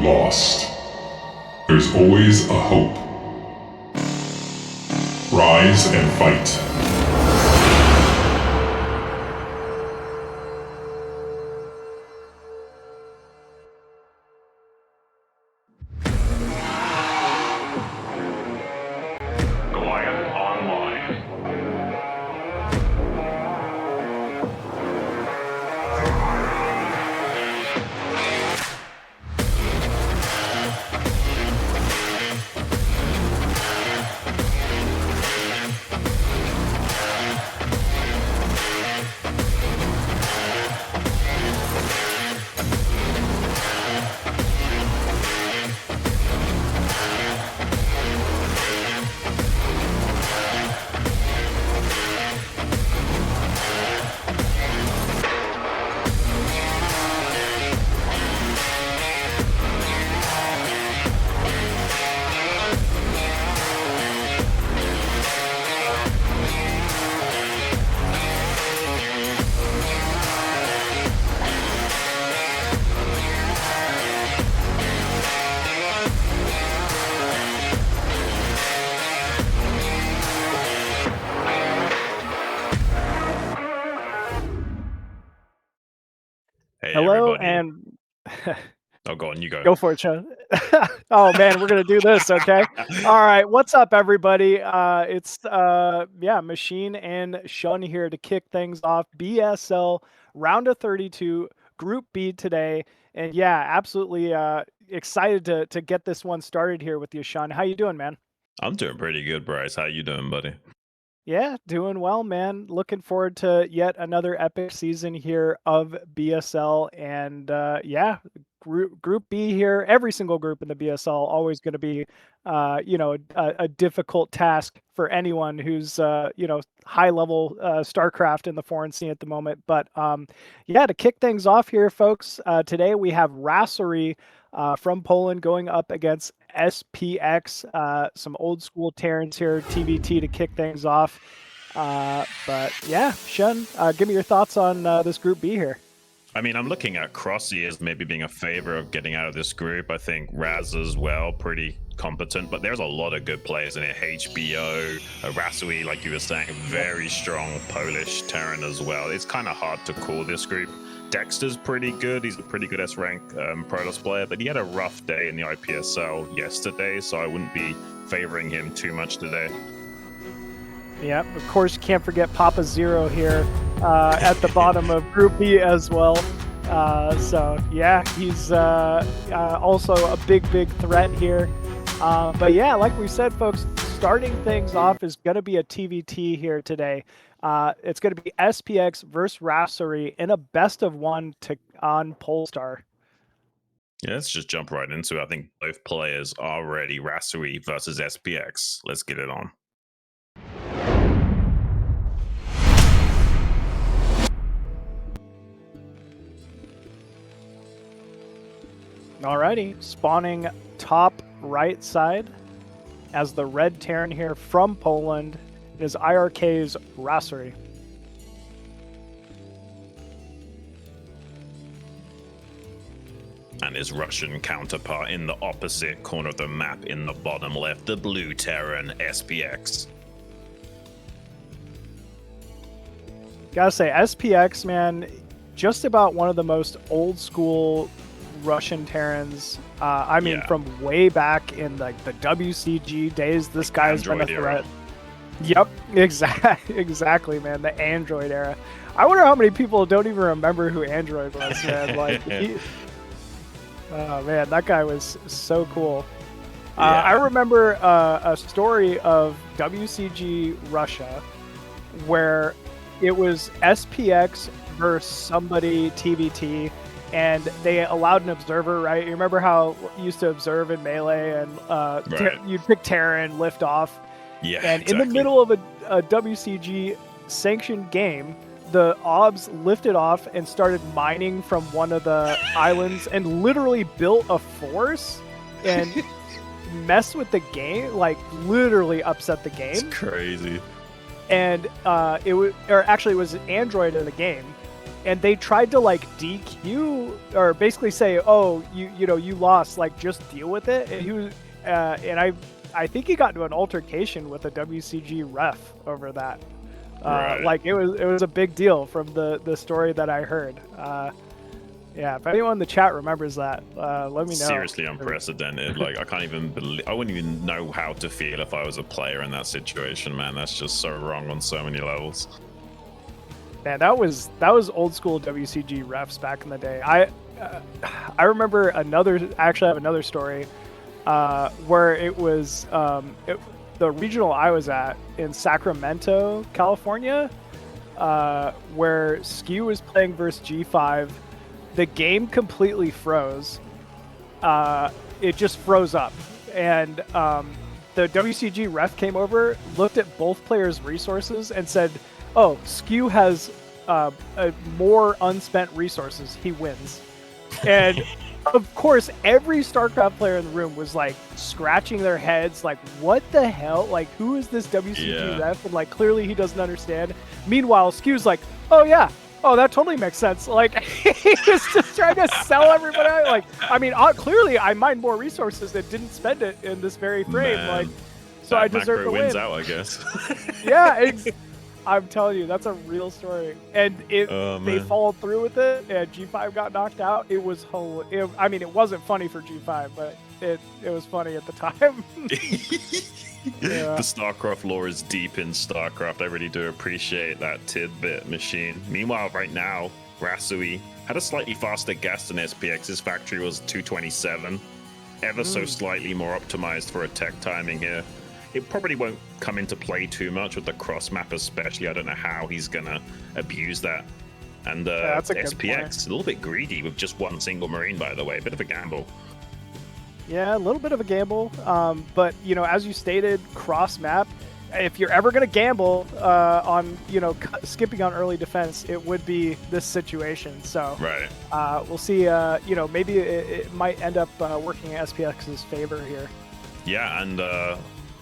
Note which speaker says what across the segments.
Speaker 1: lost, there's always a hope. Rise and fight.
Speaker 2: Hey,
Speaker 3: Hello,
Speaker 2: everybody.
Speaker 3: and
Speaker 2: Oh, go on, you go.
Speaker 3: go for it, Sean. Oh man, we're gonna do this, okay? All right, what's up, everybody? It's Machine and Shun here to kick things off. BSL round of 32, Group B today, and yeah, absolutely excited to get this one started here with you, Shun. How you doing, man?
Speaker 2: I'm doing pretty good, Bryce. How you doing, buddy?
Speaker 3: Yeah, doing well, man. Looking forward to yet another epic season here of BSL. And Group B here, every single group in the BSL, always going to be, a difficult task for anyone who's, high level StarCraft in the foreign scene at the moment. But to kick things off here, folks, today we have Raserie from Poland going up against SPX, some old school Terrans here, TVT to kick things off. But yeah, Shun, give me your thoughts on this Group B here.
Speaker 2: I mean, I'm looking at cRoSs as maybe being a favor of getting out of this group. I think Razz as well, pretty competent, but there's a lot of good players in it. HBO, Rasowy, like you were saying, very strong Polish Terran as well. It's kind of hard to call this group. Dexter's pretty good. He's a pretty good S-rank Protoss player, but he had a rough day in the IPSL yesterday, so I wouldn't be favoring him too much today.
Speaker 3: Yeah, of course, you can't forget Papa Zero here at the bottom of Group B as well. He's also a big threat here. But yeah, like we said, folks, starting things off is going to be a TVT here today. It's going to be SPX versus Raserie in a best of one on Polestar.
Speaker 2: Yeah, let's just jump right into it. I think both players are ready. Rasowy versus SPX. Let's get it on.
Speaker 3: Alrighty, spawning top right side as the red Terran here from Poland is IRK's Raserie.
Speaker 2: And his Russian counterpart in the opposite corner of the map in the bottom left, the blue Terran, SPX.
Speaker 3: Gotta say, SPX, man, just about one of the most old school Russian Terrans. From way back in like the WCG days, this guy's been a threat. Yep, exactly, man. The Android era. I wonder how many people don't even remember who Android was, man. Oh man, that guy was so cool.
Speaker 2: Yeah.
Speaker 3: I remember a story of WCG Russia where it was SPX versus somebody TVT, and they allowed an observer, right? You remember how you used to observe in Melee, and you'd pick Terran, lift off.
Speaker 2: Yeah,
Speaker 3: and
Speaker 2: exactly.
Speaker 3: In the middle of a WCG sanctioned game, the OBS lifted off and started mining from one of the islands and literally built a force and messed with the game, like literally upset the game.
Speaker 2: It's crazy.
Speaker 3: And it was an Android in the game, and they tried to like DQ or basically say, "Oh, you lost. Like, just deal with it." And he was, and I think he got into an altercation with a WCG ref over that.
Speaker 2: Right.
Speaker 3: Like it was a big deal from the story that I heard. Yeah, if anyone in the chat remembers that, let me know.
Speaker 2: Seriously unprecedented. Like, I can't even believe. I wouldn't even know how to feel if I was a player in that situation, man. That's just so wrong on so many levels.
Speaker 3: Man, that was old school WCG refs back in the day. I remember I actually have another story where it was the regional I was at in Sacramento, California, where Skew was playing versus G5. The game completely froze. It just froze up, and the WCG ref came over, looked at both players' resources, and said, "Oh, Skew has more unspent resources. He wins." And of course, every StarCraft player in the room was like scratching their heads, like, "What the hell? Like, who is this WCG ref?" And like, clearly he doesn't understand. Meanwhile, Skew's like, "Oh yeah. Oh, that totally makes sense." Like, he was just trying to sell everybody out. Like, I mean, clearly I mined more resources and didn't spend it in this very frame.
Speaker 2: Man,
Speaker 3: like, so I deserve to win.
Speaker 2: wins out, I guess.
Speaker 3: Yeah, I'm telling you, that's a real story. And they followed through with it, and G5 got knocked out. It was I mean, it wasn't funny for G5, but it was funny at the time. Yeah.
Speaker 2: The StarCraft lore is deep in StarCraft. I really do appreciate that tidbit, machine. Meanwhile, right now, Rasowy had a slightly faster gas than SPX. His factory was 227, ever so slightly more optimized for attack timing here. It probably won't come into play too much with the cross map, especially. I don't know how he's gonna abuse that. And
Speaker 3: that's a good
Speaker 2: SPX,
Speaker 3: point.
Speaker 2: a little bit greedy with just one single Marine, by the way. A bit of a gamble.
Speaker 3: Yeah, a little bit of a gamble, but as you stated, cross map. If you're ever going to gamble on skipping on early defense, it would be this situation. So
Speaker 2: right,
Speaker 3: we'll see. Maybe it might end up working in SPX's favor here.
Speaker 2: Yeah, and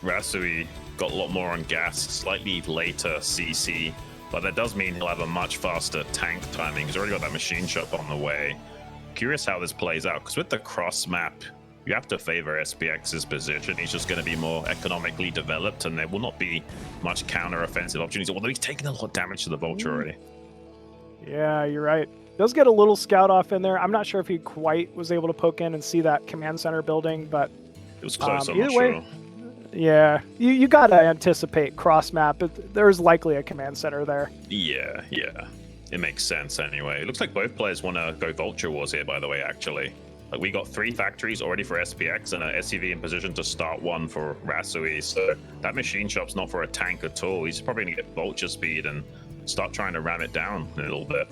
Speaker 2: Rasowy got a lot more on gas, slightly later CC, but that does mean he'll have a much faster tank timing. He's already got that machine shop on the way. Curious how this plays out, because with the cross map, you have to favor SPX's position. He's just going to be more economically developed, and there will not be much counter-offensive opportunities, although he's taken a lot of damage to the Vulture already.
Speaker 3: Yeah, you're right. Does get a little scout off in there. I'm not sure if he quite was able to poke in and see that command center building, but
Speaker 2: it was close, I'm
Speaker 3: either
Speaker 2: not
Speaker 3: way,
Speaker 2: sure.
Speaker 3: Yeah, you got to anticipate cross map. There's likely a command center there.
Speaker 2: Yeah. It makes sense anyway. It looks like both players want to go Vulture Wars here, by the way, actually. Like, we got 3 factories already for SPX and an SCV in position to start 1 for Rasowy. So that machine shop's not for a tank at all. He's probably going to get Vulture speed and start trying to ram it down a little bit.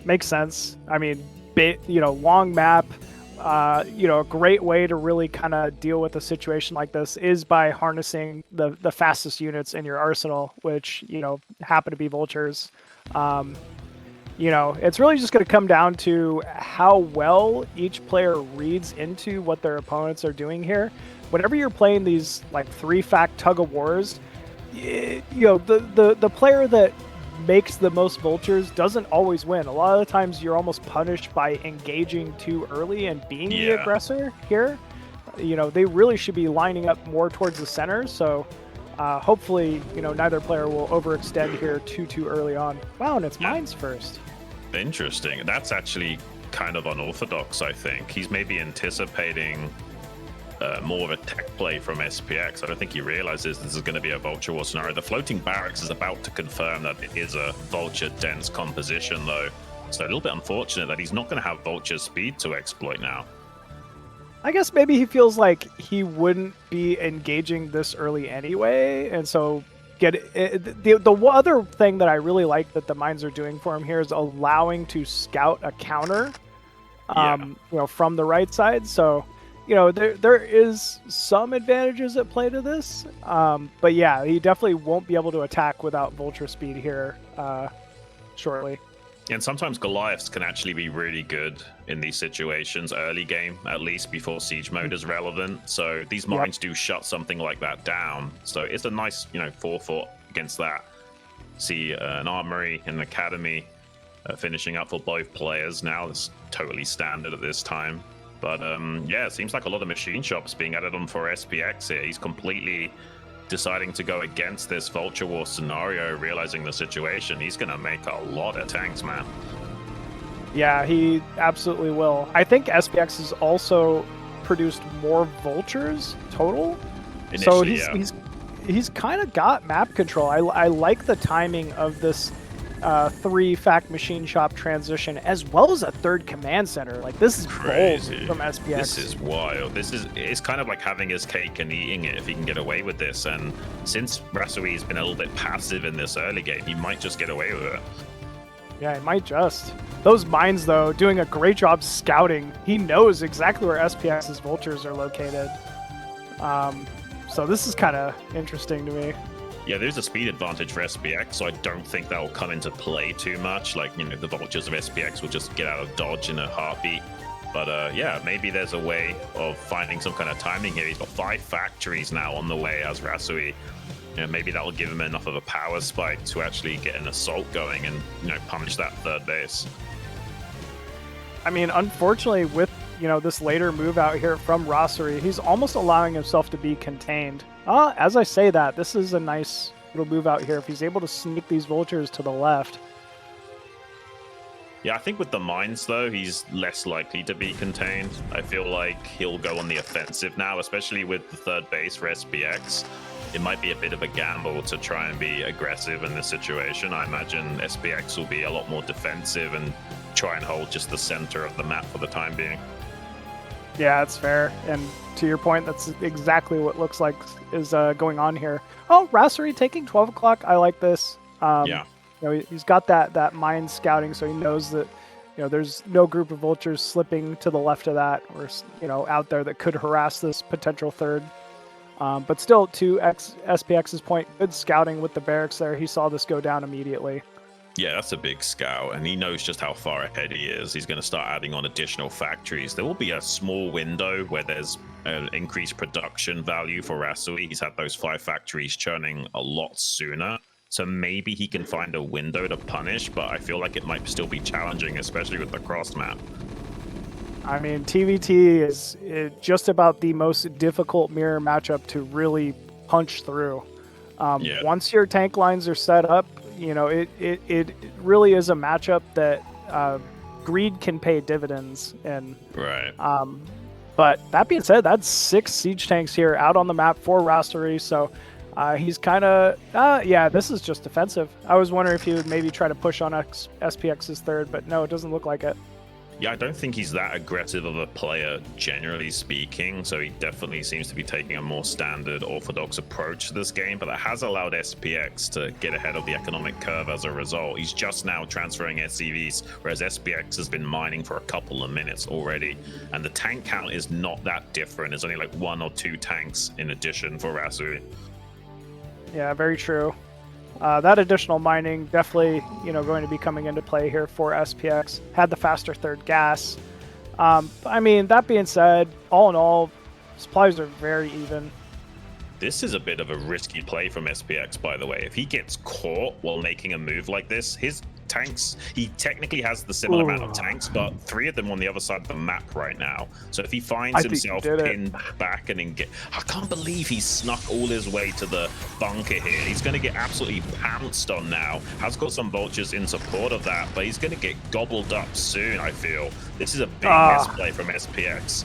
Speaker 3: Makes sense. I mean, long map. A great way to really kind of deal with a situation like this is by harnessing the fastest units in your arsenal, which happen to be vultures. It's really just going to come down to how well each player reads into what their opponents are doing here. Whenever you're playing these like 3-fact tug of wars, the player that makes the most vultures doesn't always win. A lot of the times you're almost punished by engaging too early and being the aggressor here. They really should be lining up more towards the center. So hopefully, neither player will overextend here too early on. Wow, and it's mines first.
Speaker 2: Interesting. That's actually kind of unorthodox, I think. He's maybe anticipating more of a tech play from SPX. I don't think he realizes this is going to be a Vulture War scenario. The floating barracks is about to confirm that it is a Vulture dense composition, though. So a little bit unfortunate that he's not going to have Vulture speed to exploit now.
Speaker 3: I guess maybe he feels like he wouldn't be engaging this early anyway, and so the other thing that I really like that the mines are doing for him here is allowing to scout a counter, from the right side. So, there is some advantages at play to this, but yeah, he definitely won't be able to attack without Vulture speed here shortly.
Speaker 2: And sometimes Goliaths can actually be really good in these situations, early game, at least before siege mode is relevant. So these mines do shut something like that down. So it's a nice, forethought against that. See an armory, an academy, finishing up for both players now. It's totally standard at this time. But yeah, it seems like a lot of machine shops being added on for SPX here. He's completely deciding to go against this Vulture War scenario, realizing the situation. He's going to make a lot of tanks, man.
Speaker 3: Yeah, he absolutely will. I think SPX has also produced more Vultures total.
Speaker 2: Initially,
Speaker 3: so he's kind of got map control. I like the timing of this 3 fact machine shop transition, as well as a 3rd command center. Like, this is
Speaker 2: crazy
Speaker 3: bold from SPX.
Speaker 2: This is wild. It's kind of like having his cake and eating it if he can get away with this. And since Rasowy has been a little bit passive in this early game, he might just get away with it.
Speaker 3: Yeah, he might just. Those mines, though, doing a great job scouting. He knows exactly where SPX's Vultures are located. So this is kind of interesting to me.
Speaker 2: Yeah, there's a speed advantage for SPX, so I don't think that will come into play too much. Like, you know, the Vultures of SPX will just get out of dodge in a heartbeat. But yeah, maybe there's a way of finding some kind of timing here. He's got 5 factories now on the way as Rasowy. You know, maybe that'll give him enough of a power spike to actually get an assault going and, you know, punish that 3rd base.
Speaker 3: I mean, unfortunately, with, you know, this later move out here from Raserie, he's almost allowing himself to be contained. As I say that, this is a nice little move out here if he's able to sneak these Vultures to the left.
Speaker 2: Yeah, I think with the mines, though, he's less likely to be contained. I feel like he'll go on the offensive now, especially with the 3rd base for SPX. It might be a bit of a gamble to try and be aggressive in this situation. I imagine SPX will be a lot more defensive and try and hold just the center of the map for the time being.
Speaker 3: Yeah, that's fair. And to your point, that's exactly what looks like is going on here. Oh, Raserie taking 12 o'clock. I like this.
Speaker 2: Yeah.
Speaker 3: You know, he's got that mine scouting, so he knows that, you know, there's no group of Vultures slipping to the left of that, or, you know, out there that could harass this potential 3rd. But still, to SPX's point, good scouting with the barracks there. He saw this go down immediately.
Speaker 2: Yeah, that's a big scout, and he knows just how far ahead he is. He's going to start adding on additional factories. There will be a small window where there's an increased production value for Rasowy. He's had those 5 factories churning a lot sooner, so maybe he can find a window to punish, but I feel like it might still be challenging, especially with the cross map.
Speaker 3: I mean, TVT is just about the most difficult mirror matchup to really punch through.
Speaker 2: Yeah.
Speaker 3: Once your tank lines are set up, you know, it really is a matchup that greed can pay dividends in.
Speaker 2: Right.
Speaker 3: But that being said, that's 6 siege tanks here out on the map for Raserie, so he's kind of, yeah, this is just defensive. I was wondering if he would maybe try to push on SPX's 3rd, but no, it doesn't look like it.
Speaker 2: Yeah, I don't think he's that aggressive of a player, generally speaking, so he definitely seems to be taking a more standard orthodox approach to this game, but that has allowed SPX to get ahead of the economic curve as a result. He's just now transferring SCVs, whereas SPX has been mining for a couple of minutes already, and the tank count is not that different. There's only like 1 or 2 tanks in addition for Rasowy.
Speaker 3: Yeah, very true. That additional mining definitely, you know, going to be coming into play here for SPX. Had the faster 3rd gas. I mean, that being said, all in all, supplies are very even.
Speaker 2: This is a bit of a risky play from SPX, by the way. If he gets caught while making a move like this, his tanks, he technically has the similar amount of tanks, but 3 of them on the other side of the map right now. So if he finds himself pinned back and I can't believe he snuck all his way to the bunker here. He's going to get absolutely pounced on now. Has got some Vultures in support of that, but he's going to get gobbled up soon, I feel. This is a big misplay from SPX.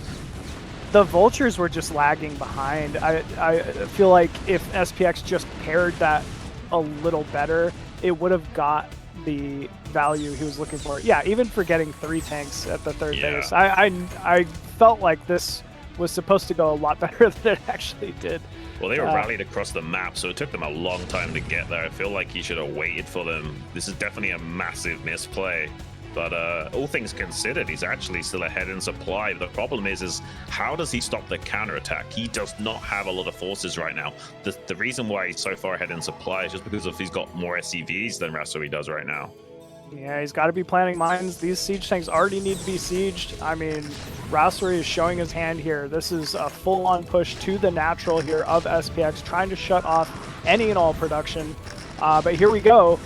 Speaker 3: The Vultures were just lagging behind. I feel like if SPX just paired that a little better, it would have got the value he was looking for. Yeah, even for getting 3 tanks at the 3rd base. I felt like this was supposed to go a lot better than it actually did.
Speaker 2: Well, they were rallied across the map, so it took them a long time to get there. I feel like he should have waited for them. This is definitely a massive misplay. But all things considered, he's actually still ahead in supply. The problem is how does he stop the counterattack? He does not have a lot of forces right now. The reason why he's so far ahead in supply is just because he's got more SCVs than Rasowy does right now.
Speaker 3: Yeah, he's got to be planning mines. These siege tanks already need to be sieged. I mean, Raserie is showing his hand here. This is a full-on push to the natural here of SPX, trying to shut off any and all production. But here we go.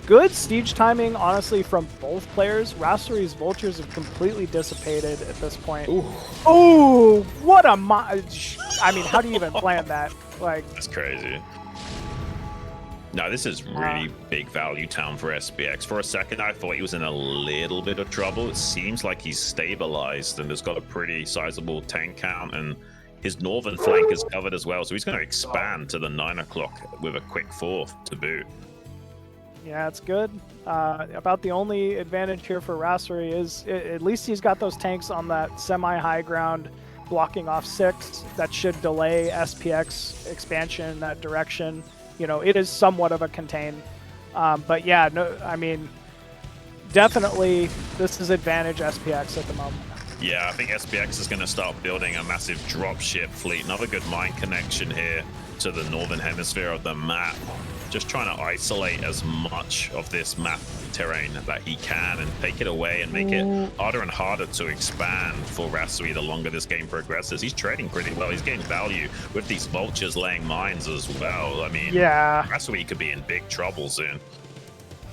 Speaker 3: good siege timing, honestly, from both players. Raserie's vultures have completely dissipated at this point. Ooh, what a I mean, how do you even plan that? Like,
Speaker 2: that's crazy. No, this is really big value town for SPX. For a second, I thought he was in a little bit of trouble. It seems like he's stabilized and has got a pretty sizable tank count, and his northern flank is covered as well. So he's going to expand to the 9 o'clock with a quick 4th to boot.
Speaker 3: Yeah, it's good. About the only advantage here for Raserie is at least he's got those tanks on that semi-high ground, blocking off 6. That should delay SPX expansion in that direction. You know, it is somewhat of a contain. But yeah, no, I mean, definitely this is advantage SPX at the moment.
Speaker 2: Yeah, I think SPX is going to start building a massive dropship fleet. Another good mine connection here to the northern hemisphere of the map. Just trying to isolate as much of this map terrain that he can and take it away and make it harder and harder to expand for Rasowy the longer this game progresses. He's trading pretty well. He's getting value with these vultures laying mines as well. I mean,
Speaker 3: yeah,
Speaker 2: Rasowy could be in big trouble soon.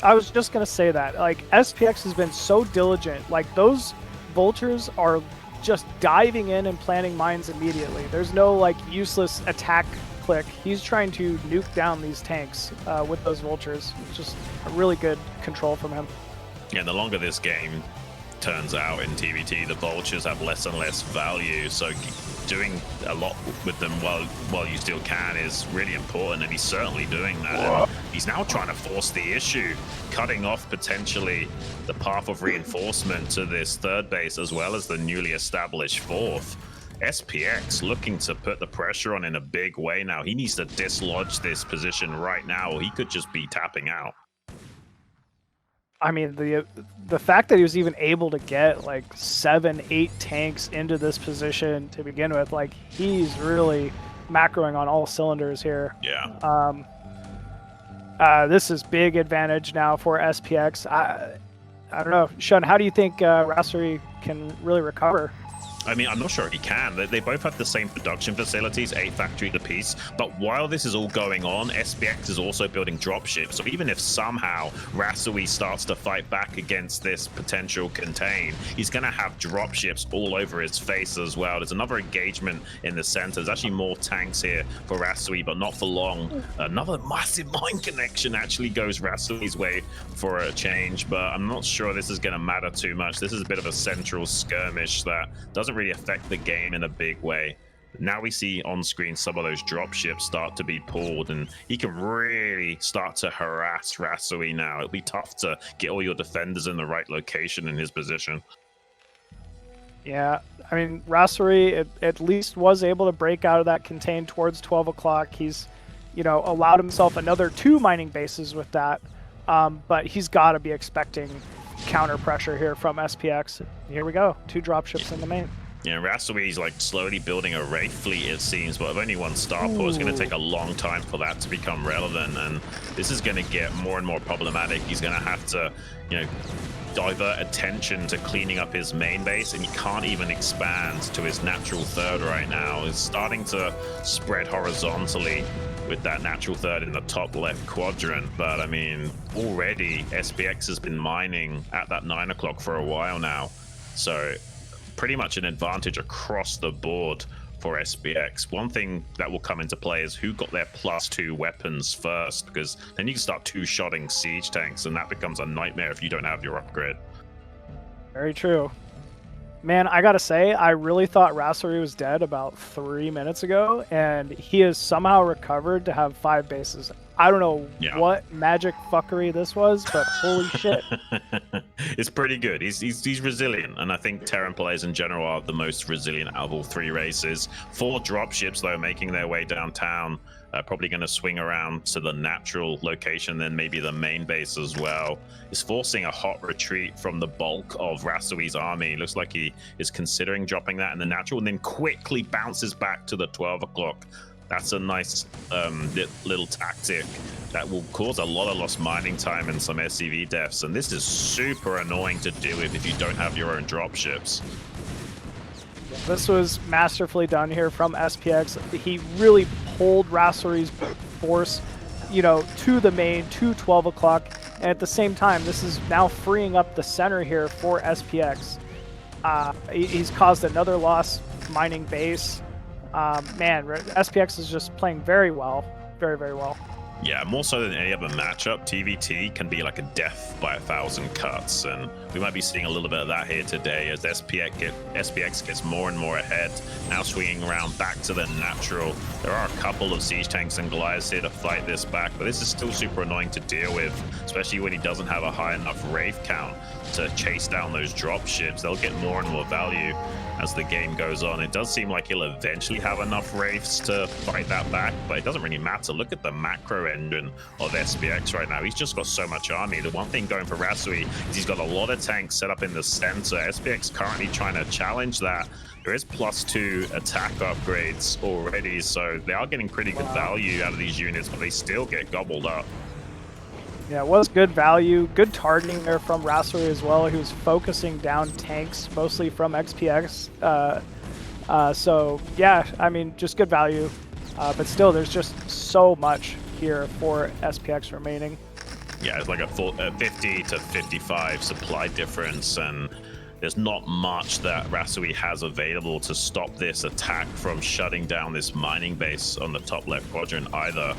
Speaker 3: I was just going to say that. Like, SPX has been so diligent. Like, those vultures are just diving in and planting mines immediately. There's no, like, useless attack click. He's trying to nuke down these tanks with those vultures. It's just a really good control from him.
Speaker 2: Yeah, the longer this game turns out in TVT, the vultures have less and less value. So doing a lot with them while you still can is really important, and he's certainly doing that. And he's now trying to force the issue, cutting off potentially the path of reinforcement to this 3rd base as well as the newly established 4th. SPX looking to put the pressure on in a big way now. He needs to dislodge this position right now, or he could just be tapping out.
Speaker 3: I mean, the fact that he was even able to get like 7-8 tanks into this position to begin with, like, he's really macroing on all cylinders here.
Speaker 2: Yeah.
Speaker 3: This is big advantage now for SPX. I don't know, Sean, how do you think Raserie can really recover?
Speaker 2: I mean, I'm not sure he can. They both have the same production facilities, 8 factories apiece. But while this is all going on, SPX is also building dropships. So even if somehow Rasowy starts to fight back against this potential contain, he's going to have dropships all over his face as well. There's another engagement in the center. There's actually more tanks here for Rasowy, but not for long. Another massive mine connection actually goes Rasowy's way for a change, but I'm not sure this is going to matter too much. This is a bit of a central skirmish that doesn't really affect the game in a big way. Now we see on screen some of those dropships start to be pulled, and he can really start to harass Rasowy now. It'll be tough to get all your defenders in the right location in his position.
Speaker 3: Yeah, I mean, Raserie at least was able to break out of that contain towards 12 o'clock. He's, you know, allowed himself another 2 mining bases with that, but he's got to be expecting counter pressure here from SPX. Here we go, 2 dropships in the main.
Speaker 2: Yeah, Rasowy's like slowly building a raid fleet, it seems, but with only 1 starport, it's going to take a long time for that to become relevant, and this is going to get more and more problematic. He's going to have to, you know, divert attention to cleaning up his main base, and he can't even expand to his natural 3rd right now. It's starting to spread horizontally with that natural 3rd in the top left quadrant, but I mean, already SPX has been mining at that 9 o'clock for a while now, so pretty much an advantage across the board for SPX. One thing that will come into play is who got their +2 weapons first, because then you can start 2-shotting siege tanks, and that becomes a nightmare if you don't have your upgrade.
Speaker 3: Very true. Man, I gotta say, I really thought Raserie was dead about 3 minutes ago, and he has somehow recovered to have 5 bases. I don't know what magic fuckery this was, but holy shit.
Speaker 2: It's pretty good. He's resilient, and I think Terran players in general are the most resilient out of all 3 races. 4 dropships, though, making their way downtown. Probably going to swing around to the natural location, then maybe the main base as well. Is forcing a hot retreat from the bulk of Rasowy's army. It looks like he is considering dropping that in the natural, and then quickly bounces back to the 12 o'clock. That's a nice little tactic that will cause a lot of lost mining time and some SCV deaths, and this is super annoying to deal with if you don't have your own dropships.
Speaker 3: This was masterfully done here from SPX. He really pulled Raserie's force, you know, to the main, to 12 o'clock. And at the same time, this is now freeing up the center here for SPX. He's caused another loss mining base. Man, SPX is just playing very well. Very, very well.
Speaker 2: Yeah, more so than any other matchup, TVT can be like a death by 1,000 cuts, and we might be seeing a little bit of that here today as SPX gets more and more ahead, now swinging around back to the natural. There are a couple of siege tanks and Goliaths here to fight this back, but this is still super annoying to deal with, especially when he doesn't have a high enough Wraith count to chase down those drop ships. They'll get more and more value as the game goes on. It does seem like he'll eventually have enough Wraiths to fight that back, but it doesn't really matter. Look at the macro engine of SPX right now. He's just got so much army. The one thing going for Rasowy is he's got a lot of tanks set up in the center. SPX currently trying to challenge that. There is +2 attack upgrades already, so they are getting pretty good value out of these units, but they still get gobbled up.
Speaker 3: Yeah, it was good value. Good targeting there from Rasowy as well. He was focusing down tanks, mostly from XPX. So, yeah, I mean, just good value. But still, there's just so much here for SPX remaining.
Speaker 2: Yeah, it's like a 50 to 55 supply difference, and there's not much that Rasowy has available to stop this attack from shutting down this mining base on the top left quadrant either.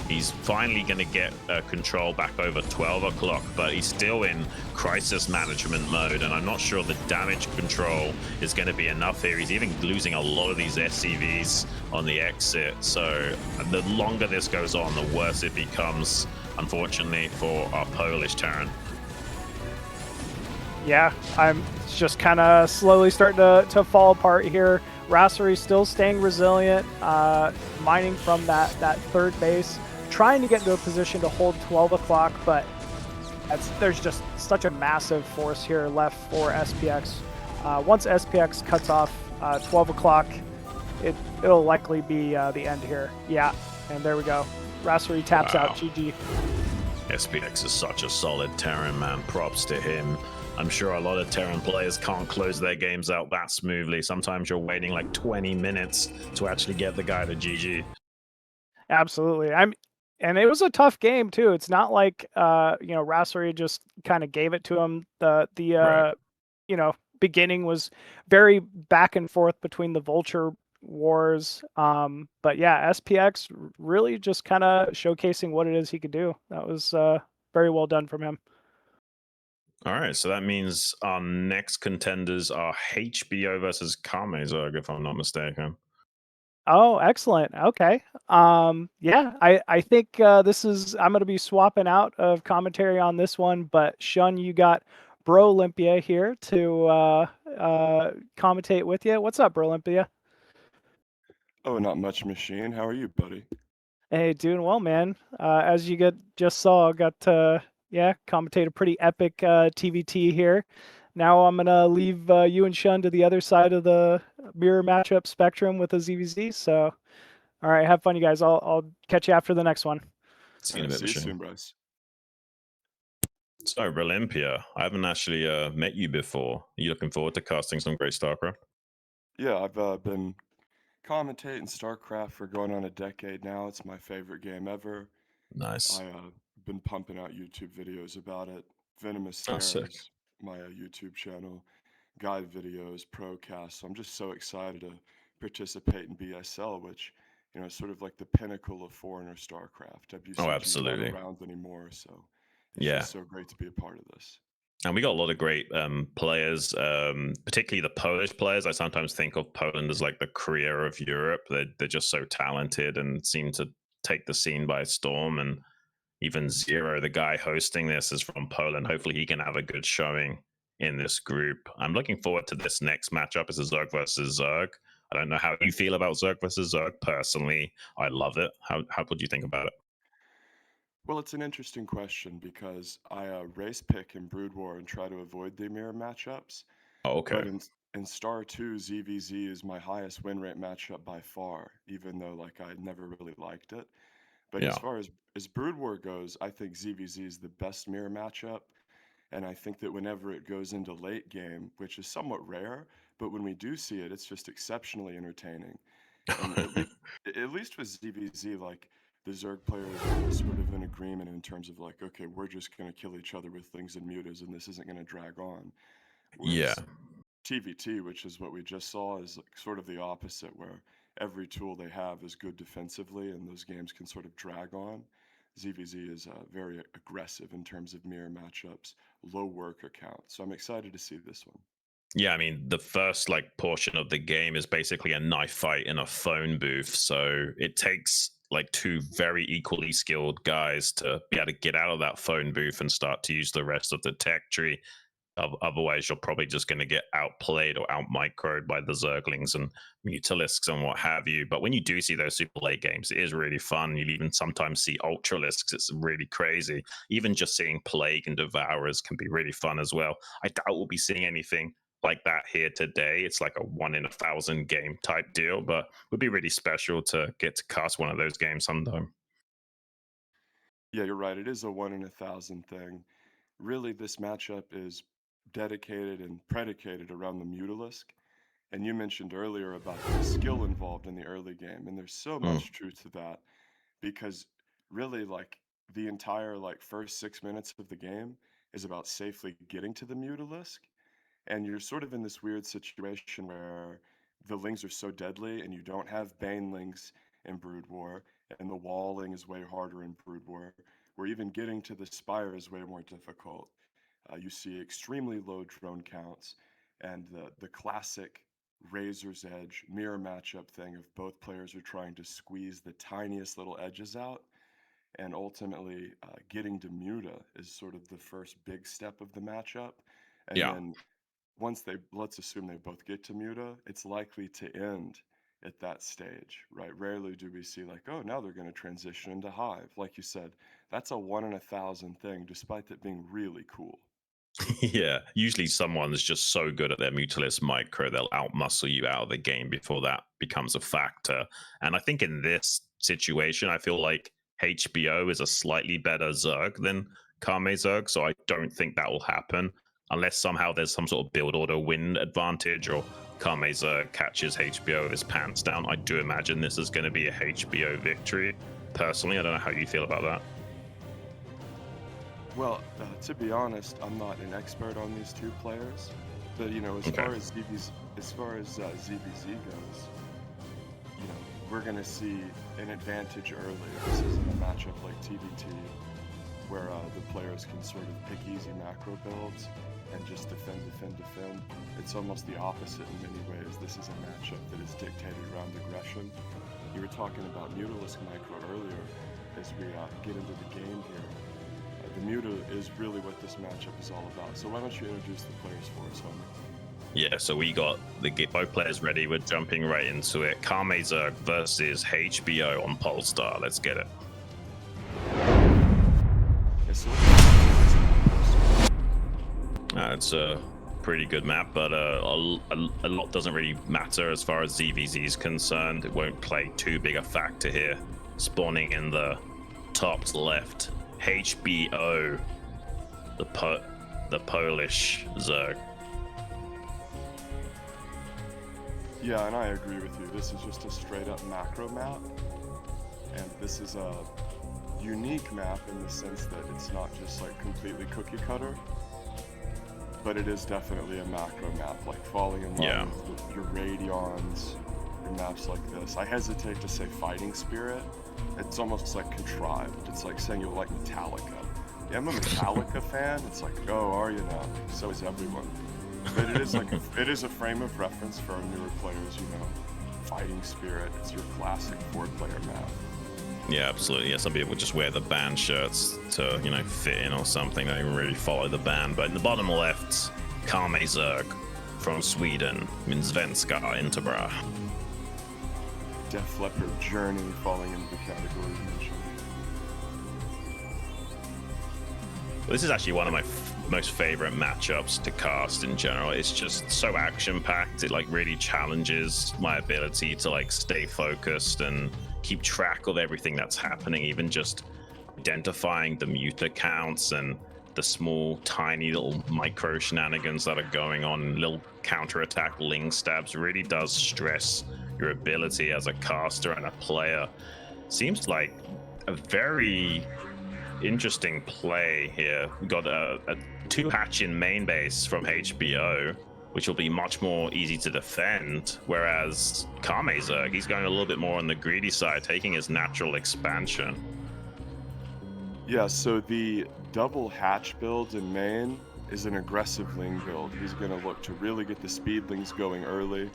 Speaker 2: He's finally going to get control back over 12 o'clock, but he's still in crisis management mode, and I'm not sure the damage control is going to be enough here. He's even losing a lot of these SCVs on the exit, so the longer this goes on, the worse it becomes, unfortunately, for our Polish Terran.
Speaker 3: Yeah, I'm just kind of slowly starting to fall apart here. Raserie still staying resilient, mining from that third base, trying to get into a position to hold 12 o'clock, but there's just such a massive force here left for SPX. Once SPX cuts off 12 o'clock, it'll likely be the end here. Yeah, and there we go. Raserie taps out, GG.
Speaker 2: SPX is such a solid Terran, man. Props to him. I'm sure a lot of Terran players can't close their games out that smoothly. Sometimes you're waiting like 20 minutes to actually get the guy to GG.
Speaker 3: Absolutely. And it was a tough game too. It's not like Raserie just kind of gave it to him. The beginning was very back and forth between the Vulture wars. But yeah, SPX really just kind of showcasing what it is he could do. That was very well done from him.
Speaker 2: All right, so that means our next contenders are HBO versus KameZerg, if I'm not mistaken.
Speaker 3: Oh, excellent. Okay. Yeah, I think this is I'm going to be swapping out of commentary on this one, but XUN, you got Brolympia here to commentate with you. What's up, Brolympia?
Speaker 4: Oh, not much, machine. How are you, buddy?
Speaker 3: Hey, doing well, man. As you just saw, got to commentate a pretty epic TVT here. Now I'm gonna leave you and XUN to the other side of the mirror matchup spectrum with a ZVZ. So, all right, have fun, you guys. I'll catch you after the next one.
Speaker 2: See you in a bit,
Speaker 4: See you
Speaker 2: Machine.
Speaker 4: soon, Bryce.
Speaker 2: So, Brolympia, I haven't actually met you before. Are you looking forward to casting some great StarCraft?
Speaker 4: Yeah, I've been commentating StarCraft for going on a decade now. It's my favorite game ever.
Speaker 2: Nice.
Speaker 4: I've been pumping out YouTube videos about it. Venomous
Speaker 2: Oh, sick.
Speaker 4: Stairs, my YouTube channel, guide videos, procast. So I'm just so excited to participate in BSL, which is sort of like the pinnacle of foreigner StarCraft. WCG
Speaker 2: Oh,
Speaker 4: not
Speaker 2: absolutely.
Speaker 4: around anymore, so it's
Speaker 2: Yeah.
Speaker 4: just so great to be a part of this.
Speaker 2: And we got a lot of great players, particularly the Polish players. I sometimes think of Poland as like the Korea of Europe. They're just so talented and seem to take the scene by storm. And even Zero, the guy hosting this, is from Poland. Hopefully he can have a good showing in this group. I'm looking forward to this next matchup. It's a Zerg versus Zerg. I don't know how you feel about Zerg versus Zerg. Personally, I love it. How would you think about it?
Speaker 4: Well, it's an interesting question because I race pick in Broodwar and try to avoid the mirror matchups.
Speaker 2: Oh, okay.
Speaker 4: But in Star 2, ZVZ is my highest win rate matchup by far, even though like I never really liked it. But as
Speaker 2: Yeah.
Speaker 4: far as Brood War goes, I think ZVZ is the best mirror matchup. And I think that whenever it goes into late game, which is somewhat rare, but when we do see it, it's just exceptionally entertaining. And at least with ZVZ, like the Zerg players are sort of in agreement in terms of like, okay, we're just going to kill each other with things and mutas, and this isn't going to drag on.
Speaker 2: Yeah.
Speaker 4: Whereas TVT, which is what we just saw, is like sort of the opposite, where every tool they have is good defensively, and those games can sort of drag on. ZVZ is very aggressive in terms of mirror matchups, low worker count. So I'm excited to see this one.
Speaker 2: Yeah, I mean, the first like portion of the game is basically a knife fight in a phone booth. So it takes like two very equally skilled guys to be able to get out of that phone booth and start to use the rest of the tech tree. Otherwise, you're probably just going to get outplayed or out-microed by the Zerglings and Mutalisks and what have you. But when you do see those super late games, it is really fun. You even sometimes see Ultralisks. It's really crazy. Even just seeing Plague and Devourers can be really fun as well. I doubt we'll be seeing anything like that here today. It's like a 1 in 1,000 game type deal, but it would be really special to get to cast one of those games sometime.
Speaker 4: Yeah, you're right. It is a 1 in 1,000 thing. Really, this matchup is dedicated and predicated around the Mutalisk. And you mentioned earlier about the skill involved in the early game, and there's so much truth to that, because really, like, the entire like first 6 minutes of the game is about safely getting to the Mutalisk, and you're sort of in this weird situation where the lings are so deadly, and you don't have banelings in Brood War, and the walling is way harder in Brood War, where even getting to the spire is way more difficult. You see extremely low drone counts, and the classic Razor's Edge mirror matchup thing of both players are trying to squeeze the tiniest little edges out, and ultimately getting to Muta is sort of the first big step of the matchup. And
Speaker 2: Yeah.
Speaker 4: then once let's assume they both get to Muta, it's likely to end at that stage, right? Rarely do we see like, oh, now they're going to transition into Hive. Like you said, that's a 1 in 1,000 thing, despite it being really cool.
Speaker 2: Yeah, usually someone's just so good at their Mutalist micro, they'll outmuscle you out of the game before that becomes a factor. And I think in this situation, I feel like HBO is a slightly better Zerg than KameZerg, so I don't think that will happen unless somehow there's some sort of build order win advantage or KameZerg catches HBO with his pants down. I do imagine this is going to be a HBO victory. Personally, I don't know how you feel about that.
Speaker 4: Well, to be honest, I'm not an expert on these two players, but you know, as far as ZVZ goes, you know, we're gonna see an advantage early. This isn't a matchup like TVT, where the players can sort of pick easy macro builds and just defend. It's almost the opposite in many ways. This is a matchup that is dictated around aggression. You were talking about Mutalisk micro earlier. As we get into the game here, the Muta is really what this matchup is all about. So why don't you introduce the players for us, homie?
Speaker 2: Yeah, so we got both players ready. We're jumping right into it. KameZerg versus HBO on Polestar. Let's get it. It's a pretty good map, but a lot doesn't really matter as far as ZVZ is concerned. It won't play too big a factor here. Spawning in the top left, HBO, the Polish Zerg.
Speaker 4: Yeah, and I agree with you. This is just a straight up macro map, and this is a unique map in the sense that it's not just like completely cookie cutter, but it is definitely a macro map, like falling in line with your Radions, your maps like this. I hesitate to say Fighting Spirit. It's almost like contrived. It's like saying you like Metallica. Yeah, I'm a Metallica fan. It's like, oh, are you now? So is everyone. But it is like it is a frame of reference for our newer players, you know. Fighting Spirit, it's your classic 4-player map.
Speaker 2: Yeah, absolutely. Yeah, some people would just wear the band shirts to, you know, fit in or something. They don't really follow the band. But in the bottom left, KameZerg from Sweden, min svenska inte bra.
Speaker 4: Def Leppard Journey falling into the category you mentioned.
Speaker 2: Well, this is actually one of my most favorite matchups to cast in general. It's just so action-packed. It like really challenges my ability to like stay focused and keep track of everything that's happening, even just identifying the muta counts and the small, tiny little micro shenanigans that are going on. Little counterattack ling stabs really does stress your ability as a caster and a player. Seems like a very interesting play here. We got a 2-hatch in main base from HBO, which will be much more easy to defend, whereas KameZerg, he's going a little bit more on the greedy side, taking his natural expansion.
Speaker 4: Yeah, so the double hatch build in main is an aggressive ling build. He's going to look to really get the speedlings going early,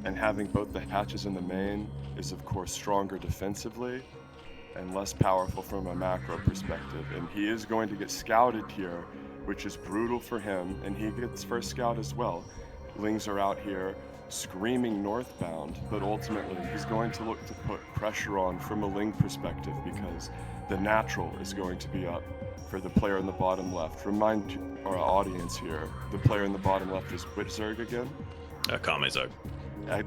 Speaker 4: and having both the hatches in the main is of course stronger defensively and less powerful from a macro perspective. And he is going to get scouted here, which is brutal for him, and he gets first scout as well. Lings are out here screaming northbound, but ultimately he's going to look to put pressure on from a ling perspective because the natural is going to be up for the player in the bottom left. Remind our audience here, the player in the bottom left is which Zerg again?
Speaker 2: KameZerg.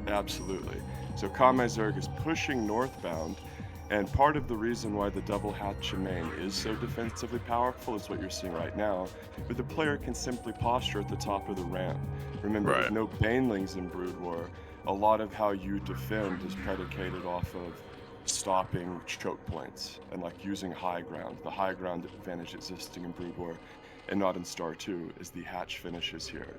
Speaker 4: Absolutely. So KameZerg is pushing northbound, and part of the reason why the double hatch in main is so defensively powerful is what you're seeing right now, but the player can simply posture at the top of the ramp. Remember, with no banelings in Broodwar, a lot of how you defend is predicated off of stopping choke points and like using high ground. The high ground advantage existing in Broodwar and not in Star 2 is the hatch finishes here.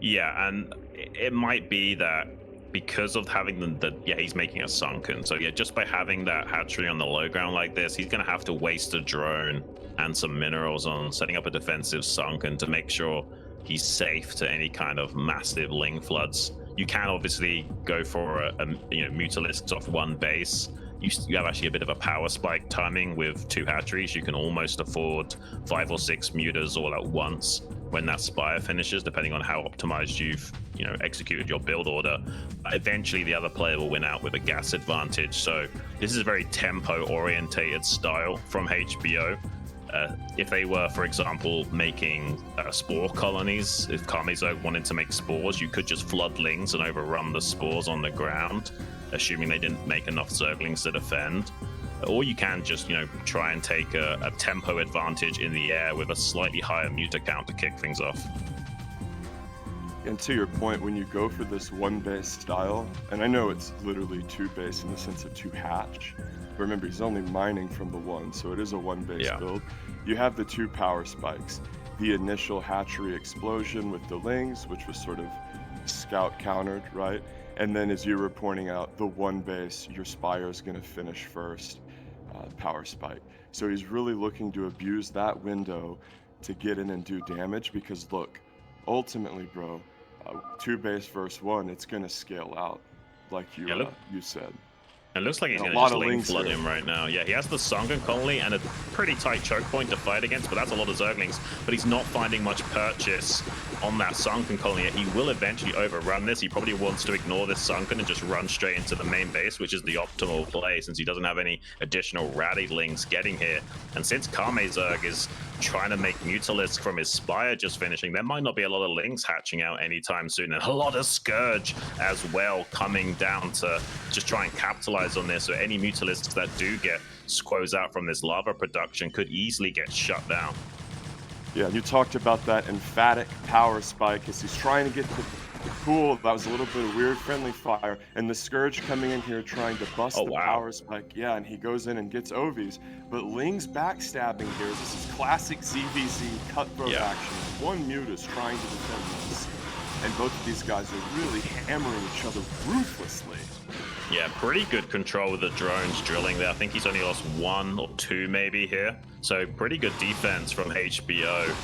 Speaker 2: Yeah, and it might be that because of having he's making a sunken. So yeah, just by having that hatchery on the low ground like this, he's going to have to waste a drone and some minerals on setting up a defensive sunken to make sure he's safe to any kind of massive ling floods. You can obviously go for a Mutalisks off one base. You have actually a bit of a power spike timing with 2 hatcheries. You can almost afford 5 or 6 mutas all at once when that spire finishes, depending on how optimized you've executed your build order. Eventually the other player will win out with a gas advantage. So this is a very tempo orientated style from HBO. If they were, for example, making spore colonies, if KameZerg wanted to make spores, you could just flood lings and overrun the spores on the ground, assuming they didn't make enough zerglings to defend. Or you can just, try and take a tempo advantage in the air with a slightly higher muta count to kick things off.
Speaker 4: And to your point, when you go for this 1-base style, and I know it's literally 2-base in the sense of 2 hatch, but remember, he's only mining from the 1, so it is a 1-base build. You have the 2 power spikes. The initial hatchery explosion with the lings, which was sort of scout countered, right? And then as you were pointing out, the 1-base, your spire is going to finish first, power spike. So he's really looking to abuse that window to get in and do damage because look, ultimately, bro, 2-base versus 1, it's going to scale out, like you said.
Speaker 2: It looks like he's going to just ling flood him right now. Yeah, he has the sunken colony and a pretty tight choke point to fight against, but that's a lot of zerglings. But he's not finding much purchase on that sunken colony. He will eventually overrun this. He probably wants to ignore this sunken and just run straight into the main base, which is the optimal play since he doesn't have any additional ratty lings getting here. And since KameZerg is trying to make Mutalisk from his spire just finishing, there might not be a lot of lings hatching out anytime soon, and a lot of Scourge as well coming down to just try and capitalize on this. So any Mutalisks that do get squoze out from this lava production could easily get shut down.
Speaker 4: Yeah, you talked about that emphatic power spike as he's trying to get the pool. That was a little bit of weird friendly fire, and the Scourge coming in here trying to bust the power spike. Yeah, and he goes in and gets Ovies, but Ling's backstabbing here. This is classic ZVZ cutthroat action. One Mutas trying to defend this, and both of these guys are really hammering each other ruthlessly.
Speaker 2: Yeah, pretty good control with the drones drilling there. I think he's only lost 1 or 2 maybe here. So pretty good defense from HBO.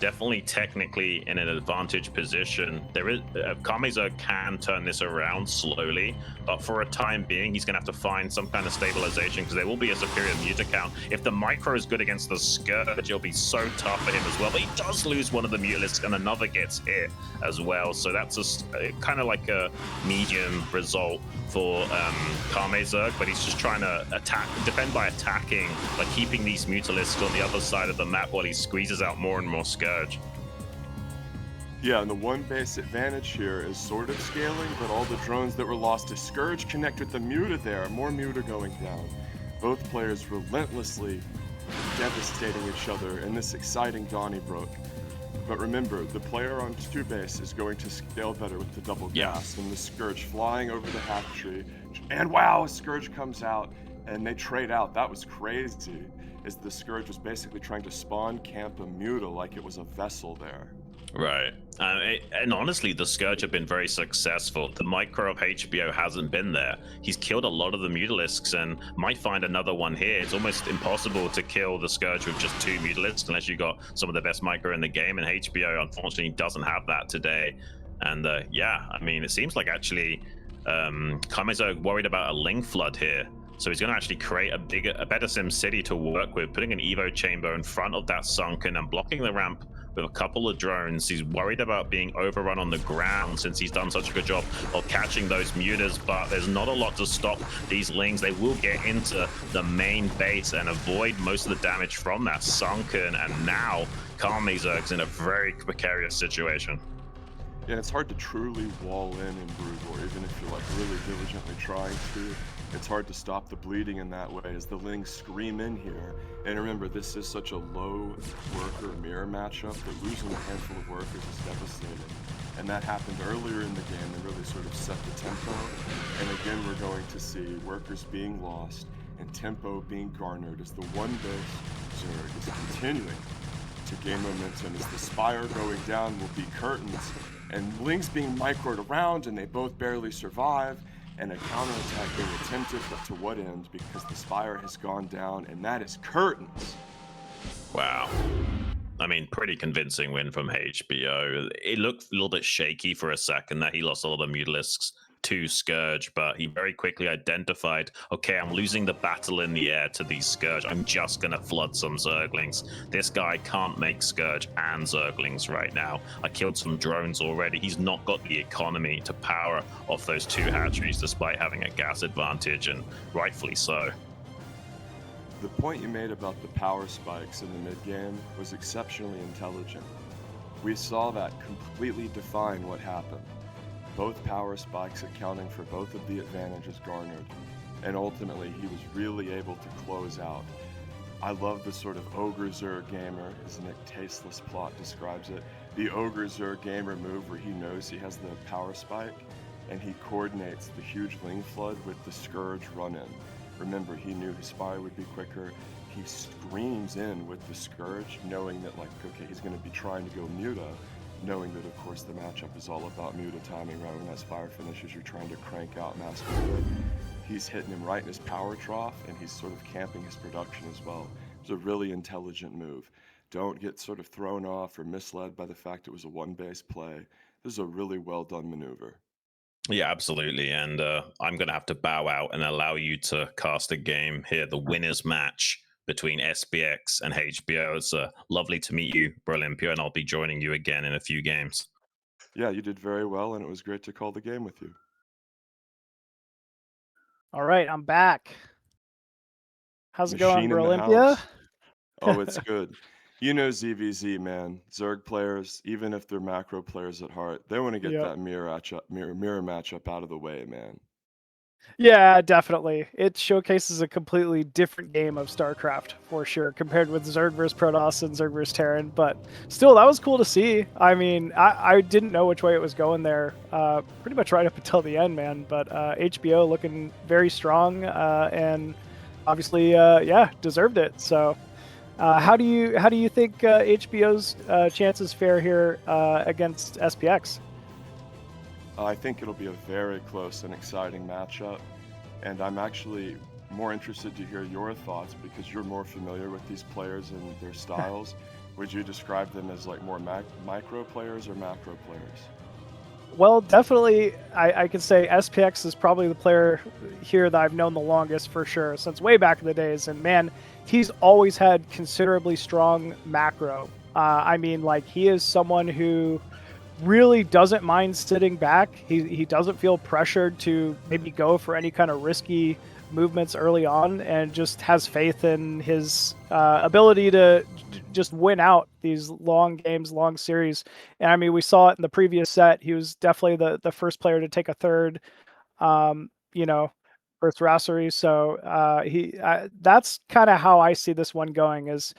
Speaker 2: Definitely technically in an advantage position. There is KameZerg can turn this around slowly, but for a time being, he's going to have to find some kind of stabilization because there will be a superior muta count. If the micro is good against the Scourge, it'll be so tough for him as well. But he does lose one of the Mutalisks and another gets hit as well. So that's kind of like a medium result for KameZerg, but he's just trying to defend by attacking, like keeping these Mutalisks on the other side of the map while he squeezes out more and more Scourge.
Speaker 4: Yeah, and the 1-base advantage here is sort of scaling, but all the drones that were lost to Scourge connect with the Muta there. More Muta going down. Both players relentlessly devastating each other in this exciting Donnybrook. But remember, the player on 2-base is going to scale better with the double gas, and the Scourge flying over the hatchery. And wow, a Scourge comes out, and they trade out. That was crazy, as the Scourge was basically trying to spawn camp a Muta like it was a vessel there.
Speaker 2: Right. And honestly, the Scourge have been very successful. The micro of HBO hasn't been there. He's killed a lot of the Mutalisks and might find another one here. It's almost impossible to kill the Scourge with just 2 Mutalisks unless you got some of the best micro in the game, and HBO unfortunately doesn't have that today. And yeah, I mean, it seems like actually KameZerg worried about a Ling Flood here. So he's going to actually create a better Sim City to work with, putting an Evo chamber in front of that Sunken and blocking the ramp with a couple of drones. He's worried about being overrun on the ground since he's done such a good job of catching those mutas, but there's not a lot to stop these Lings. They will get into the main base and avoid most of the damage from that Sunken, and now KameZerg's in a very precarious situation.
Speaker 4: Yeah, it's hard to truly wall in Broodwar, even if you're like really diligently trying to. It's hard to stop the bleeding in that way as the Lings scream in here. And remember, this is such a low worker mirror matchup that losing a handful of workers is devastating. And that happened earlier in the game and really sort of set the tempo. And again, we're going to see workers being lost and tempo being garnered as the one base Zerg is continuing to gain momentum as the Spire going down will be curtains and Lings being microed around and they both barely survive, and a counterattack being attempted, but to what end? Because the Spire has gone down, and that is curtains.
Speaker 2: Wow. I mean, pretty convincing win from HBO. It looked a little bit shaky for a second that he lost a lot of Mutalisks to Scourge, but he very quickly identified, okay, I'm losing the battle in the air to these Scourge. I'm just going to flood some Zerglings. This guy can't make Scourge and Zerglings right now. I killed some drones already. He's not got the economy to power off those 2 hatcheries despite having a gas advantage, and rightfully so.
Speaker 4: The point you made about the power spikes in the mid-game was exceptionally intelligent. We saw that completely define what happened. Both power spikes accounting for both of the advantages garnered, and ultimately he was really able to close out. I love the sort of Ogre Zerg gamer, as Nick Tasteless Plot describes it, the Ogre Zerg gamer move where he knows he has the power spike, and he coordinates the huge Ling Flood with the Scourge run-in. Remember, he knew his Spire would be quicker. He screams in with the Scourge, knowing that, like, okay, he's going to be trying to go Muta, knowing that, of course, the matchup is all about Muta timing. Right when that Spire finishes, you're trying to crank out Mass Muta. He's hitting him right in his power trough, and he's sort of camping his production as well. It was a really intelligent move. Don't get sort of thrown off or misled by the fact it was a one-base play. This is a really well-done maneuver.
Speaker 2: Yeah, absolutely. And I'm going to have to bow out and allow you to cast a game here, the winners match between SPX and HBO. It's lovely to meet you, Brolympia, and I'll be joining you again in a few games.
Speaker 4: Yeah, you did very well, and it was great to call the game with you.
Speaker 3: All right, I'm back. How's it
Speaker 4: Machine
Speaker 3: going,
Speaker 4: in the
Speaker 3: Brolympia?
Speaker 4: house. Oh, it's good. You know ZVZ, man. Zerg players, even if they're macro players at heart, they want to get that mirror matchup out of the way, man.
Speaker 3: Yeah, definitely. It showcases a completely different game of StarCraft, for sure, compared with Zerg vs. Protoss and Zerg vs. Terran. But still, that was cool to see. I mean, I didn't know which way it was going there pretty much right up until the end, man. But HBO looking very strong and obviously, yeah, deserved it. So how do you think HBO's chances fare here against SPX?
Speaker 4: I think it'll be a very close and exciting matchup, and I'm actually more interested to hear your thoughts because you're more familiar with these players and their styles. Would you describe them as like more micro players or macro players?
Speaker 3: Well, definitely, I can say SPX is probably the player here that I've known the longest for sure, since way back in the days. And man, he's always had considerably strong macro. I mean, like, he is someone who really doesn't mind sitting back. He doesn't feel pressured to maybe go for any kind of risky movements early on, and just has faith in his ability to just win out these long games, long series. And I mean, we saw it in the previous set. He was definitely the first player to take a third, you know, versus Raserie. So that's kind of how I see this one going. Is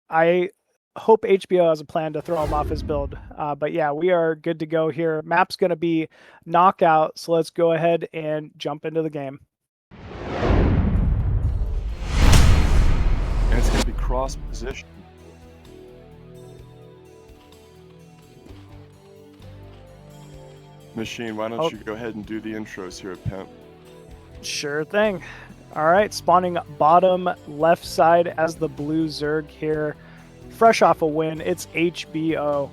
Speaker 3: I hope HBO has a plan to throw him off his build. But yeah, we are good to go here. Map's going to be knockout, so let's go ahead and jump into the game.
Speaker 4: cross position. Machine, why don't you go ahead and do the intros here, Pimp?
Speaker 3: Sure thing. All right, spawning bottom left side as the blue Zerg here. Fresh off a win, it's HBO.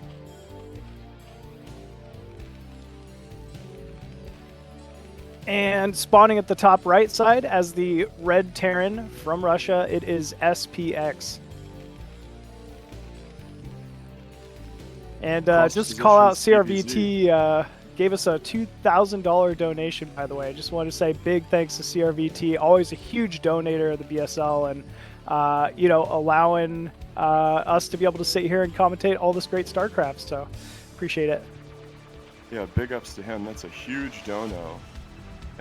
Speaker 3: And spawning at the top right side as the red Terran from Russia, it is SPX. And just to call out CRVT, gave us a $2,000 donation, by the way. I just want to say big thanks to CRVT, always a huge donator of the BSL, and allowing us to be able to sit here and commentate all this great StarCraft. So appreciate it.
Speaker 4: Yeah, big ups to him. That's a huge dono.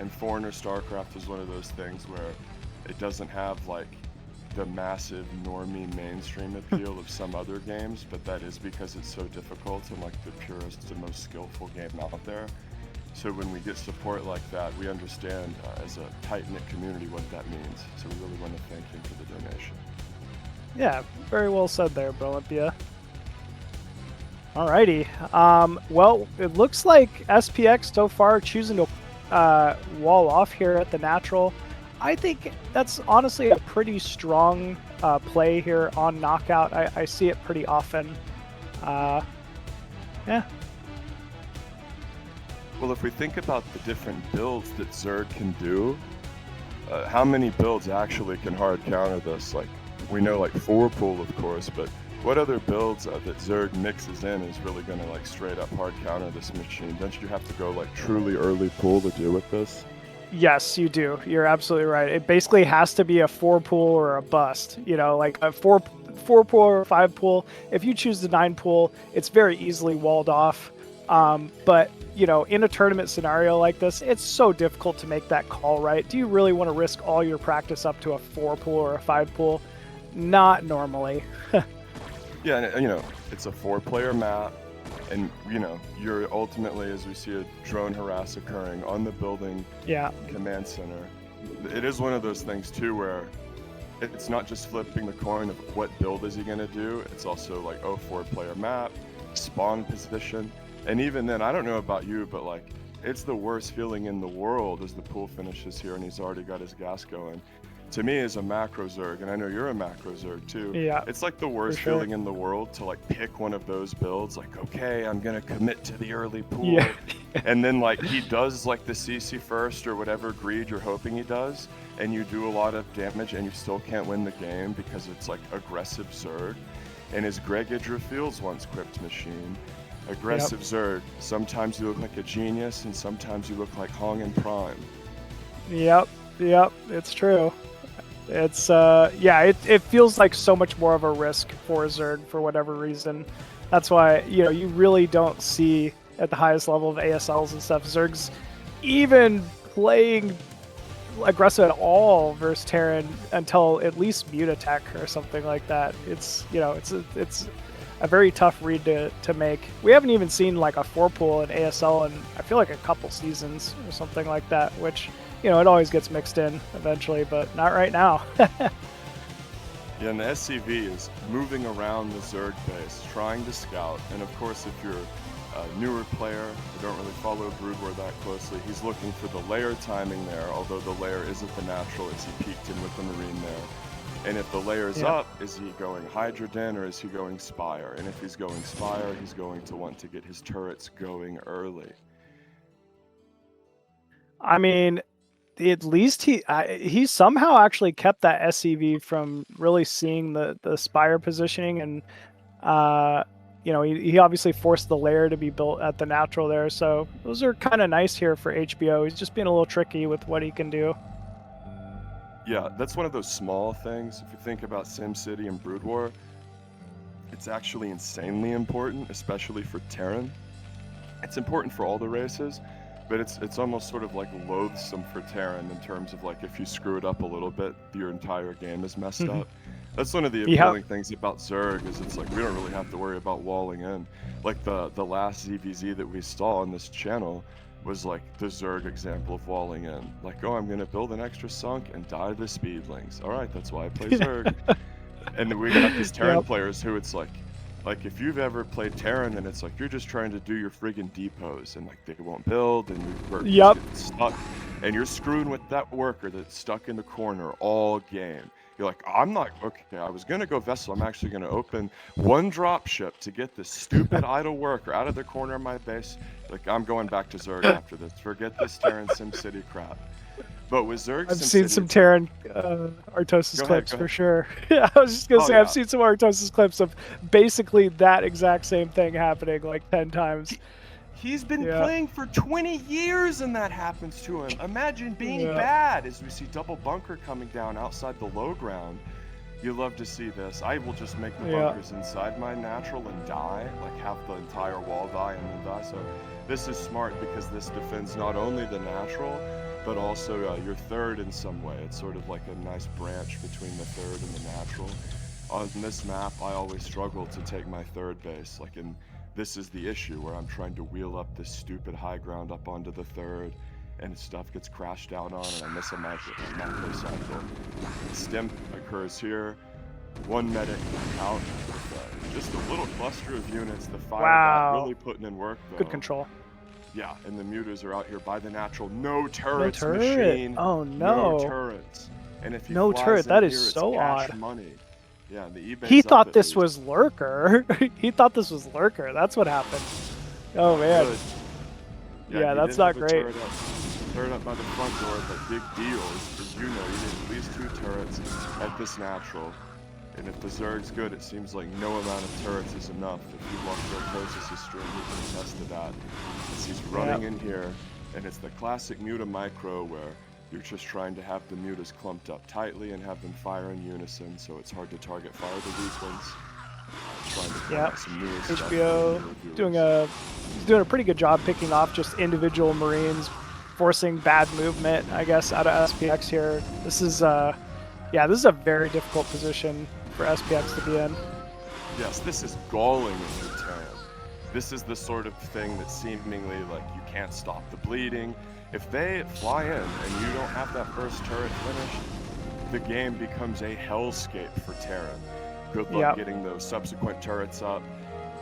Speaker 4: And Foreigner StarCraft is one of those things where it doesn't have like the massive normie mainstream appeal of some other games, but that is because it's so difficult and like the purest and most skillful game out there. So when we get support like that, we understand as a tight-knit community what that means. So we really want to thank him for the donation.
Speaker 3: Yeah, very well said there, Brolympia. Alrighty. Well, it looks like SPX so far choosing to wall off here at the natural. I think that's honestly a pretty strong play here on knockout. I see it pretty often. Yeah.
Speaker 4: Well, if we think about the different builds that Zerg can do, how many builds actually can hard counter this? Like, we know like 4-pool, of course, but what other builds that Zerg mixes in is really going to like straight up hard counter this machine? Don't you have to go like truly early pool to deal with this?
Speaker 3: Yes, you do. You're absolutely right. It basically has to be a 4-pool or a bust. You know, like a 4-pool or 5-pool. If you choose the 9-pool, it's very easily walled off. But, you know, in a tournament scenario like this, it's so difficult to make that call, right? Do you really want to risk all your practice up to a 4-pool or a 5-pool? Not normally.
Speaker 4: Yeah, and, you know, it's a 4-player map. And, you know, you're ultimately, as we see a drone harass occurring on the building command center, it is one of those things, too, where it's not just flipping the coin of what build is he going to do. It's also like, 4-player map, spawn position. And even then, I don't know about you, but, like, it's the worst feeling in the world as the pool finishes here and he's already got his gas going. To me, as a macro Zerg, and I know you're a macro Zerg too, it's like the worst feeling in the world to like pick one of those builds, like, okay, I'm gonna commit to the early pool, and then like he does like the CC first or whatever greed you're hoping he does, and you do a lot of damage and you still can't win the game because it's like aggressive Zerg, and as Greg Idrifields once quipped Machine, aggressive Zerg, sometimes you look like a genius and sometimes you look like Hong in Prime.
Speaker 3: Yep, it's true. It's it feels like so much more of a risk for Zerg for whatever reason. That's why, you know, you really don't see at the highest level of ASLs and stuff Zergs even playing aggressive at all versus Terran until at least Mute Attack or something like that. It's, you know, it's a very tough read to make. We haven't even seen like a 4-pool in ASL in I feel like a couple seasons or something like that, which, you know, it always gets mixed in eventually, but not right now.
Speaker 4: Yeah, and the SCV is moving around the Zerg base, trying to scout, and of course if you're a newer player who don't really follow Broodwar that closely, he's looking for the layer timing there, although the layer isn't the natural as he peeked in with the Marine there. And if the layer's up, is he going Hydra Den or is he going Spire? And if he's going Spire, he's going to want to get his turrets going early.
Speaker 3: I mean, at least he somehow actually kept that SCV from really seeing the Spire positioning, and you know, he obviously forced the layer to be built at the natural there, so those are kind of nice here for HBO. He's just being a little tricky with what he can do.
Speaker 4: Yeah, that's one of those small things. If you think about SimCity and Broodwar, it's actually insanely important, especially for Terran. It's important for all the races, but it's almost sort of like loathsome for Terran in terms of like if you screw it up a little bit, your entire game is messed up. That's one of the appealing things about Zerg is it's like we don't really have to worry about walling in. Like the last ZVZ that we saw on this channel was like the Zerg example of walling in. Like, oh, I'm gonna build an extra sunk and die to the speedlings. All right, that's why I play Zerg. And then we got these Terran
Speaker 3: Yep.
Speaker 4: players who it's like if you've ever played Terran, then it's like you're just trying to do your friggin' depots, and like they won't build, and your workers
Speaker 3: Yep.
Speaker 4: get stuck, and you're screwing with that worker that's stuck in the corner all game. You're like, I'm not okay. I was gonna go vessel. I'm actually gonna open one drop ship to get this stupid idle worker out of the corner of my base. Like I'm going back to Zerg after this. Forget this Terran SimCity crap. But with Zerg,
Speaker 3: I've seen some Terran Artosis
Speaker 4: Go
Speaker 3: clips
Speaker 4: ahead.
Speaker 3: for sure. I was just gonna
Speaker 4: Oh,
Speaker 3: say
Speaker 4: yeah.
Speaker 3: I've seen some Artosis clips of basically that exact same thing happening like 10 times.
Speaker 4: He's been
Speaker 3: Yeah.
Speaker 4: playing for 20 years and that happens to him. Imagine being
Speaker 3: Yeah.
Speaker 4: bad as we see double bunker coming down outside the low ground. You love to see this. I will just make the
Speaker 3: Yeah.
Speaker 4: bunkers inside my natural and die, like have the entire wall die and then die. So this is smart because this defends not only the natural, but also your third in some way. It's sort of like a nice branch between the third and the natural. On this map, I always struggle to take my third base, like in this is the issue where I'm trying to wheel up this stupid high ground up onto the third, and stuff gets crashed out on, and I miss a macro cycle. Stim occurs here. One medic out with just a little cluster of units. The fire
Speaker 3: Wow.
Speaker 4: bot really putting in work, though.
Speaker 3: Good control.
Speaker 4: Yeah, and the mutas are out here by the natural. No turrets,
Speaker 3: turret.
Speaker 4: machine.
Speaker 3: Oh, no.
Speaker 4: No turrets. And if he
Speaker 3: No
Speaker 4: flies
Speaker 3: turret,
Speaker 4: in
Speaker 3: that is
Speaker 4: here, it's
Speaker 3: so
Speaker 4: cash
Speaker 3: odd.
Speaker 4: money. Yeah, the eBay's
Speaker 3: He
Speaker 4: up
Speaker 3: thought
Speaker 4: at
Speaker 3: this
Speaker 4: least.
Speaker 3: was Lurker. He thought this was Lurker. That's what happened. Oh man.
Speaker 4: Good.
Speaker 3: Yeah,
Speaker 4: he
Speaker 3: that's
Speaker 4: did
Speaker 3: not
Speaker 4: have a
Speaker 3: great.
Speaker 4: Turret up by the front door, but big deals, as you know, you need at least 2 turrets at this natural. And if the Zerg's good, it seems like no amount of turrets is enough. If you watch Artosis' stream, you can attest to that. As he's running in here, and it's the classic muta micro where you're just trying to have the mutas clumped up tightly and have them fire in unison, so it's hard to target fire the weak ones. Trying to point out some new stuff for
Speaker 3: HBO
Speaker 4: the viewers.
Speaker 3: doing a pretty good job picking off just individual Marines, forcing bad movement, I guess, out of SPX here. This is this is a very difficult position for SPX to be in.
Speaker 4: Yes, this is galling in your Terran. This is the sort of thing that seemingly like you can't stop the bleeding. If they fly in and you don't have that first turret finished, the game becomes a hellscape for Terran. Good luck getting those subsequent turrets up.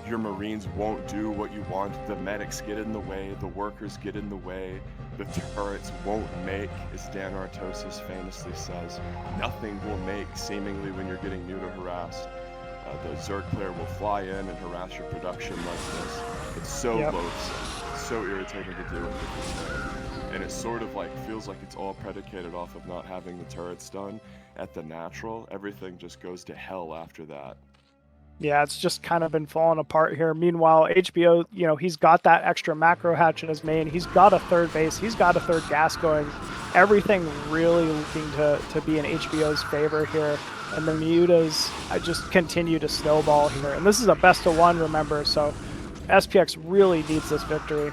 Speaker 4: Your Marines won't do what you want. The medics get in the way. The workers get in the way. The turrets won't make, as Dan Artosis famously says. Nothing will make, seemingly, when you're getting muta harassed. The Zerg player will fly in and harass your production like this. It's so loathsome. It's so irritating to deal with. And it sort of like feels like it's all predicated off of not having the turrets done at the natural. Everything just goes to hell after that.
Speaker 3: Yeah, it's just kind of been falling apart here. Meanwhile, HBO, he's got that extra macro hatch in his main. He's got a third base. He's got a third gas going. Everything really looking to be in HBO's favor here. And the mutas just continue to snowball here. And this is a best of one, remember, so SPX really needs this victory.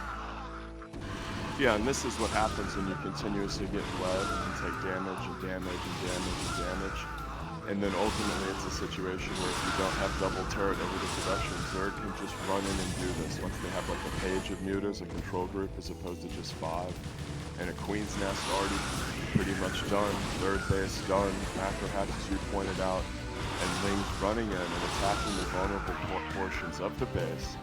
Speaker 4: Yeah, and this is what happens when you continuously get bled and take damage and damage and damage and damage. And then ultimately it's a situation where if you don't have double turret over the production, Zerg can just run in and do this once they have like a page of mutas, a control group, as opposed to just 5. And a Queen's Nest already pretty much done, third base done, macro hatch as you pointed out, and Ling's running in and attacking the vulnerable portions of the base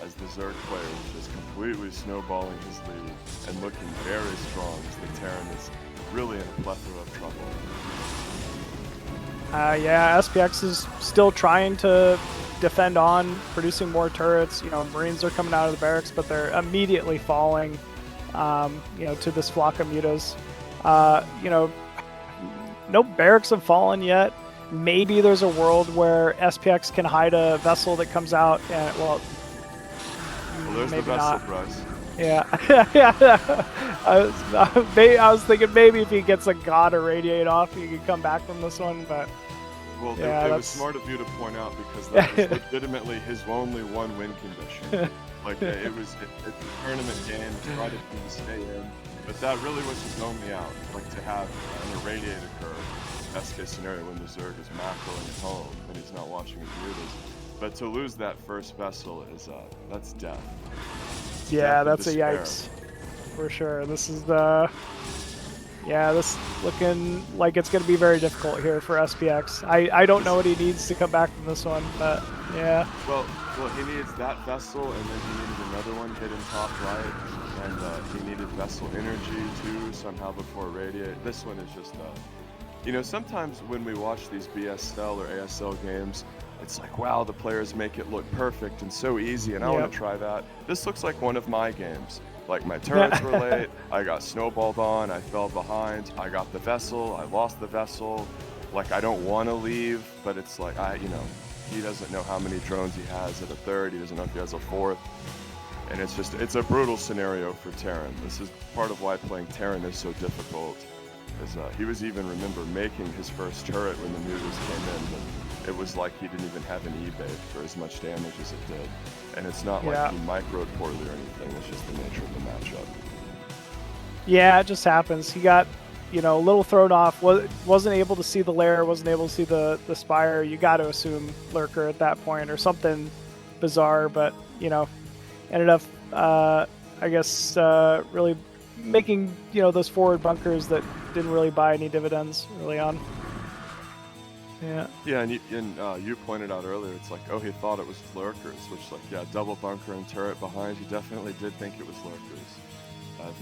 Speaker 4: as the Zerg player is just completely snowballing his lead and looking very strong as the Terran is really in a plethora of trouble.
Speaker 3: SPX is still trying to defend on, producing more turrets. Marines are coming out of the barracks, but they're immediately falling, to this flock of mutas. No barracks have fallen yet. Maybe there's a world where SPX can hide a vessel that comes out and,
Speaker 4: Well, there's
Speaker 3: maybe
Speaker 4: the vessel,
Speaker 3: not.
Speaker 4: Bryce.
Speaker 3: Yeah. I was thinking maybe if he gets a god irradiate off, he could come back from this one, but
Speaker 4: Well,
Speaker 3: yeah,
Speaker 4: it was smart of you to point out because that was legitimately his only one win condition. Like it's a tournament game, try to stay in, but that really was his only out. Like to have an irradiate occur, best case scenario when the Zerg is macroing at home and he's not watching his mutas. But to lose that first vessel is that's death.
Speaker 3: yeah,
Speaker 4: Death and
Speaker 3: that's a
Speaker 4: despair.
Speaker 3: yikes for sure. This is Yeah, this looking like it's going to be very difficult here for SPX. I don't know what he needs to come back from this one, but yeah.
Speaker 4: Well, he needs that vessel, and then he needed another one hidden top right, and he needed vessel energy too somehow before radiate. This one is just, you know, sometimes when we watch these BSL or ASL games, it's like, wow, the players make it look perfect and so easy, and I want to try that. This looks like one of my games. Like, my turrets were late, I got snowballed on, I fell behind, I got the vessel, I lost the vessel. Like, I don't want to leave, but it's like, you know, he doesn't know how many drones he has at a third, he doesn't know if he has a fourth. And it's just, it's a brutal scenario for Terran. This is part of why playing Terran is so difficult. Is, he was even, remember, making his first turret when the mutas came in, but it was like he didn't even have an E-bait for as much damage as it did. And it's not like he microed poorly or anything, it's just the nature of the matchup.
Speaker 3: Yeah, it just happens. He got, you know, a little thrown off, wasn't able to see the lair, wasn't able to see the spire. You got to assume lurker at that point or something bizarre, but, you know, ended up, I guess, really making, you know, those forward bunkers that didn't really buy any dividends early on. Yeah. Yeah,
Speaker 4: and you pointed out earlier, it's like, oh, he thought it was lurkers, which, like, yeah, double bunker and turret behind. He definitely did think it was lurkers.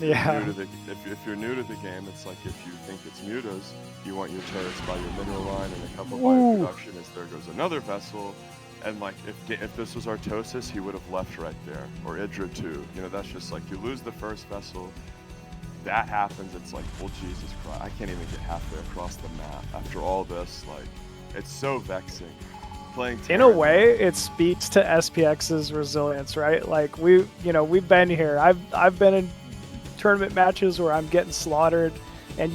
Speaker 4: If you're new to the game, it's like if you think it's mutas, you want your turrets by your mineral line and a couple by production, as there goes another vessel. And like, if this was Artosis, he would have left right there, or Idra too. You know, that's just like, you lose the first vessel. That happens, it's like, well, Jesus Christ, I can't even get halfway across the map after all this. Like, it's so vexing. Playing Terran,
Speaker 3: in a way, it speaks to SPX's resilience, right? Like, we've been here. I've been in tournament matches where I'm getting slaughtered, and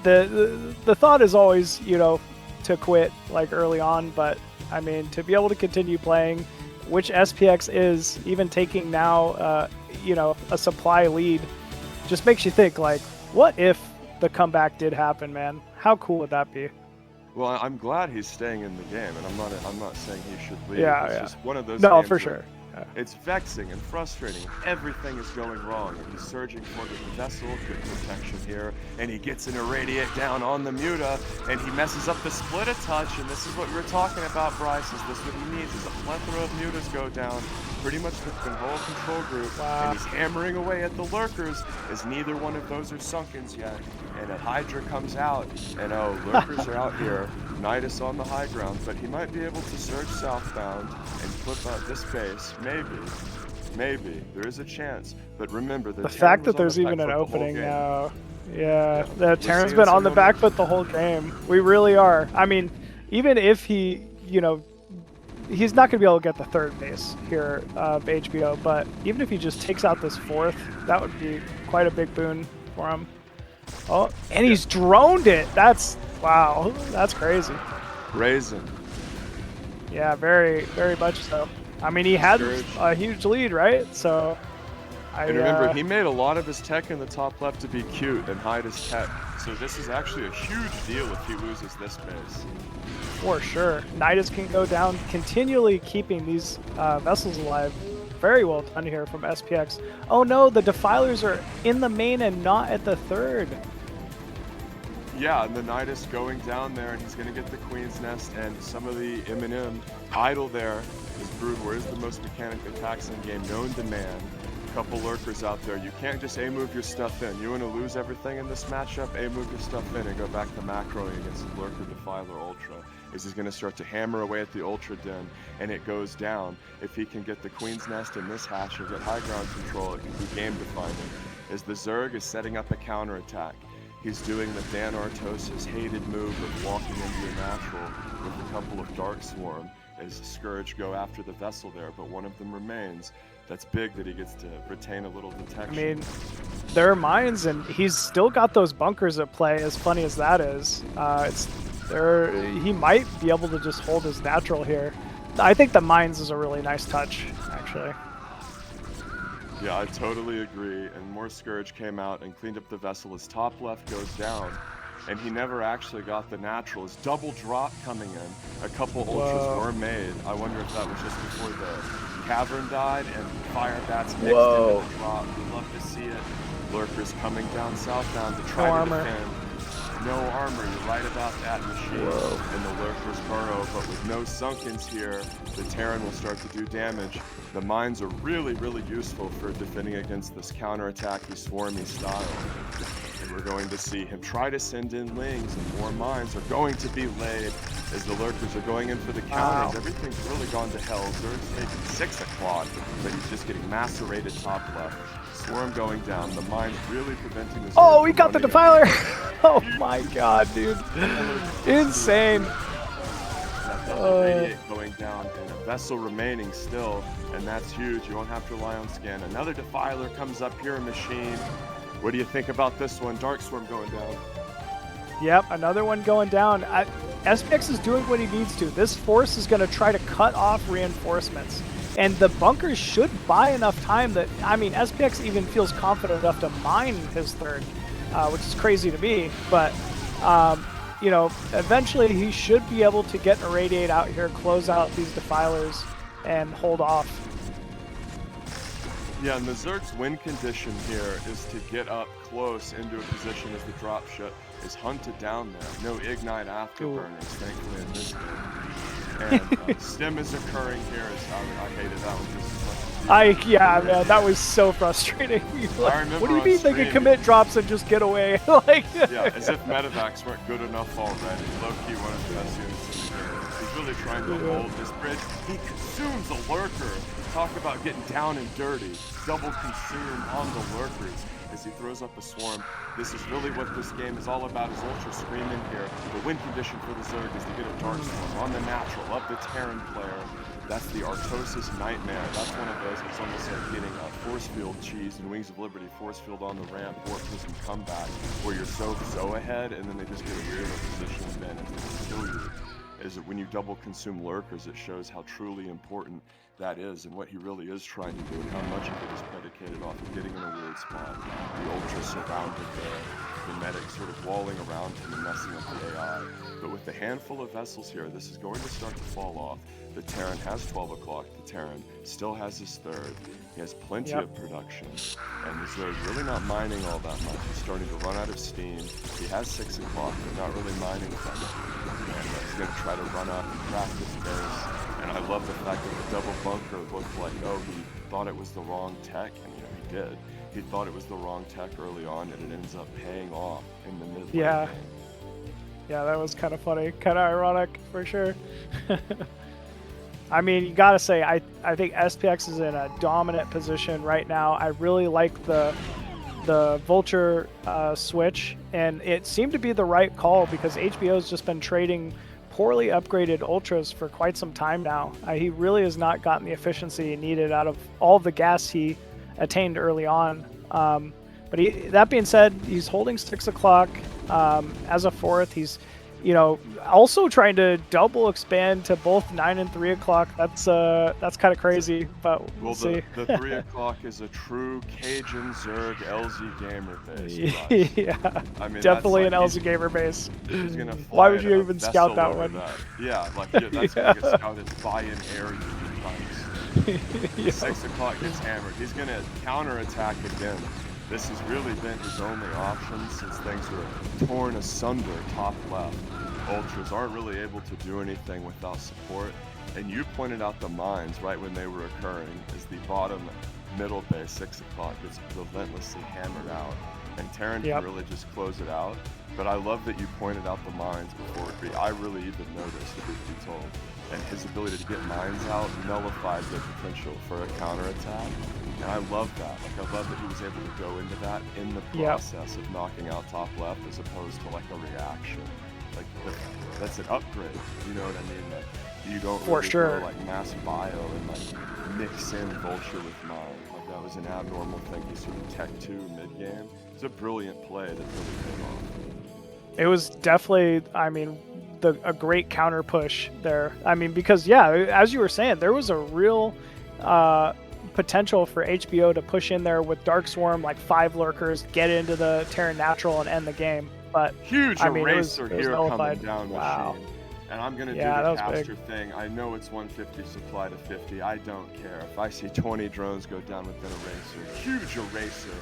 Speaker 3: the thought is always, you know, to quit like early on, but I mean, to be able to continue playing, which SPX is, even taking now, you know, a supply lead, just makes you think, like, what if the comeback did happen, man? How cool would that be?
Speaker 4: Well, I'm glad he's staying in the game, and I'm not saying he should leave.
Speaker 3: Yeah,
Speaker 4: it's just one of those
Speaker 3: no,
Speaker 4: games
Speaker 3: for sure.
Speaker 4: It's vexing and frustrating. Everything is going wrong, and he's surging for the vessel, good protection here, and he gets an irradiate down on the muta, and he messes up the split a touch, and this is what we were talking about, Bryce, is this what he needs, is a plethora of mutas go down, pretty much the whole control group, and he's hammering away at the lurkers, as neither one of those are sunkens yet, and a Hydra comes out, and oh, lurkers are out here, Nidus on the high ground, but he might be able to surge southbound and flip out this base. Maybe. There is a chance. But remember, the
Speaker 3: fact that there's even an opening now. Yeah, the Terran's been on the back foot the whole game. We really are. I mean, even if he, you know, he's not going to be able to get the third base here of HBO, but even if he just takes out this fourth, that would be quite a big boon for him. Oh, and he's droned it. That's, wow, that's crazy.
Speaker 4: Raisin.
Speaker 3: Yeah, very, very much so. I mean, he had a huge lead, right? So,
Speaker 4: and remember, he made a lot of his tech in the top left to be cute and hide his tech. So this is actually a huge deal if he loses this base.
Speaker 3: For sure. Nidus can go down, continually keeping these vessels alive. Very well done here from SPX. Oh no, the Defilers are in the main and not at the third.
Speaker 4: Yeah, and the Nidus going down there, and he's going to get the Queen's Nest, and some of the ManuMM idle there. This Broodwar is the most mechanically taxing game known to man. Couple lurkers out there. You can't just A-move your stuff in. You want to lose everything in this matchup, A-move your stuff in and go back to macroing against the lurker, Defiler, Ultra. He's going to start to hammer away at the Ultra Den, and it goes down. If he can get the Queen's Nest in this hatch and get high ground control, it can be game defining. As the Zerg is setting up a counterattack. He's doing the Dan Artosis hated move of walking into your natural with a couple of Dark Swarm as Scourge go after the vessel there, but one of them remains. That's big that he gets to retain a little detection.
Speaker 3: I mean, there are mines, and he's still got those bunkers at play, as funny as that is. He might be able to just hold his natural here. I think the mines is a really nice touch, actually.
Speaker 4: Yeah, I totally agree, and more Scourge came out and cleaned up the vessel. His top left goes down, and he never actually got the natural. His double drop coming in. A couple ultras were made. I wonder if that was just before the Cavern died, and Fire Bats mixed
Speaker 3: Whoa.
Speaker 4: into the drop. We love to see it. Lurkers coming down southbound to try
Speaker 3: No
Speaker 4: to
Speaker 3: armor.
Speaker 4: defend. No armor, you're right about that, Machine.
Speaker 3: Whoa.
Speaker 4: And the Lurkers burrow, but with no Sunkens here, the Terran will start to do damage. The mines are really, really useful for defending against this counterattacky, swarmy style. And we're going to see him try to send in Lings, and more mines are going to be laid as the Lurkers are going in for the counters.
Speaker 3: Wow.
Speaker 4: Everything's really gone to hell. Zerg's taking 6 o'clock, but he's just getting macerated top left. Swarm going down. The mine really preventing the Zerg
Speaker 3: Oh, he
Speaker 4: from
Speaker 3: got the
Speaker 4: running
Speaker 3: defiler. Oh my god, dude. Insane.
Speaker 4: That radiate going down and a vessel remaining still, and that's huge. You won't have to rely on scan. Another defiler comes up here, Machine. What do you think about this one? Dark Swarm going down.
Speaker 3: Yep, another one going down. SPX is doing what he needs to. This force is going to try to cut off reinforcements. And the bunkers should buy enough time that, I mean, SPX even feels confident enough to mine his third, which is crazy to me. But, you know, eventually he should be able to get an irradiate out here, close out these defilers, and hold off.
Speaker 4: Yeah, and the Zerg's win condition here is to get up close into a position as the dropship is hunted down there. No ignite afterburners, thankfully, in this game. And stim is occurring here. I hated that one just as much as you.
Speaker 3: Yeah, man, that was so frustrating. Like,
Speaker 4: I remember
Speaker 3: what do you
Speaker 4: on
Speaker 3: mean they
Speaker 4: stream,
Speaker 3: can commit drops and just get away? Like,
Speaker 4: yeah, as if medevacs weren't good enough already. Low-key one of the best units in the game. He's really trying to hold this bridge. He consumes a lurker. Talk about getting down and dirty. Double consume on the lurkers as he throws up a swarm. This is really what this game is all about, is Ultra screaming here. The win condition for the Zerg is to get a Dark Swarm on the natural of the Terran player. That's the Artosis Nightmare. That's one of those. It's almost like getting a force field cheese in Wings of Liberty, force field on the ramp, or Prism comeback, where you're so ahead, and then they just get a weird position and then kill you. Is that when you double consume lurkers, it shows how truly important that is and what he really is trying to do, and how much of it is predicated off of getting in a weird spot. The Ultra surrounded there, the medic sort of walling around him and messing up the AI. But with the handful of vessels here, this is going to start to fall off. The Terran has 12 o'clock. The Terran still has his third. He has plenty of production. And the Zerg really not mining all that much. He's starting to run out of steam. He has 6 o'clock, but not really mining that much. And he's going to try to run up and crack this base. And I love the fact that the double bunker looked like, oh, he thought it was the wrong tech. And, you know, he did. He thought it was the wrong tech early on, and it ends up paying off in the mid-lane game.
Speaker 3: Yeah, that was kind of funny. Kind of ironic, for sure. I mean, you gotta say, I think SPX is in a dominant position right now. I really like the Vulture switch, and it seemed to be the right call because HBO's just been trading poorly upgraded Ultras for quite some time now. He really has not gotten the efficiency he needed out of all the gas he attained early on. But that being said, he's holding 6 o'clock as a fourth. He's, you know, also trying to double expand to both 9 and 3 o'clock. That's kind of crazy, but we'll see.
Speaker 4: The 3 o'clock is a true Cajun Zerg LZ gamer base.
Speaker 3: Yeah,
Speaker 4: I mean,
Speaker 3: definitely
Speaker 4: like
Speaker 3: an LZ gamer base.
Speaker 4: He's gonna fly
Speaker 3: Why would you even scout that one?
Speaker 4: Yeah, like that's gonna get scouted by an air unit. 6 o'clock gets hammered. He's gonna counterattack again. This has really been his only option since things were torn asunder top left. Ultras aren't really able to do anything without support. And you pointed out the mines right when they were occurring as the bottom middle base, 6 o'clock, gets relentlessly hammered out. And Terran can really just close it out. But I love that you pointed out the mines before. I really even noticed, if you told. And his ability to get mines out nullified the potential for a counterattack. And I love that. Like, I love that he was able to go into that in the process of knocking out top left as opposed to like a reaction. Like, that's an upgrade. You know what I mean? Like, you don't really go like mass bio and like mix in Vulture with mine. Like, that was an abnormal thing. He sort of tech 2 mid game. It's a brilliant play that really paid off.
Speaker 3: It was definitely, I mean, a great counter push there. I mean, because as you were saying, there was a real potential for HBO to push in there with Dark Swarm, like 5 lurkers, get into the Terran natural and end the game. But
Speaker 4: huge
Speaker 3: I mean,
Speaker 4: eraser
Speaker 3: it was
Speaker 4: here
Speaker 3: nullified.
Speaker 4: coming down.
Speaker 3: Wow.
Speaker 4: Machine. And I'm gonna
Speaker 3: Yeah,
Speaker 4: do
Speaker 3: that
Speaker 4: the
Speaker 3: was
Speaker 4: caster
Speaker 3: big.
Speaker 4: thing. I know it's 150 supply to 50. I don't care. If I see 20 drones go down with an eraser, huge eraser,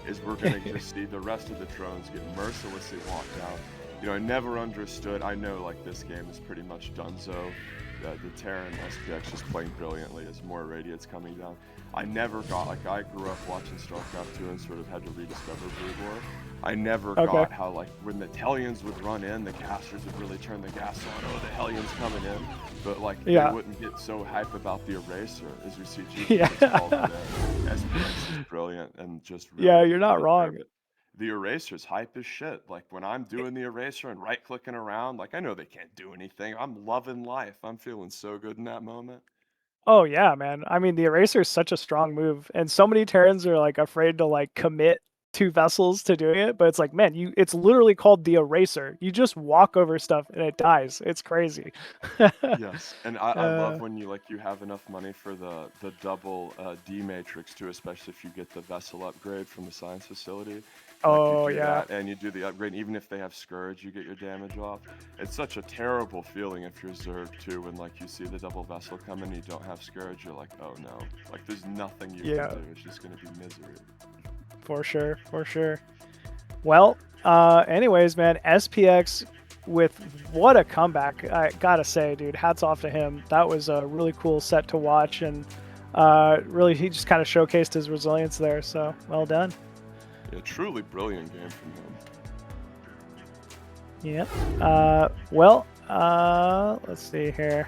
Speaker 4: is we're gonna just see the rest of the drones get mercilessly walked out. You know, I never understood. I know like this game is pretty much donezo. The Terran SPX is playing brilliantly as more irradiates coming down. I never got, like, I grew up watching StarCraft 2 and sort of had to rediscover Broodwar. I never got how, like, when the Hellions would run in, the casters would really turn the gas on. Oh, the Hellions coming in. But, like, they wouldn't get so hype about the eraser as we see
Speaker 3: Yeah.
Speaker 4: called today. SPX is brilliant and just really
Speaker 3: Yeah, you're not wrong.
Speaker 4: the eraser's hype as shit. Like when I'm doing the eraser and right clicking around, like I know they can't do anything. I'm loving life. I'm feeling so good in that moment.
Speaker 3: Oh yeah, man. I mean, the eraser is such a strong move, and so many Terrans are like afraid to like commit 2 vessels to doing it. But it's like, man, it's literally called the eraser. You just walk over stuff and it dies. It's crazy.
Speaker 4: Yes, and I love when you have enough money for the double D matrix too, especially if you get the vessel upgrade from the science facility. Like you do that and you do the upgrade, even if they have Scourge, you get your damage off. It's such a terrible feeling if you're Zerg too, when like you see the double vessel come and you don't have Scourge, you're like, oh no. Like there's nothing you can do, it's just gonna be misery.
Speaker 3: For sure, for sure. Well, anyways, man, SPX with what a comeback. I gotta say, dude, hats off to him. That was a really cool set to watch, and really he just kind of showcased his resilience there, so well done.
Speaker 4: Yeah, truly brilliant game from him.
Speaker 3: Yep. Well, let's see here.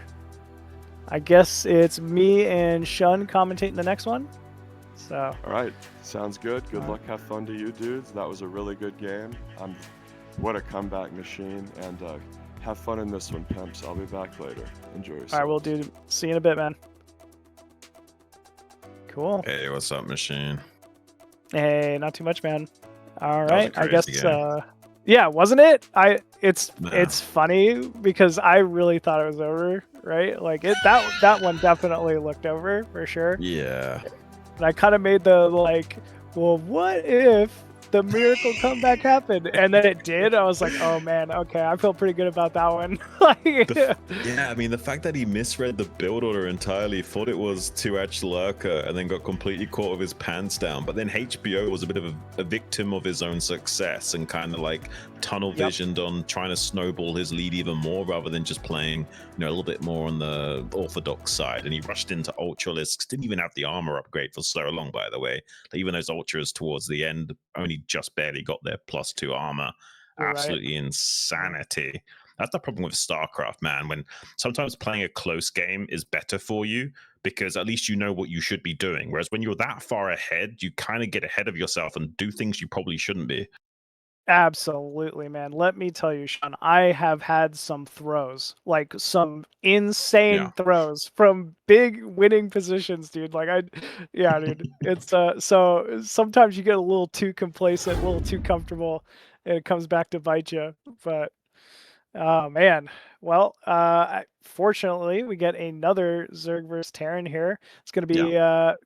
Speaker 3: I guess it's me and Shun commentating the next one. So.
Speaker 4: All right, sounds good. Good luck, have fun to you dudes. That was a really good game. What a comeback machine, and have fun in this one, pimps. I'll be back later. Enjoy yourself.
Speaker 3: All right, we'll do. See you in a bit, man. Cool.
Speaker 2: Hey, what's up, machine?
Speaker 3: Hey, not too much, man. All right, I guess.
Speaker 2: Game.
Speaker 3: Yeah, wasn't it? It's funny because I really thought it was over, right? Like that one definitely looked over for sure.
Speaker 2: Yeah.
Speaker 3: And I kind of made the like, well, what if the miracle comeback happened? And then it did. I was like, oh man, okay, I feel pretty good about that one.
Speaker 2: Yeah, I mean, the fact that he misread the build order entirely, thought it was 2H Lurker, and then got completely caught with his pants down. But then HBO was a bit of a victim of his own success and kind of like tunnel visioned on trying to snowball his lead even more rather than just playing, a little bit more on the orthodox side. And he rushed into Ultralisks, didn't even have the armor upgrade for so long, by the way. Even those Ultras towards the end only just barely got their +2 armor.
Speaker 3: You're
Speaker 2: Absolutely insanity. That's the problem with StarCraft, man. When sometimes playing a close game is better for you because at least you know what you should be doing. Whereas when you're that far ahead, you kind of get ahead of yourself and do things you probably shouldn't be.
Speaker 3: Absolutely, man. Let me tell you, Sean, I have had some throws, like some insane throws from big winning positions, dude. Like dude. It's so sometimes you get a little too complacent, a little too comfortable, and it comes back to bite you. But oh man. Well, fortunately, we get another Zerg versus Terran here. It's going to be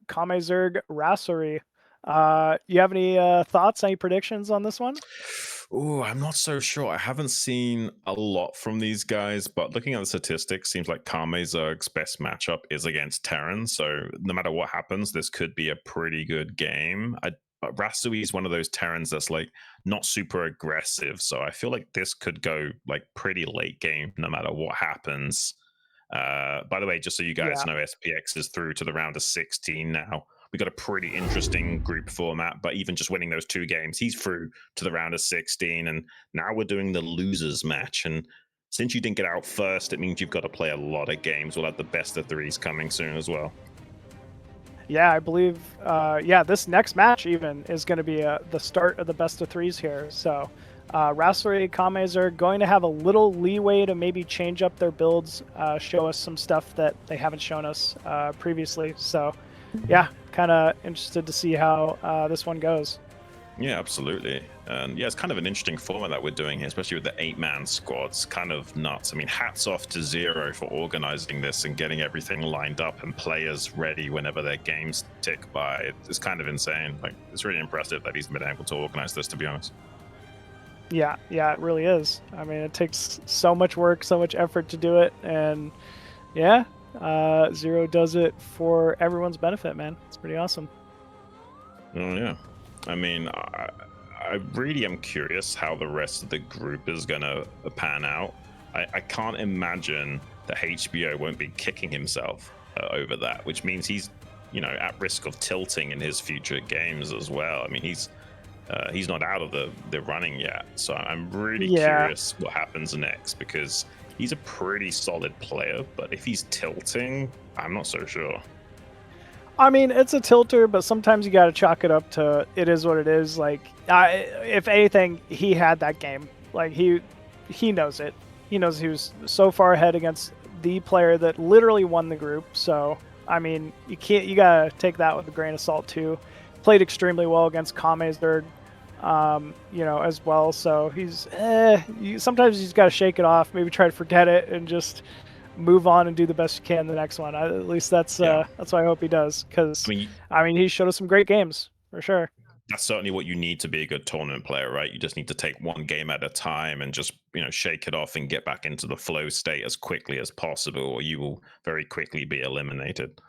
Speaker 3: KameZerg Rasory. You have any thoughts, any predictions on this one?
Speaker 2: Oh, I'm not so sure. I haven't seen a lot from these guys, but looking at the statistics, seems like KameZerg's best matchup is against Terran. So no matter what happens, this could be a pretty good game. Rasowy is one of those Terrans that's like not super aggressive, so I feel like this could go like pretty late game no matter what happens. By the way, just so you guys know, SPX is through to the round of 16 now. We got a pretty interesting group format, but even just winning those 2 games, he's through to the round of 16, and now we're doing the losers match. And since you didn't get out first, it means you've got to play a lot of games. We'll have the best of 3s coming soon as well.
Speaker 3: Yeah, I believe, this next match even is going to be the start of the best of 3s here. So Rasory, KameZerg are going to have a little leeway to maybe change up their builds, show us some stuff that they haven't shown us previously. So yeah, kind of interested to see how this one goes.
Speaker 2: Yeah, absolutely. And yeah, it's kind of an interesting format that we're doing here, especially with the 8-man squads. Kind of nuts. I mean, hats off to Zero for organizing this and getting everything lined up and players ready whenever their games tick by. It's kind of insane. Like, it's really impressive that he's been able to organize this, to be honest.
Speaker 3: Yeah, it really is. I mean, it takes so much work, so much effort to do it, and yeah, Zero does it for everyone's benefit, man. It's pretty awesome.
Speaker 2: Oh yeah, I mean, I really am curious how the rest of the group is gonna pan out. I can't imagine that HBO won't be kicking himself over that, which means he's, you know, at risk of tilting in his future games as well. I mean, he's not out of the running yet, so I'm really curious what happens next, because he's a pretty solid player, but if he's tilting, I'm not so sure.
Speaker 3: I mean, it's a tilter, but sometimes you got to chalk it up to it is what it is. Like, if anything, he had that game. Like, he knows it. He knows he was so far ahead against the player that literally won the group. So, I mean, you gotta take that with a grain of salt too. Played extremely well against KameZerg, you know, as well. So he's sometimes you just gotta shake it off, maybe try to forget it, and just move on and do the best you can the next one. At least that's what I hope he does, because I mean he showed us some great games for sure.
Speaker 2: That's certainly what you need to be a good tournament player, right? You just need to take one game at a time and just, you know, shake it off and get back into the flow state as quickly as possible, or you will very quickly be eliminated.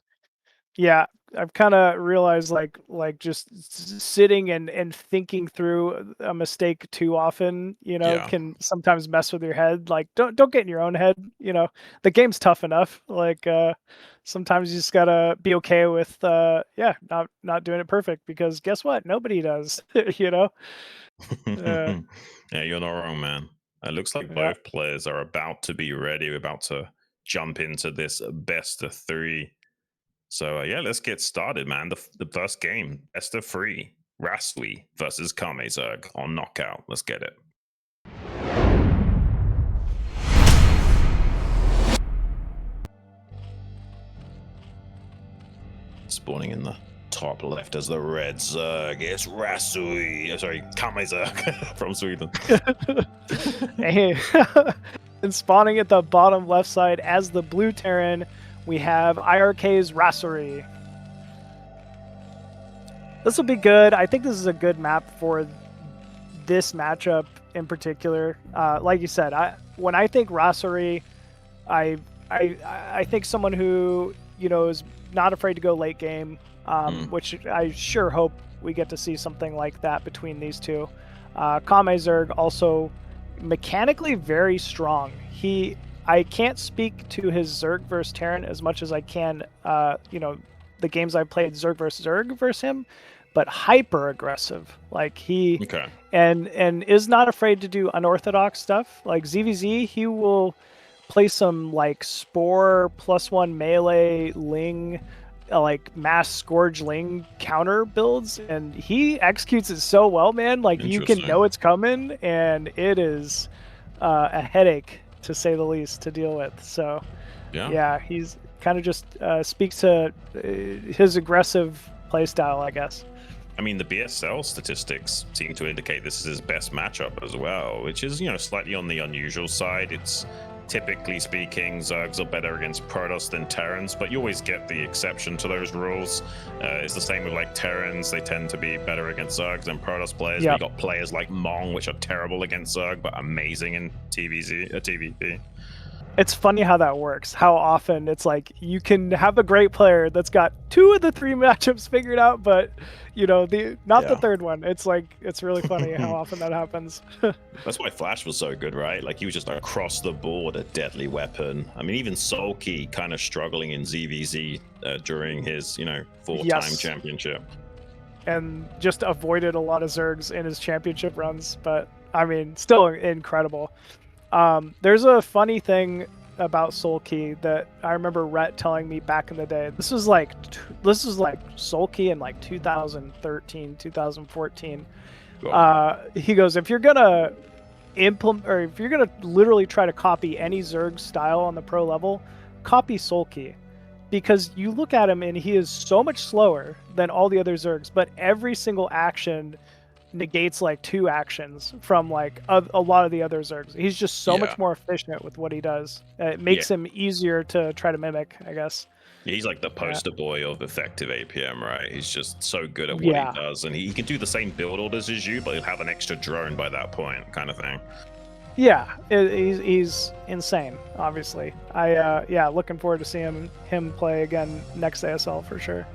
Speaker 3: Yeah, I've kind of realized like just sitting and thinking through a mistake too often, you know, can sometimes mess with your head. Like don't get in your own head, you know. The game's tough enough. Like sometimes you just gotta be okay with not doing it perfect, because guess what? Nobody does, you know.
Speaker 2: Yeah, you're not wrong, man. It looks like both players are about to be ready. We're about to jump into this best of three. So yeah, let's get started, man. The first game, best of three, Rasowy versus KameZerg on Knockout. Let's get it. Spawning in the top left as the red Zerg. It's Rasowy. Sorry, KameZerg from Sweden.
Speaker 3: Hey. And spawning at the bottom left side as the blue Terran, we have IRK's Raserie. This will be good. I think this is a good map for this matchup in particular. Like you said, when I think Raserie, I think someone who, you know, is not afraid to go late game, which I sure hope we get to see something like that between these two. KameZerg also mechanically very strong. I can't speak to his Zerg versus Terran as much as I can, you know, the games I played Zerg versus him, but hyper aggressive. Like and is not afraid to do unorthodox stuff. Like ZVZ, he will play some like Spore +1 melee Ling, like mass Scourge Ling counter builds, and he executes it so well, man. Like you can know it's coming, and it is a headache, to say the least, to deal with. So yeah, he's kind of just speaks to his aggressive playstyle, I guess.
Speaker 2: I mean, the BSL statistics seem to indicate this is his best matchup as well, which is, you know, slightly on the unusual side. It's typically speaking, Zergs are better against Protoss than Terrans, but you always get the exception to those rules. It's the same with like Terrans; they tend to be better against Zergs than Protoss players. You got players like Mong, which are terrible against Zerg, but amazing in TVP.
Speaker 3: It's funny how that works. How often it's like you can have a great player that's got 2 of the 3 matchups figured out, but you know, the third one. It's like, it's really funny how often that happens.
Speaker 2: That's why Flash was so good, right? Like he was just across the board a deadly weapon. I mean, even Sulky kind of struggling in ZVZ during his, you know, 4-time championship. And
Speaker 3: just avoided a lot of Zergs in his championship runs, but I mean, still incredible. There's a funny thing about Sulky that I remember Rhett telling me back in the day. This was like Sulky in like 2013, 2014. He goes, if you're gonna implement, or if you're gonna literally try to copy any Zerg style on the pro level, copy Sulky, because you look at him and he is so much slower than all the other Zergs, but every single action negates like 2 actions from like a lot of the other Zergs. He's just so much more efficient with what he does. It makes him easier to try to mimic, I guess.
Speaker 2: He's like the poster boy of effective APM, right? He's just so good at what
Speaker 3: Yeah.
Speaker 2: he does, and he can do the same build orders as you, but he'll have an extra drone by that point, kind of thing.
Speaker 3: Yeah, he's insane. Obviously, yeah, looking forward to seeing him play again next ASL for sure.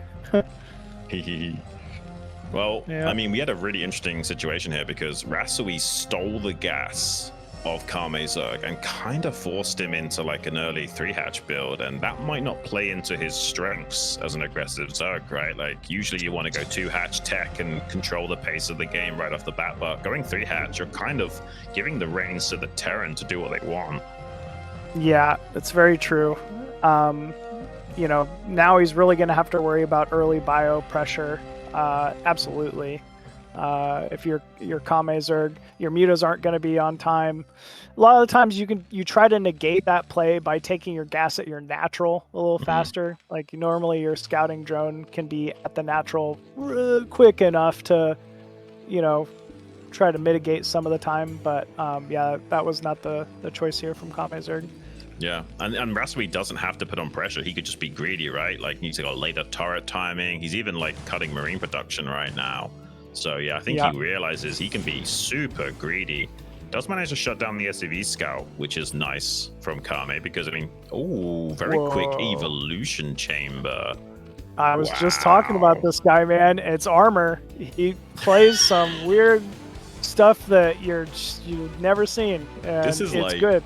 Speaker 2: Well,
Speaker 3: Yeah.
Speaker 2: I mean, we had a really interesting situation here because Rasowy stole the gas of KameZerg and kind of forced him into like an early 3-hatch build, and that might not play into his strengths as an aggressive Zerg, right? Like usually you want to go 2-hatch tech and control the pace of the game right off the bat, but going 3-hatch, you're kind of giving the reins to the Terran to do what they want.
Speaker 3: Yeah, it's very true. You know, now he's really going to have to worry about early bio pressure. Absolutely. If you're KameZerg, your mutas aren't going to be on time. A lot of the times you try to negate that play by taking your gas at your natural a little faster. Like normally your scouting drone can be at the natural quick enough to, you know, try to mitigate some of the time. But yeah, that was not the choice here from KameZerg.
Speaker 2: Yeah, and Rasowy doesn't have to put on pressure. He could just be greedy, right? Like he's got later turret timing. He's even like cutting marine production right now. So yeah, I think he realizes he can be super greedy. Does manage to shut down the SCV scout, which is nice from Kame because I mean, oh, very quick evolution chamber.
Speaker 3: I was just talking about this guy, man. It's armor. He plays some weird stuff that you've never seen, and
Speaker 2: This is
Speaker 3: it's good.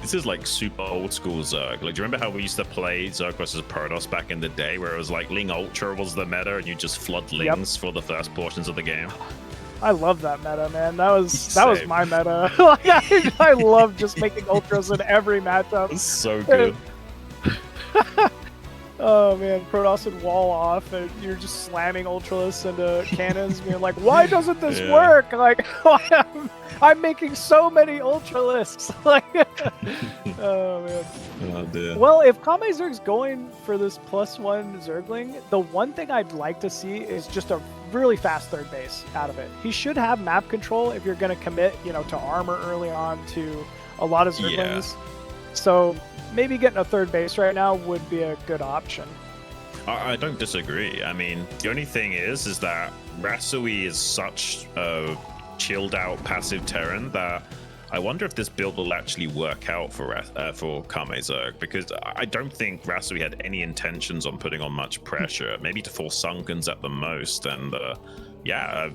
Speaker 2: This is like super old school Zerg. Like, do you remember how we used to play Zerg versus Protoss back in the day, where it was like Ling Ultra was the meta, and you just flood Lings for the first portions of the game?
Speaker 3: I love that meta, man. That was my meta. Like, I love just making ultras in every matchup.
Speaker 2: It's so good.
Speaker 3: Oh man, Protoss would wall off, and you're just slamming ultralists into cannons, and you're like, "Why doesn't this work?" Like, I'm making so many ultralisks. Like, oh man.
Speaker 2: Oh dear.
Speaker 3: Well, if KameZerg's going for this +1 Zergling, the one thing I'd like to see is just a really fast third base out of it. He should have map control if you're going to commit, you know, to armor early on to a lot of Zerglings. So maybe getting a third base right now would be a good option.
Speaker 2: I don't disagree. I mean, the only thing is that Rasowy is such a chilled out passive Terran that I wonder if this build will actually work out for KameZerg, because I don't think Rasowy had any intentions on putting on much pressure, maybe to force Sunkens at the most. And yeah,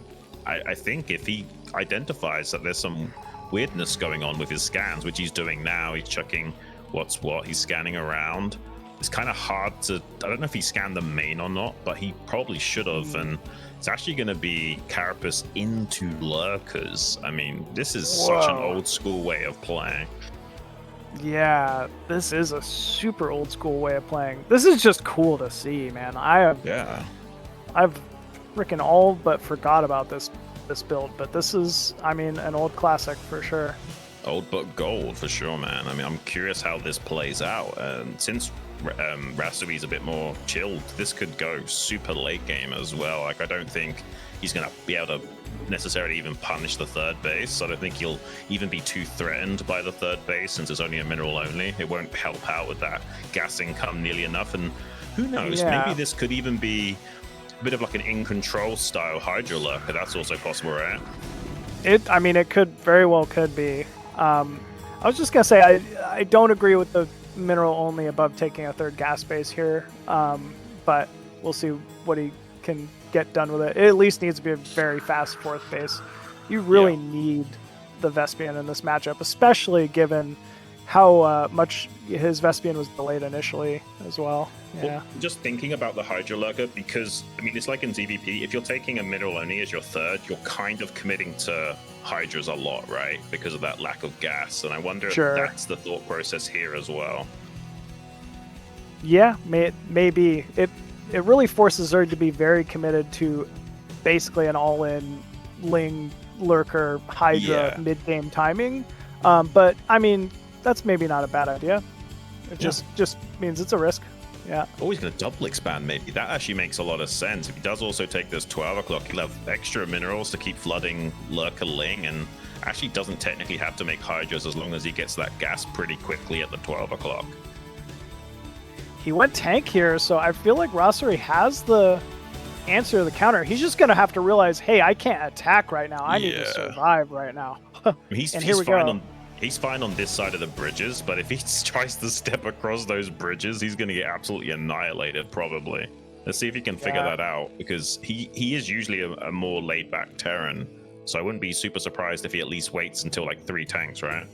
Speaker 2: I think if he identifies that there's some weirdness going on with his scans, which he's doing now, he's checking what's what, he's scanning around. It's kind of hard to, I don't know if he scanned the main or not, but he probably should have. And it's actually going to be Carapace into lurkers. I mean, this is such an old school way of playing.
Speaker 3: Yeah, this is a super old school way of playing. This is just cool to see, man. I've freaking all but forgot about this build, but this is, I mean, an old classic for sure.
Speaker 2: Old but gold for sure, man. I mean, I'm curious how this plays out, and since Rasowy's a bit more chilled, this could go super late game as well. Like, I don't think he's gonna be able to necessarily even punish the third base. I don't think he'll even be too threatened by the third base, since it's only a mineral only. It won't help out with that gas income nearly enough, and who knows, maybe this could even be a bit of like an in control style Hydra lurker. That's also possible, right?
Speaker 3: I mean, it very well could be. I was just gonna say I don't agree with the mineral only above taking a third gas base here, but we'll see what he can get done with it. It at least needs to be a very fast fourth base. You really need the Vespian in this matchup, especially given how much his Vespian was delayed initially as well.
Speaker 2: Well, just thinking about the Hydra lurker, because I mean, it's like in ZVP, if you're taking a mineral only as your third, you're kind of committing to Hydras a lot, right? Because of that lack of gas. And I wonder if that's the thought process here as well.
Speaker 3: Yeah, maybe. It really forces Zerg to be very committed to basically an all-in Ling, Lurker, Hydra mid-game timing. But, I mean, that's maybe not a bad idea. It just means it's a risk. Yeah.
Speaker 2: Oh, he's going to double expand, maybe. That actually makes a lot of sense. If he does also take this 12 o'clock, he'll have extra minerals to keep flooding Lurker Ling, and actually doesn't technically have to make Hydras as long as he gets that gas pretty quickly at the 12 o'clock.
Speaker 3: He went tank here, so I feel like Raserie has the answer to the counter. He's just going to have to realize, hey, I can't attack right now. I need to survive right now.
Speaker 2: He's fine on this side of the bridges, but if he tries to step across those bridges, he's going to get absolutely annihilated, probably. Let's see if he can figure that out, because he is usually a more laid-back Terran, so I wouldn't be super surprised if he at least waits until like 3 tanks, right?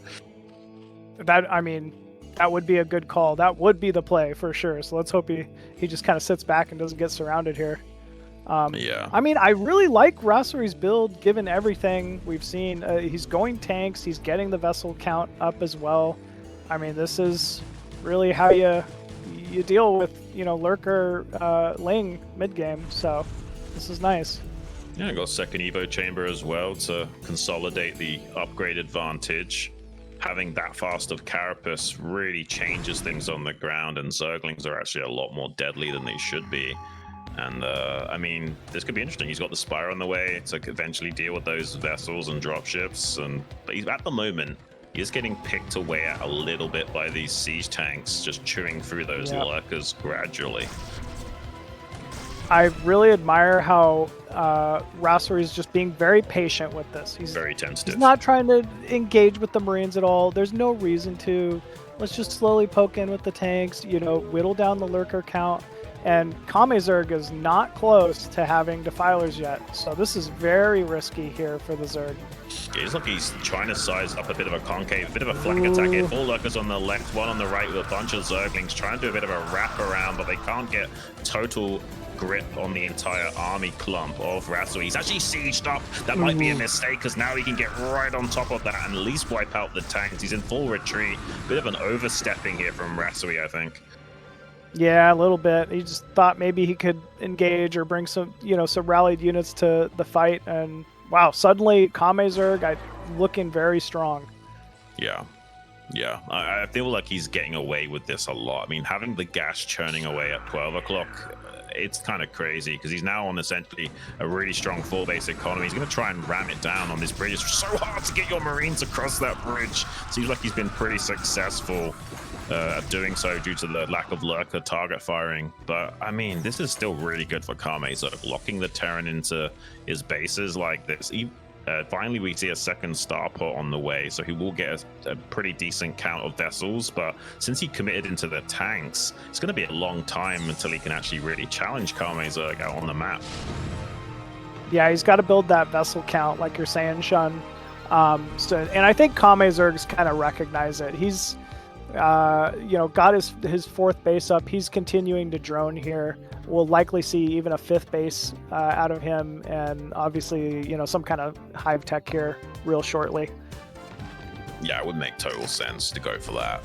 Speaker 3: I mean, that would be a good call. That would be the play for sure. So let's hope he just kind of sits back and doesn't get surrounded here. I mean, I really like Raserie's build, given everything we've seen. He's going tanks. He's getting the vessel count up as well. I mean, this is really how you deal with, Lurker Ling mid game. So this is nice.
Speaker 2: Yeah, I got second Evo chamber as well to consolidate the upgrade advantage. Having that fast of Carapace really changes things on the ground, and Zerglings are actually a lot more deadly than they should be. And I mean, this could be interesting. He's got the Spire on the way to eventually deal with those vessels and dropships, but he's at the moment he's getting picked away at a little bit by these siege tanks, just chewing through those lurkers gradually.
Speaker 3: I really admire how Raserie is just being very patient with this. He's
Speaker 2: very tentative.
Speaker 3: He's not trying to engage with the Marines at all. There's no reason to. Let's just slowly poke in with the tanks, whittle down the lurker count. And KameZerg is not close to having defilers yet, so this is very risky here for the Zerg.
Speaker 2: Yeah, it's like he's trying to size up a bit of a concave, a bit of a flank attack here. 4 lurkers on the left, 1 on the right with a bunch of Zerglings trying to do a bit of a wrap around, but they can't get total grip on the entire army clump of Rasowy. He's actually sieged up. That might be a mistake, because now he can get right on top of that and at least wipe out the tanks. He's in full retreat. Bit of an overstepping here from Rasowy, I think.
Speaker 3: Yeah, a little bit. He just thought maybe he could engage or bring some, some rallied units to the fight. And wow, suddenly KameZerg looking very strong.
Speaker 2: Yeah. I feel like he's getting away with this a lot. I mean, having the gas churning away at 12 o'clock, it's kind of crazy, because he's now on essentially a really strong 4 base economy. He's going to try and ram it down on this bridge. It's so hard to get your Marines across that bridge. Seems like he's been pretty successful doing so due to the lack of lurker target firing. But I mean, this is still really good for KameZerg, locking the Terran into his bases like this. Finally, we see a second starport on the way, so he will get a pretty decent count of vessels. But since he committed into the tanks, it's going to be a long time until he can actually really challenge KameZerg out on the map.
Speaker 3: Yeah, he's got to build that vessel count, like you're saying, Shun. And I think KameZerg's kind of recognize it. He's got his 4th base up. He's continuing to drone here. We'll likely see even a 5th base out of him, and obviously, some kind of hive tech here real shortly.
Speaker 2: Yeah, it would make total sense to go for that.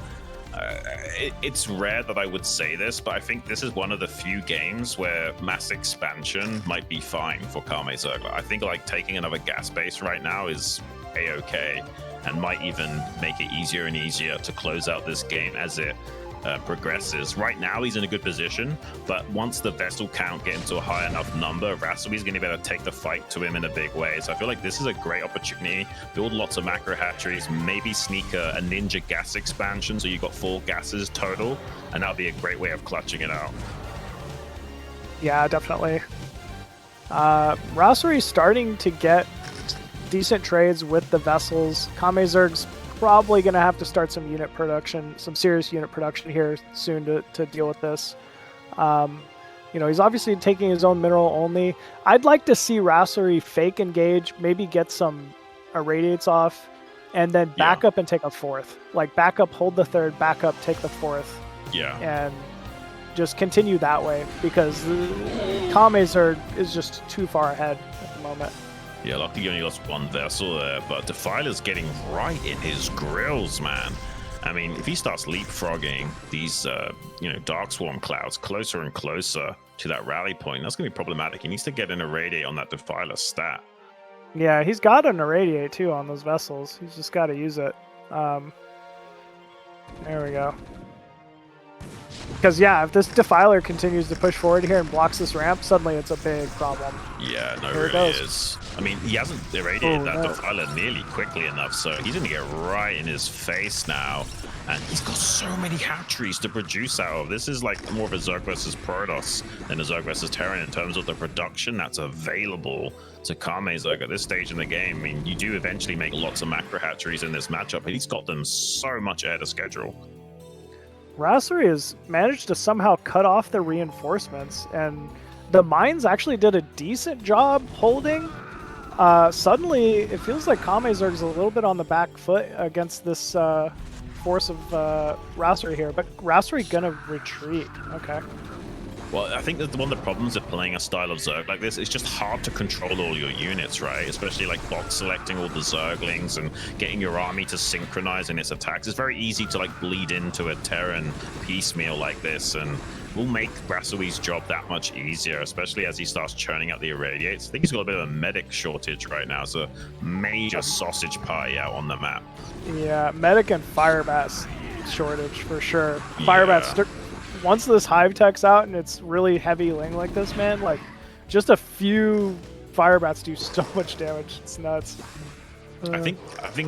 Speaker 2: It's rare that I would say this, but I think this is one of the few games where mass expansion might be fine for KameZerg. I think taking another gas base right now is a-okay, and might even make it easier and easier to close out this game as it progresses. Right now, he's in a good position, but once the vessel count gets into a high enough number, Rasowy's going to be able to take the fight to him in a big way. So I feel like this is a great opportunity. Build lots of macro hatcheries, maybe sneak a ninja gas expansion, so you've got 4 gases total, and that'll be a great way of clutching it out.
Speaker 3: Yeah, definitely. Rasory's starting to get decent trades with the vessels. KameZerg's probably going to have to start some serious unit production here soon to deal with this. He's obviously taking his own mineral only. I'd like to see Raserie fake engage, maybe get some irradiates off, and then back up and take a 4th. Back up, hold the 3rd, back up, take the 4th.
Speaker 2: Yeah.
Speaker 3: And just continue that way, because KameZerg is just too far ahead at the moment.
Speaker 2: Yeah, luckily he only lost 1 vessel there, but Defiler's getting right in his grills, man. I mean, if he starts leapfrogging these, Dark Swarm clouds closer and closer to that rally point, that's going to be problematic. He needs to get an irradiate on that Defiler stat.
Speaker 3: Yeah, he's got an irradiate, too, on those vessels. He's just got to use it. There we go. Because yeah, if this Defiler continues to push forward here and blocks this ramp, suddenly it's a big problem.
Speaker 2: Yeah, no,
Speaker 3: There
Speaker 2: it
Speaker 3: it
Speaker 2: really
Speaker 3: goes.
Speaker 2: is. I mean, he hasn't irradiated that
Speaker 3: no.
Speaker 2: Defiler nearly quickly enough, so he's going to get right in his face now. And he's got so many hatcheries to produce out of. This is like more of a Zerg versus Protoss than a Zerg versus Terran in terms of the production that's available to KameZerg at this stage in the game. I mean, you do eventually make lots of macro hatcheries in this matchup, but he's got them so much ahead of schedule.
Speaker 3: Raserie has managed to somehow cut off the reinforcements, and the mines actually did a decent job holding. Suddenly, it feels like KameZerg's a little bit on the back foot against this force of Raserie here, but Raserie gonna retreat. Okay.
Speaker 2: Well, I think that one of the problems of playing a style of Zerg like this, it's just hard to control all your units, right? Especially like box selecting all the Zerglings and getting your army to synchronize in its attacks. It's very easy to like bleed into a Terran piecemeal like this, and will make Rasowy's job that much easier, especially as he starts churning out the irradiates. I think he's got a bit of a medic shortage right now. It's a major sausage party out on the map.
Speaker 3: Yeah, medic and firebats shortage for sure. Firebats, once this hive tech's out and it's really heavy ling like this, man, like just a few firebats do so much damage. It's nuts.
Speaker 2: I think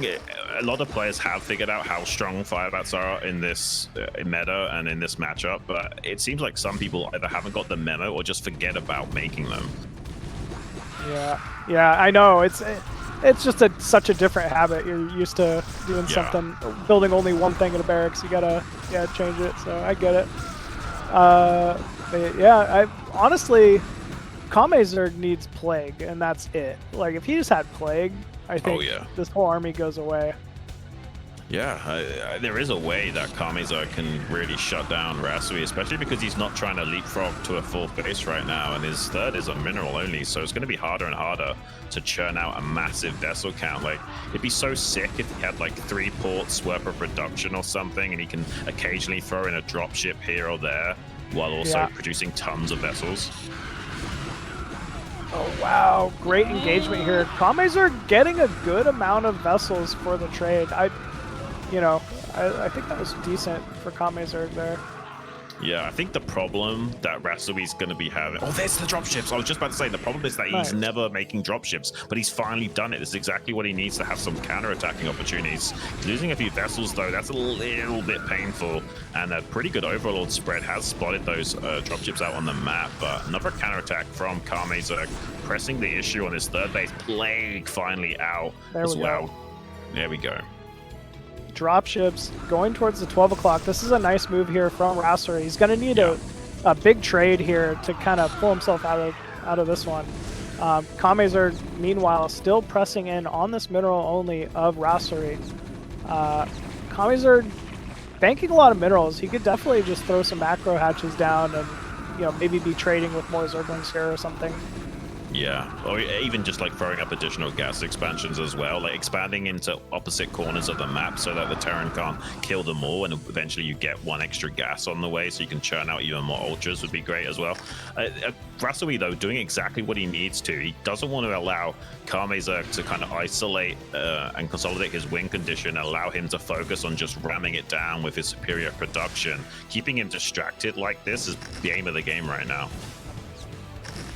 Speaker 2: a lot of players have figured out how strong firebats are in this meta and in this matchup, but it seems like some people either haven't got the memo or just forget about making them.
Speaker 3: Yeah, I know. It's just such a different habit. You're used to doing something, building only one thing in a barracks. You gotta change it. So I get it. But yeah, I honestly, KameZerg needs Plague, and that's it. Like if he just had Plague, I think this whole army goes away.
Speaker 2: Yeah, there is a way that KameZerg can really shut down Rasowy, especially because he's not trying to leapfrog to a full base right now, and his third is a mineral only, so it's going to be harder and harder to churn out a massive vessel count. Like, it'd be so sick if he had like 3 ports worth of production or something, and he can occasionally throw in a dropship here or there, while also producing tons of vessels.
Speaker 3: Oh wow, great engagement here. KameZerg getting a good amount of vessels for the trade. I think that was decent for KameZerg there.
Speaker 2: Yeah, I think the problem that Rasowy's going to be having... Oh, there's the dropships. I was just about to say, the problem is that he's never making dropships, but he's finally done it. This is exactly what he needs to have some counter-attacking opportunities. Losing a few vessels, though, that's a little bit painful, and a pretty good Overlord spread has spotted those dropships out on the map, but another counter-attack from KameZerg, pressing the issue on his third base. Plague finally out as well. There we go.
Speaker 3: Dropships going towards the 12 o'clock. This is a nice move here from Raserie. He's going to need a big trade here to kind of pull himself out of this one. KameZerg, meanwhile, still pressing in on this mineral only of Raserie. KameZerg banking a lot of minerals. He could definitely just throw some macro hatches down and maybe be trading with more Zerglings here or something.
Speaker 2: Yeah, or even just like throwing up additional gas expansions as well, like expanding into opposite corners of the map so that the Terran can't kill them all, and eventually you get one extra gas on the way so you can churn out even more ultras would be great as well. Rasowy, though, doing exactly what he needs to. He doesn't want to allow KameZerg to kind of isolate and consolidate his win condition and allow him to focus on just ramming it down with his superior production. Keeping him distracted like this is the aim of the game right now.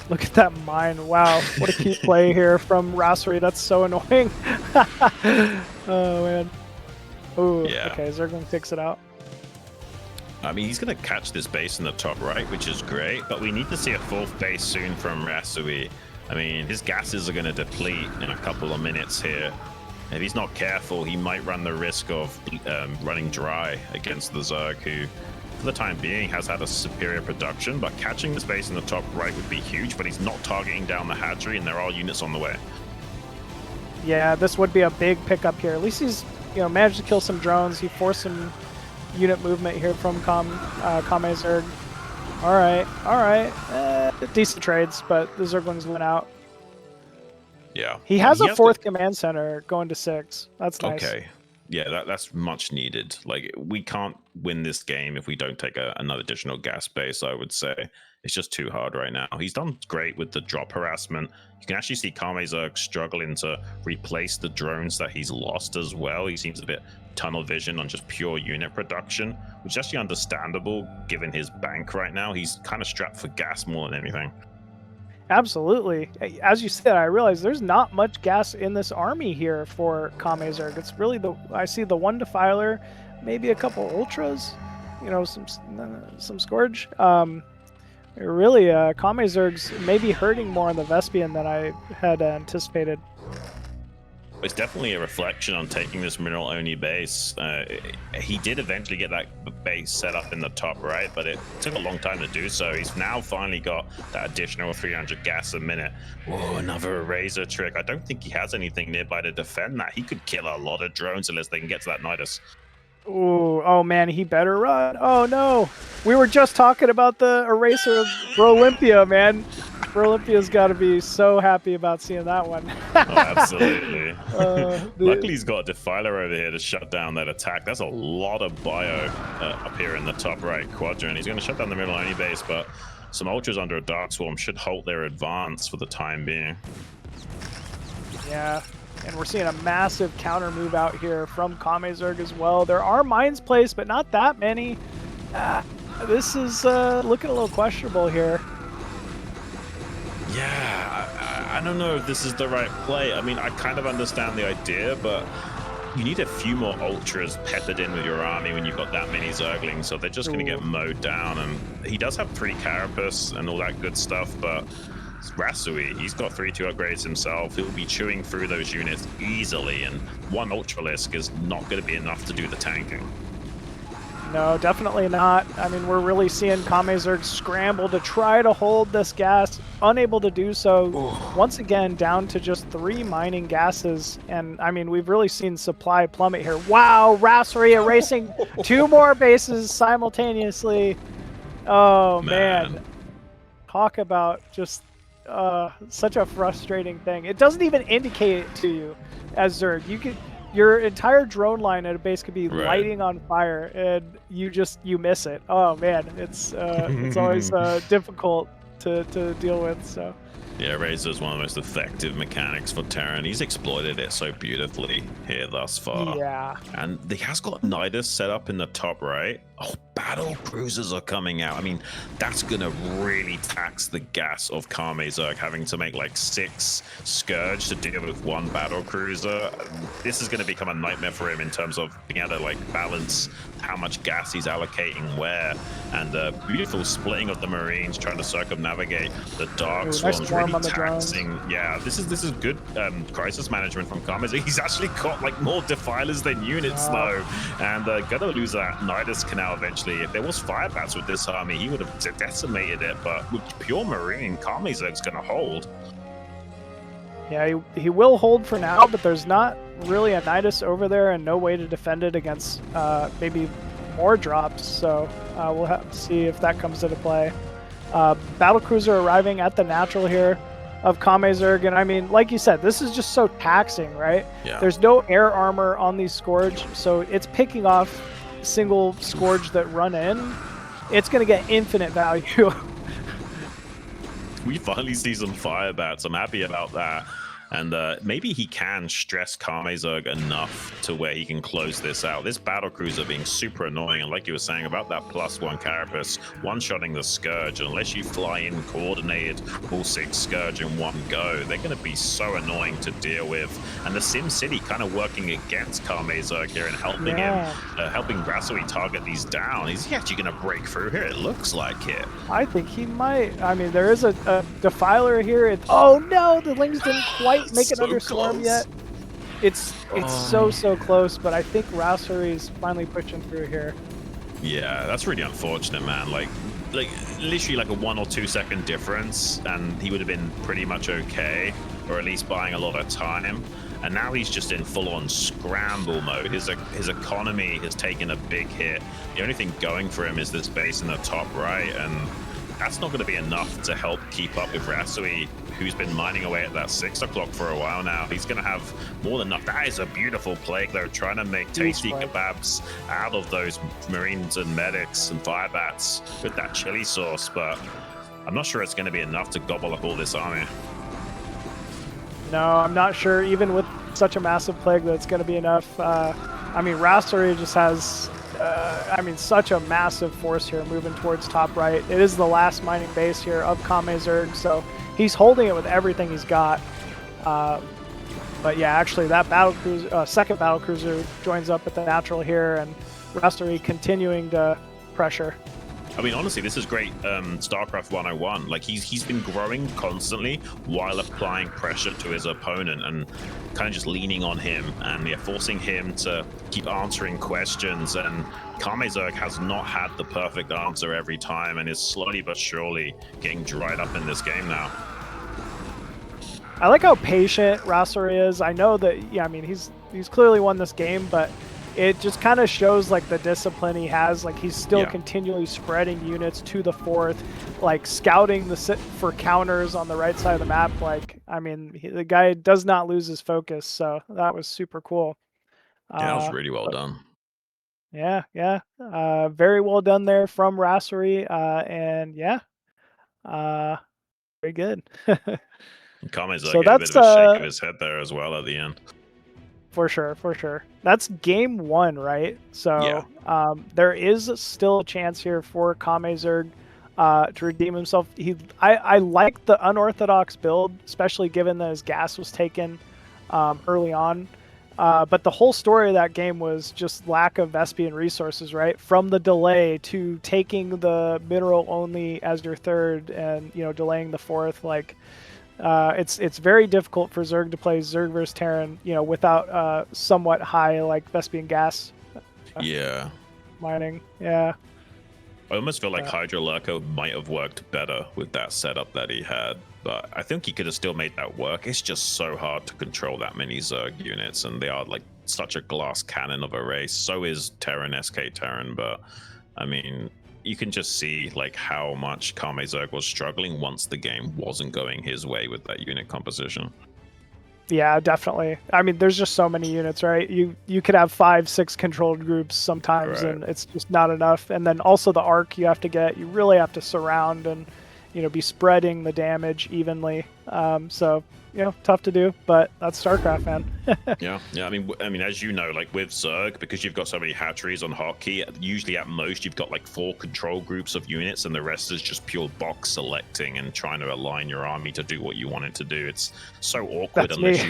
Speaker 3: Look at that mine. Wow, what a key play here from Raserie. That's so annoying. Oh, man. Ooh, okay, Zergling takes it out.
Speaker 2: I mean, he's going to catch this base in the top right, which is great, but we need to see a fourth base soon from Rasowy. I mean, his gases are going to deplete in a couple of minutes here. If he's not careful, he might run the risk of running dry against the Zerg, who, for the time being, has had a superior production, but catching this base in the top right would be huge, but he's not targeting down the hatchery, and there are units on the way.
Speaker 3: Yeah, this would be a big pickup here. At least he's managed to kill some drones. He forced some unit movement here from KameZerg. All right. Decent trades, but the Zerglings went out.
Speaker 2: Yeah.
Speaker 3: He has a fourth command center going to 6. That's nice.
Speaker 2: Okay. Yeah, that's much needed. Like, we can't win this game if we don't take another additional gas base, I would say. It's just too hard right now. He's done great with the drop harassment. You can actually see KameZerg struggling to replace the drones that he's lost as well. He seems a bit tunnel vision on just pure unit production, which is actually understandable given his bank right now. He's kind of strapped for gas more than anything.
Speaker 3: Absolutely. As you said, I realize there's not much gas in this army here for KameZerg. It's really I see the one defiler, maybe a couple ultras, you know, some Scourge. Really, KameZerg's maybe hurting more on the Vespian than I had anticipated.
Speaker 2: It's definitely a reflection on taking this mineral-only base. He did eventually get that base set up in the top right, but it took a long time to do so. He's now finally got that additional 300 gas a minute. Whoa, another Razor trick. I don't think he has anything nearby to defend that. He could kill a lot of drones unless they can get to that Nidus.
Speaker 3: Ooh, oh man, he better run. Oh no, we were just talking about the eraser of Brolympia, man. Brolympia's got to be so happy about seeing that one.
Speaker 2: Oh, absolutely. Luckily, he's got a defiler over here to shut down that attack. That's a lot of bio up here in the top right quadrant. He's going to shut down the middle only base, but some ultras under a Dark Swarm should halt their advance for the time being.
Speaker 3: Yeah, and we're seeing a massive counter move out here from KameZerg as well. There are mines placed, but not that many. This is looking a little questionable here.
Speaker 2: Yeah, I don't know if this is the right play. I mean, I kind of understand the idea, but you need a few more ultras peppered in with your army when you've got that many Zerglings, so they're just going to get mowed down. And he does have 3 carapace and all that good stuff, but Rasowy, he's got 3-2 upgrades himself. He'll be chewing through those units easily, and 1 Ultralisk is not going to be enough to do the tanking.
Speaker 3: No, definitely not. I mean, we're really seeing KameZerg scramble to try to hold this gas, unable to do so. Ooh. Once again, down to just 3 mining gases. And I mean, we've really seen supply plummet here. Wow, Raserie erasing 2 more bases simultaneously. Oh, man. Talk about just such a frustrating thing. It doesn't even indicate it to you as Zerg. Your entire drone line at a base could be lighting on fire, and you miss it. Oh man, it's always difficult to deal with. So
Speaker 2: yeah, Razor is one of the most effective mechanics for Terran. He's exploited it so beautifully here thus far.
Speaker 3: Yeah,
Speaker 2: and he has got Nidus set up in the top right. Oh, battle cruisers are coming out. I mean, that's gonna really tax the gas of KameZerg, having to make like 6 Scourge to deal with 1 battle cruiser. This is gonna become a nightmare for him in terms of being able to like balance how much gas he's allocating where, and beautiful splitting of the Marines trying to circumnavigate the Dark Swarms, really taxing. Yeah, this is good crisis management from KameZerg. He's actually got like more defilers than units though, and gonna lose that Nidus canal eventually. If there was fire bats with this army, he would have decimated it, but with pure Marine, KameZerg's gonna hold.
Speaker 3: Yeah, he will hold for now, but there's not really a Nidus over there and no way to defend it against maybe more drops, so we'll have to see if that comes into play. Battlecruiser arriving at the natural here of KameZerg, and I mean, like you said, this is just so taxing, right?
Speaker 2: Yeah.
Speaker 3: There's no air armor on these Scourge, so it's picking off single Scourge that run in. It's going to get infinite value.
Speaker 2: We finally see some fire bats. I'm happy about that. And maybe he can stress KameZerg enough to where he can close this out. This battlecruiser being super annoying, and like you were saying about that +1 carapace, one-shotting the Scourge, unless you fly in coordinated all 6 Scourge in one go, they're going to be so annoying to deal with. And the Sim City kind of working against KameZerg here and helping him, helping Rasowy target these down. Is he actually going to break through here? It looks like it.
Speaker 3: I think he might. I mean, there is a defiler here. Oh no, the Lings didn't quite make it under Swarm yet. It's so close, but I think Raserie is finally pushing through here.
Speaker 2: Yeah, that's really unfortunate, man. Like literally like a 1 or 2 second difference, and he would have been pretty much okay, or at least buying a lot of time. And now he's just in full-on scramble mode. His economy has taken a big hit. The only thing going for him is this base in the top right, and that's not going to be enough to help keep up with Rasowy, who's been mining away at that 6 o'clock for a while now. He's going to have more than enough. That is a beautiful play, though, trying to make tasty kebabs out of those Marines and medics and firebats with that chili sauce, but I'm not sure it's going to be enough to gobble up all this army.
Speaker 3: No, I'm not sure, even with such a massive plague, that it's going to be enough. I mean, Raserie just has, such a massive force here moving towards top right. It is the last mining base here of KameZerg, so he's holding it with everything he's got. But yeah, actually, that battle cruiser, second battle cruiser joins up with the natural here, and Raserie continuing to pressure.
Speaker 2: I mean, honestly, this is great StarCraft 101. Like, he's been growing constantly while applying pressure to his opponent and kind of just leaning on him and forcing him to keep answering questions. And KameZerg has not had the perfect answer every time and is slowly but surely getting dried up in this game now.
Speaker 3: I like how patient Rasowy is. I know that, yeah, I mean, he's clearly won this game, but it just kind of shows like the discipline he has. Like, he's still continually spreading units to the fourth, like scouting for counters on the right side of the map. Like, I mean, the guy does not lose his focus, so that was super cool.
Speaker 2: Yeah, that was really well done.
Speaker 3: Yeah, yeah, very well done there from Rasowy, and yeah, very good.
Speaker 2: KameZerg
Speaker 3: So
Speaker 2: gave a
Speaker 3: that's
Speaker 2: bit of a shake of his head there as well at the end.
Speaker 3: For sure, for sure. That's game one, right? So there is still a chance here for KameZerg to redeem himself. I like the unorthodox build, especially given that his gas was taken early on. But the whole story of that game was just lack of Vespian resources, right? From the delay to taking the mineral only as your third and, you know, delaying the fourth. Like, it's very difficult for Zerg to play Zerg versus Terran, you know, without somewhat high like Vespian gas. Mining. Yeah.
Speaker 2: I almost feel like Hydra Lurker might have worked better with that setup that he had, but I think he could have still made that work. It's just so hard to control that many Zerg units, and they are like such a glass cannon of a race. So is Terran, SK Terran, but I mean, you can just see like how much KameZerg was struggling once the game wasn't going his way with that unit composition.
Speaker 3: Yeah, definitely. I mean, there's just so many units, right? You could have 5-6 controlled groups sometimes, and it's just not enough. And then also the arc you have to get, you really have to surround and, you know, be spreading the damage evenly. So, you know, tough to do, but that's StarCraft, man.
Speaker 2: yeah. I mean, as you know, like with Zerg, because you've got so many hatcheries on hotkey, usually at most you've got like 4 control groups of units, and the rest is just pure box selecting and trying to align your army to do what you want it to do. It's so awkward unless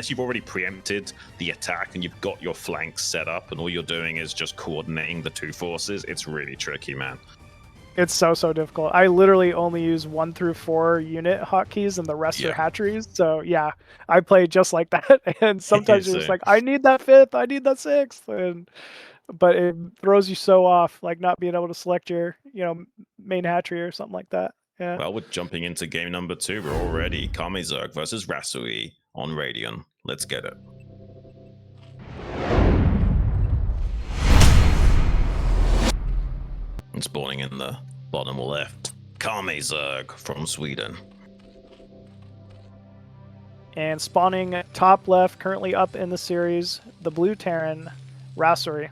Speaker 2: you've already preempted the attack and you've got your flanks set up, and all you're doing is just coordinating the two forces. It's really tricky, man.
Speaker 3: It's so difficult. I literally only use 1 through 4 unit hotkeys, and the rest are hatcheries. So yeah, I play just like that. And sometimes you're just like, I need that 5th, I need that 6th, but it throws you so off, like not being able to select your, you know, main hatchery or something like that. Yeah.
Speaker 2: Well, we're jumping into game number 2. We're already KameZerg versus Rasowy on Radion. Let's get it. And spawning in the bottom left, KameZerg from Sweden.
Speaker 3: And spawning top left, currently up in the series, the blue Terran, Raserie.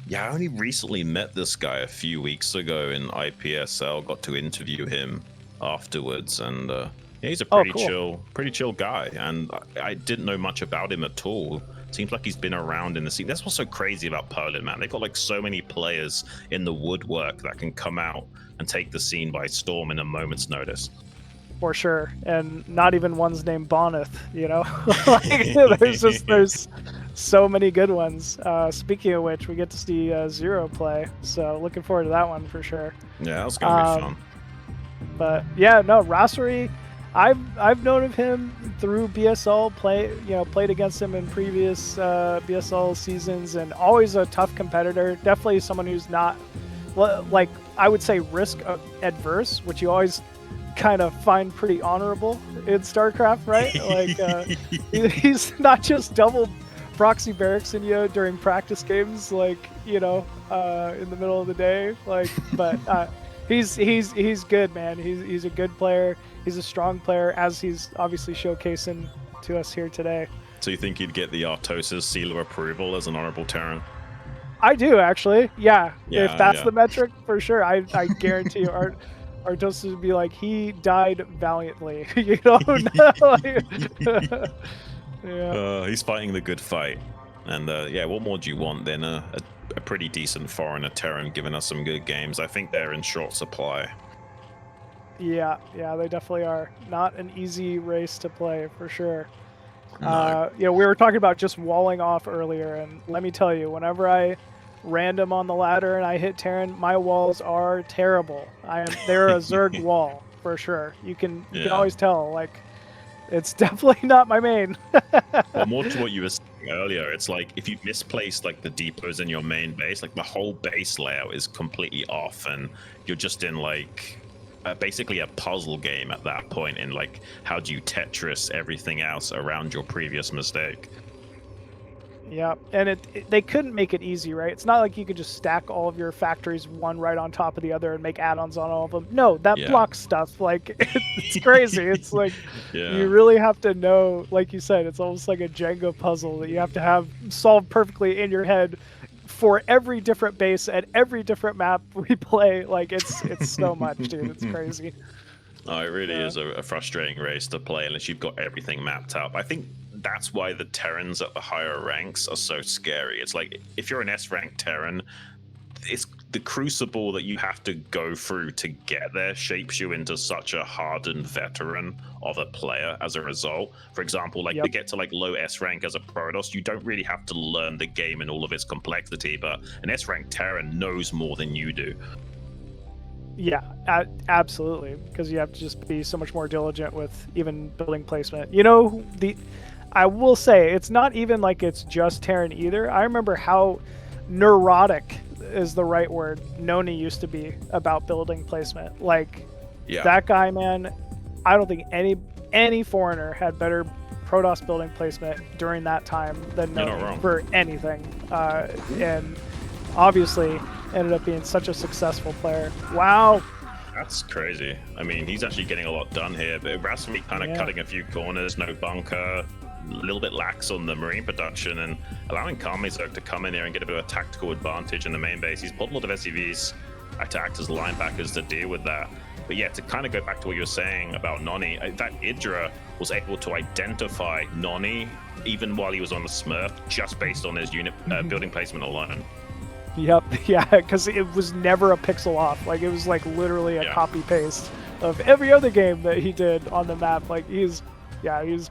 Speaker 2: Yeah, I only recently met this guy a few weeks ago in IPSL, got to interview him afterwards, and yeah, he's a pretty chill guy, and I didn't know much about him at all. Seems like he's been around in the scene. That's what's so crazy about Poland, man. They've got like so many players in the woodwork that can come out and take the scene by storm in a moment's notice.
Speaker 3: For sure, and not even one's named Boneth, you know? Like, there's so many good ones. Speaking of which, we get to see Zero play, so looking forward to that one for sure.
Speaker 2: Yeah, that's gonna be fun.
Speaker 3: But yeah, no, Raserie, I've known of him through BSL, played against him in previous BSL seasons, and always a tough competitor. Definitely someone who's not, like, I would say risk adverse, which you always kind of find pretty honorable in StarCraft, right? Like, he's not just double proxy barracks in you during practice games, like, you know, in the middle of the day, like, but He's good, man. He's a good player. He's a strong player, as he's obviously showcasing to us here today.
Speaker 2: So you think he'd get the Artosis seal of approval as an honorable Terran?
Speaker 3: I do, actually. Yeah. If that's
Speaker 2: yeah.
Speaker 3: the metric, for sure. I guarantee you, Artosis would be like, he died valiantly. You know? Yeah.
Speaker 2: He's fighting the good fight. And yeah, what more do you want than a pretty decent foreigner Terran giving us some good games? I think they're in short supply.
Speaker 3: Yeah, they definitely are. Not an easy race to play, for sure.
Speaker 2: No.
Speaker 3: You know, we were talking about just walling off earlier, and let me tell you, whenever I random on the ladder and I hit Terran, my walls are terrible. They're a Zerg wall, for sure. You can always tell, like, it's definitely not my main.
Speaker 2: Well, more to what you were saying earlier, it's like if you misplace like the depots in your main base, like the whole base layout is completely off, and you're just in like basically a puzzle game at that point. In like, how do you Tetris everything else around your previous mistake?
Speaker 3: Yeah, and they couldn't make it easy, right? It's not like you could just stack all of your factories one right on top of the other and make add-ons on all of them. No, that blocks stuff. Like, it's crazy. It's like, you really have to know, like you said, it's almost like a Jenga puzzle that you have to have solved perfectly in your head for every different base and every different map we play. Like, it's so much, dude. It's crazy.
Speaker 2: Oh, it really is a frustrating race to play unless you've got everything mapped out. I think that's why the Terrans at the higher ranks are so scary. It's like, if you're an S-rank Terran, it's the crucible that you have to go through to get there shapes you into such a hardened veteran of a player as a result. For example, like to get to like low S-rank as a Protoss, you don't really have to learn the game in all of its complexity, but an S-rank Terran knows more than you do.
Speaker 3: Yeah, absolutely, because you have to just be so much more diligent with even building placement. You know, I will say, it's not even like it's just Terran either. I remember how neurotic is the right word Noni used to be about building placement. Like, that guy, man, I don't think any foreigner had better Protoss building placement during that time than Noni for anything. And obviously ended up being such a successful player. Wow.
Speaker 2: That's crazy. I mean, he's actually getting a lot done here, but Rasowy kind of cutting a few corners, no bunker, a little bit lax on the marine production, and allowing KameZerg to come in here and get a bit of a tactical advantage in the main base. He's pulled a lot of SCVs to act as linebackers to deal with that. But yeah, to kind of go back to what you were saying about Noni, in fact, Idra was able to identify Noni even while he was on the Smurf, just based on his unit building placement alone.
Speaker 3: Yep, yeah, because it was never a pixel off. Like, it was like literally a copy paste of every other game that he did on the map. Like, he's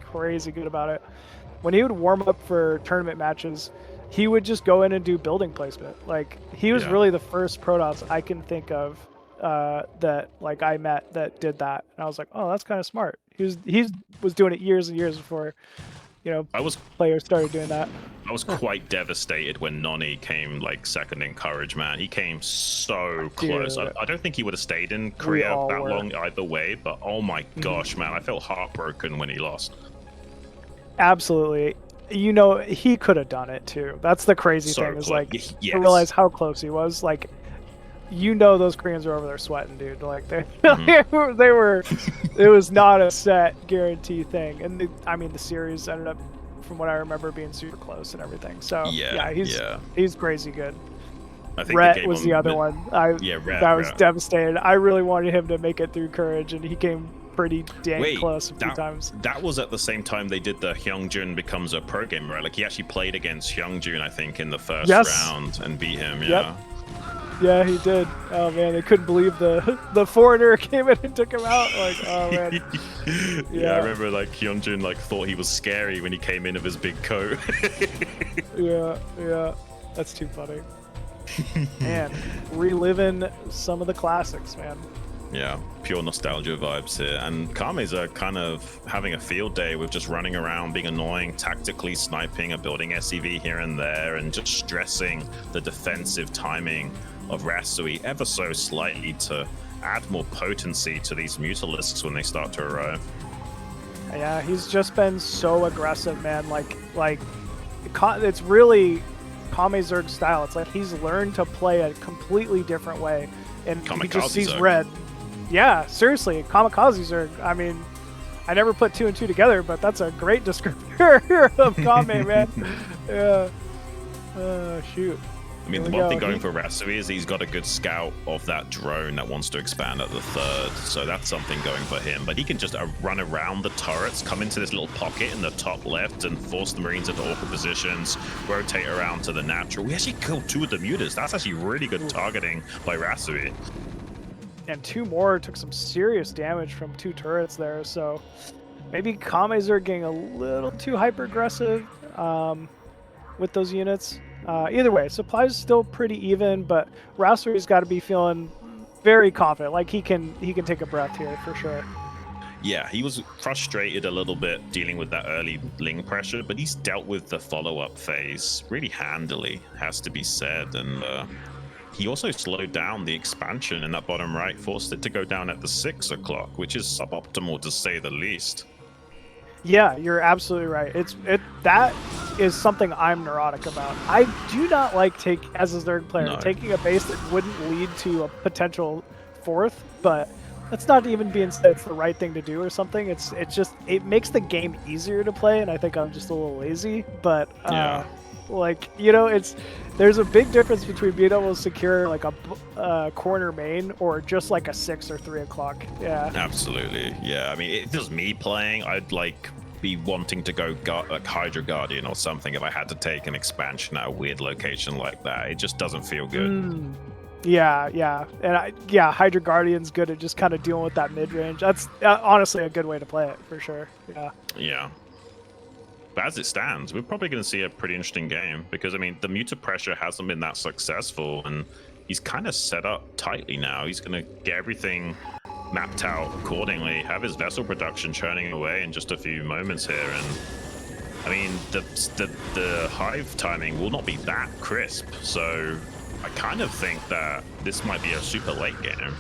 Speaker 3: crazy good about it. When he would warm up for tournament matches, he would just go in and do building placement. Like, he was really the first Protoss I can think of that like I met that did that, and I was like, oh, that's kind of smart. He was doing it years and years before, you know, players started doing that.
Speaker 2: I was quite devastated when Noni came like second in courage, man. He came so close. I don't think he would have stayed in Korea that long either way, but oh my gosh, man, I felt heartbroken when he lost.
Speaker 3: Absolutely. You know, he could have done it too. That's the crazy thing, is like, to realize how close he was. Like, you know, those Koreans are over there sweating, dude. Like, they were, it was not a set guarantee thing. And I mean, the series ended up, from what I remember, being super close and everything. So he's crazy good.
Speaker 2: I think
Speaker 3: Rhett was the other one. I was devastated. I really wanted him to make it through courage, and he came pretty dang close a few times.
Speaker 2: That was at the same time they did the Hyungjun becomes a pro gamer, right? Like, he actually played against Hyungjun, I think, in the first round and beat him.
Speaker 3: Yeah, he did. Oh man, they couldn't believe the foreigner came in and took him out. Like, oh man.
Speaker 2: I remember like Hyunjin like thought he was scary when he came in with his big coat.
Speaker 3: yeah, that's too funny. Man, reliving some of the classics, man.
Speaker 2: Yeah, pure nostalgia vibes here. And Kame's are kind of having a field day with just running around, being annoying, tactically sniping a building SCV here and there, and just stressing the defensive timing of Rasowy ever so slightly to add more potency to these Mutalisks when they start to arrive.
Speaker 3: Yeah, he's just been so aggressive, man. Like it's really KameZerg style. It's like he's learned to play a completely different way. and he
Speaker 2: Kamikaze
Speaker 3: just sees
Speaker 2: Zerg.
Speaker 3: red. Yeah, seriously, kamikaze Zerg. I mean, I never put 2 and 2 together, but that's a great descriptor of Kame, man. Yeah. Shoot.
Speaker 2: I mean, the one thing going for Rasowy is he's got a good scout of that drone that wants to expand at the 3rd, so that's something going for him. But he can just run around the turrets, come into this little pocket in the top left, and force the Marines into awkward positions, rotate around to the natural. We actually killed 2 of the mutas. That's actually really good targeting by Rasowy.
Speaker 3: And 2 more took some serious damage from 2 turrets there, so maybe KameZerg getting a little too hyper-aggressive with those units. Either way, supplies still pretty even, but Raserie's got to be feeling very confident. Like he can take a breath here for sure.
Speaker 2: Yeah, he was frustrated a little bit dealing with that early Ling pressure, but he's dealt with the follow-up phase really handily, has to be said. And he also slowed down the expansion in that bottom right, forced it to go down at the 6 o'clock, which is suboptimal to say the least.
Speaker 3: Yeah, you're absolutely right. That is something I'm neurotic about. I do not like as a Zerg player taking a base that wouldn't lead to a potential 4th, but that's not even being said it's the right thing to do or something. It makes the game easier to play, and I think I'm just a little lazy. But like, you know, there's a big difference between being able to secure like a corner main or just like a 6 or 3 o'clock. Yeah,
Speaker 2: absolutely. Yeah, I mean, if it was me playing, I'd like be wanting to go like Hydra Guardian or something if I had to take an expansion at a weird location like that. It just doesn't feel good.
Speaker 3: Yeah, and Hydra Guardian's good at just kind of dealing with that mid range. That's honestly a good way to play it for sure. Yeah.
Speaker 2: But as it stands, we're probably going to see a pretty interesting game because, I mean, the muta pressure hasn't been that successful, and he's kind of set up tightly now. He's going to get everything mapped out accordingly, have his vessel production churning away in just a few moments here. And, I mean, the hive timing will not be that crisp, so I kind of think that this might be a super late game.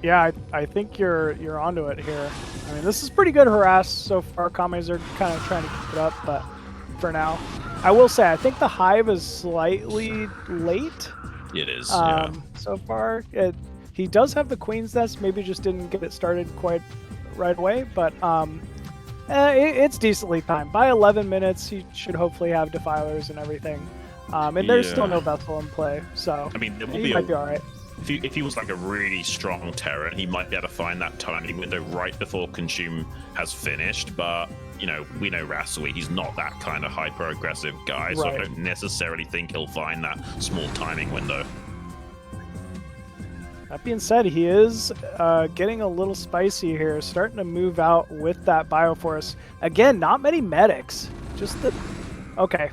Speaker 3: Yeah, I think you're onto it here. I mean, this is pretty good harass so far. KameZerg kind of trying to keep it up, but for now, I will say I think the hive is slightly late.
Speaker 2: It is.
Speaker 3: So far, he does have the Queen's Nest. Maybe just didn't get it started quite right away, but it's decently timed. By 11 minutes, he should hopefully have defilers and everything. And there's still no vessel in play, so
Speaker 2: I mean,
Speaker 3: he might be all right.
Speaker 2: If he was like a really strong Terran, he might be able to find that timing window right before Consume has finished. But, you know, we know Rasowy, he's not that kind of hyper-aggressive guy, so I don't necessarily think he'll find that small timing window.
Speaker 3: That being said, he is getting a little spicy here, starting to move out with that Bioforce. Again, not many medics. Just the... Okay.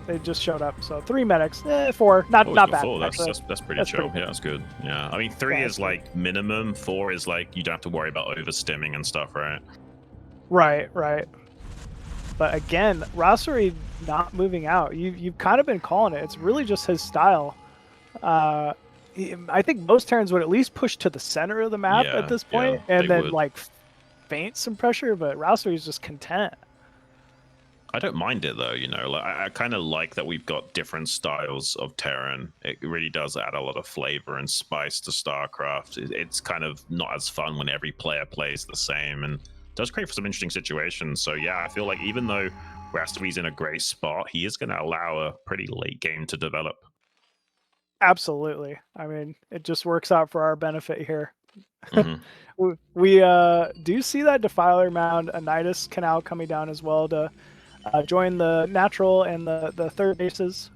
Speaker 3: They just showed up, so 3 medics, 4, not bad.
Speaker 2: 4. That's pretty chill. Yeah, that's good. Yeah, I mean 3 is like minimum. 4 is like you don't have to worry about overstimming and stuff, right?
Speaker 3: Right. But again, Raserie not moving out. You've kind of been calling it. It's really just his style. I think most Terrans would at least push to the center of the map at this point, and then like feint some pressure. But Raserie's just content.
Speaker 2: I don't mind it though, you know. Like I kind of like that we've got different styles of Terran. It really does add a lot of flavor and spice to StarCraft. It's kind of not as fun when every player plays the same, and does create for some interesting situations. So yeah, I feel like even though Raserie's in a great spot, he is going to allow a pretty late game to develop.
Speaker 3: Absolutely. I mean, it just works out for our benefit here.
Speaker 2: Mm-hmm.
Speaker 3: We do see that Defiler Mound, a Nidus Canal coming down as well to join the natural and the third bases.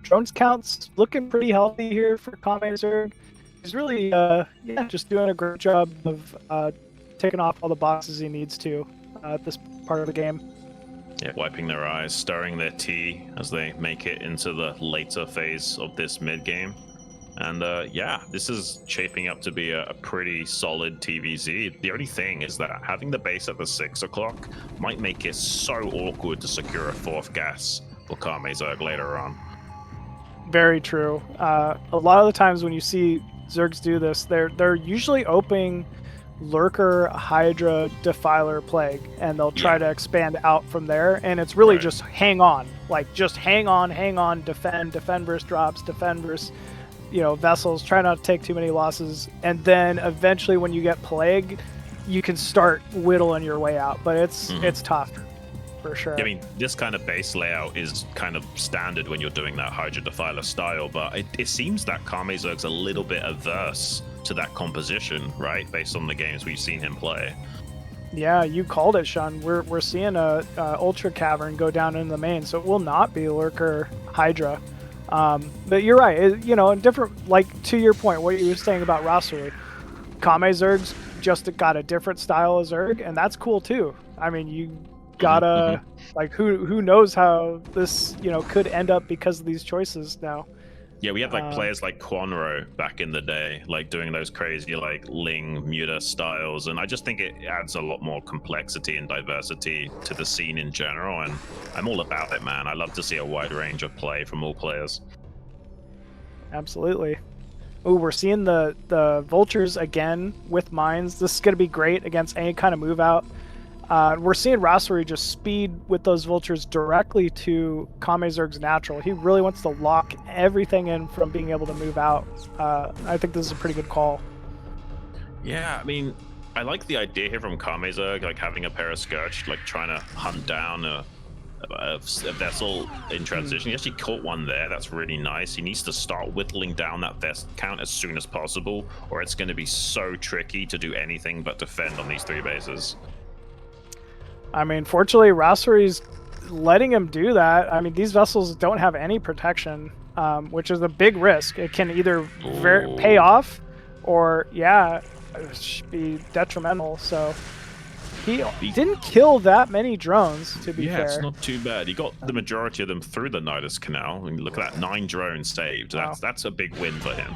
Speaker 3: Drones counts looking pretty healthy here for KameZerg. He's really just doing a great job of taking off all the boxes he needs to at this part of the game.
Speaker 2: Yeah, wiping their eyes, stirring their tea as they make it into the later phase of this mid game. And this is shaping up to be a pretty solid TVZ. The only thing is that having the base at the 6 o'clock might make it so awkward to secure a 4th gas for KameZerg later on.
Speaker 3: Very true. A lot of the times when you see Zergs do this, they're usually opening Lurker, Hydra, Defiler, Plague, and they'll try to expand out from there, and it's really just hang on. Like, just hang on, defend versus drops, defend versus vessels, try not to take too many losses, and then eventually when you get plague, you can start whittling your way out. But it's tough, for sure.
Speaker 2: I mean, this kind of base layout is kind of standard when you're doing that Hydra Defiler style, but it seems that KameZerg's a little bit averse to that composition, right? Based on the games we've seen him play.
Speaker 3: Yeah, you called it, Sean. We're seeing a Ultra Cavern go down in the main, so it will not be Lurker Hydra. But you're right. In different, like to your point, what you were saying about Rasowy, KameZerg's just got a different style of Zerg, and that's cool too. I mean, you gotta like who knows how this could end up because of these choices now.
Speaker 2: Yeah, we had like players like Quanro back in the day, like doing those crazy like Ling Muta styles, and I just think it adds a lot more complexity and diversity to the scene in general, and I'm all about it, man. I love to see a wide range of play from all players.
Speaker 3: Absolutely. Oh, we're seeing the Vultures again with mines. This is going to be great against any kind of move out. We're seeing Raserie just speed with those Vultures directly to KameZerg's natural. He really wants to lock everything in from being able to move out. I think this is a pretty good call.
Speaker 2: Yeah, I mean, I like the idea here from KameZerg, like having a pair of Scourge, like trying to hunt down a vessel in transition. He actually caught one there. That's really nice. He needs to start whittling down that vest count as soon as possible, or it's going to be so tricky to do anything but defend on these 3 bases.
Speaker 3: I mean, fortunately, Raserie's letting him do that. I mean, these vessels don't have any protection, which is a big risk. It can either pay off or, be detrimental. So he didn't kill that many drones, to be fair.
Speaker 2: Yeah, it's not too bad. He got the majority of them through the Nidus Canal. I mean, look at that, 9 drones saved. That's a big win for him.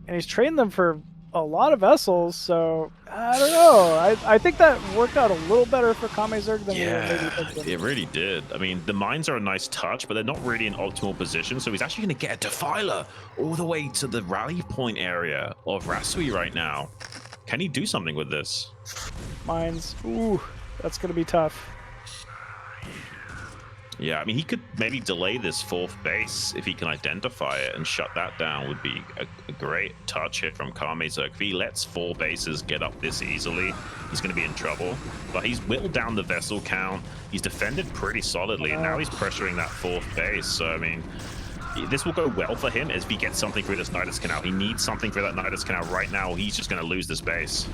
Speaker 3: And he's trained them for a lot of vessels, so I don't know. I think that worked out a little better for KameZerg than we were maybe thinking.
Speaker 2: It really did. I mean, the mines are a nice touch, but they're not really in optimal position, so he's actually going to get a Defiler all the way to the rally point area of Rasowy right now. Can he do something with this?
Speaker 3: Mines. Ooh, that's going to be tough.
Speaker 2: Yeah, I mean, he could maybe delay this 4th base if he can identify it and shut that down. Would be a great touch hit from KameZerg. If he lets 4 bases get up this easily, he's going to be in trouble. But he's whittled down the vessel count. He's defended pretty solidly, and now he's pressuring that 4th base. So, I mean, this will go well for him as if he gets something through this Nidus Canal. He needs something through that Nidus Canal right now. He's just going to lose this base.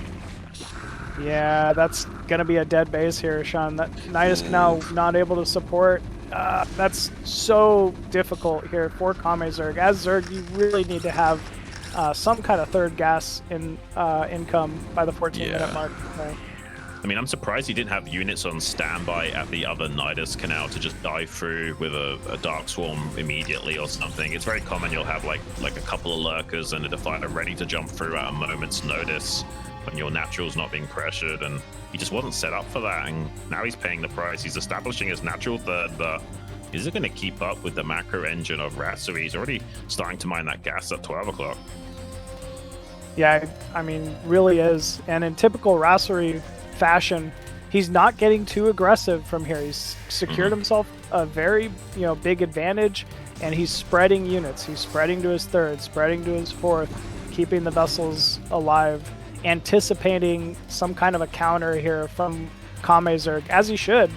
Speaker 2: Yeah,
Speaker 3: that's going to be a dead base here, Sean. That Nidus Canal not able to support. That's so difficult here for KameZerg. As Zerg, you really need to have some kind of 3rd gas income by the 14-minute mark. Right?
Speaker 2: I mean, I'm surprised he didn't have units on standby at the other Nidus Canal to just dive through with a Dark Swarm immediately or something. It's very common you'll have like a couple of Lurkers and a Defiler ready to jump through at a moment's notice when your natural's not being pressured, and he just wasn't set up for that, and now he's paying the price. He's establishing his natural 3rd, but is it going to keep up with the macro engine of Rasowy? He's already starting to mine that gas at 12 o'clock.
Speaker 3: Yeah, I mean, really is. And in typical Rasowy fashion, he's not getting too aggressive from here. He's secured himself a very big advantage, and he's spreading units. He's spreading to his 3rd, spreading to his 4th, keeping the vessels alive, anticipating some kind of a counter here from KameZerg, as he should.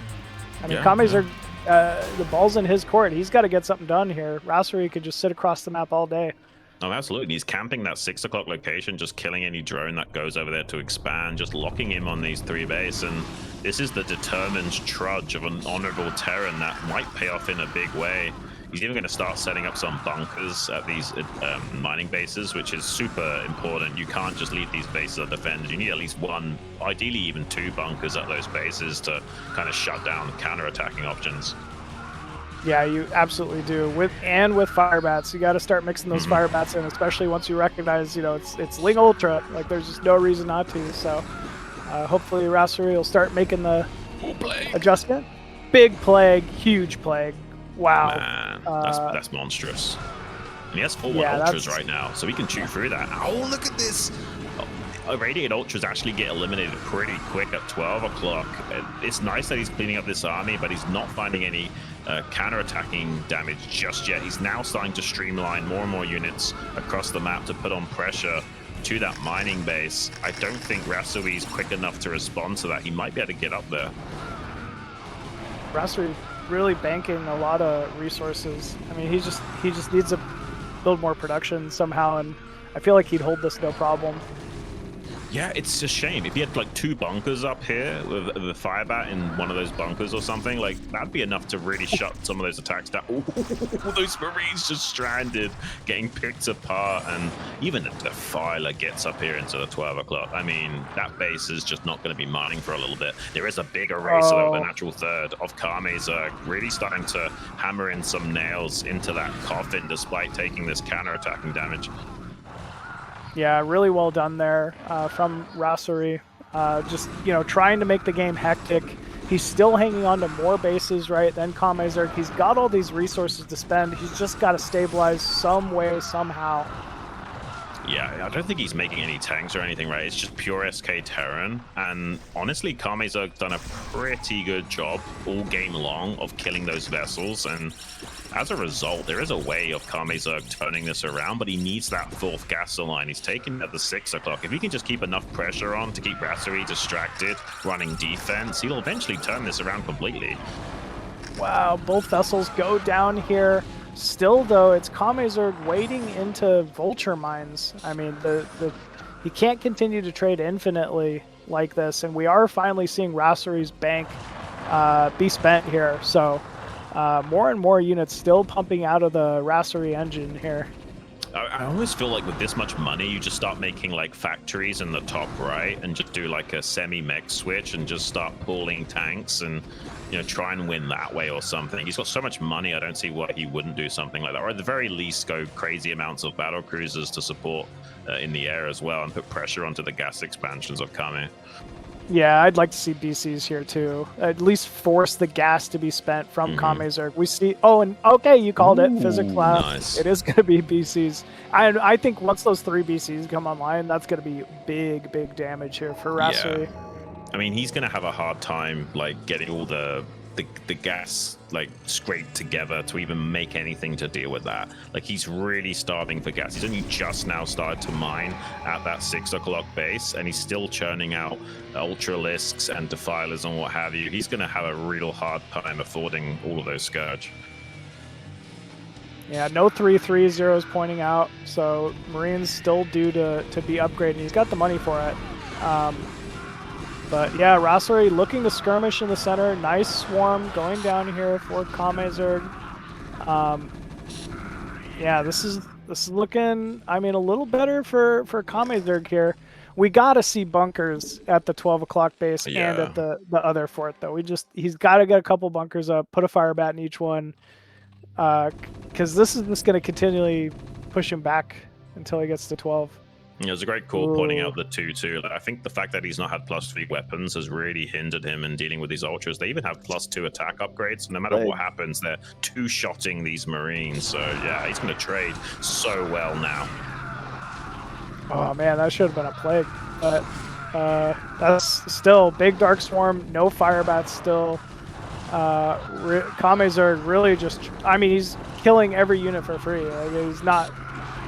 Speaker 3: I mean, KameZerg, the ball's in his court. He's got to get something done here. Raserie could just sit across the map all day.
Speaker 2: Oh, absolutely. He's camping that 6 o'clock location, just killing any drone that goes over there to expand, just locking him on these 3 base. And this is the determined trudge of an honorable Terran that might pay off in a big way. He's even going to start setting up some bunkers at these mining bases, which is super important. You can't just leave these bases undefended. You need at least 1, ideally even 2 bunkers at those bases to kind of shut down counter-attacking options.
Speaker 3: Yeah, you absolutely do. With Firebats, you got to start mixing those Firebats in, especially once you recognize, it's Ling Ultra. Like, there's just no reason not to. So, hopefully, Raserie will start making the adjustment. Big plague, huge plague. Wow.
Speaker 2: Man, that's monstrous. And he has 4 ultras right now, so he can chew through that. Oh, look at this. Radiated Ultras actually get eliminated pretty quick at 12 o'clock. It's nice that he's cleaning up this army, but he's not finding any counter-attacking damage just yet. He's now starting to streamline more and more units across the map to put on pressure to that mining base. I don't think Rasowy is quick enough to respond to that. He might be able to get up there.
Speaker 3: Rasowy really banking a lot of resources. I mean, he just needs to build more production somehow, and I feel like he'd hold this no problem.
Speaker 2: Yeah, it's a shame. If he had like 2 bunkers up here with the Firebat in one of those bunkers or something, like that'd be enough to really shut some of those attacks down. Ooh, those Marines just stranded, getting picked apart, and even the Defiler gets up here into the 12 o'clock. I mean, that base is just not going to be mining for a little bit. There is a big eraser, though, the natural third of KameZerg, really starting to hammer in some nails into that coffin despite taking this counter-attacking damage.
Speaker 3: Yeah, really well done there from Raserie. Just, you know, trying to make the game hectic. He's still hanging on to more bases, right, than KameZerg. He's got all these resources to spend. He's just got to stabilize some way, somehow.
Speaker 2: Yeah, I don't think he's making any tanks or anything, right? It's just pure SK Terran. And honestly, KameZerg's done a pretty good job all game long of killing those vessels. And as a result, there is a way of KameZerg turning this around, but he needs that 4th gas line. He's taken at the 6 o'clock. If he can just keep enough pressure on to keep Raserie distracted, running defense, he'll eventually turn this around completely.
Speaker 3: Wow, both vessels go down here. Still, though, it's KameZerg wading into vulture mines. I mean, he can't continue to trade infinitely like this, and we are finally seeing Raserie's bank be spent here. So more and more units still pumping out of the Raserie engine here.
Speaker 2: I always feel like with this much money, you just start making like factories in the top right and just do like a semi-mech switch and just start pulling tanks and, you know, try and win that way or something. He's got so much money, I don't see why he wouldn't do something like that. Or at the very least, go crazy amounts of battle cruisers to support in the air as well and put pressure onto the gas expansions of Kame.
Speaker 3: Yeah, I'd like to see BCs here too. At least force the gas to be spent from KameZerg. We see. Oh, and okay, you called it. Physics lab.
Speaker 2: Nice.
Speaker 3: It is going to be BCs. I think once those 3 BCs come online, that's going to be big damage here for Rasowy.
Speaker 2: Yeah. I mean, he's going to have a hard time like getting all the gas like scraped together to even make anything to deal with that. Like, he's really starving for gas. He's only just now started to mine at that 6 o'clock base, and he's still churning out Ultralisks and Defilers and what have you. He's going to have a real hard time affording all of those Scourge.
Speaker 3: Yeah, no 3-3-0s pointing out, so Marines still due to be upgraded. He's got the money for it. But yeah, Rasowy looking to skirmish in the center. Nice swarm going down here for KameZerg. Yeah, this is looking, I mean, a little better for KameZerg here. We gotta see bunkers at the 12 o'clock base and at the other fort though. He's gotta get a couple bunkers up, put a Firebat in each one, because this is just gonna continually push him back until he gets to 12.
Speaker 2: It was a great call pointing out the 2-2. I think the fact that he's not had +3 weapons has really hindered him in dealing with these ultras. They even have +2 attack upgrades. So no matter what happens, they're 2-shotting these Marines. So yeah, he's going to trade so well now.
Speaker 3: Oh man, that should have been a plague. But that's still big Dark Swarm, no Firebats still. KameZerg really just, I mean, he's killing every unit for free. Like, he's not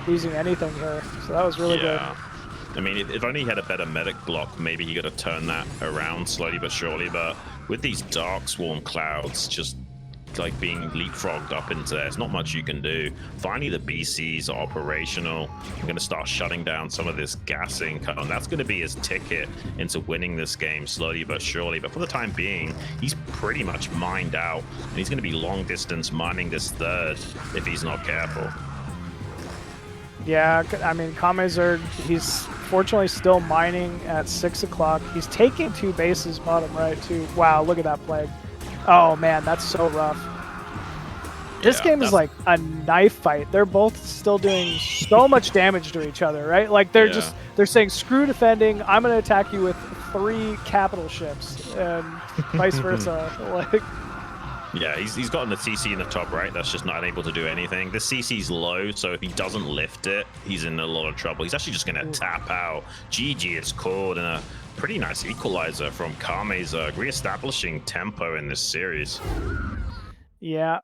Speaker 3: using anything here, so that was really good.
Speaker 2: I mean, if only he had a better medic block, maybe he could have turned that around slowly but surely. But with these Dark Swarm clouds just like being leapfrogged up into there, there's not much you can do. Finally, the BCs are operational. I'm going to start shutting down some of this gassing, and that's going to be his ticket into winning this game slowly but surely. But for the time being, he's pretty much mined out, and he's going to be long distance mining this third if he's not careful.
Speaker 3: Yeah, I mean, KameZerg, he's fortunately still mining at 6 o'clock. He's taking 2 bases bottom right, too. Wow, look at that plague. Oh, man, that's so rough. This game is like a knife fight. They're both still doing so much damage to each other, right? Like, they're they're saying, screw defending, I'm going to attack you with 3 capital ships, and vice versa. Like,
Speaker 2: Yeah, he's gotten the CC in the top right. That's just not able to do anything. The CC's low, so if he doesn't lift it, he's in a lot of trouble. He's actually just going to tap out. GG is called, and a pretty nice equalizer from KameZerg, reestablishing tempo in this series.
Speaker 3: Yeah.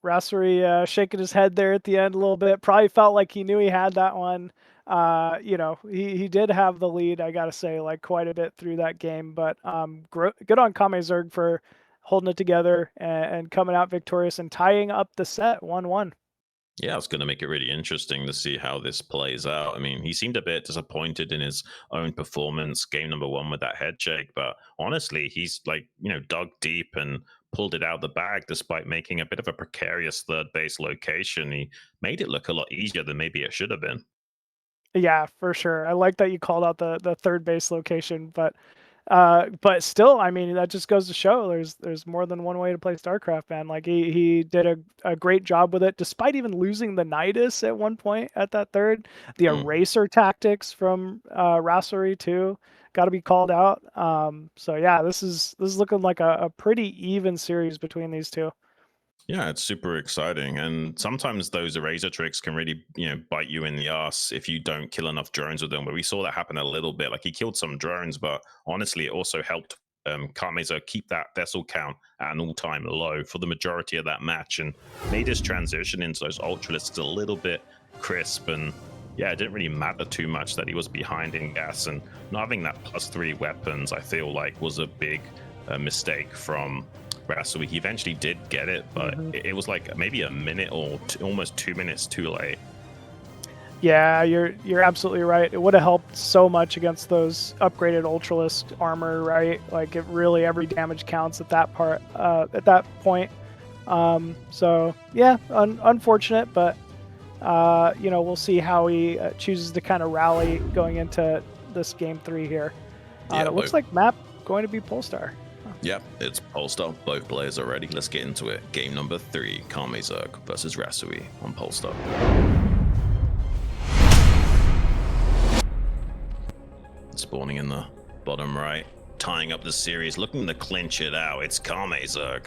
Speaker 3: Raserie shaking his head there at the end a little bit. Probably felt like he knew he had that one. You know, he did have the lead, I gotta say, like quite a bit through that game. But good on KameZerg for holding it together and coming out victorious and tying up the set 1-1.
Speaker 2: Yeah, it's going to make it really interesting to see how this plays out. I mean, he seemed a bit disappointed in his own performance, game number 1 with that head shake, but honestly, he's like, you know, dug deep and pulled it out of the bag despite making a bit of a precarious third base location. He made it look a lot easier than maybe it should have been.
Speaker 3: Yeah, for sure. I like that you called out the third base location, but still, I mean, that just goes to show there's more than one way to play StarCraft, man. Like he did a great job with it, despite even losing the Nidus at one point at that third. The eraser tactics from Rasowy too got to be called out. So yeah, this is looking like a pretty even series between these two.
Speaker 2: Yeah, it's super exciting. And sometimes those eraser tricks can really, you know, bite you in the ass if you don't kill enough drones with them. But we saw that happen a little bit. Like he killed some drones, but honestly, it also helped KameZerg keep that vessel count at an all-time low for the majority of that match and made his transition into those ultralisks a little bit crisp. And yeah, it didn't really matter too much that he was behind in gas, and not having that +3 weapons, I feel like was a big mistake from Rasowy. He eventually did get it, but it was like maybe a minute or almost 2 minutes too late.
Speaker 3: Yeah, you're absolutely right. It would have helped so much against those upgraded Ultralisk armor, right? Like it really, every damage counts at that part at that point. So yeah, unfortunate, but you know, we'll see how he chooses to kind of rally going into this game 3 here. It looks like map going to be Polestar.
Speaker 2: Yep, it's Polestar. Both players are ready. Let's get into it. Game number 3, KameZerg versus Rasowy on Polestar. Spawning in the bottom right, tying up the series, looking to clinch it out. It's KameZerg.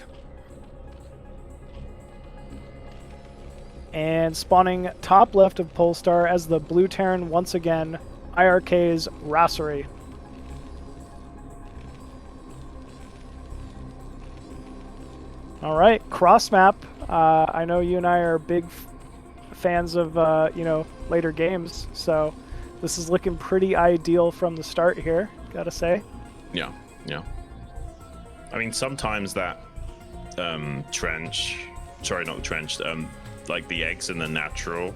Speaker 3: And spawning top left of Polestar as the blue Terran once again, IRK's Raserie. All right, cross map. I know you and I are big fans of you know, later games, so this is looking pretty ideal from the start here, gotta say.
Speaker 2: Yeah. I mean, sometimes that like the eggs in the natural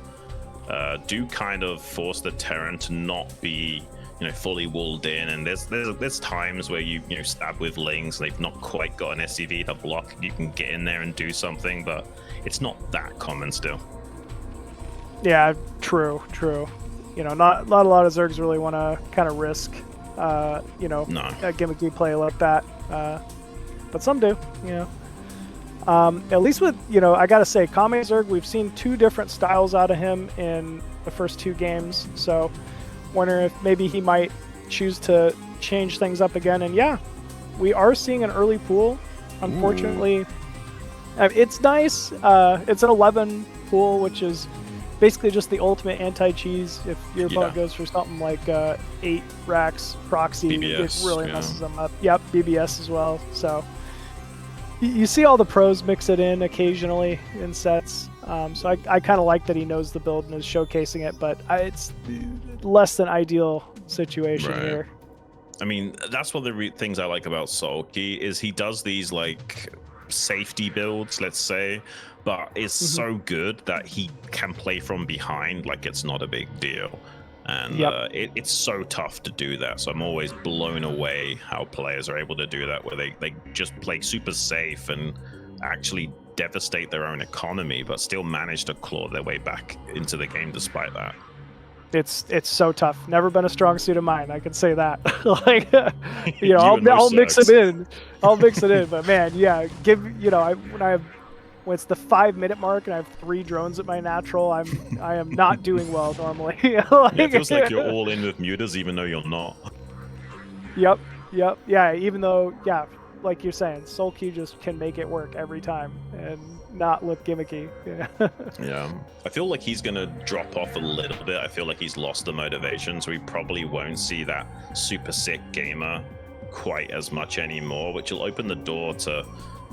Speaker 2: do kind of force the Terran to not be, you know, fully walled in, and there's times where you stab with lings, they've not quite got an SCV to block, you can get in there and do something, but it's not that common still. Yeah,
Speaker 3: true. You know, not a lot of Zergs really want to kind of risk you know, a gimmicky play like that, but some do, you know. At least with, you know, I gotta say, KameZerg, we've seen 2 different styles out of him in the first 2 games, so wonder if maybe he might choose to change things up again. And yeah, we are seeing an early pool. Unfortunately, it's nice. It's an 11 pool, which is basically just the ultimate anti-cheese. If your opponent goes for something like 8 racks proxy,
Speaker 2: BBS,
Speaker 3: it really messes them up. Yep, BBS as well. So you see all the pros mix it in occasionally in sets. So I kind of like that he knows the build and is showcasing it, but it's less than ideal situation here.
Speaker 2: I mean, that's one of the things I like about Sulky is he does these like safety builds, let's say, but it's so good that he can play from behind like it's not a big deal. And it's so tough to do that. So I'm always blown away how players are able to do that, where they just play super safe and actually devastate their own economy, but still manage to claw their way back into the game despite that.
Speaker 3: It's so tough. Never been a strong suit of mine, I can say that. Like, you know, I'll mix it in. I'll mix it in. But man, yeah, when it's the 5-minute mark and I have 3 drones at my natural, I am not doing well normally.
Speaker 2: Like, it feels like you're all in with mutas even though you're not.
Speaker 3: Yep. Yeah, even though, like you're saying, sulky just can make it work every time and not look gimmicky. Yeah.
Speaker 2: Yeah, I feel like he's gonna drop off a little bit. I feel like he's lost the motivation, so we probably won't see that super sick gamer quite as much anymore, which will open the door to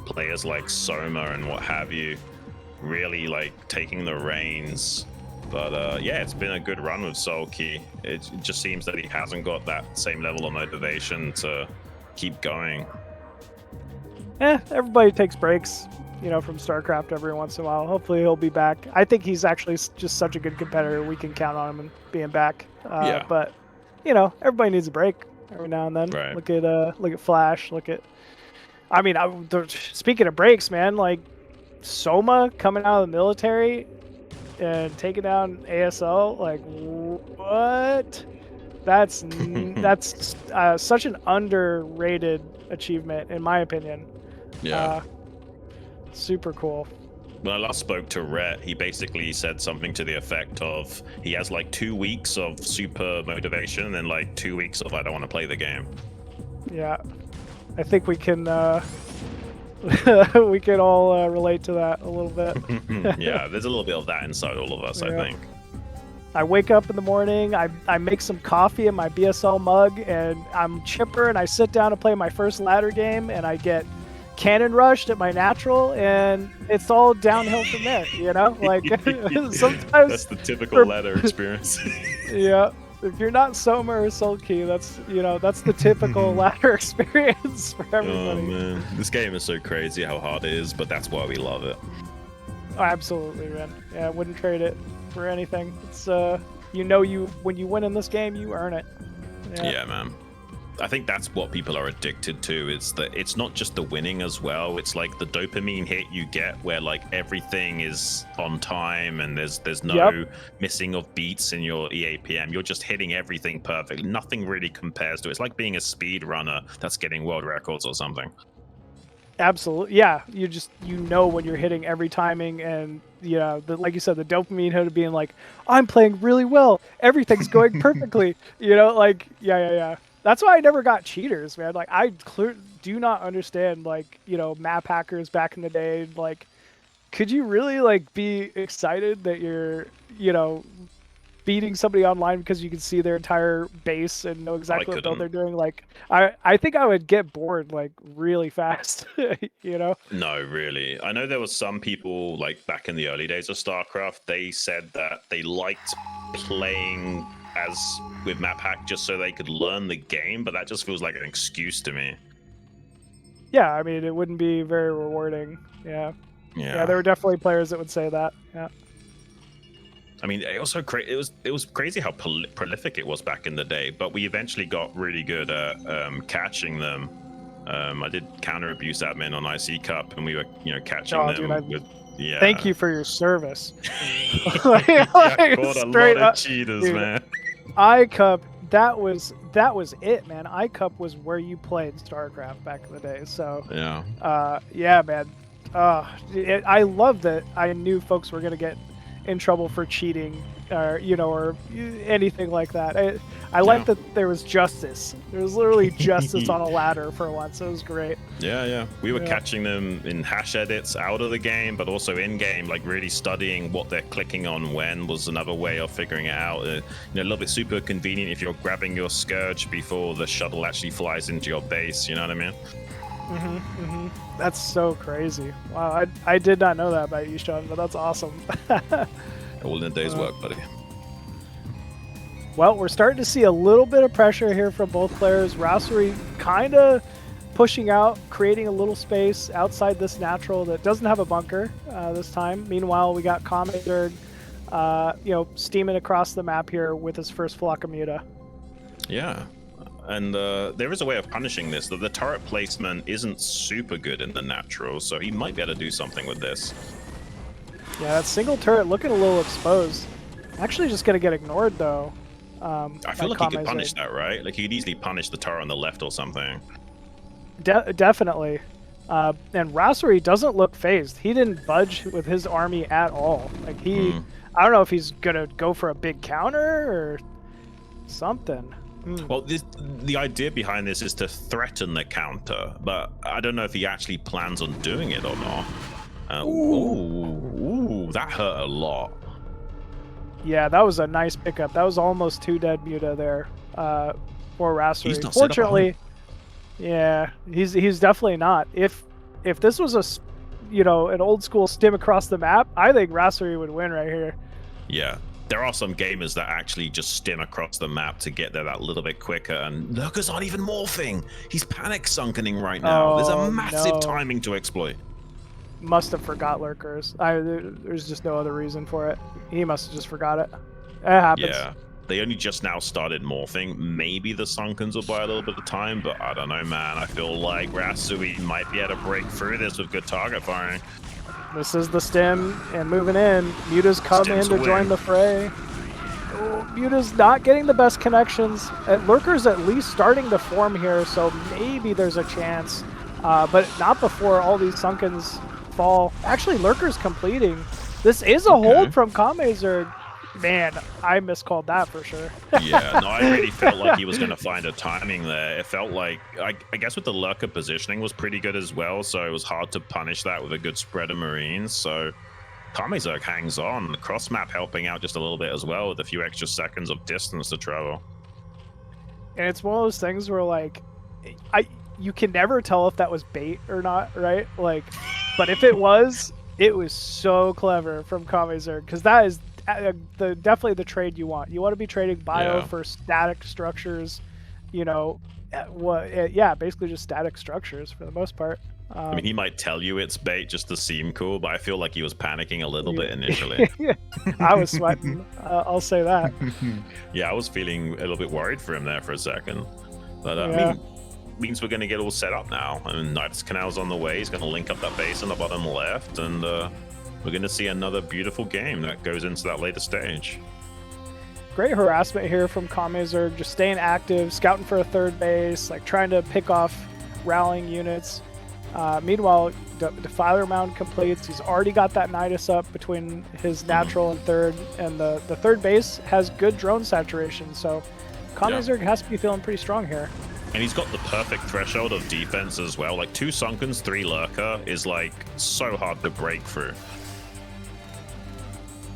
Speaker 2: players like Soma and what have you really like taking the reins. But yeah, it's been a good run with Sulky. It just seems that he hasn't got that same level of motivation to keep going.
Speaker 3: Everybody takes breaks, you know, from StarCraft every once in a while. Hopefully he'll be back. I think he's actually just such a good competitor. We can count on him and being back.
Speaker 2: Yeah.
Speaker 3: But you know, everybody needs a break every now and then.
Speaker 2: Right.
Speaker 3: Look at Flash. I mean, speaking of breaks, man, like Soma coming out of the military and taking down ASL, like what? That's such an underrated achievement, in my opinion.
Speaker 2: Yeah.
Speaker 3: Super cool.
Speaker 2: When I last spoke to Rhett, he basically said something to the effect of he has like 2 weeks of super motivation and then like 2 weeks of I don't want to play the game.
Speaker 3: Yeah, I think we can we can all relate to that a little bit.
Speaker 2: Yeah, there's a little bit of that inside all of us, I think.
Speaker 3: I wake up in the morning, I make some coffee in my BSL mug, and I'm chipper, and I sit down to play my first ladder game, and I get cannon rushed at my natural, and it's all downhill from there, you know? Like, sometimes...
Speaker 2: That's the typical ladder experience.
Speaker 3: Yeah. If you're not Soma or Sulky, that's the typical ladder experience for everybody.
Speaker 2: Oh man, this game is so crazy how hard it is, but that's why we love it.
Speaker 3: Oh, absolutely, man. Yeah, I wouldn't trade it for anything. It's when you win in this game, you earn it.
Speaker 2: Yeah, man. I think that's what people are addicted to, is that it's not just the winning as well. It's like the dopamine hit you get where like everything is on time and there's no missing of beats in your EAPM. You're just hitting everything perfect. Nothing really compares to it. It's like being a speed runner that's getting world records or something.
Speaker 3: Absolutely. Yeah, you know when you're hitting every timing, and like you said, the dopamine hit of being like, I'm playing really well. Everything's going perfectly. Like yeah. That's why I never got cheaters, man. Like, I do not understand, like, map hackers back in the day. Like, could you really, like, be excited that you're, beating somebody online because you can see their entire base and know exactly what build they're doing? Like, I think I would get bored, like, really fast, No,
Speaker 2: really. I know there was some people, like, back in the early days of StarCraft, they said that they liked playing as with map hack just so they could learn the game, but that just feels like an excuse to me.
Speaker 3: Yeah, I mean, it wouldn't be very rewarding. Yeah, there were definitely players that would say that. Yeah,
Speaker 2: I mean, it was crazy how prolific it was back in the day, but we eventually got really good at catching them. I did counter abuse admin on IC Cup, and we were catching them with. Yeah. Thank
Speaker 3: you for your service.
Speaker 2: I caught a lot of cheaters, dude, man.
Speaker 3: iCup, that was it, man. iCup was where you played StarCraft back in the day. So yeah, man. I love that I knew folks were gonna get in trouble for cheating, or anything like that. I like that there was justice. There was literally justice on a ladder for once. It was great.
Speaker 2: Yeah. We were catching them in hash edits out of the game, but also in game, like really studying what they're clicking on when was another way of figuring it out. A little bit super convenient if you're grabbing your Scourge before the shuttle actually flies into your base. You know what I mean?
Speaker 3: That's so crazy. Wow, I did not know that about you, Sean, but that's awesome.
Speaker 2: All in a day's work, buddy.
Speaker 3: Well, we're starting to see a little bit of pressure here from both players. Rasory kind of pushing out, creating a little space outside this natural that doesn't have a bunker this time. Meanwhile, we got KameZerg, steaming across the map here with his first flock of Muta. Yeah.
Speaker 2: And there is a way of punishing this. The turret placement isn't super good in the natural, so he might be able to do something with this.
Speaker 3: Yeah, that single turret looking a little exposed. Actually just going to get ignored, though.
Speaker 2: I feel like he could punish that, right? Like, he could easily punish the turret on the left or something.
Speaker 3: Definitely. And Rasory doesn't look phased. He didn't budge with his army at all. Like, I don't know if he's going to go for a big counter or something.
Speaker 2: Well, the idea behind this is to threaten the counter, but I don't know if he actually plans on doing it or not. Ooh, that hurt a lot.
Speaker 3: Yeah, that was a nice pickup. That was almost 2 dead Muta there for Raserie.
Speaker 2: Not
Speaker 3: Fortunately, yeah, he's definitely not. If this was an old school stim across the map, I think Raserie would win right here.
Speaker 2: Yeah. There are some gamers that actually just stim across the map to get there that little bit quicker, and Lurkers aren't even morphing. He's panic sunkening right now. There's a massive timing to exploit.
Speaker 3: Must have forgot Lurkers. There's just no other reason for it. He must have just forgot it. It happens.
Speaker 2: Yeah, they only just now started morphing. Maybe the Sunkens will buy a little bit of time, but I don't know, man. I feel like Rasowy might be able to break through this with good target firing.
Speaker 3: This is the stim, and moving in. Muta's come in to join the fray. Oh, Muta's not getting the best connections. Lurker's at least starting to form here, so maybe there's a chance. But not before all these Sunkens fall. Actually, Lurker's completing. This is a hold from KameZerg. Man, I miscalled that for sure.
Speaker 2: Yeah, no, I really felt like he was going to find a timing there. It felt like, I guess with the Lurker positioning was pretty good as well, so it was hard to punish that with a good spread of Marines. So KameZerg hangs on. The cross map helping out just a little bit as well with a few extra seconds of distance to travel.
Speaker 3: And it's one of those things where, like, you can never tell if that was bait or not, right? Like, but if it was so clever from KameZerg, because that is definitely the trade you want. You want to be trading bio for static structures, basically just static structures for the most part.
Speaker 2: I mean, he might tell you it's bait just to seem cool, but I feel like he was panicking a little bit initially.
Speaker 3: I was sweating. I'll say that.
Speaker 2: Yeah, I was feeling a little bit worried for him there for a second. But I mean, means we're going to get all set up now. I mean, Knight's Canal's on the way. He's going to link up that base on the bottom left, and we're going to see another beautiful game that goes into that later stage.
Speaker 3: Great harassment here from KameZerg, just staying active, scouting for a third base, like trying to pick off rallying units. Meanwhile, Defiler Mound completes. He's already got that Nidus up between his natural and third, and the third base has good drone saturation, so KameZerg has to be feeling pretty strong here.
Speaker 2: And he's got the perfect threshold of defense as well. Like 2 Sunkens, 3 Lurker is like so hard to break through.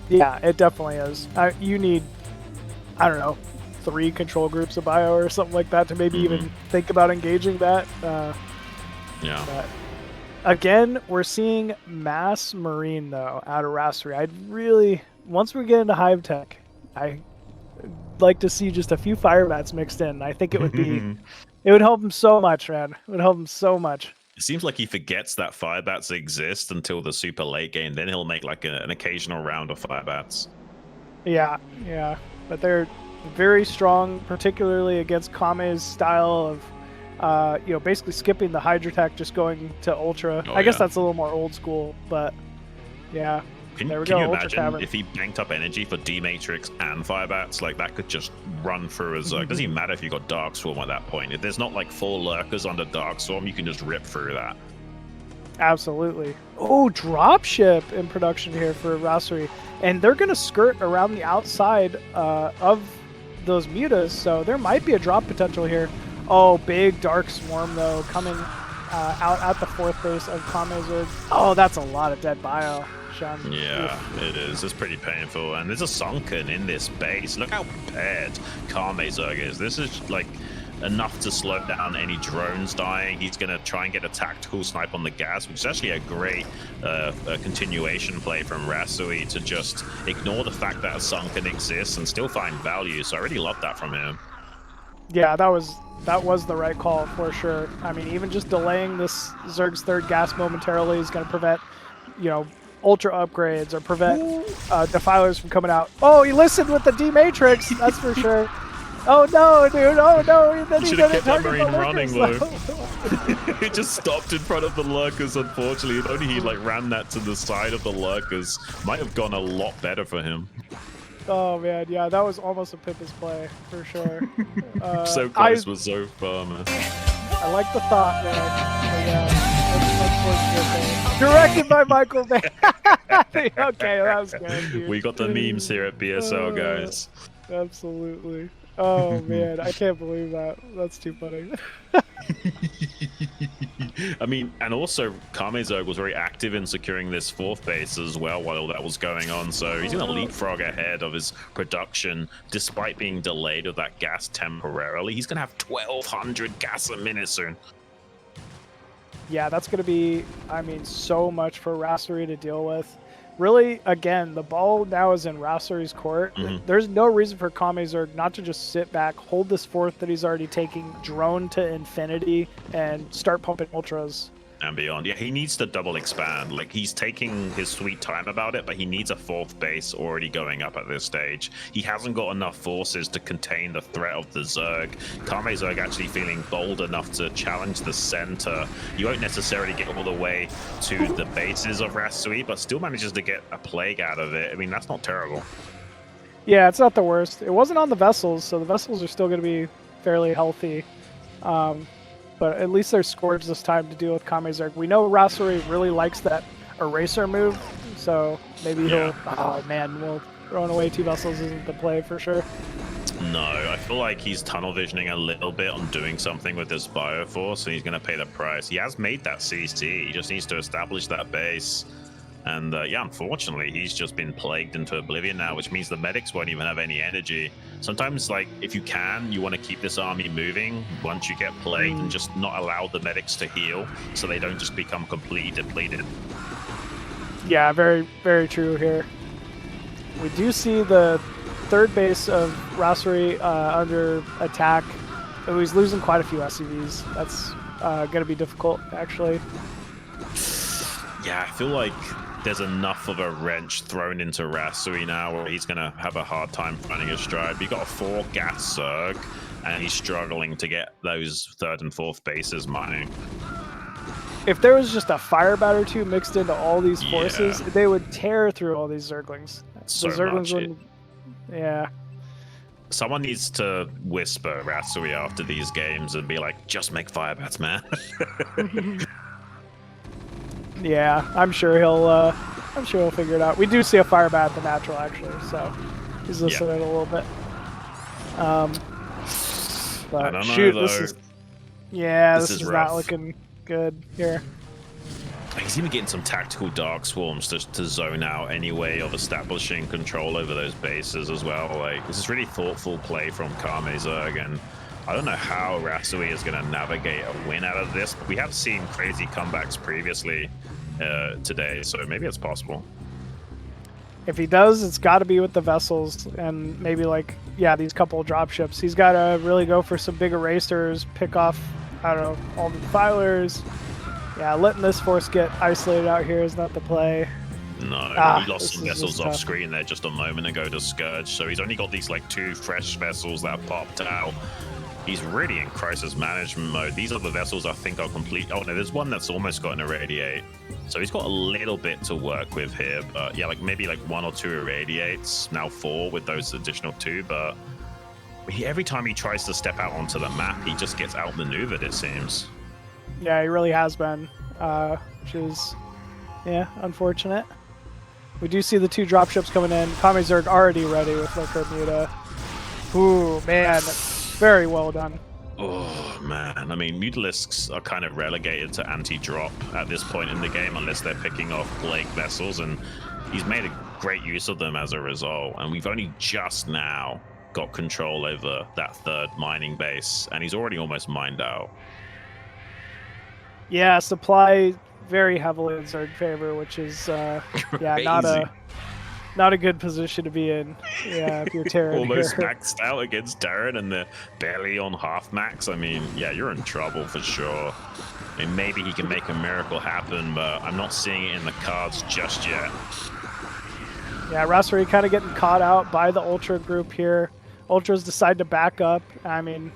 Speaker 3: Yeah, it definitely is. You need, I don't know, 3 control groups of bio or something like that to maybe even think about engaging that. But again, we're seeing mass Marine, though, out of Raserie. I'd really, once we get into Hive Tech, I'd like to see just a few fire bats mixed in. I think it would be, it would help him so much, man. It would help him so much.
Speaker 2: It seems like he forgets that fire bats exist until the super late game. Then he'll make like an occasional round of fire bats.
Speaker 3: Yeah. But they're very strong, particularly against Kame's style of, basically skipping the Hydra Tech, just going to Ultra. I guess that's a little more old school, but yeah.
Speaker 2: Can you imagine if he banked up energy for D-Matrix and Firebats? Like, that could just run through a Zerg. Doesn't even matter if you got Dark Swarm at that point. If there's not like 4 Lurkers under Dark Swarm, you can just rip through that.
Speaker 3: Absolutely. Oh, dropship in production here for Rasowy. And they're going to skirt around the outside of those Mutas, so there might be a drop potential here. Oh, big Dark Swarm, though, coming out at the 4th base of KameZerg. Oh, that's a lot of dead bio.
Speaker 2: Yeah, it is. It's pretty painful. And there's a Sunken in this base. Look how prepared KameZerg is. This is like enough to slow down any drones dying. He's going to try and get a tactical snipe on the gas, which is actually a great continuation play from Rasowy to just ignore the fact that a Sunken exists and still find value. So I really love that from him.
Speaker 3: Yeah, that was the right call for sure. I mean, even just delaying this Zerg's 3rd gas momentarily is going to prevent, Ultra upgrades or prevent Defilers from coming out. Oh, he listened with the D-Matrix, that's for sure. Oh no, dude, oh no.
Speaker 2: He should have kept that Marine running, though. He just stopped in front of the Lurkers, unfortunately. If only he ran that to the side of the Lurkers, might have gone a lot better for him.
Speaker 3: Oh man, yeah, that was almost a Pippin's play, for sure.
Speaker 2: So close, was so far, man.
Speaker 3: I like the thought, man. But yeah, directed by Michael Bay. Okay, that was good, dude.
Speaker 2: We got the memes here at BSL, guys.
Speaker 3: Absolutely. Oh man, I can't believe that. That's too funny.
Speaker 2: I mean, and also KameZerg was very active in securing this 4th base as well while that was going on. So he's going to leapfrog ahead of his production despite being delayed with that gas temporarily. He's going to have 1,200 gas a minute soon.
Speaker 3: Yeah, that's going to be, I mean, so much for Raserie to deal with. Really, again, the ball now is in Raserie's court. There's no reason for KameZerg not to just sit back, hold this 4th that he's already taking, drone to infinity, and start pumping ultras.
Speaker 2: And beyond. Yeah, he needs to double expand. Like, he's taking his sweet time about it, but he needs a 4th base already going up at this stage. He hasn't got enough forces to contain the threat of the Zerg. KameZerg actually feeling bold enough to challenge the center. You won't necessarily get all the way to the bases of Rasowy, but still manages to get a plague out of it. I mean, that's not terrible.
Speaker 3: Yeah, it's not the worst. It wasn't on the vessels, so the vessels are still going to be fairly healthy. But at least there's Scourge this time to deal with KameZerg. We know Rasowy really likes that eraser move, so maybe he'll... Oh man, well, throwing away 2 vessels isn't the play for sure.
Speaker 2: No, I feel like he's tunnel visioning a little bit on doing something with this Bioforce, and he's going to pay the price. He has made that CC, he just needs to establish that base. And yeah, unfortunately, he's just been plagued into oblivion now, which means the medics won't even have any energy. Sometimes, like, if you can, you want to keep this army moving once you get plagued and just not allow the medics to heal so they don't just become completely depleted.
Speaker 3: Yeah, very, very true here. We do see the 3rd base of Raserie under attack. Oh, he's losing quite a few SCVs. That's going to be difficult, actually.
Speaker 2: Yeah, I feel like there's enough of a wrench thrown into Rasowy now where he's going to have a hard time finding his stride. He got a 4 gas Zerg, and he's struggling to get those 3rd and 4th bases mining.
Speaker 3: If there was just a fire bat or 2 mixed into all these forces, they would tear through all these Zerglings.
Speaker 2: So
Speaker 3: the Zerglings
Speaker 2: much.
Speaker 3: wouldn't... Yeah.
Speaker 2: Someone needs to whisper Rasowy after these games and be like, just make fire bats, man.
Speaker 3: Yeah, I'm sure he'll figure it out. We do see a fire bat at the natural, actually, so he's listening a little bit. But
Speaker 2: I don't
Speaker 3: shoot,
Speaker 2: know,
Speaker 3: this
Speaker 2: though.
Speaker 3: is this is
Speaker 2: rough.
Speaker 3: not looking good here.
Speaker 2: He's even getting some tactical dark swarms to zone out anyway of establishing control over those bases as well. Like, this is really thoughtful play from KameZerg, and I don't know how Rasowy is going to navigate a win out of this. We have seen crazy comebacks previously today, so maybe it's possible.
Speaker 3: If he does, it's got to be with the vessels and maybe like, yeah, these couple of dropships. He's got to really go for some big erasers, pick off, I don't know, all the defilers. Yeah, letting this force get isolated out here is not the play.
Speaker 2: No, he lost some vessels off screen there just a moment ago to Scourge, so he's only got these like 2 fresh vessels that popped out. He's really in crisis management mode. These are the vessels I think are complete. Oh no, there's one that's almost got an irradiate. So he's got a little bit to work with here, but yeah, like maybe like 1 or 2 irradiates, now 4 with those additional 2, but every time he tries to step out onto the map, he just gets outmaneuvered, it seems.
Speaker 3: Yeah, he really has been, which is, yeah, unfortunate. We do see the 2 dropships coming in. KameZerg already ready with their Bermuda. Ooh, man, very well done.
Speaker 2: Oh, man. I mean, Mutalisks are kind of relegated to anti-drop at this point in the game unless they're picking off Plague vessels, and he's made a great use of them as a result. And we've only just now got control over that 3rd mining base, and he's already almost mined out.
Speaker 3: Yeah, supply very heavily in Zerg favor, which is yeah, not a good position to be in. Yeah, if you're Terran.
Speaker 2: Almost maxed out against Terran and they're barely on half max. I mean, yeah, you're in trouble for sure. And maybe he can make a miracle happen, but I'm not seeing it in the cards just yet.
Speaker 3: Yeah, Raserie kind of getting caught out by the Ultra group here. Ultras decide to back up. I mean,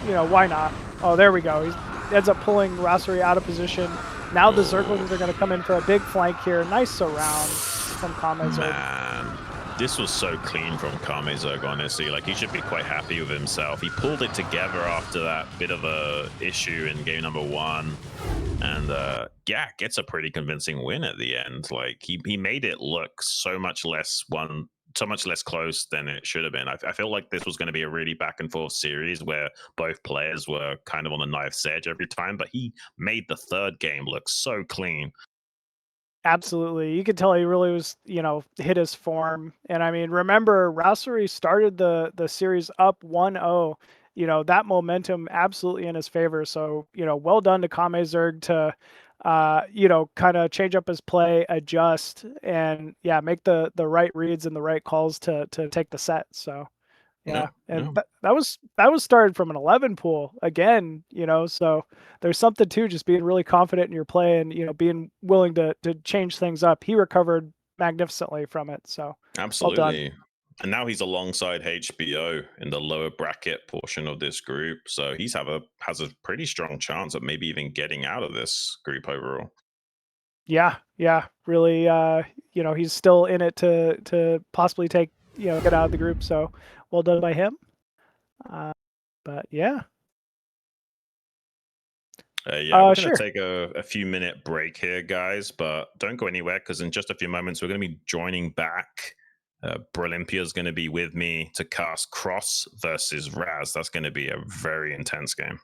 Speaker 3: you know, why not? Oh, there we go. He ends up pulling Raserie out of position. Now the Zerglings are going to come in for a big flank here. Nice surround from KameZerg.
Speaker 2: Man, this was so clean from KameZerg, honestly. Like, he should be quite happy with himself. He pulled it together after that bit of a issue in game number 1. And, yeah, gets a pretty convincing win at the end. Like, he made it look so much less so much less close than it should have been. I feel like this was going to be a really back and forth series where both players were kind of on the knife's edge every time, but he made the third game look so clean.
Speaker 3: Absolutely. You could tell he really was, hit his form. And I mean, remember, Raserie started the series up 1-0. That momentum absolutely in his favor. So, well done to KameZerg to, kind of change up his play, adjust, and yeah, make the right reads and the right calls to take the set. So yeah, and that was started from an 11 pool again, so there's something to just being really confident in your play and being willing to change things up. He recovered magnificently from it, so
Speaker 2: absolutely. Well, and now he's alongside HBO in the lower bracket portion of this group, so he's has a pretty strong chance of maybe even getting out of this group overall.
Speaker 3: Yeah, really. He's still in it to possibly take get out of the group. So well done by him. But yeah.
Speaker 2: Yeah, we're going to take a few minute break here, guys, but don't go anywhere because in just a few moments we're going to be joining back. Brolympia is going to be with me to cast cRoSs versus Razz. That's going to be a very intense game.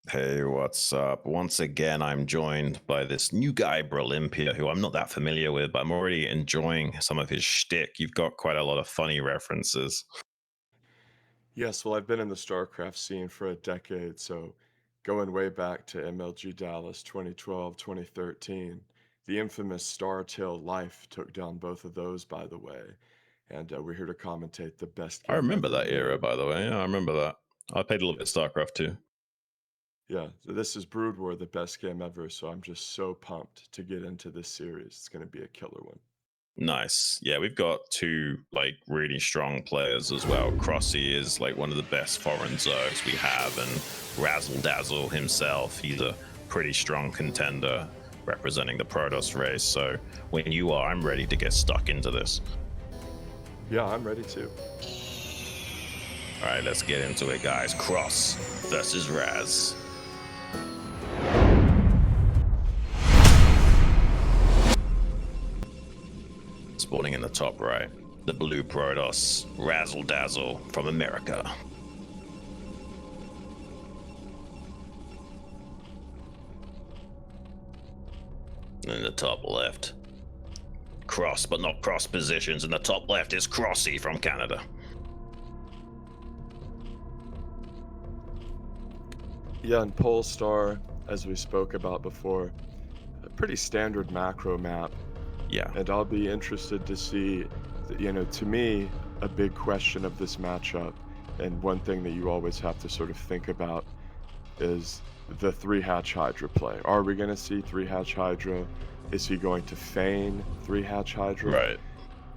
Speaker 2: Hey, what's up? Once again, I'm joined by this new guy, Brolympia, who I'm not that familiar with, but I'm already enjoying some of his shtick. You've got quite a lot of funny references.
Speaker 4: Yes, well, I've been in the StarCraft scene for a decade, so going way back to MLG Dallas 2012, 2013, the infamous Star Till Life took down both of those, by the way. And we're here to commentate the best game
Speaker 2: I remember
Speaker 4: ever
Speaker 2: that era,
Speaker 4: made.
Speaker 2: by the way. Yeah, I remember that. I played a little bit of StarCraft too.
Speaker 4: Yeah, so this is Broodwar, the best game ever, so I'm just so pumped to get into this series. It's going to be a killer one.
Speaker 2: Nice. Yeah, we've got two really strong players as well. cRoSs is one of the best foreign Zergs we have, and Razzle Dazzle himself, he's a pretty strong contender representing the Protoss race. So when you are, I'm ready to get stuck into this.
Speaker 4: Yeah, I'm ready too.
Speaker 2: All right, let's get into it, guys. cRoSs versus Razz. spawning in the top right. The blue Protoss, Razzle Dazzle from America. In the top left, cross but not cross positions. In the top left is cRoSs from Canada.
Speaker 4: Yeah, and Polestar, as we spoke about before, a pretty standard macro map.
Speaker 2: Yeah.
Speaker 4: And I'll be interested to see, to me, a big question of this matchup, and one thing that you always have to sort of think about is the 3-hatch Hydra play. Are we going to see 3-hatch Hydra? Is he going to feign 3-hatch Hydra?
Speaker 2: Right.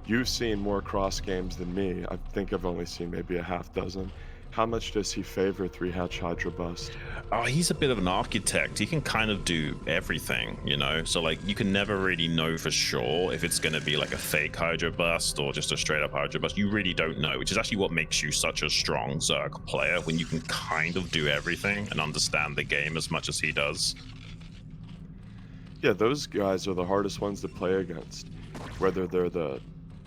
Speaker 4: You've seen more cross games than me. I think I've only seen maybe a half dozen. How much does he favor 3-hatch Hydra bust?
Speaker 2: Oh, he's a bit of an architect. He can kind of do everything, so like you can never really know for sure if it's going to be like a fake Hydra bust or just a straight up Hydra bust. You really don't know, which is actually what makes you such a strong Zerg player, when you can kind of do everything and understand the game as much as he does.
Speaker 4: Yeah, those guys are the hardest ones to play against, whether they're the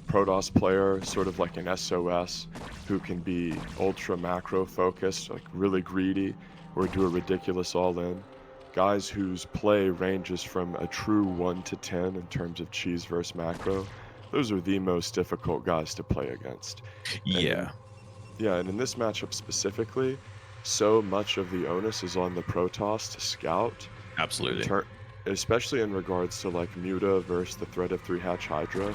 Speaker 4: Protoss player, sort of like an SOS, who can be ultra macro focused, like really greedy, or do a ridiculous all-in. Guys whose play ranges from a true 1 to 10 in terms of cheese versus macro. Those are the most difficult guys to play against.
Speaker 2: Yeah.
Speaker 4: And in this matchup specifically, so much of the onus is on the Protoss to scout.
Speaker 2: Absolutely.
Speaker 4: Especially in regards to like Muta versus the threat of 3-hatch Hydra.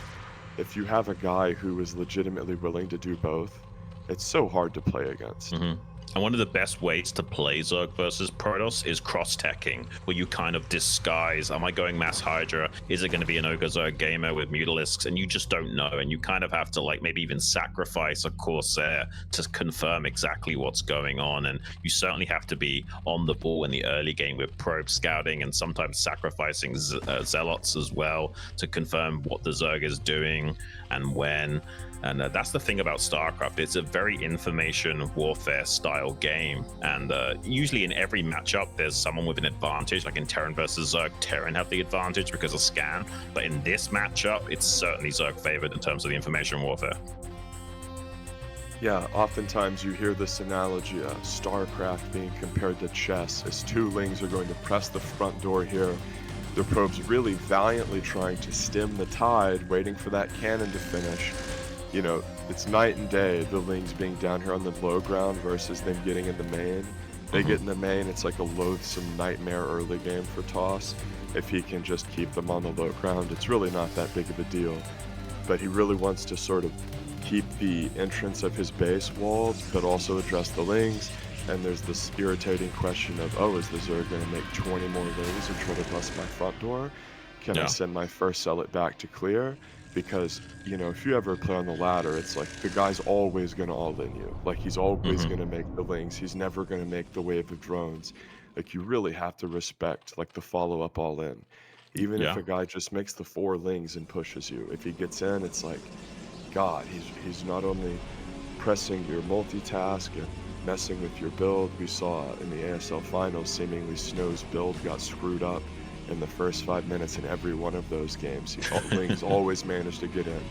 Speaker 4: If you have a guy who is legitimately willing to do both, it's so hard to play against.
Speaker 2: Mm-hmm. And one of the best ways to play Zerg versus Protoss is cross-teching, where you kind of disguise, am I going mass Hydra? Is it going to be an Ogre Zerg gamer with Mutalisks? And you just don't know. And you kind of have to like maybe even sacrifice a Corsair to confirm exactly what's going on. And you certainly have to be on the ball in the early game with probe scouting and sometimes sacrificing Zealots as well to confirm what the Zerg is doing and when. And that's the thing about StarCraft. It's a very information warfare style game. And usually in every matchup, there's someone with an advantage. Like in Terran versus Zerg, Terran have the advantage because of scan. But in this matchup, it's certainly Zerg favored in terms of the information warfare.
Speaker 4: Yeah, oftentimes you hear this analogy of StarCraft being compared to chess, as two lings are going to press the front door here. The probe's really valiantly trying to stem the tide, waiting for that cannon to finish. It's night and day, the lings being down here on the low ground versus them getting in the main. They get in the main, it's like a loathsome nightmare early game for Toss. If he can just keep them on the low ground, it's really not that big of a deal. But he really wants to sort of keep the entrance of his base walled, but also address the lings. And there's this irritating question of, is the Zerg going to make 20 more lings and try to bust my front door? Can I send my first zealot back to clear? Because, if you ever play on the ladder, it's like the guy's always going to all-in you. Like, he's always going to make the lings. He's never going to make the wave of drones. Like, you really have to respect, like, the follow-up all-in. Even if a guy just makes the 4 lings and pushes you. If he gets in, it's like, God, he's not only pressing your multitask and messing with your build. We saw in the ASL finals, seemingly Snow's build got screwed up in the first 5 minutes in every one of those games. Lings always managed to get in.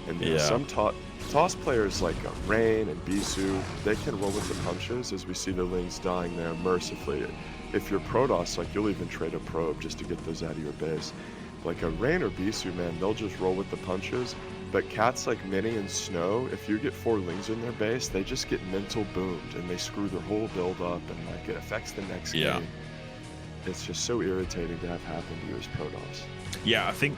Speaker 4: And some Toss players like Rain and Bisu, they can roll with the punches, as we see the Lings dying there mercifully. If you're Protoss, like, you'll even trade a probe just to get those out of your base. Like a Rain or Bisu, man, they'll just roll with the punches. But cats like Minnie and Snow, if you get 4 Lings in their base, they just get mental boomed and they screw their whole build up, and like it affects the next game. It's just so irritating to have happen to you as Protoss.
Speaker 2: Yeah, I think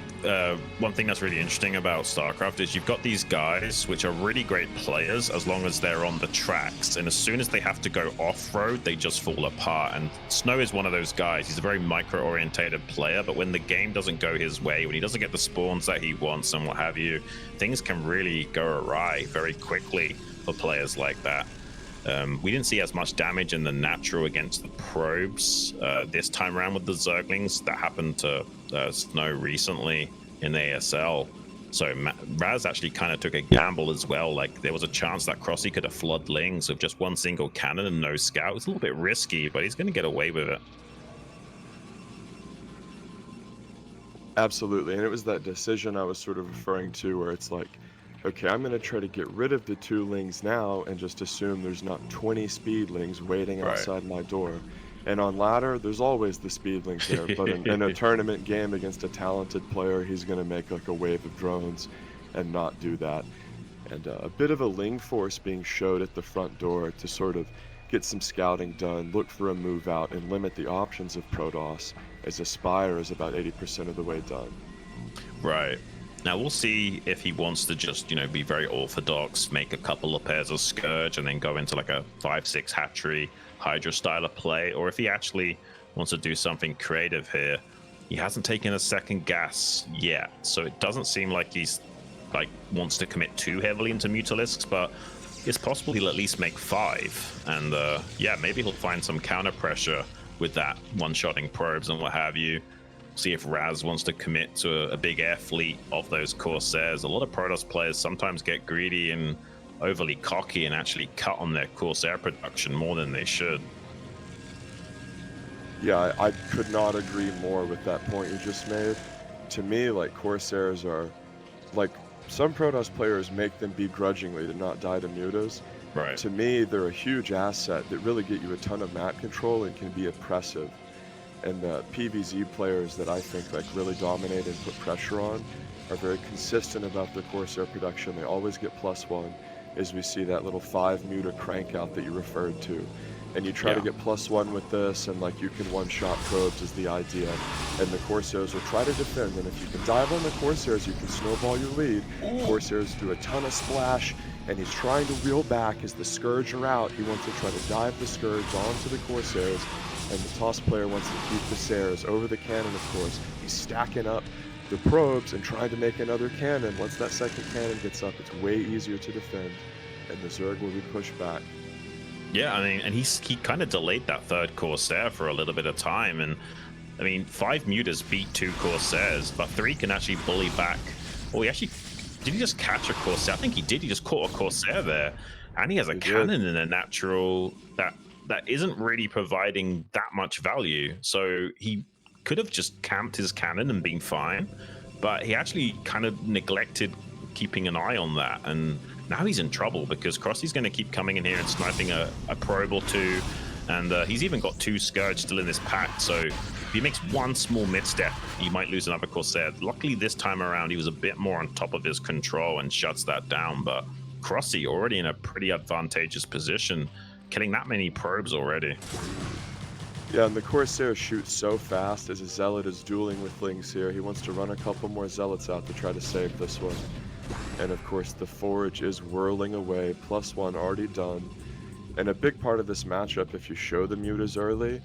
Speaker 2: one thing that's really interesting about StarCraft is you've got these guys which are really great players as long as they're on the tracks, and as soon as they have to go off-road, they just fall apart. And Snow is one of those guys. He's a very micro-orientated player, but when the game doesn't go his way, when he doesn't get the spawns that he wants and what have you, things can really go awry very quickly for players like that. We didn't see as much damage in the natural against the probes this time around with the Zerglings. That happened to Snow recently in the ASL. So Razz actually kind of took a gamble as well. Like, there was a chance that cRoSs could have flood Lings with just one single cannon and no scout. It's a little bit risky, but he's going to get away with it.
Speaker 4: Absolutely, and it was that decision I was sort of referring to where it's like, okay, I'm going to try to get rid of the 2 lings now and just assume there's not 20 speedlings waiting
Speaker 2: Right.
Speaker 4: outside my door. And on ladder, there's always the speedlings there, but in a tournament game against a talented player, he's going to make like a wave of drones and not do that. And a bit of a ling force being showed at the front door to sort of get some scouting done, look for a move out, and limit the options of Protoss, as Aspire is about 80% of the way done.
Speaker 2: Right. Now we'll see if he wants to just, be very orthodox, make a couple of pairs of Scourge, and then go into like a 5-6 hatchery Hydra style of play, or if he actually wants to do something creative here. He hasn't taken a second gas yet, so it doesn't seem like he's wants to commit too heavily into Mutalisks, but it's possible he'll at least make 5, and yeah, maybe he'll find some counter pressure with that one-shotting probes and what have you. See if Razz wants to commit to a big air fleet of those cRoSs. A lot of Protoss players sometimes get greedy and overly cocky and actually cut on their cRoSs production more than they should.
Speaker 4: Yeah, I could not agree more with that point you just made. To me, like, cRoSs are, like, some Protoss players make them begrudgingly to not die to mutas.
Speaker 2: Right.
Speaker 4: To me, they're a huge asset that really get you a ton of map control and can be oppressive. And the PvZ players that I think like really dominate and put pressure on are very consistent about their cRoSs production. They always get +1, as we see that little 5 muta crank out that you referred to. And you try to get +1 with this, and like you can one-shot probes is the idea. And the cRoSs will try to defend, and if you can dive on the cRoSs, you can snowball your lead. cRoSs do a ton of splash, and he's trying to reel back as the Scourge are out. He wants to try to dive the Scourge onto the cRoSs, and the toss player wants to keep the Seres over the cannon, of course. He's stacking up the probes and trying to make another cannon. Once that second cannon gets up, it's way easier to defend, and the Zerg will be pushed back.
Speaker 2: Yeah, I mean, and he kind of delayed that third cRoSs for a little bit of time, and I mean, 5 mutas beat 2 cRoSs, but 3 can actually bully back. Oh, did he just catch a cRoSs? I think he did. He just caught a cRoSs there, and he has a cannon in a natural that isn't really providing that much value. So he could have just camped his cannon and been fine, but he actually kind of neglected keeping an eye on that, and now he's in trouble because cRoSsy's going to keep coming in here and sniping a probe or 2, and he's even got 2 Scourge still in this pack, so if he makes one small misstep, he might lose another cRoSs. Luckily this time around he was a bit more on top of his control and shuts that down, but cRoSsy already in a pretty advantageous position, killing that many probes already.
Speaker 4: Yeah, and the cRoSs shoots so fast as a Zealot is dueling with Lings here. He wants to run a couple more Zealots out to try to save this one. And of course the Forge is whirling away, +1 already done. And a big part of this matchup, if you show the mutas early,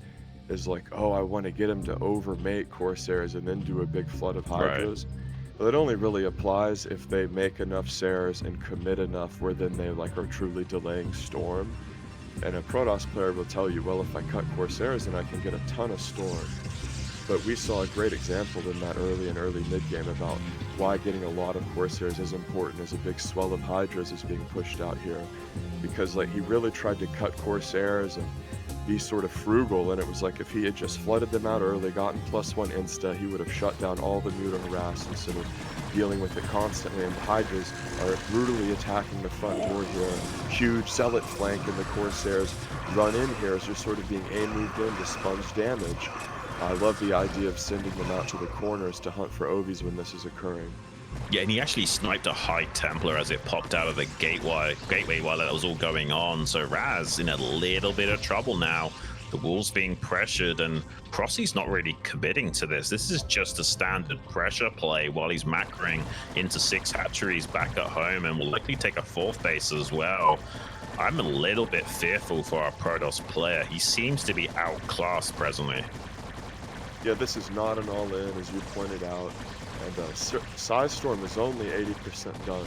Speaker 4: is like, oh, I want to get him to overmate cRoSs and then do a big flood of Hydras. Right. But it only really applies if they make enough Seres and commit enough where then they like are truly delaying Storm. And a Protoss player will tell you, well, if I cut cRoSs, then I can get a ton of Storm. But we saw a great example in that early mid-game about why getting a lot of cRoSs is important as a big swell of Hydras is being pushed out here. Because like he really tried to cut cRoSs and be sort of frugal, and it was like if he had just flooded them out early, gotten +1 insta, he would have shut down all the muta harass instead of dealing with it constantly. And the Hydras are brutally attacking the front door here. Huge Zealot flank, and the cRoSs run in here as they're sort of being A-moved in to sponge damage. I love the idea of sending them out to the corners to hunt for Ovies when this is occurring.
Speaker 2: Yeah, and he actually sniped a High Templar as it popped out of the gateway while that was all going on. So Razz in a little bit of trouble now. The wall's being pressured, and cRoSsy's not really committing to this. This is just a standard pressure play while he's macroing into 6 hatcheries back at home, and will likely take a 4th base as well. I'm a little bit fearful for our Protoss player. He seems to be outclassed presently.
Speaker 4: Yeah, this is not an all-in, as you pointed out, and Size Storm is only 80% done.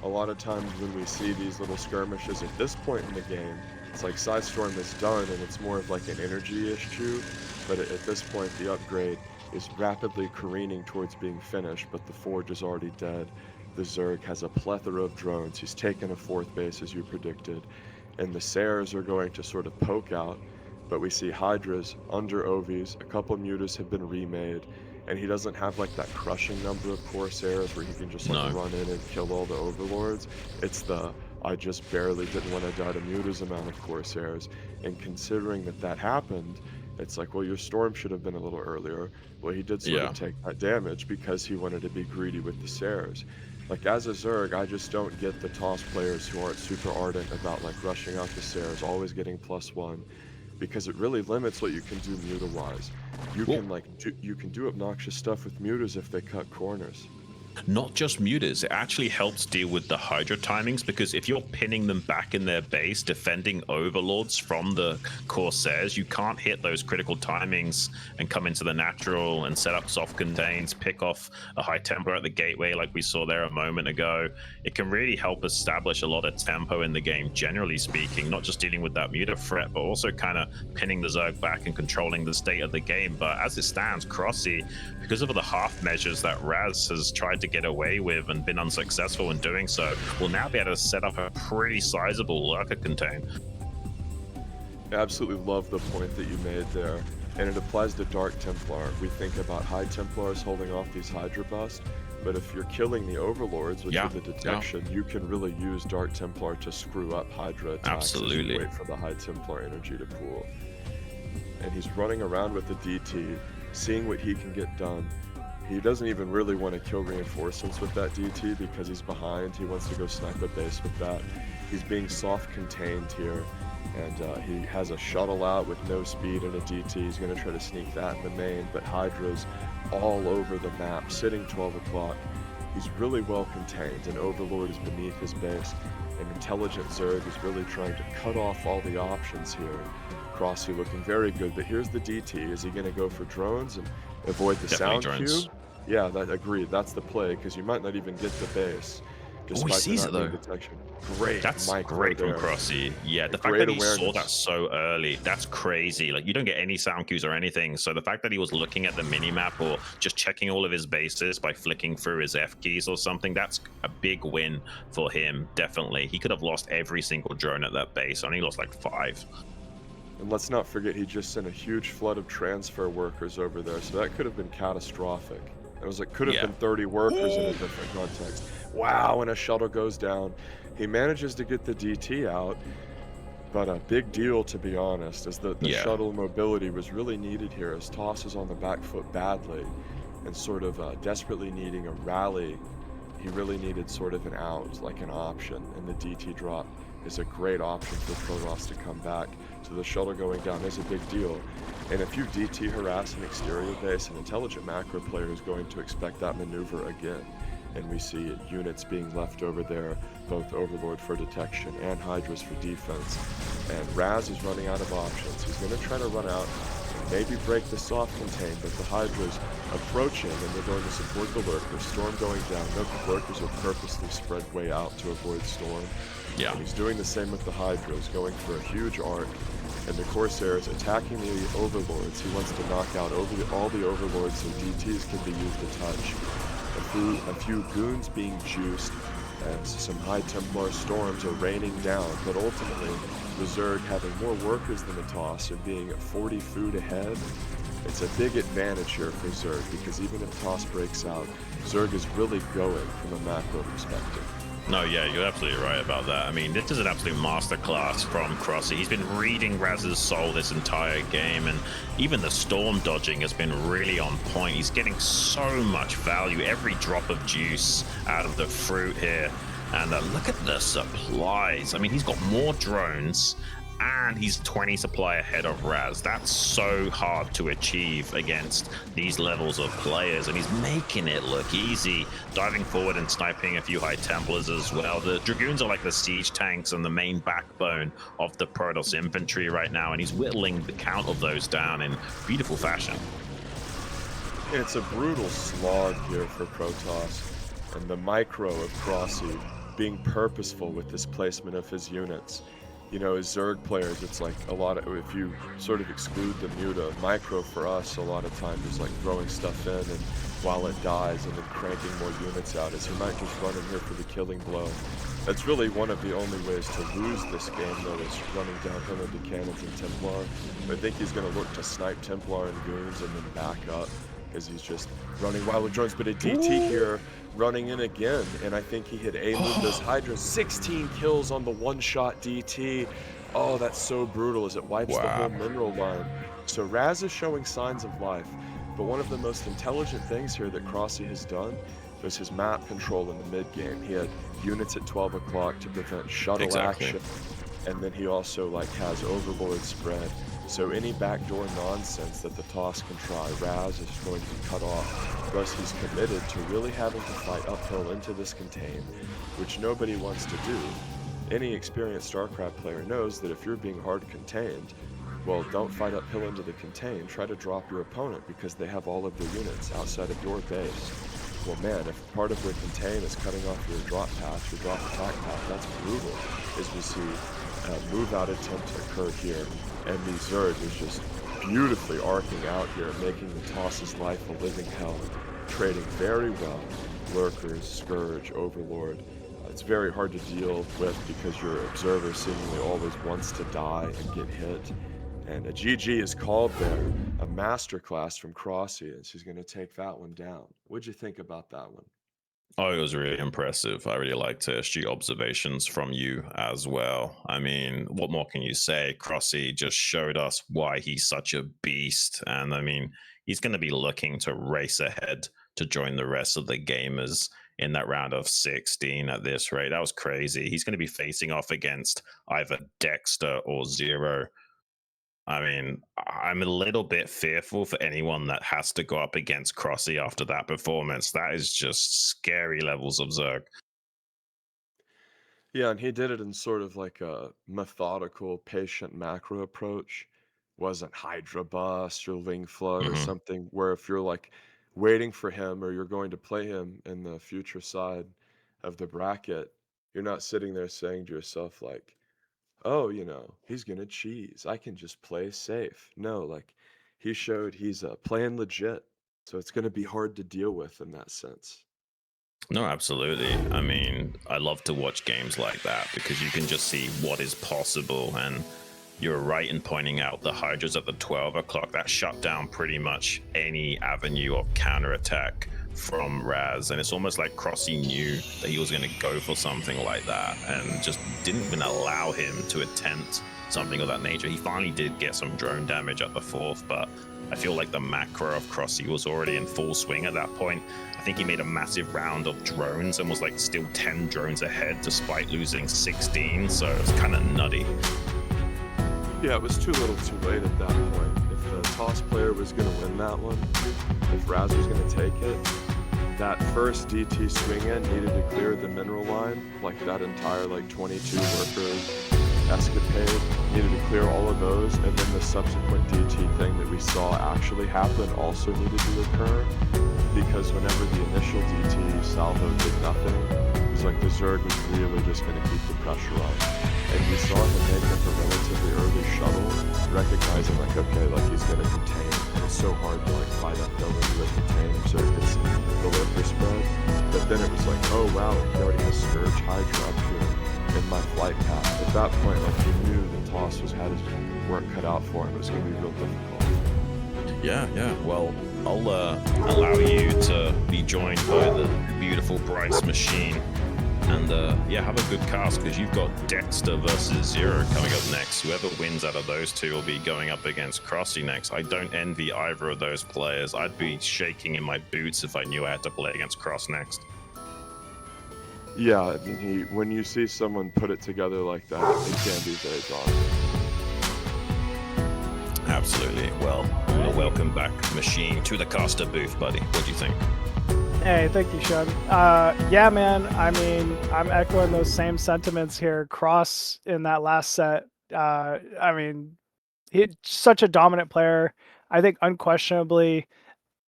Speaker 4: A lot of times when we see these little skirmishes at this point in the game, it's like Size Storm is done and it's more of like an energy issue, but at this point the upgrade is rapidly careening towards being finished, but the Forge is already dead. The Zerg has a plethora of drones. He's taken a 4th base as you predicted, and the Seres are going to sort of poke out. But we see Hydras under Ovies, a couple mutas have been remade, and he doesn't have like that crushing number of Corsairs where he can just like
Speaker 2: No.
Speaker 4: run in and kill all the Overlords. It's the I just barely didn't want to die to Muta's amount of Corsairs, and considering that that happened, it's like, well, your Storm should have been a little earlier. Well, he did sort
Speaker 2: Yeah.
Speaker 4: of take that damage because he wanted to be greedy with the Sairs. Like, as a Zerg, I just don't get the Toss players who aren't super ardent about, like, rushing out the Sairs, always getting +1, because it really limits what you can do Muta-wise. You
Speaker 2: Well-
Speaker 4: can, like, you can do obnoxious stuff with Mutas if they cut corners.
Speaker 2: Not just mutas, it actually helps deal with the Hydra timings, because if you're pinning them back in their base, defending Overlords from the Corsairs, you can't hit those critical timings and come into the natural and set up soft contains, pick off a High Templar at the gateway like we saw there a moment ago. It can really help establish a lot of tempo in the game, generally speaking, not just dealing with that muta threat, but also kind of pinning the Zerg back and controlling the state of the game. But as it stands, cRoSs, because of the half measures that Razz has tried to get away with and been unsuccessful in doing so, will now be able to set up a pretty sizable lurker contain.
Speaker 4: I absolutely love the point that you made there, and it applies to Dark Templar. We think about High Templars holding off these Hydra busts, but if you're killing the Overlords with the detection, you can really use Dark Templar to screw up Hydra attacks.
Speaker 2: Absolutely.
Speaker 4: And wait for the High Templar energy to pool. And he's running around with the DT, seeing what he can get done. He doesn't even really want to kill reinforcements with that DT because he's behind. He wants to go snipe a base with that. He's being soft contained here, and he has a shuttle out with no speed and a DT. He's going to try to sneak that in the main, but Hydra's all over the map, sitting 12 o'clock. He's really well contained, and Overlord is beneath his base. An intelligent Zerg is really trying to cut off all the options here. cRoSs looking very good, but here's the DT. Is he going to go for drones and avoid the
Speaker 2: Definitely
Speaker 4: sound
Speaker 2: drones.
Speaker 4: cube? Yeah, agreed. That's the play, because you might not even get the base.
Speaker 2: He sees it, though.
Speaker 4: Detection. Great.
Speaker 2: That's
Speaker 4: micro
Speaker 2: great from
Speaker 4: there.
Speaker 2: cRoSs. Yeah, the fact
Speaker 4: Great
Speaker 2: that he saw
Speaker 4: awareness.
Speaker 2: that so early, that's crazy. Like, you don't get any sound cues or anything. So the fact that he was looking at the minimap or just checking all of his bases by flicking through his F keys or something, that's a big win for him, definitely. He could have lost every single drone at that base. Only lost like 5.
Speaker 4: And let's not forget, he just sent a huge flood of transfer workers over there, so that could have been catastrophic. It was like, could have been 30 workers in a different context. Wow, and a shuttle goes down. He manages to get the DT out, but a big deal, to be honest, is that the shuttle mobility was really needed here, as Toss is on the back foot badly, and sort of desperately needing a rally. He really needed sort of an out, like an option, and the DT drop is a great option for Protoss to come back. So the shuttle going down is a big deal. And if you DT harass an exterior base, an intelligent macro player is going to expect that maneuver again. And we see units being left over there, both Overlord for detection and Hydras for defense. And Razz is running out of options. He's going to try to run out and maybe break the soft contain, but the Hydras approaching, and they're going to support the Lurker. Storm going down. Note the Lurkers are purposely spread way out to avoid Storm.
Speaker 2: Yeah.
Speaker 4: And he's doing the same with the Hydras, going for a huge arc. And the Corsairs attacking the Overlords. He wants to knock out all the Overlords so DTs can be used to touch. A few goons being juiced, and some High Templar storms are raining down, but ultimately, the Zerg having more workers than the Toss and being 40 food ahead, it's a big advantage here for Zerg, because even if Toss breaks out, Zerg is really going from a macro perspective.
Speaker 2: No, yeah, you're absolutely right about that. I mean, this is an absolute masterclass from cRoSs. He's been reading Razz's soul this entire game, and even the storm dodging has been really on point. He's getting so much value, every drop of juice out of the fruit here. And look at the supplies. I mean, he's got more drones, and he's 20 supply ahead of Razz. That's so hard to achieve against these levels of players, and he's making it look easy, diving forward and sniping a few High Templars as well. The Dragoons are like the siege tanks and the main backbone of the Protoss infantry right now, and he's whittling the count of those down in beautiful fashion.
Speaker 4: It's a brutal slog here for Protoss, and the micro of cRoSs being purposeful with this placement of his units. You know, as Zerg players, it's like a lot of, if you sort of exclude the Muta, micro for us a lot of times is like throwing stuff in and while it dies and then cranking more units out, as he might just run in here for the killing blow. That's really one of the only ways to lose this game, though, is running downhill into cannons and Templar. I think he's going to look to snipe Templar and goons and then back up
Speaker 5: as he's just running wild with drones. But a DT here running in again, and I think he had A-moved those Hydras. 16 kills on the one-shot DT. Oh, that's so brutal as it wipes the whole mineral line. So Razz is showing signs of life, but one of the most intelligent things here that cRoSs has done was his map control in the mid game. He had units at 12 o'clock to prevent shuttle action, and then he also like has Overlord spread. So any backdoor nonsense that the Toss can try, Razz is going to cut off. Thus he's committed to really having to fight uphill into this contain, which nobody wants to do. Any experienced StarCraft player knows that if you're being hard contained, well, don't fight uphill into the contain, try to drop your opponent because they have all of their units outside of your base. Well man, if part of their contain is cutting off your drop path, your drop attack path, that's brutal, as we see a move out attempt occur here. And the Zerg is just beautifully arcing out here, making the Toss's life a living hell, trading very well. Lurkers, Scourge, Overlord. It's very hard to deal with because your observer seemingly always wants to die and get hit. And a GG is called there, a masterclass from cRoSs. He's going to take that one down. What'd you think about that one?
Speaker 2: Oh, it was really impressive. I really liked to astute observations from you as well. I mean, what more can you say? cRoSs just showed us why he's such a beast. And I mean, he's going to be looking to race ahead to join the rest of the gamers in that round of 16 at this rate. That was crazy. He's going to be facing off against either Dexter or Zero. I mean, I'm a little bit fearful for anyone that has to go up against cRoSs after that performance. That is just scary levels of Zerg.
Speaker 5: Yeah, and he did it in sort of like a methodical, patient macro approach. Wasn't Hydra Bust or Ling Flood or something where if you're like waiting for him or you're going to play him in the future side of the bracket, you're not sitting there saying to yourself like, oh, you know, he's gonna cheese. I can just play safe. No, like he showed he's playing legit. So it's gonna be hard to deal with in that sense.
Speaker 2: No, absolutely. I mean, I love to watch games like that because you can just see what is possible. And you're right in pointing out the Hydras at the 12 o'clock. That shut down pretty much any avenue of counterattack from Razz. And it's almost like cRoSs knew that he was going to go for something like that and just didn't even allow him to attempt something of that nature. He finally did get some drone damage at the 4th, but I feel like the macro of cRoSs was already in full swing at that point. I think he made a massive round of drones and was like still 10 drones ahead despite losing 16, so it's kind of nutty.
Speaker 5: Yeah, it was too little too late at that point. If the Toss player was going to win that one, if Razz was going to take it, that first DT swing in needed to clear the mineral line, like that entire like 22 worker escapade, needed to clear all of those, and then the subsequent DT thing that we saw actually happen also needed to occur, because whenever the initial DT salvo did nothing, it was like the Zerg was really just going to keep the pressure on. And we saw him make like a relatively early shuttle, recognizing like, okay, like he's going to contain, and it's so hard to like fight uphill into a contain, so it gets the lurker spread. But then it was like, oh wow, he already has Scourge Hydra up here in my flight path. At that point, like he knew the Toss was had his work cut out for him. It was going to be real difficult.
Speaker 2: Yeah. Well, I'll allow you to be joined by the beautiful Bryce machine. And yeah, have a good cast because you've got Dexter versus Zero coming up next. Whoever wins out of those two will be going up against cRoSs next. I don't envy either of those players. I'd be shaking in my boots if I knew I had to play against cRoSs next.
Speaker 5: Yeah, I mean, when you see someone put it together like that, it can be very daunting.
Speaker 2: Absolutely. Well, welcome back, Machine, to the caster booth, buddy. What do you think?
Speaker 3: Hey, thank you, Sean. Yeah, man. I mean, I'm echoing those same sentiments here. cRoSs in that last set. I mean, he's such a dominant player. I think unquestionably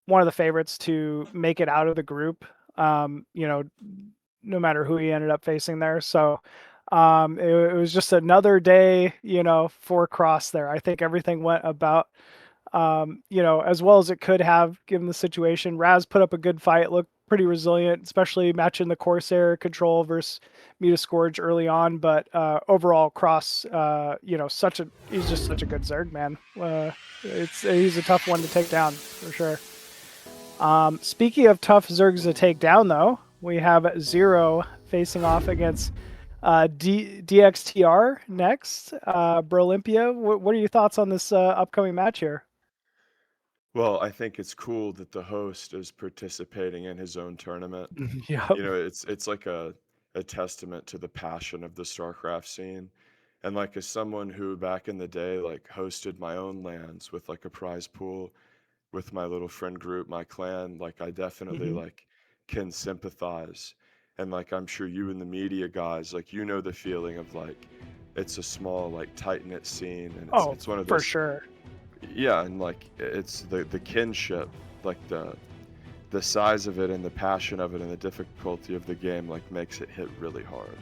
Speaker 3: one of the favorites to make it out of the group. You know, no matter who he ended up facing there. So it was just another day, you know, for cRoSs there. I think everything went about you know, as well as it could have given the situation. Razz put up a good fight, looked pretty resilient, especially matching the Corsair control versus Mutascourge early on. But overall, cRoSs, you know, he's just such a good Zerg, man. He's a tough one to take down for sure. Speaking of tough Zergs to take down, though, we have Zero facing off against DXTR next. Brolympia, what are your thoughts on this upcoming match here?
Speaker 5: Well, I think it's cool that the host is participating in his own tournament.
Speaker 3: Yep.
Speaker 5: You know, it's like a testament to the passion of the StarCraft scene. And like as someone who back in the day like hosted my own LANs with like a prize pool with my little friend group, my clan, like I definitely
Speaker 3: Mhm.
Speaker 5: like can sympathize. And like I'm sure you and the media guys, like you know the feeling of like it's a small, like tight-knit scene and
Speaker 3: Oh,
Speaker 5: it's one of
Speaker 3: for
Speaker 5: those
Speaker 3: sure.
Speaker 5: yeah, and like it's the kinship, like the size of it and the passion of it and the difficulty of the game like makes it hit really hard.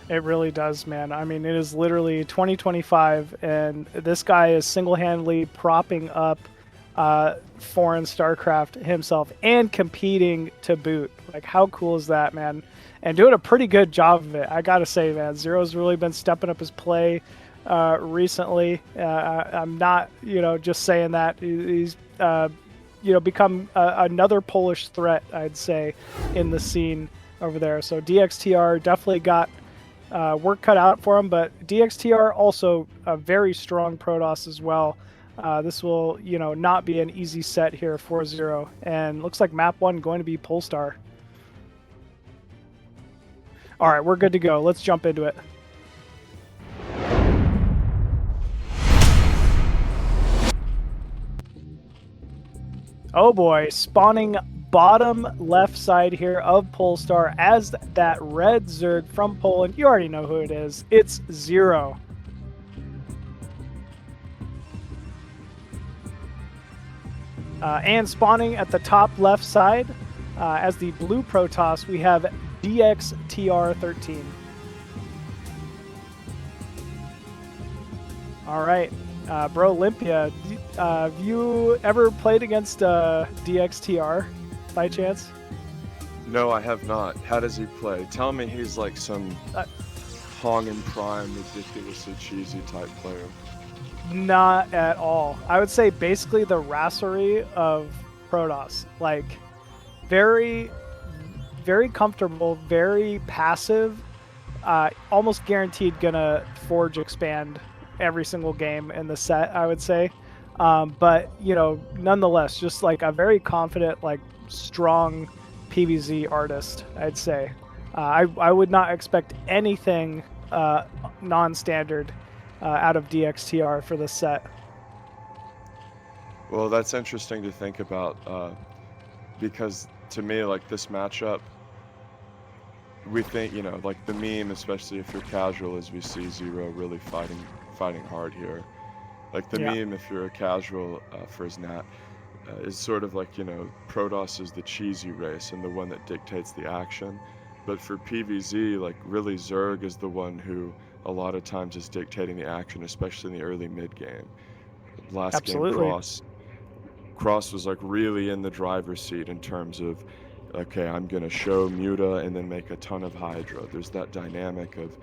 Speaker 3: It really does, man. I mean, it is literally 2025, and this guy is single-handedly propping up foreign StarCraft himself and competing to boot. Like, how cool is that, man? And doing a pretty good job of it, I gotta say, man. Zero's really been stepping up his play recently. I'm not, just saying that. He's, become another Polish threat, I'd say, in the scene over there. So DXTR definitely got work cut out for him, but DXTR also a very strong Protoss as well. This will, not be an easy set here for Zero, and looks like map 1 going to be Polestar. All right, we're good to go. Let's jump into it. Oh boy, spawning bottom left side here of Polestar as that red Zerg from Poland. You already know who it is. It's Zero. And spawning at the top left side as the blue Protoss, we have dxtr13. All right, Brolympia, have you ever played against DXTR by chance?
Speaker 5: No, I have not. How does he play? Tell me he's like some Hong and Prime, ridiculously cheesy type player.
Speaker 3: Not at all. I would say basically the Raserie of Protoss. Like, very, very comfortable, very passive, almost guaranteed gonna Forge expand every single game in the set, I would say. But, nonetheless, just like a very confident, like strong PvZ artist, I'd say. I would not expect anything non-standard out of DXTR for this set.
Speaker 5: Well, that's interesting to think about because to me, like this matchup, we think, like the meme, especially if you're casual, as we see Zero really fighting hard here. Like the meme, if you're a casual for his nat, is sort of like, Protoss is the cheesy race and the one that dictates the action. But for PvZ, like really Zerg is the one who a lot of times is dictating the action, especially in the early mid game. Last game, cRoSs was like really in the driver's seat in terms of, okay, I'm gonna show Muta and then make a ton of Hydra. There's that dynamic of,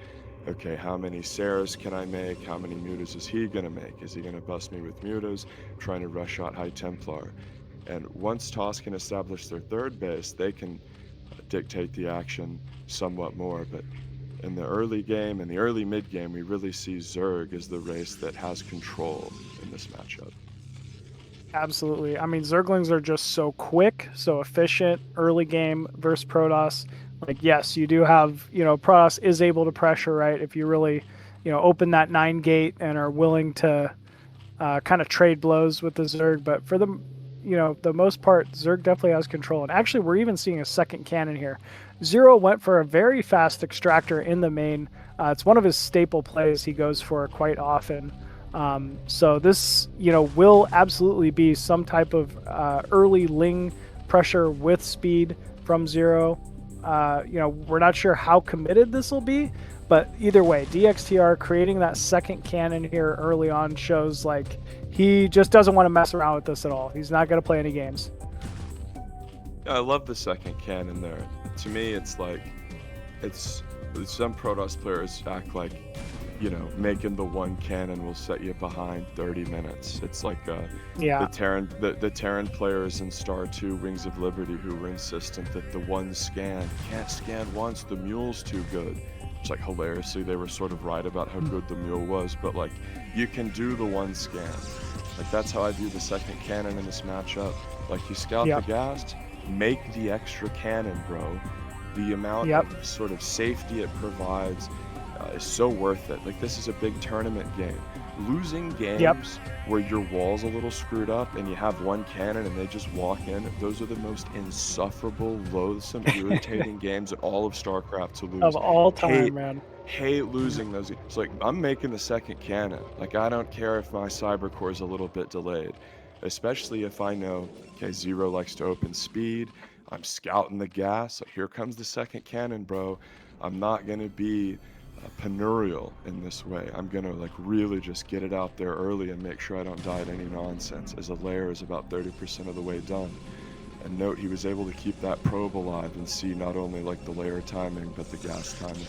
Speaker 5: okay, how many Saras can I make? How many Mutas is he gonna make? Is he gonna bust me with Mutas? Trying to rush out High Templar. And once TOS can establish their third base, they can dictate the action somewhat more. But in the early game and the early mid game, we really see Zerg as the race that has control in this matchup.
Speaker 3: Absolutely. I mean, Zerglings are just so quick, so efficient early game versus Protoss. Like, yes, you do have, Protoss is able to pressure, right? If you really, open that 9 gate and are willing to kind of trade blows with the Zerg. But for the most part, Zerg definitely has control. And actually, we're even seeing a second cannon here. Zero went for a very fast extractor in the main. It's one of his staple plays he goes for quite often. So this, will absolutely be some type of early Ling pressure with speed from Zero. We're not sure how committed this will be, but either way, DXTR creating that second cannon here early on shows like he just doesn't want to mess around with this at all. He's not going to play any games.
Speaker 5: I love the second cannon there. To me, it's like, some Protoss players act like,
Speaker 4: you know, making the one cannon will set you behind 30 minutes. It's like
Speaker 3: Yeah.
Speaker 4: the Terran players in Star 2 Wings of Liberty who were insistent that the one scan, can't scan once, the mule's too good. It's like hilariously they were sort of right about how good the mule was, but like you can do the one scan. Like that's how I view the second cannon in this matchup. Like you scout the gas, make the extra cannon, bro. The amount of sort of safety it provides is so worth it. Like this is a big tournament game. Losing games where your wall's a little screwed up and you have one cannon and they just walk in, those are the most insufferable, loathsome, irritating games in all of StarCraft to lose.
Speaker 3: Of all time, man.
Speaker 4: Hate losing those. It's like, I'm making the second cannon. Like, I don't care if my cyber core is a little bit delayed. Especially if I know, okay, Zero likes to open speed. I'm scouting the gas. Like, here comes the second cannon, bro. I'm not going to be penurial in this way. I'm going to, like, really just get it out there early and make sure I don't die at any nonsense, as a layer is about 30% of the way done. And note, he was able to keep that probe alive and see not only, like, the layer timing, but the gas timing.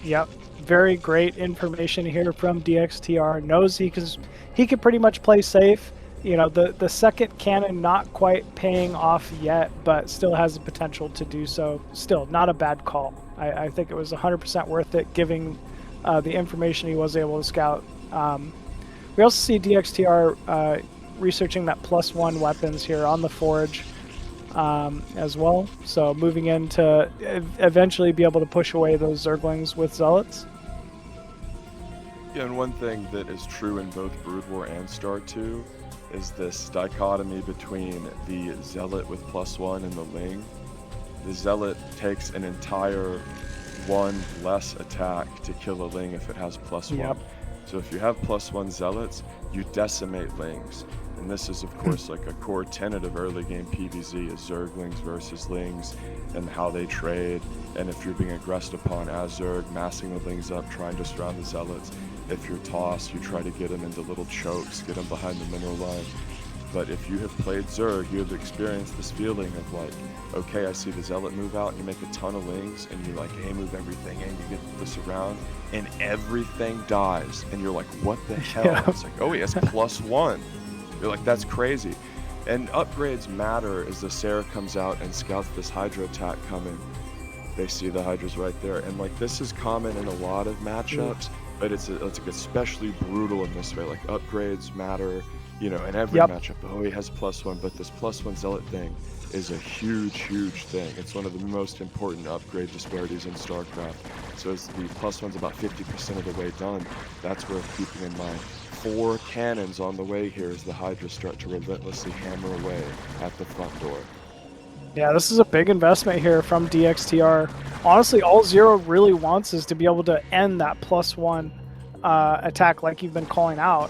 Speaker 3: Yep, very great information here from dxtr. Knows he can pretty much play safe. You know, the second cannon not quite paying off yet, but still has the potential to do so. Still, not a bad call. I think it was 100% worth it, given the information he was able to scout. We also see dxtr researching that +1 weapons here on the Forge as well. So moving in to eventually be able to push away those Zerglings with Zealots.
Speaker 4: Yeah, and one thing that is true in both Broodwar and Star 2 is this dichotomy between the Zealot with +1 and the Ling. The Zealot takes an entire one less attack to kill a Ling if it has +1.
Speaker 3: Yep.
Speaker 4: So if you have +1 Zealots, you decimate Lings. And this is, of course, like a core tenet of early game PvZ is Zerglings versus Lings and how they trade. And if you're being aggressed upon as Zerg, massing the Lings up, trying to surround the Zealots. If you're Toss, you try to get them into little chokes, get them behind the mineral line. But if you have played Zerg, you have experienced this feeling of like, okay, I see the Zealot move out, and you make a ton of Lings, and you like move everything in, you get this around, and everything dies. And you're like, what the hell?
Speaker 3: Yeah.
Speaker 4: It's like, oh, he has +1. You're like, that's crazy. And upgrades matter as the Sarah comes out and scouts this Hydra attack coming. They see the Hydras right there. And like, this is common in a lot of matchups, but it's like especially brutal in this way. Like, upgrades matter, you know, in every matchup. Oh, he has +1, but this +1 Zealot thing is a huge, huge thing. It's one of the most important upgrade disparities in StarCraft. So as the +1's about 50% of the way done, that's worth keeping in mind. 4 cannons on the way here as the Hydra start to relentlessly hammer away at the front door.
Speaker 3: Yeah, this is a big investment here from dxtr. Honestly, all Zero really wants is to be able to end that +1 attack like you've been calling out.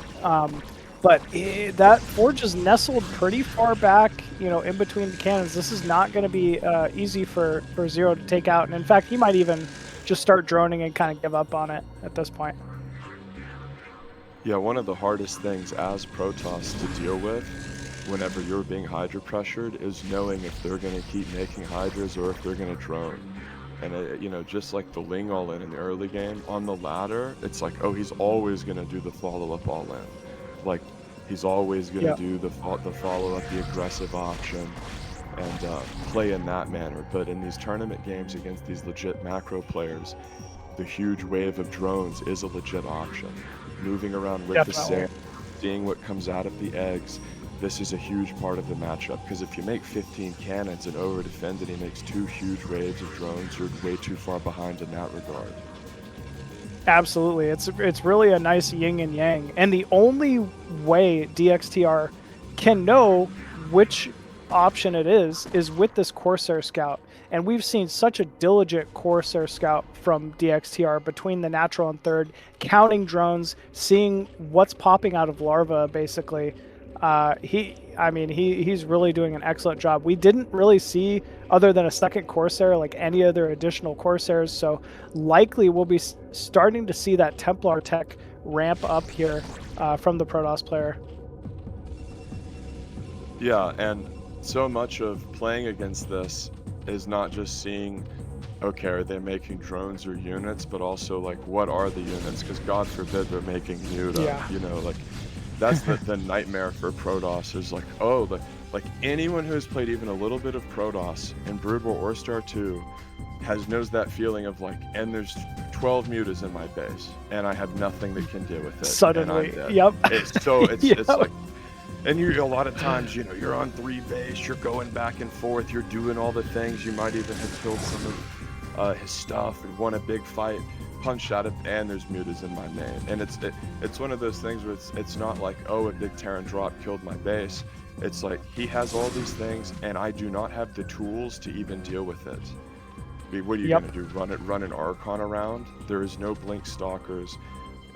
Speaker 3: But that Forge is nestled pretty far back, you know, in between the cannons. This is not going to be easy for Zero to take out. And in fact, he might even just start droning and kind of give up on it at this point.
Speaker 4: Yeah, one of the hardest things as Protoss to deal with whenever you're being Hydra pressured is knowing if they're going to keep making Hydras or if they're going to drone. And, you know, just like the Ling all-in in the early game, on the ladder, it's like, oh, he's always going to do the follow-up all-in. Like, he's always going to do the follow-up, the aggressive option, and play in that manner. But in these tournament games against these legit macro players, the huge wave of drones is a legit option. Moving around with the sand, seeing what comes out of the eggs, this is a huge part of the matchup, because if you make 15 cannons and over-defend and he makes 2 huge waves of drones, you're way too far behind in that regard.
Speaker 3: Absolutely. It's really a nice yin and yang. And the only way dxtr can know which option it is with this Corsair Scout. And we've seen such a diligent Corsair Scout from dxtr between the natural and third, counting drones, seeing what's popping out of larva, basically. He's really doing an excellent job. We didn't really see, other than a second Corsair, like any other additional Corsairs, so likely we'll be starting to see that Templar tech ramp up here from the Protoss player.
Speaker 4: Yeah, and so much of playing against this is not just seeing,
Speaker 5: okay, are they making drones or units? But also, like, what are the units? Because God forbid they're making Muta.
Speaker 3: Yeah.
Speaker 5: You know, like, that's the nightmare for Protoss is like, oh, like anyone who has played even a little bit of Protoss in Broodwar or Star 2 knows that feeling of like, and there's 12 mutas in my base, and I have nothing that can deal with it.
Speaker 3: Suddenly,
Speaker 5: and I'm dead.
Speaker 3: yep.
Speaker 5: It's like, and you a lot of times, you know, you're on 3 base, you're going back and forth, you're doing all the things. You might even have killed some of his stuff and won a big fight, punched out of, and there's mutas in my main. And it's one of those things where it's not like, oh, a big Terran drop killed my base. It's like he has all these things, and I do not have the tools to even deal with it. What are you gonna do? Run an Archon around? There is no Blink Stalkers.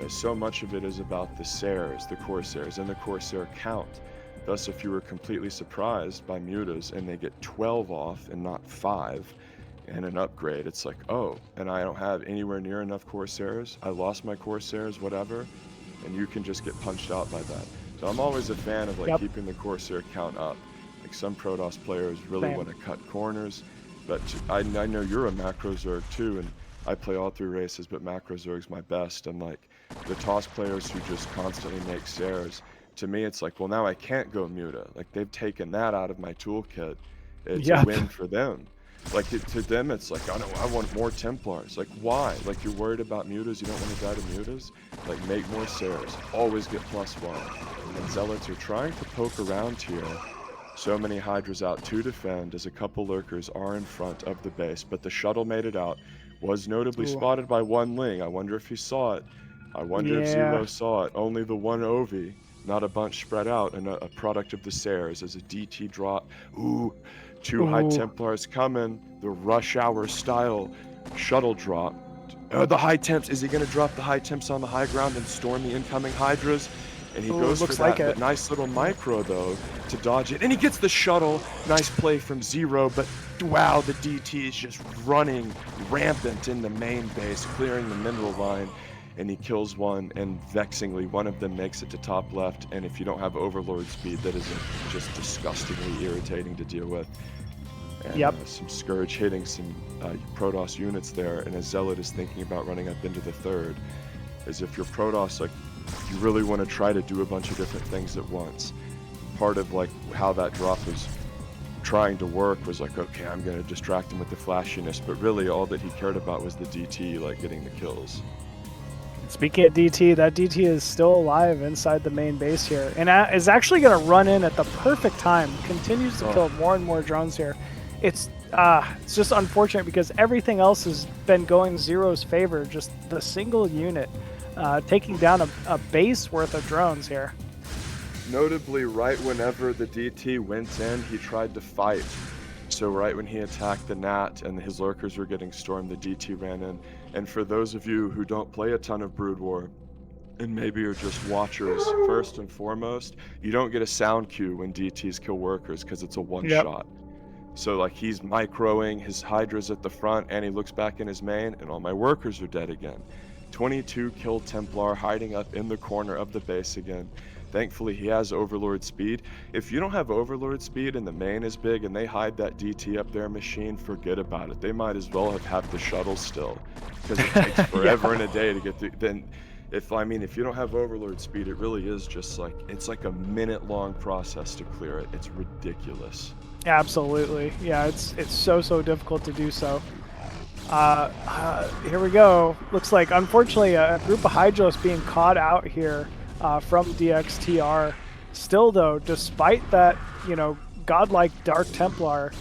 Speaker 5: So much of it is about the cRoSs, the Corsairs, and the Corsair count. Thus, if you were completely surprised by mutas and they get 12 off and not 5, and an upgrade, it's like, oh, and I don't have anywhere near enough Corsairs. I lost my Corsairs, whatever, and you can just get punched out by that. So I'm always a fan of like keeping the Corsair count up. Like some Protoss players really want to cut corners. But I know you're a macro Zerg too, and I play all 3 races, but macro Zerg's my best. And like the TOS players who just constantly make cRoSs, to me it's like, well, now I can't go Muta. Like they've taken that out of my toolkit. It's a win for them. Like to them, it's like, oh no, I want more Templars. Like why? Like you're worried about mutas? You don't want to die to mutas? Like make more cRoSs. Always get +1. And Zealots are trying to poke around here. So many Hydras out to defend as a couple lurkers are in front of the base, but the shuttle made it out. Was notably spotted by one Ling. I wonder if he saw it. I wonder if Zero saw it. Only the one Ovi, not a bunch spread out, and a product of the cRoSs as a DT drop. Ooh, 2 High Templars coming. The rush hour style shuttle drop. The high temps. Is he going to drop the high temps on the high ground and storm the incoming Hydras? And he goes for that, but nice little micro though to dodge it, and he gets the shuttle. Nice play from Zero, but wow, the DT is just running rampant in the main base, clearing the mineral line, and he kills one, and vexingly one of them makes it to top left. And if you don't have Overlord speed, that is just disgustingly irritating to deal with. And some Scourge hitting some Protoss units there, and a Zealot is thinking about running up into the 3rd. As if you're Protoss, like, you really want to try to do a bunch of different things at once. Part of like how that drop was trying to work was like, okay, I'm going to distract him with the flashiness, but really all that he cared about was the DT, like getting the kills.
Speaker 3: Speaking of DT, that DT is still alive inside the main base here, and is actually going to run in at the perfect time. Continues to kill more and more drones here. It's just unfortunate because everything else has been going Zero's favor. Just the single unit taking down a base worth of drones here.
Speaker 5: Notably, right whenever the DT went in, he tried to fight. So right when he attacked the Nat and his lurkers were getting stormed, the DT ran in. And for those of you who don't play a ton of Brood War, and maybe you're just watchers, first and foremost, you don't get a sound cue when DTs kill workers because it's a one-shot. So like he's microing his Hydras at the front, and he looks back in his main, and all my workers are dead again. 22 kill Templar hiding up in the corner of the base again. Thankfully, he has Overlord speed. If you don't have Overlord speed and the main is big and they hide that DT up their machine, forget about it. They might as well have the shuttle still, because it takes forever and a day to get through. Then, if you don't have Overlord speed, it really is just like, it's like a minute-long process to clear it. It's ridiculous.
Speaker 3: Absolutely, yeah. It's so difficult to do so. Here we go. Looks like, unfortunately, a group of Hydros being caught out here from dxtr. Still, though, despite that, godlike Dark Templar,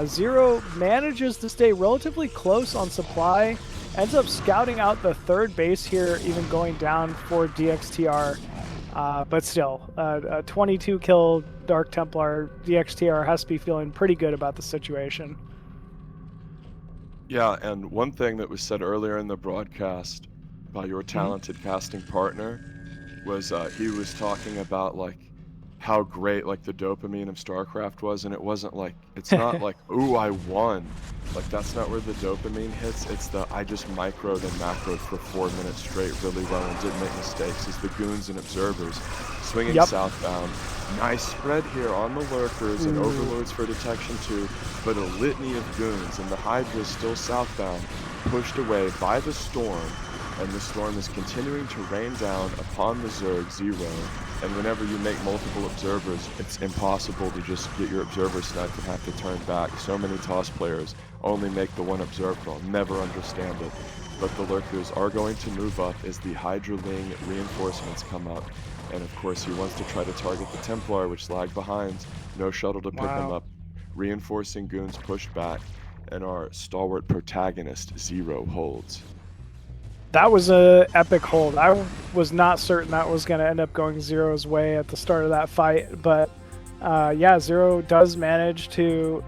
Speaker 3: Zero manages to stay relatively close on supply, ends up scouting out the 3rd base here, even going down for dxtr. But still, a 22 kill Dark Templar, dxtr has to be feeling pretty good about the situation.
Speaker 5: Yeah, and one thing that was said earlier in the broadcast by your talented casting partner was he was talking about like how great like the dopamine of StarCraft was, and it wasn't like, it's not like, ooh, I won. Like that's not where the dopamine hits. It's the I just microed and macroed for 4 minutes straight really well and didn't make mistakes. It's the goons and observers swinging southbound. Nice spread here on the lurkers and overlords for detection too.
Speaker 4: but a litany of goons, and the Hydra is still southbound, pushed away by the storm, and the storm is continuing to rain down upon the Zerg Zero. And whenever you make multiple observers, it's impossible to just get your observer sniped and have to turn back. So many TOS players only make the one observer. I'll never understand it. But the lurkers are going to move up as the Hydraling reinforcements come up. And of course he wants to try to target the Templar, which lagged behind. No shuttle to pick him up. Reinforcing goons pushed back, and our stalwart protagonist Zero holds.
Speaker 3: That was a epic hold. I was not certain that was going to end up going Zero's way at the start of that fight, but yeah, Zero does manage to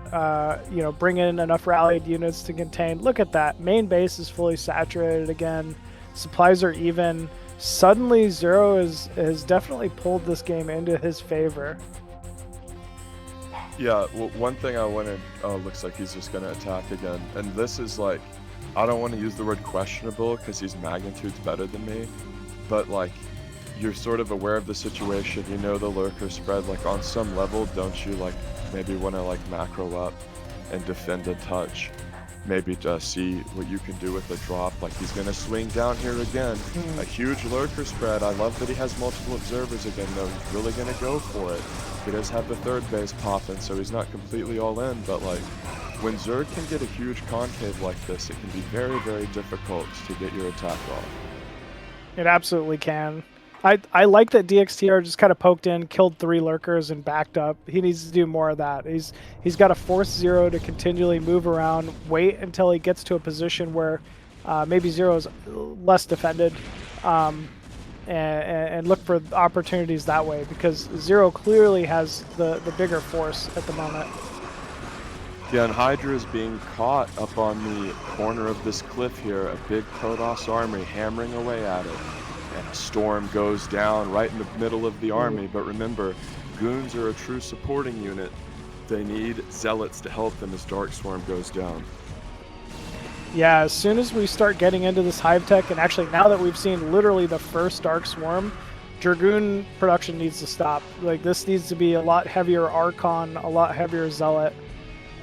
Speaker 3: you know, bring in enough rallied units to contain. Look at that. Main base is fully saturated again. Supplies are even. Suddenly Zero has definitely pulled this game into his favor.
Speaker 4: Yeah, well, one thing I wanted, looks like he's just going to attack again. And this is like, I don't want to use the word questionable because he's magnitudes better than me. But like, you're sort of aware of the situation. You know the lurker spread. Like on some level, don't you like maybe want to like macro up and defend a touch? Maybe to see what you can do with a drop. Like he's going to swing down here again. A huge lurker spread. I love that he has multiple observers again though. He's really going to go for it. He does have the third base popping, so he's not completely all in, but like, when Zerg can get a huge concave like this, it can be very, very difficult to get your attack off.
Speaker 3: It absolutely can. I like that dxtr just kind of poked in, killed 3 lurkers, and backed up. He needs to do more of that. He's got to force Zero to continually move around, wait until he gets to a position where maybe Zero is less defended, and look for opportunities that way, because Zero clearly has the bigger force at the moment.
Speaker 4: Yeah, and Hydra is being caught up on the corner of this cliff here, a big Protoss army hammering away at it. And a storm goes down right in the middle of the army, but remember, goons are a true supporting unit. They need zealots to help them as Dark Swarm goes down.
Speaker 3: Yeah, as soon as we start getting into this hive tech, and actually now that we've seen literally the first Dark Swarm, Dragoon production needs to stop. Like, this needs to be a lot heavier Archon, a lot heavier Zealot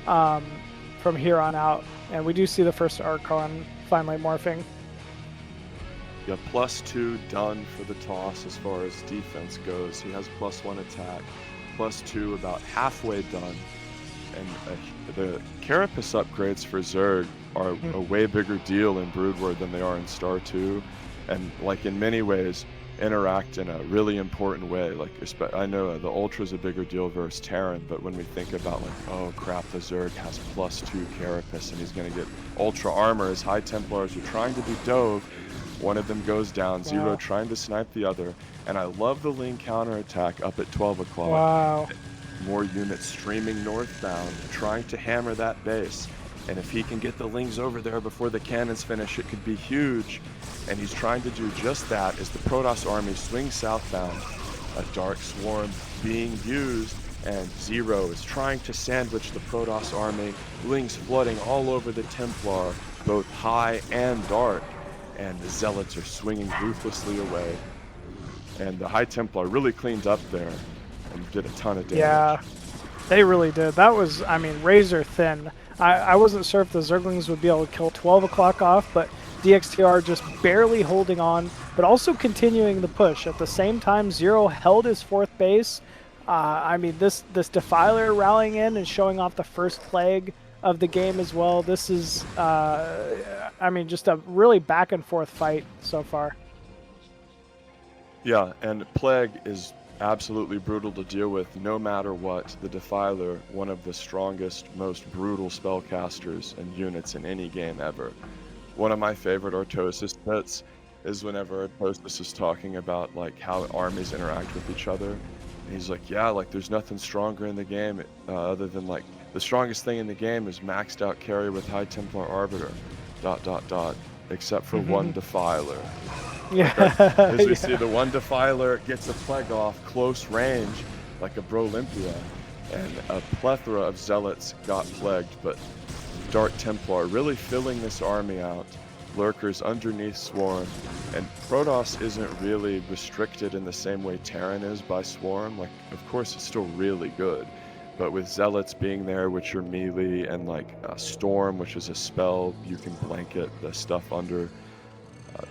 Speaker 3: from here on out. And we do see the first Archon finally morphing.
Speaker 4: Yeah, +2 done for the toss as far as defense goes. He has +1 attack, +2 about halfway done. And the carapace upgrades for Zerg are a way bigger deal in Broodwar than they are in Star 2, and like in many ways interact in a really important way. Like, I know the Ultra's a bigger deal versus Terran, but when we think about like, oh crap, the Zerg has +2 carapace and he's going to get Ultra armor as High Templars are trying to be dove. One of them goes down, Zero trying to snipe the other, and I love the Ling counterattack up at 12 o'clock.
Speaker 3: Wow.
Speaker 4: More units streaming northbound, trying to hammer that base. And if he can get the Lings over there before the cannons finish, it could be huge. And he's trying to do just that as the Protoss army swings southbound. A Dark Swarm being used, and Zero is trying to sandwich the Protoss army. Lings flooding all over the Templar, both high and dark. And the Zealots are swinging ruthlessly away. And the High Templar really cleaned up there and did a ton of damage.
Speaker 3: Yeah, they really did. That was, I mean, razor thin. I wasn't sure if the Zerglings would be able to kill 12 o'clock off, but dxtr just barely holding on, but also continuing the push. At the same time, Zero held his 4th base. I mean, this Defiler rallying in and showing off the first plague of the game as well. This is, I mean, just a really back and forth fight so far.
Speaker 4: Yeah, and Plague is absolutely brutal to deal with no matter what. The Defiler, one of the strongest, most brutal spellcasters and units in any game ever. One of my favorite Artosis bits is whenever Artosis is talking about like how armies interact with each other. And he's like, yeah, like there's nothing stronger in the game other than like the strongest thing in the game is maxed out carry with High Templar Arbiter, ... except for one Defiler.
Speaker 3: Yeah.
Speaker 4: As we see, the one Defiler gets a Plague off close range, like a Brolympia, and a plethora of Zealots got plagued, but Dark Templar really filling this army out. Lurkers underneath Swarm, and Protoss isn't really restricted in the same way Terran is by Swarm. Like, of course, it's still really good,
Speaker 5: But with Zealots being there, which are melee, and like Storm, which is a spell, you can blanket the stuff under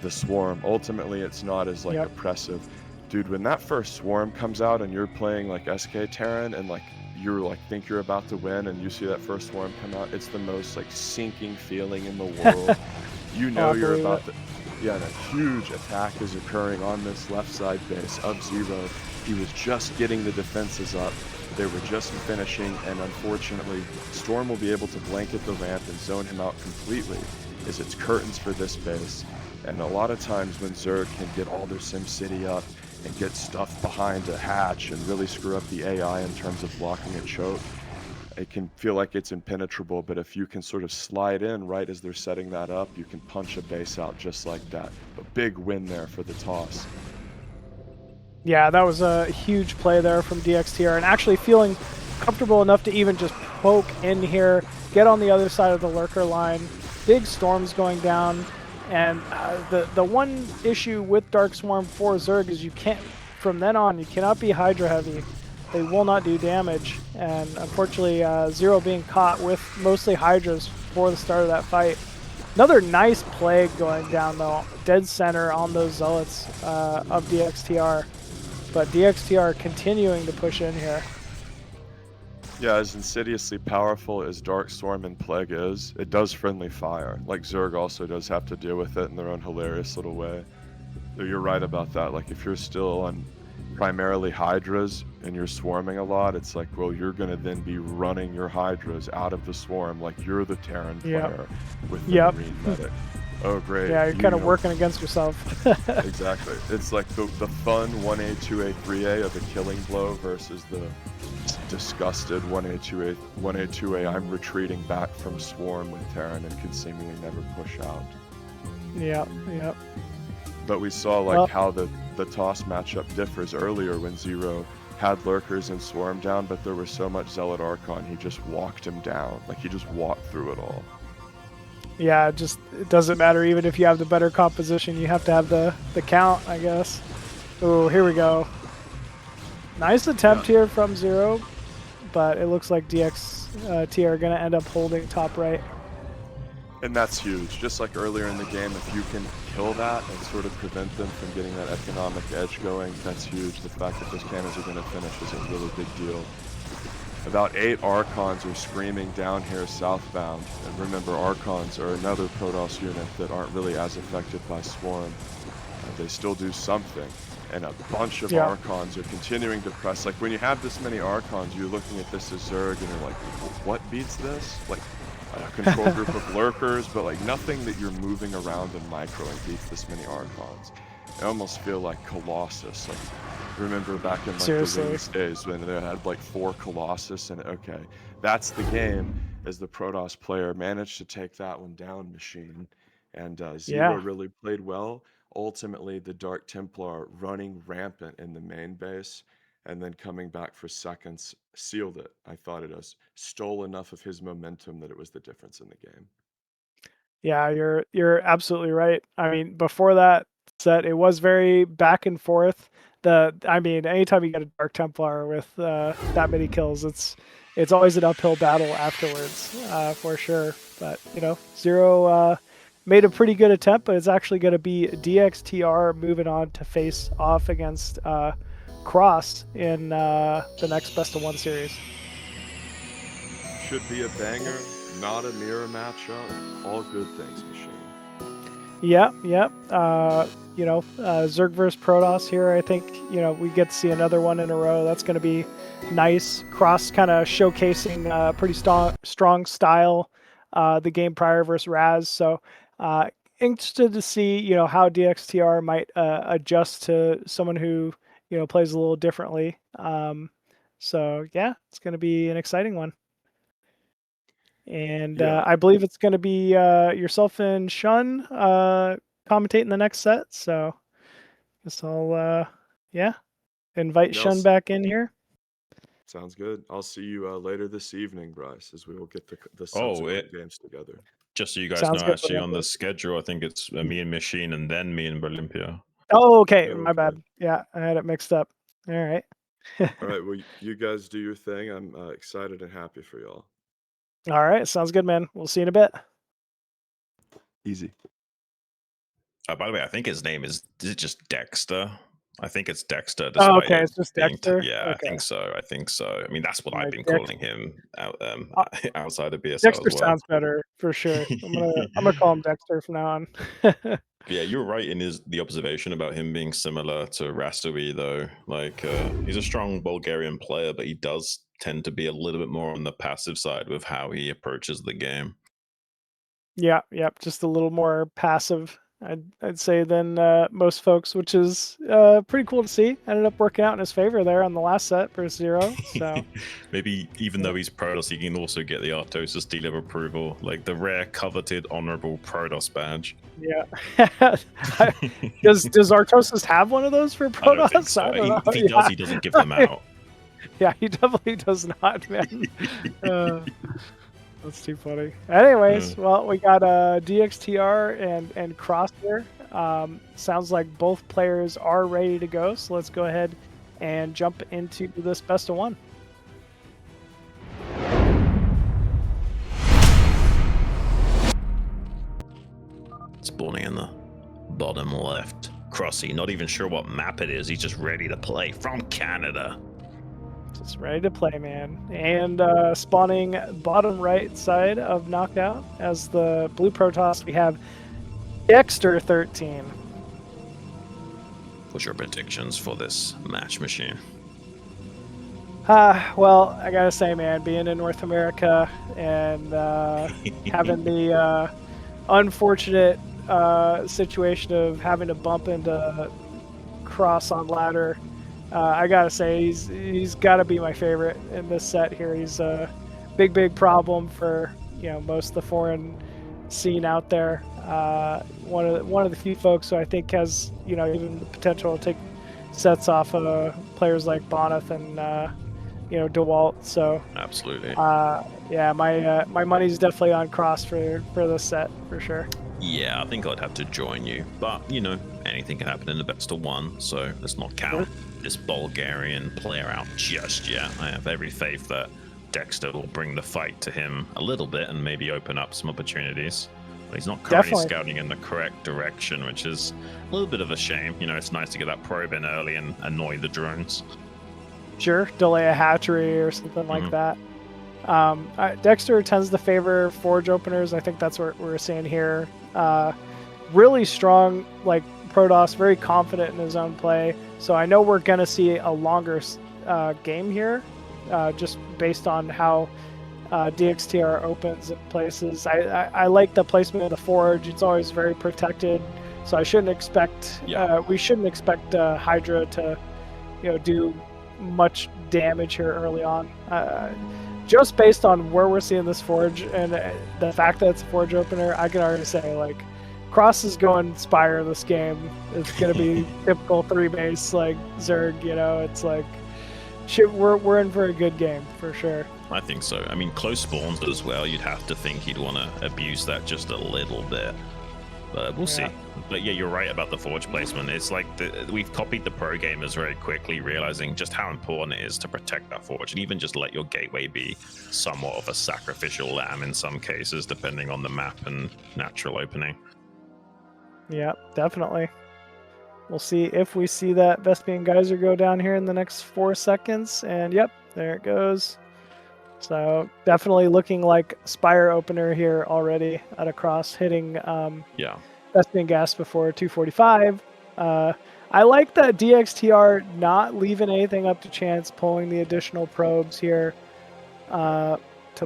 Speaker 5: the Swarm. Ultimately, it's not as like oppressive. Dude, when that first Swarm comes out and you're playing like SK Terran and like you're like think you're about to win and you see that first Swarm come out, it's the most like sinking feeling in the world. You know you're about to... Yeah, and a huge attack is occurring on this left side base of Zero. He was just getting the defenses up. They were just finishing, and unfortunately, Storm will be able to blanket the ramp and zone him out completely, as it's curtains for this base. And a lot of times when Zerg can get all their SimCity up and get stuff behind a hatch and really screw up the AI in terms of blocking a choke, it can feel like it's impenetrable, but if you can sort of slide in right as they're setting that up, you can punch a base out just like that. A big win there for the toss.
Speaker 3: Yeah, that was a huge play there from dxtr, and actually feeling comfortable enough to even just poke in here, get on the other side of the lurker line. Big storms going down, and the one issue with Dark Swarm for Zerg is you can't, from then on, you cannot be Hydra heavy. They will not do damage, and unfortunately Zero being caught with mostly Hydras for the start of that fight. Another nice plague going down though, dead center on those Zealots of dxtr. But dxtr continuing to push in here.
Speaker 5: Yeah, as insidiously powerful as Dark Storm and Plague is, it does friendly fire. Like Zerg also does have to deal with it in their own hilarious little way. So you're right about that. Like if you're still on primarily Hydras and you're swarming a lot, it's like, well, you're going to then be running your Hydras out of the swarm like you're the Terran player with the Marine medic. Oh, great.
Speaker 3: Yeah, you're kind of working against yourself.
Speaker 5: Exactly. It's like the fun 1A, 2A, 3A of a killing blow versus the disgusted 1A, 2A, 1A, 2A, I'm retreating back from swarm with Terran and can seemingly never push out.
Speaker 3: Yeah.
Speaker 5: But we saw like how the toss matchup differs earlier when Zero had lurkers and swarm down, but there was so much Zealot Archon, he just walked him down. Like he just walked through it all.
Speaker 3: Yeah, it doesn't matter. Even if you have the better composition, you have to have the count, I guess. Oh, here we go. Nice attempt here from Zero, but it looks like dxtr are going to end up holding top right.
Speaker 5: And that's huge. Just like earlier in the game, if you can kill that and sort of prevent them from getting that economic edge going, that's huge. The fact that those cannons are going to finish is a really big deal. About 8 Archons are screaming down here southbound. And remember, Archons are another Protoss unit that aren't really as affected by Swarm. They still do something. And a bunch of Archons are continuing to press. Like when you have this many Archons, you're looking at this as Zerg and you're like, what beats this? Like a control group of lurkers, but like nothing that you're moving around and microing beats this many Archons. I almost feel like cRoSs. Like, remember back in like the Wings days when they had like 4 cRoSs, and okay, that's the game. As the Protoss player managed to take that one down, machine, and Zero really played well. Ultimately, the Dark Templar running rampant in the main base, and then coming back for seconds sealed it. I thought it stole enough of his momentum that it was the difference in the game.
Speaker 3: Yeah, you're absolutely right. I mean, before that set, it was very back and forth. I mean, anytime you get a Dark Templar with that many kills, it's always an uphill battle afterwards, for sure. But you know, Zero made a pretty good attempt, but it's actually going to be dxtr moving on to face off against cRoSs in the next best of 1 series.
Speaker 5: Should be a banger, not a mirror matchup. All good things, machine.
Speaker 3: Yeah. You know, Zerg versus Protoss here. I think, you know, we get to see another one in a row. That's going to be nice. cRoSs kind of showcasing pretty strong style the game prior versus Razz. So interested to see, you know, how dxtr might adjust to someone who, you know, plays a little differently. So yeah, it's going to be an exciting one. And I believe it's going to be yourself and XUN commentating the next set. So I guess I'll invite XUN back in here.
Speaker 5: Sounds good. I'll see you later this evening, Bryce, as we will get the subsequent games together.
Speaker 2: Just so you guys know, actually on the schedule, I think it's me and Machine and then me and Brolympia.
Speaker 3: Oh, okay. My bad. Yeah, I had it mixed up. All right.
Speaker 5: All right, well, you guys do your thing. I'm excited and happy for y'all.
Speaker 3: All right, sounds good, man. We'll see you in a bit.
Speaker 4: Easy.
Speaker 2: By the way, I think his name is it just Dexter? I think it's Dexter.
Speaker 3: Oh,
Speaker 2: Despite
Speaker 3: okay,
Speaker 2: it
Speaker 3: it's just
Speaker 2: being
Speaker 3: Dexter.
Speaker 2: yeah,
Speaker 3: Okay.
Speaker 2: I think so. I think so. I mean, that's what
Speaker 3: All
Speaker 2: I've
Speaker 3: right,
Speaker 2: been
Speaker 3: Dex-
Speaker 2: calling him out
Speaker 3: Uh,
Speaker 2: outside of BSL
Speaker 3: Dexter
Speaker 2: as well.
Speaker 3: sounds better for sure. I'm gonna call him Dexter from now on.
Speaker 2: Yeah, you're right in the observation about him being similar to Rasowy, though. Like, he's a strong Bulgarian player, but he does tend to be a little bit more on the passive side with how he approaches the game.
Speaker 3: Yeah, yep, just a little more passive, I'd say, than most folks, which is pretty cool to see. Ended up working out in his favor there on the last set versus Zero. So
Speaker 2: maybe even though he's Protoss, he can also get the Artosis deal of approval, like the rare, coveted, honorable Protoss badge.
Speaker 3: yeah, does Artosis have one of those for Protoss?
Speaker 2: I don't think so.
Speaker 3: I don't know.
Speaker 2: If he does, he doesn't give them out.
Speaker 3: Yeah, he definitely does not, man. That's too funny. Anyways, well, we got DXTR and cRoSs here. Sounds like both players are ready to go, so let's go ahead and jump into this best of one.
Speaker 2: Spawning in the bottom left. cRoSs, not even sure what map it is. He's just ready to play from Canada.
Speaker 3: Just ready to play, man. And spawning bottom right side of Knockout as the blue Protoss, we have dxtr13.
Speaker 2: What's your predictions for this match machine?
Speaker 3: Well, I gotta say, man, being in North America and having the unfortunate situation of having to bump into cRoSs on ladder, I gotta say he's gotta be my favorite in this set here. He's a big problem for most of the foreign scene out there. One of the few folks who I think has even the potential to take sets off of players like Boneth and DeWalt. So
Speaker 2: absolutely.
Speaker 3: Yeah, my money's definitely on cRoSs for this set for sure.
Speaker 2: Yeah, I think I'd have to join you, but anything can happen in the best of one, so let's not count this Bulgarian player out just yet. I have every faith that Dexter will bring the fight to him a little bit and maybe open up some opportunities. But he's not currently scouting in the correct direction, which is a little bit of a shame. It's nice to get that probe in early and annoy the drones.
Speaker 3: Sure, delay a hatchery or something like that. Dexter tends to favor forge openers. I think that's what we're seeing here. Really strong, like Protoss, very confident in his own play. So I know we're gonna see a longer game here, just based on how DXTR opens in places. I like the placement of the forge. It's always very protected, so I shouldn't expect. We shouldn't expect Hydra to, do much damage here early on. Just based on where we're seeing this forge and the fact that it's a forge opener, I can already say cRoSs is going Spire this game. It's gonna be typical 3-base like Zerg. It's like we're in for a good game for sure.
Speaker 2: I think so. I mean, close spawns as well. You'd have to think he'd want to abuse that just a little bit. But we'll see. But yeah, you're right about the forge placement. It's like we've copied the pro gamers very quickly, realizing just how important it is to protect that forge and even just let your gateway be somewhat of a sacrificial lamb in some cases, depending on the map and natural opening.
Speaker 3: Yeah, definitely. We'll see if we see that Vespian Geyser go down here in the next 4 seconds. And yep, there it goes. So definitely looking like Spire opener here already at a cRoSs, hitting Vespian Gas before 245. I like that DXTR not leaving anything up to chance, pulling the additional probes here to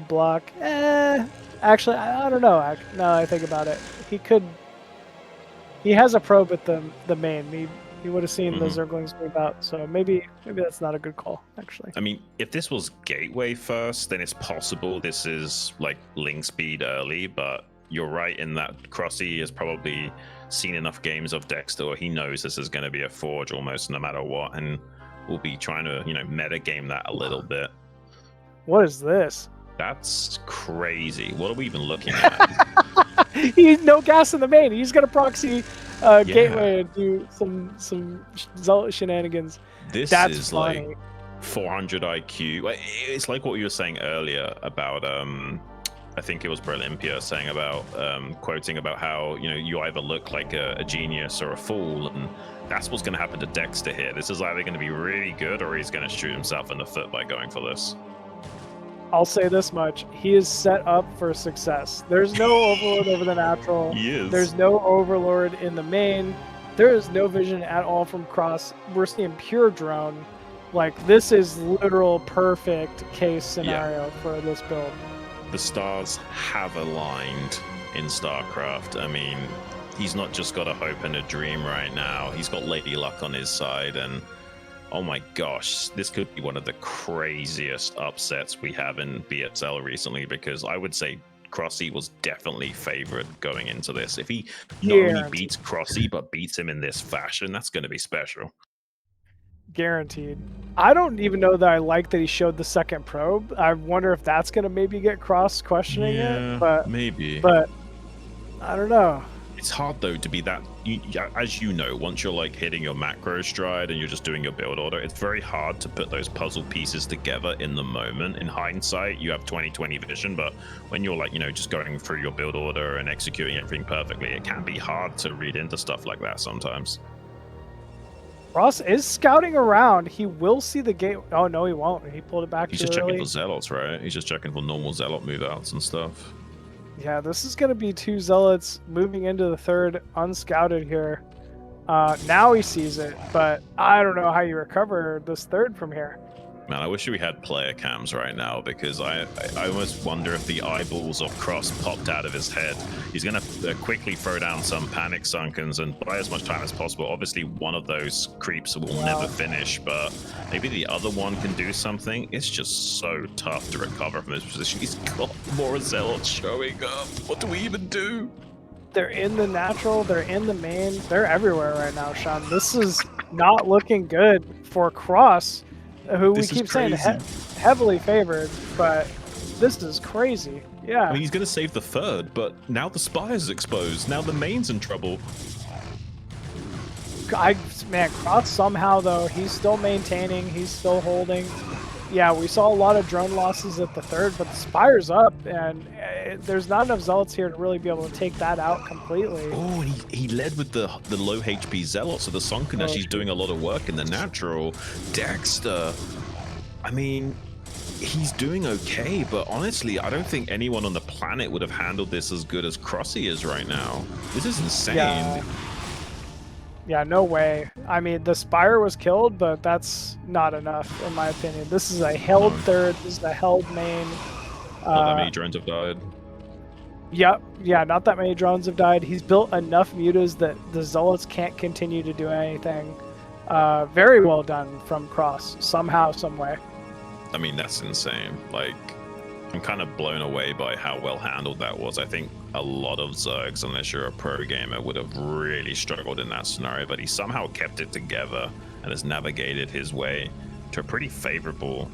Speaker 3: block. Actually, I don't know. Now that I think about it, he has a probe at the main. He would have seen the Zerglings move out, so maybe that's not a good call, actually.
Speaker 2: I mean, if this was gateway first, then it's possible this is like link speed early, but you're right in that cRoSs has probably seen enough games of Dexter, or he knows this is going to be a forge almost no matter what, and we'll be trying to, meta game that a little bit.
Speaker 3: What is this?
Speaker 2: That's crazy. What are we even looking at?
Speaker 3: He's no gas in the main. He's gonna proxy gateway and do some shenanigans.
Speaker 2: This
Speaker 3: That's
Speaker 2: is
Speaker 3: funny.
Speaker 2: 400 IQ. It's like what you were saying earlier about I think it was Brolympia saying about quoting about how you either look like a genius or a fool, and that's what's going to happen to Dexter here. This is either going to be really good or he's going to shoot himself in the foot by going for this.
Speaker 3: I'll say this much: he is set up for success. There's no overlord over the natural.
Speaker 2: He is.
Speaker 3: There's no overlord in the main. There is no vision at all from Cross. We're seeing pure drone. Like, this is literal perfect case scenario for this build.
Speaker 2: The stars have aligned in StarCraft. I mean, he's not just got a hope and a dream right now. He's got Lady Luck on his side, and oh my gosh, this could be one of the craziest upsets we have in BSL recently, because I would say cRoSs was definitely favored going into this. If he not only beats cRoSs, but beats him in this fashion, that's going to be special.
Speaker 3: Guaranteed. I don't even know that I like that he showed the second probe. I wonder if that's going to maybe get Cross questioning it. But
Speaker 2: maybe.
Speaker 3: But I don't know.
Speaker 2: It's hard though to be that, as you know, once you're like hitting your macro stride and you're just doing your build order, it's very hard to put those puzzle pieces together in the moment. In hindsight, you have 20/20 vision, but when you're like, just going through your build order and executing everything perfectly, it can be hard to read into stuff like that sometimes.
Speaker 3: Ross is scouting around. He will see the gate. Oh, no, he won't. He pulled it back
Speaker 2: He's
Speaker 3: too
Speaker 2: just
Speaker 3: early.
Speaker 2: checking for zealots, right? He's just checking for normal zealot move outs and stuff.
Speaker 3: Yeah, this is going to be two zealots moving into the third unscouted here. Now he sees it, but I don't know how you recover this third from here.
Speaker 2: Man, I wish we had player cams right now, because I almost wonder if the eyeballs of cRoSs popped out of his head. He's going to quickly throw down some panic sunkens and buy as much time as possible. Obviously, one of those creeps will never finish, but maybe the other one can do something. It's just so tough to recover from his position. He's got more zealots showing up. What do we even do?
Speaker 3: They're in the natural. They're in the main. They're everywhere right now, Sean. This is not looking good for cRoSs, who we keep saying heavily favored, but this is crazy. Yeah.
Speaker 2: I mean, he's going to save the third, but now the Spire's exposed. Now the main's in trouble.
Speaker 3: Man, cRoSs somehow, though, he's still maintaining. He's still holding. Yeah, we saw a lot of drone losses at the third, but the Spire's up, and there's not enough Zealots here to really be able to take that out completely.
Speaker 2: Oh, and he led with the low HP Zealot, so the Sunken actually doing a lot of work in the natural. Dexter, I mean, he's doing okay, but honestly, I don't think anyone on the planet would have handled this as good as cRoSs is right now. This is insane.
Speaker 3: Yeah, no way. I mean, the Spire was killed, but that's not enough, in my opinion. This is a held third. This is a held main.
Speaker 2: Not that many drones have died.
Speaker 3: Yep. Yeah, not that many drones have died. He's built enough mutas that the Zealots can't continue to do anything. Very well done from cRoSs, somehow, some way.
Speaker 2: I mean, that's insane. Like, I'm kind of blown away by how well handled that was. I think a lot of Zergs, unless you're a pro gamer, would have really struggled in that scenario, but he somehow kept it together and has navigated his way to a pretty favorable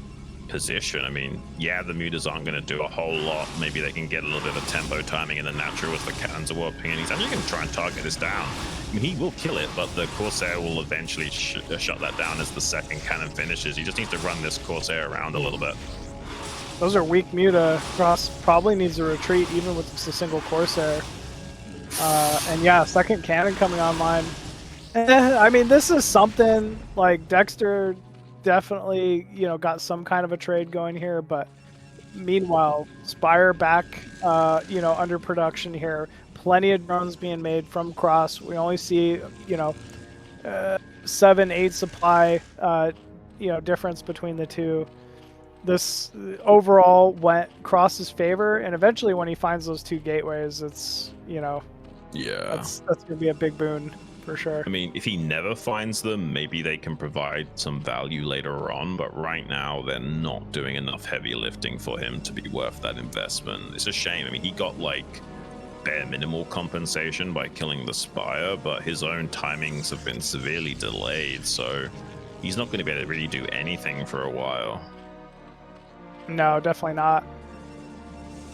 Speaker 2: position. I mean, yeah, the mutas aren't going to do a whole lot. Maybe they can get a little bit of tempo timing in the natural as the cannons are warping, and he's actually going to try and target this down. I mean, he will kill it, but the Corsair will eventually shut that down as the second cannon finishes. He just needs to run this Corsair around a little bit.
Speaker 3: Those are weak muta. cRoSs probably needs to retreat even with just a single Corsair. And yeah, second cannon coming online. I mean, this is something like Dexter definitely, got some kind of a trade going here, but meanwhile, Spire back, under production here. Plenty of drones being made from cRoSs. We only see, 7-8 supply, difference between the two. This overall went cRoSs's favor, and eventually when he finds those two gateways, it's, that's going to be a big boon for sure.
Speaker 2: I mean, if he never finds them, maybe they can provide some value later on, but right now they're not doing enough heavy lifting for him to be worth that investment. It's a shame. I mean, he got like bare minimal compensation by killing the Spire, but his own timings have been severely delayed, so he's not going to be able to really do anything for a while.
Speaker 3: No, definitely not.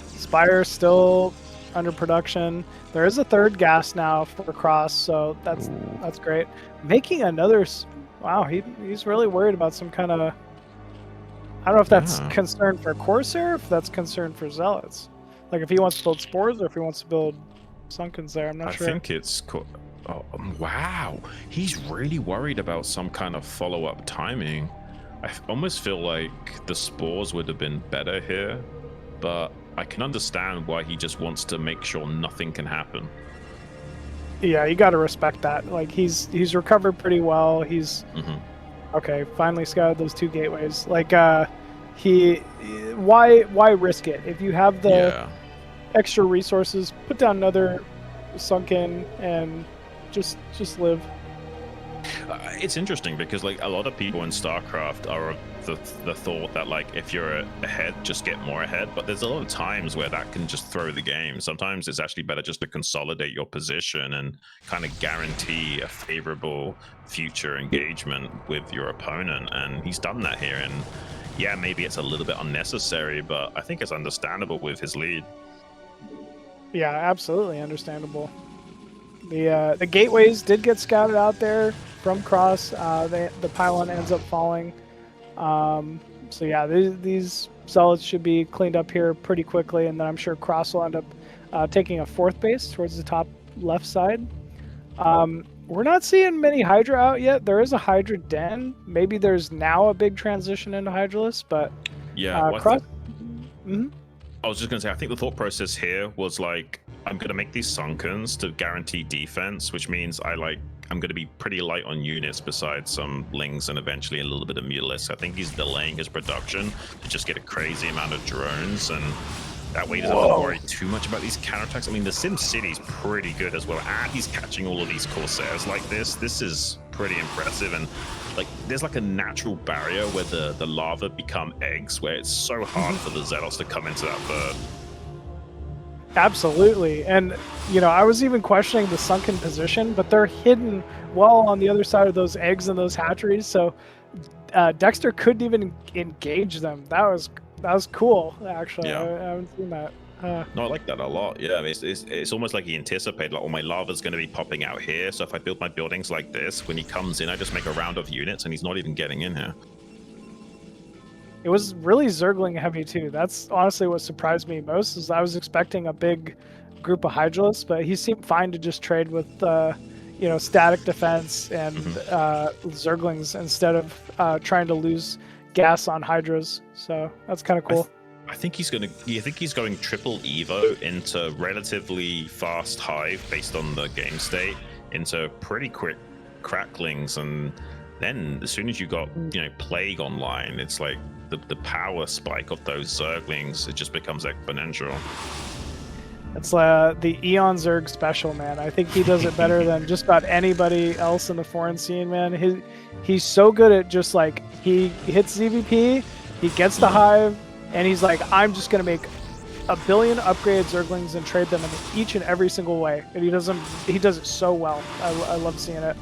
Speaker 3: Spire still under production. There is a third gas now for cRoSs, so that's great. Making another. Wow, he's really worried about some kind of I don't know if that's
Speaker 2: Yeah.
Speaker 3: concern for Corsair, if that's concern for Zealots. Like if he wants to build Spores or if he wants to build Sunkens there, I'm not
Speaker 2: I
Speaker 3: sure.
Speaker 2: think it's oh, wow. He's really worried about some kind of follow-up timing. I almost feel like the Spores would have been better here, but I can understand why he just wants to make sure nothing can happen.
Speaker 3: Yeah, you got to respect that. Like he's recovered pretty well. He's okay. Finally scouted those 2 gateways. Like why risk it if you have the extra resources? Put down another Sunken and just live.
Speaker 2: It's interesting because like a lot of people in StarCraft are of the thought that like if you're ahead, just get more ahead. But there's a lot of times where that can just throw the game. Sometimes it's actually better just to consolidate your position and kind of guarantee a favorable future engagement with your opponent. And he's done that here. And yeah, maybe it's a little bit unnecessary, but I think it's understandable with his lead.
Speaker 3: Yeah, absolutely understandable. The gateways did get scouted out there from cRoSs. The pylon ends up falling. So yeah, these Zealots should be cleaned up here pretty quickly, and then I'm sure cRoSs will end up taking a 4th base towards the top left side. We're not seeing many Hydra out yet. There is a Hydra den. Maybe there's now a big transition into Hydralisk, but
Speaker 2: yeah,
Speaker 3: cRoSs.
Speaker 2: I was just going to say, I think the thought process here was like, I'm going to make these Sunkens to guarantee defense, which means I'm going to be pretty light on units besides some Lings and eventually a little bit of Mutalisks. I think he's delaying his production to just get a crazy amount of drones, and that way he doesn't have to worry too much about these counterattacks. I mean, the Sim City's pretty good as well, and he's catching all of these Corsairs like this. This is pretty impressive, and like there's like a natural barrier where the lava become eggs, where it's so hard for the Zealots to come into that third.
Speaker 3: Absolutely, and you know, I was even questioning the Sunken position, but they're hidden well on the other side of those eggs and those hatcheries, so Dexter couldn't even engage them. That was cool, actually.
Speaker 2: Yeah.
Speaker 3: I haven't seen that.
Speaker 2: No, I like that a lot. Yeah, I mean, it's almost like he anticipated, like, oh, my lava's going to be popping out here, so if I build my buildings like this, when he comes in, I just make a round of units, and he's not even getting in here.
Speaker 3: It was really Zergling heavy too. That's honestly what surprised me most. Is I was expecting a big group of Hydralisks, but he seemed fine to just trade with you know, static defense and Zerglings instead of trying to lose gas on Hydras. So that's kind of cool.
Speaker 2: I think he's going triple Evo into relatively fast hive based on the game state into pretty quick cracklings, and then as soon as you got, you know, Plague online, it's like the power spike of those Zerglings, it just becomes exponential.
Speaker 3: It's the Eon Zerg special, man. I think he does it better than just about anybody else in the foreign scene, man. He's so good at just like, he hits ZVP, he gets the hive, and he's like, I'm just going to make 1 billion upgraded Zerglings and trade them in each and every single way. And he does it so well. I love seeing it.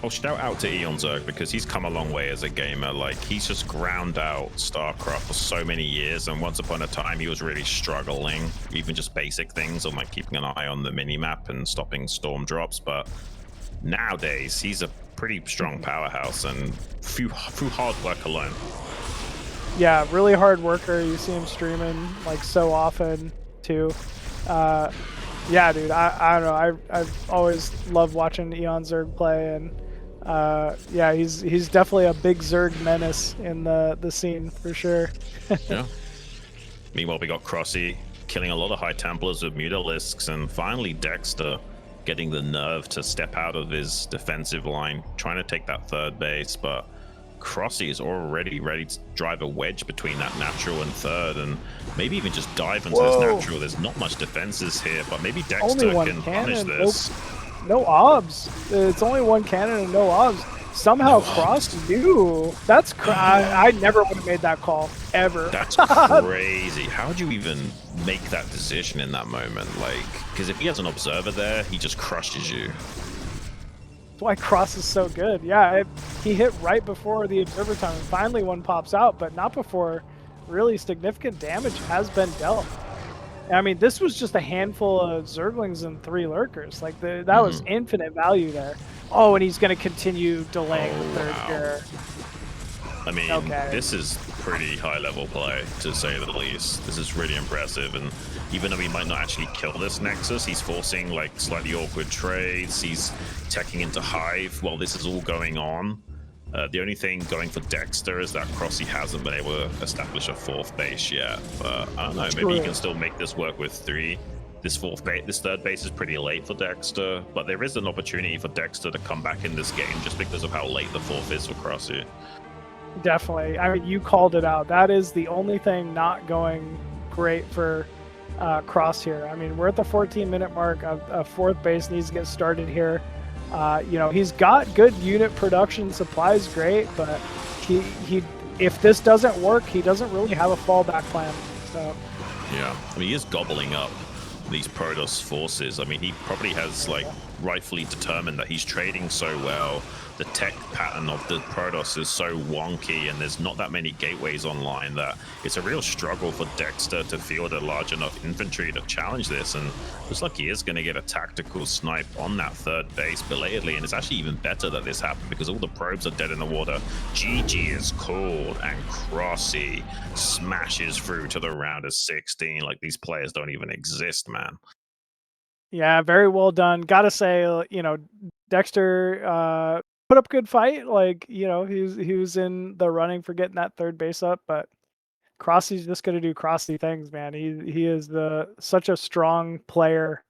Speaker 2: Well, shout out to Eon Zerg because he's come a long way as a gamer. Like, he's just ground out StarCraft for so many years, and once upon a time he was really struggling, even just basic things on like keeping an eye on the mini-map and stopping storm drops. But nowadays he's a pretty strong powerhouse, and through hard work alone.
Speaker 3: Yeah, really hard worker. You see him streaming like so often too. Yeah, dude, I don't know. I've always loved watching Eon Zerg play, and yeah, he's definitely a big Zerg menace in the scene for sure.
Speaker 2: Yeah. Meanwhile, we got cRoSs killing a lot of High Templars with Mutalisks, and finally Dexter getting the nerve to step out of his defensive line, trying to take that third base, but cRoSs is already ready to drive a wedge between that natural and third, and maybe even just dive into this natural. There's not much defenses here, but maybe Dexter can punish this.
Speaker 3: No obs. It's only 1 cannon and no obs. Somehow cRoSs knew. That's I never would have made that call ever.
Speaker 2: That's crazy. How would you even make that decision in that moment? Like, because if he has an observer there, he just crushes you.
Speaker 3: That's why cRoSs is so good. Yeah, he hit right before the observer time, and finally one pops out, but not before really significant damage has been dealt. I mean, this was just a handful of Zerglings and 3 lurkers. Like, that was infinite value there. Oh, and he's going to continue delaying the third gear.
Speaker 2: I mean, this is pretty high level play, to say the least. This is really impressive, and even though he might not actually kill this Nexus, he's forcing like slightly awkward trades, he's teching into Hive while this is all going on. The only thing going for Dexter is that cRoSs hasn't been able to establish a 4th base yet, but I don't know, maybe he can still make this work with 3. This 3rd base is pretty late for Dexter, but there is an opportunity for Dexter to come back in this game just because of how late the 4th is for cRoSs.
Speaker 3: Definitely. I mean, you called it out. That is the only thing not going great for cRoSs here. I mean, we're at the 14-minute mark. A 4th base needs to get started here. You know, he's got good unit production, supplies great, but he if this doesn't work, he doesn't really have a fallback plan. So
Speaker 2: yeah, I mean, he is gobbling up these Protoss forces. I mean, he probably has like rightfully determined that he's trading so well. The tech pattern of the Protoss is so wonky, and there's not that many gateways online that it's a real struggle for Dexter to field a large enough infantry to challenge this. And looks like he is going to get a tactical snipe on that 3rd base belatedly, and it's actually even better that this happened because all the probes are dead in the water. GG is called, and cRoSs smashes through to the round of 16. Like, these players don't even exist, man.
Speaker 3: yeah, very well done. Gotta say, you know, Dexter put up a good fight. Like, you know, he was in the running for getting that 3rd base up, but cRoSs's just gonna do cRoSsy things, man. He is such a strong player,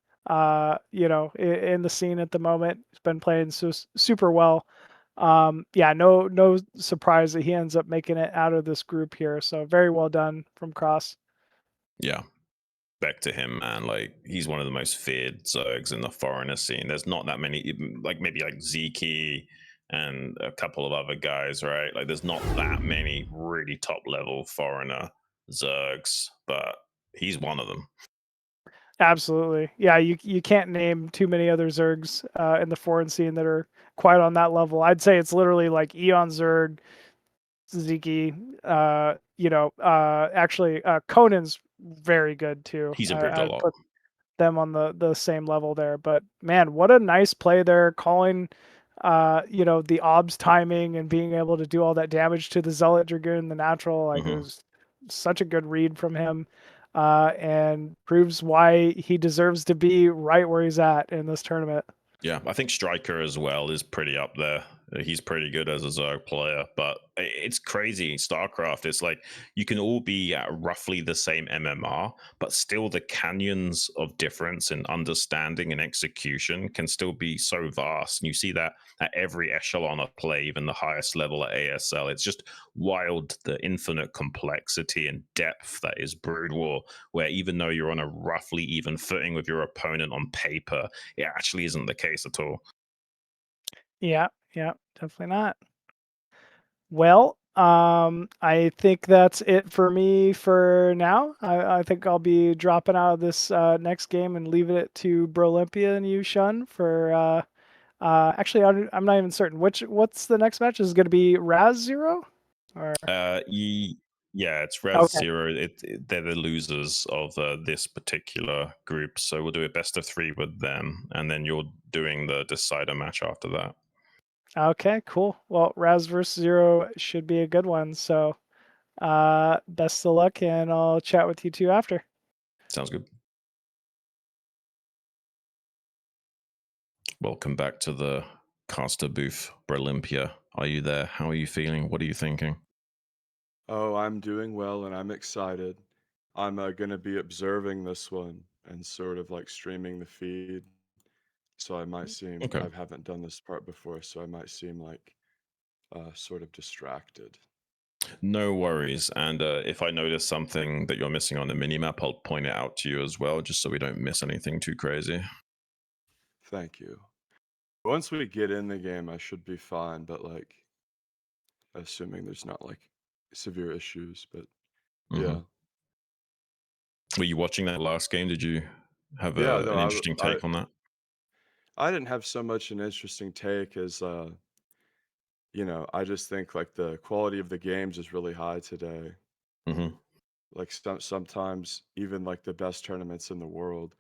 Speaker 3: you know, in the scene at the moment. He's been playing super well. Yeah, no surprise that he ends up making it out of this group here. So very well done from cRoSs.
Speaker 2: Yeah. Back to him, man. Like, he's one of the most feared Zergs in the foreigner scene. There's not that many, like maybe like Zeke and a couple of other guys, right? Like, there's not that many really top level foreigner Zergs, but he's one of them.
Speaker 3: Absolutely. Yeah, you can't name too many other Zergs in the foreign scene that are quite on that level. I'd say it's literally like Eon Zerg, Zeke, you know, actually Conan's very good too.
Speaker 2: He's improved a lot.
Speaker 3: Put them on the same level there. But man, what a nice play there, calling you know, the obs timing and being able to do all that damage to the Zealot Dragoon, the natural. Like, it was such a good read from him. And proves why he deserves to be right where he's at in this tournament.
Speaker 2: Yeah, I think Striker as well is pretty up there. He's pretty good as a Zerg player, but it's crazy. StarCraft, it's like you can all be at roughly the same MMR, but still the canyons of difference in understanding and execution can still be so vast. And you see that at every echelon of play, even the highest level at ASL. It's just wild, the infinite complexity and depth that is Broodwar, where even though you're on a roughly even footing with your opponent on paper, it actually isn't the case at all.
Speaker 3: Yeah, definitely not. Well, I think that's it for me for now. I think I'll be dropping out of this next game and leaving it to Brolympia and you, Shun, for actually I'm not even certain what's the next match. Is it going to be Razz0 or
Speaker 2: yeah, it's Razzerie. They're the losers of this particular group, so we'll do a best of 3 with them, and then you're doing the decider match after that.
Speaker 3: Okay, cool. Well, Razz vs. Zero should be a good one. So best of luck, and I'll chat with you two after.
Speaker 2: Sounds good. Welcome back to the caster booth, Brolympia. Are you there? How are you feeling? What are you thinking?
Speaker 4: Oh, I'm doing well and I'm excited. I'm going to be observing this one and sort of like streaming the feed. So I might seem,
Speaker 2: Okay.
Speaker 4: I haven't done this part before, so I might seem like sort of distracted.
Speaker 2: No worries. And if I notice something that you're missing on the minimap, I'll point it out to you as well, just so we don't miss anything too crazy.
Speaker 4: Thank you. Once we get in the game, I should be fine, but like, assuming there's not like severe issues, but yeah.
Speaker 2: Were you watching that last game? Did you have
Speaker 4: Yeah,
Speaker 2: an interesting take on that?
Speaker 4: I didn't have so much an interesting take as, you know, I just think like the quality of the games is really high today.
Speaker 2: Mm-hmm.
Speaker 4: Like sometimes even like the best tournaments in the world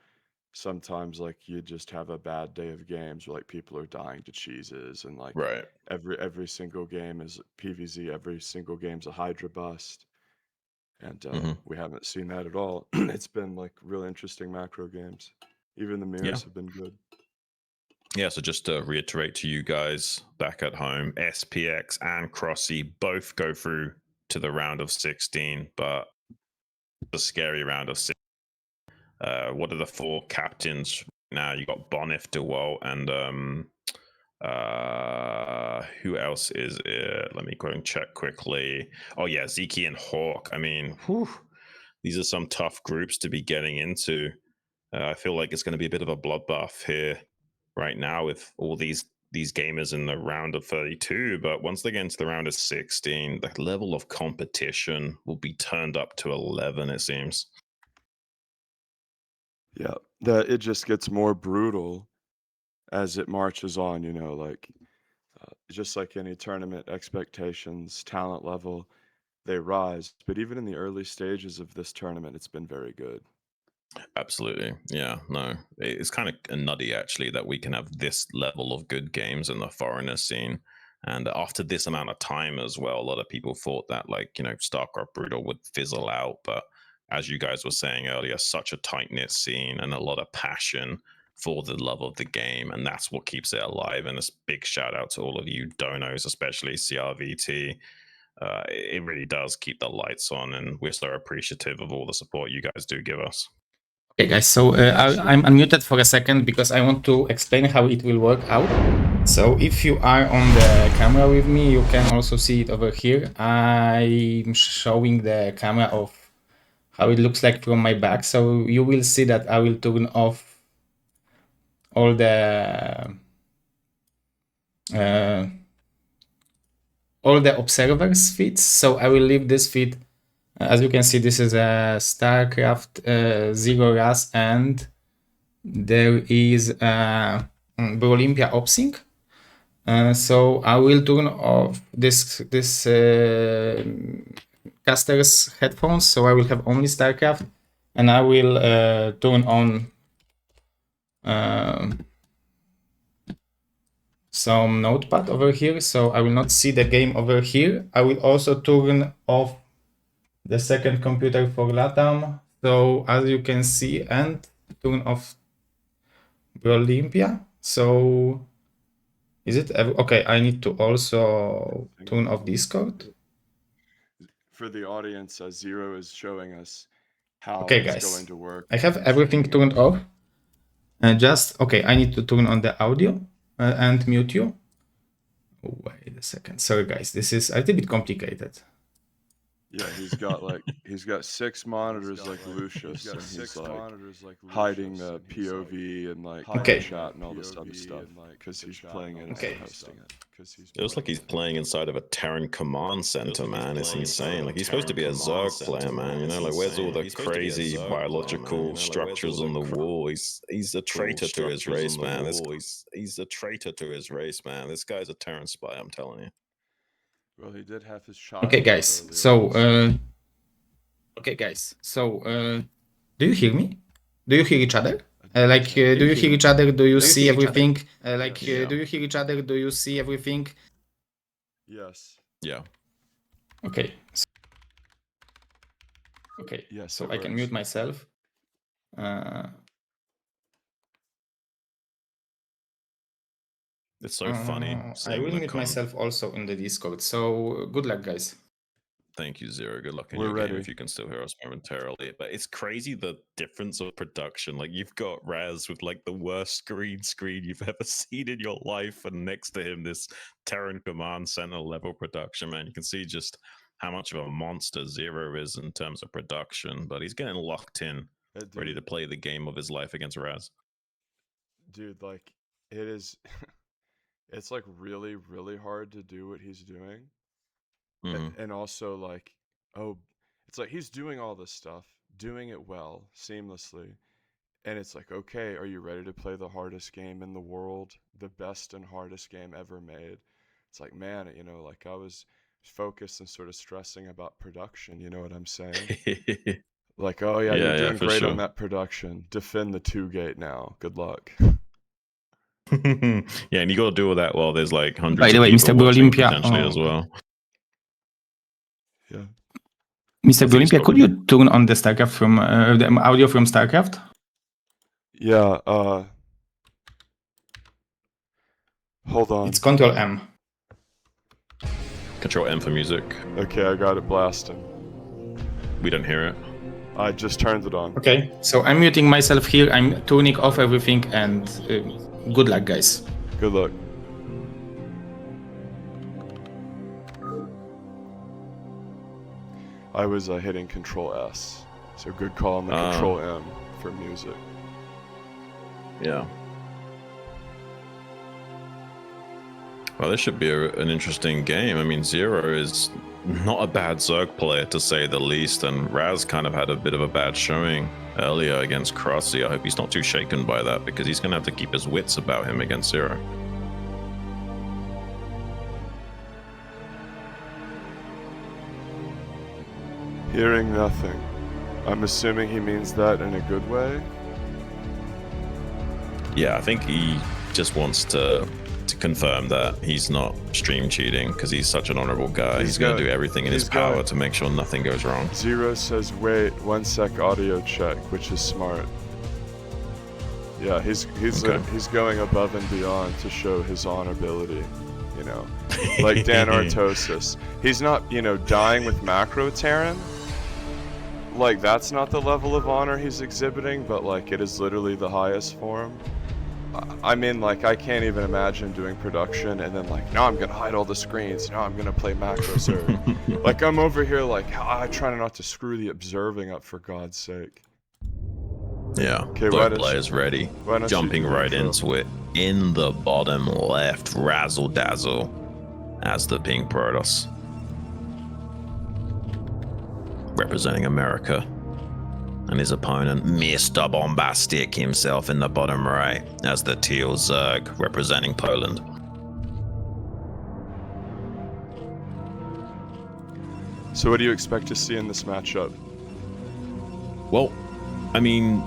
Speaker 4: sometimes like you just have a bad day of games where like people are dying to cheeses, and like
Speaker 2: Right.
Speaker 4: every single game is PvZ, every single game's a Hydra bust, and we haven't seen that at all. It's been like really interesting macro games. Even the mirrors have been good.
Speaker 2: Yeah, so just to reiterate to you guys back at home, SPX and cRoSs both go through to the round of 16, but the scary round of 16. What are the 4 captains now? You got Bonif, DeWalt, and who else is it? Let me go and check quickly. Oh yeah, Zeke and Hawk. I mean, these are some tough groups to be getting into. I feel like it's going to be a bit of a bloodbath here right now with all these gamers in the round of 32. But once they get into the round of 16, the level of competition will be turned up to 11, it seems.
Speaker 4: Yeah, that it just gets more brutal as it marches on, you know, like just like any tournament, expectations, talent level, they rise. But even in the early stages of this tournament, it's been very good.
Speaker 2: Absolutely. Yeah, no. It's kind of nutty actually that we can have this level of good games in the foreigner scene. And after this amount of time as well, a lot of people thought that, like, you know, StarCraft Brutal would fizzle out. But as you guys were saying earlier, such a tight knit scene and a lot of passion for the love of the game. And that's what keeps it alive. And this big shout out to all of you donos, especially CRVT. It really does keep the lights on. And we're so appreciative of all the support you guys do give us.
Speaker 6: Okay, guys, so I'm unmuted for a second because I want to explain how it will work out. So if you are on the camera with me, you can also see it over here. I'm showing the camera of how it looks like from my back. So you will see that I will turn off all the observers feeds. So I will leave this feed. As you can see, this is a StarCraft 0 Razz, and there is a Brolympia OpSync. So I will turn off this caster's headphones, so I will have only StarCraft, and I will turn on some notepad over here, so I will not see the game over here. I will also turn off the second computer for LATAM, so as you can see, and turn off Brolympia. So is it okay? I need to also turn off Discord.
Speaker 4: For the audience, Zero is showing us how
Speaker 6: Okay,
Speaker 4: it's
Speaker 6: guys,
Speaker 4: going to work.
Speaker 6: I have everything turned off. And just okay, I need to turn on the audio and mute you. Wait a second. Sorry, guys, this is a little bit complicated.
Speaker 4: Yeah, he's got 6 monitors like Lucius, and he's like hiding the POV and like
Speaker 6: Okay.
Speaker 4: chat and all this other stuff because he's playing it
Speaker 6: Okay.
Speaker 4: and hosting it.
Speaker 2: It looks like he's playing inside of a Terran command center, man. It's insane. Like, he's supposed to be a Zerg player, man. You know, like, where's all the crazy biological structures on the wall? He's a traitor to his race, man. He's a traitor to his race, man. This guy's a Terran spy, I'm telling you.
Speaker 4: Well, he did have his shot.
Speaker 6: Okay, guys. So, do you hear me? Do you hear each other? Do you hear each other? Do you see everything? Do you hear each other? Do you see everything?
Speaker 4: Yes.
Speaker 2: Yeah.
Speaker 6: Okay. Okay.
Speaker 4: Yes.
Speaker 6: So I can mute myself.
Speaker 2: It's so funny.
Speaker 6: I will mute myself also in the Discord. So good luck, guys.
Speaker 2: Thank you, Zero. Good luck in
Speaker 4: We're
Speaker 2: your
Speaker 4: ready.
Speaker 2: game if you can still hear us momentarily. But it's crazy the difference of production. Like, you've got Razz with like the worst screen you've ever seen in your life, and next to him this Terran Command Center level production, man. You can see just how much of a monster Zero is in terms of production. But he's getting locked in, ready to play the game of his life against Razz.
Speaker 4: Dude, like, it is it's like really, really hard to do what he's doing. And also like, it's like he's doing all this stuff, doing it well, seamlessly, and it's like, okay, are you ready to play the hardest game in the world, the best and hardest game ever made? It's like, man, you know, like I was focused and sort of stressing about production, you know what I'm saying?
Speaker 5: Like, oh yeah,
Speaker 2: Yeah,
Speaker 5: you're
Speaker 2: yeah,
Speaker 5: doing
Speaker 2: for
Speaker 5: great
Speaker 2: sure.
Speaker 5: on that production. Defend the 2-gate now. Good luck.
Speaker 2: Yeah, and you got to do all that while there's like hundreds
Speaker 6: By the
Speaker 2: of
Speaker 6: way,
Speaker 2: people
Speaker 6: Mr.
Speaker 2: watching
Speaker 6: Brolympia,
Speaker 2: potentially as well.
Speaker 5: Yeah.
Speaker 6: Mr.
Speaker 2: I think he's
Speaker 6: Brolympia,
Speaker 2: got
Speaker 6: could
Speaker 2: the-
Speaker 6: you turn on the StarCraft from the audio from StarCraft?
Speaker 5: Yeah, hold on.
Speaker 6: It's Control M.
Speaker 2: Control M for music.
Speaker 5: Okay, I got it blasting.
Speaker 2: We don't hear it.
Speaker 5: I just turned it on.
Speaker 6: Okay, so I'm muting myself here. I'm turning off everything, and good luck, guys.
Speaker 5: Good luck. I was hitting Control S, so good call on the Control M for music.
Speaker 2: Yeah. Well, this should be an interesting game. I mean, Zero is not a bad Zerg player, to say the least, and Razz kind of had a bit of a bad showing earlier against cRoSs. I hope he's not too shaken by that, because he's going to have to keep his wits about him against Zero.
Speaker 5: Hearing nothing. I'm assuming he means that in a good way?
Speaker 2: Yeah, I think he just wants to confirm that he's not stream cheating, because he's such an honorable guy. He's going to do everything in his power to make sure nothing goes wrong.
Speaker 5: Zero says, wait, 1 sec audio check, which is smart. Yeah, he's going above and beyond to show his honorability, you know. Like Dan Artosis. He's not, you know, dying with macro Terran. Like, that's not the level of honor he's exhibiting, but like, it is literally the highest form. I mean, like, I can't even imagine doing production and then like, no, I'm gonna hide all the screens. No, I'm gonna play macro Zerg. Like, I'm over here like, I try not to screw the observing up, for God's sake.
Speaker 2: Yeah,
Speaker 5: okay,
Speaker 2: both players ready. Jumping right into it. In the bottom left, Razzle Dazzle as the pink Protoss. Representing America. And his opponent, Mr. Bombastic himself, in the bottom right as the teal Zerg, representing Poland.
Speaker 5: So what do you expect to see in this matchup?
Speaker 2: Well, I mean,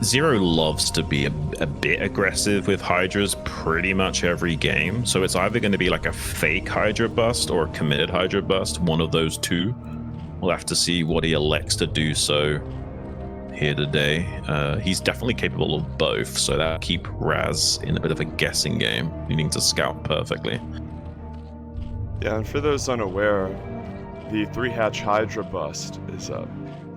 Speaker 2: Zero loves to be a bit aggressive with Hydras pretty much every game. So it's either going to be like a fake Hydra bust or a committed Hydra bust, one of those two. We'll have to see what he elects to do so here today. He's definitely capable of both, so that'll keep Razz in a bit of a guessing game, needing to scout perfectly.
Speaker 5: Yeah, and for those unaware, the 3-hatch Hydra bust is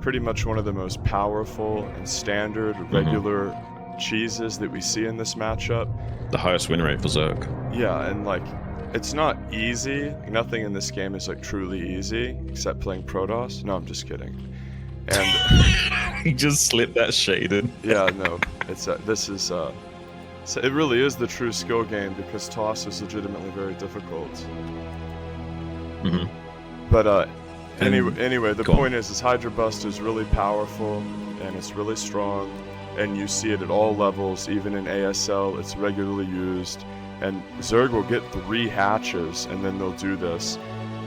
Speaker 5: pretty much one of the most powerful and standard regular cheeses that we see in this matchup.
Speaker 2: The highest win rate for Zerg.
Speaker 5: Yeah, and like, it's not easy. Nothing in this game is like truly easy, except playing Protoss. No, I'm just kidding. And
Speaker 2: he just slipped that shade in.
Speaker 5: Yeah, no, it's this is so it really is the true skill game, because toss is legitimately very difficult. But anyway, the point is Hydra Bust is really powerful and it's really strong, and you see it at all levels. Even in ASL, it's regularly used. And Zerg will get 3 hatches and then they'll do this,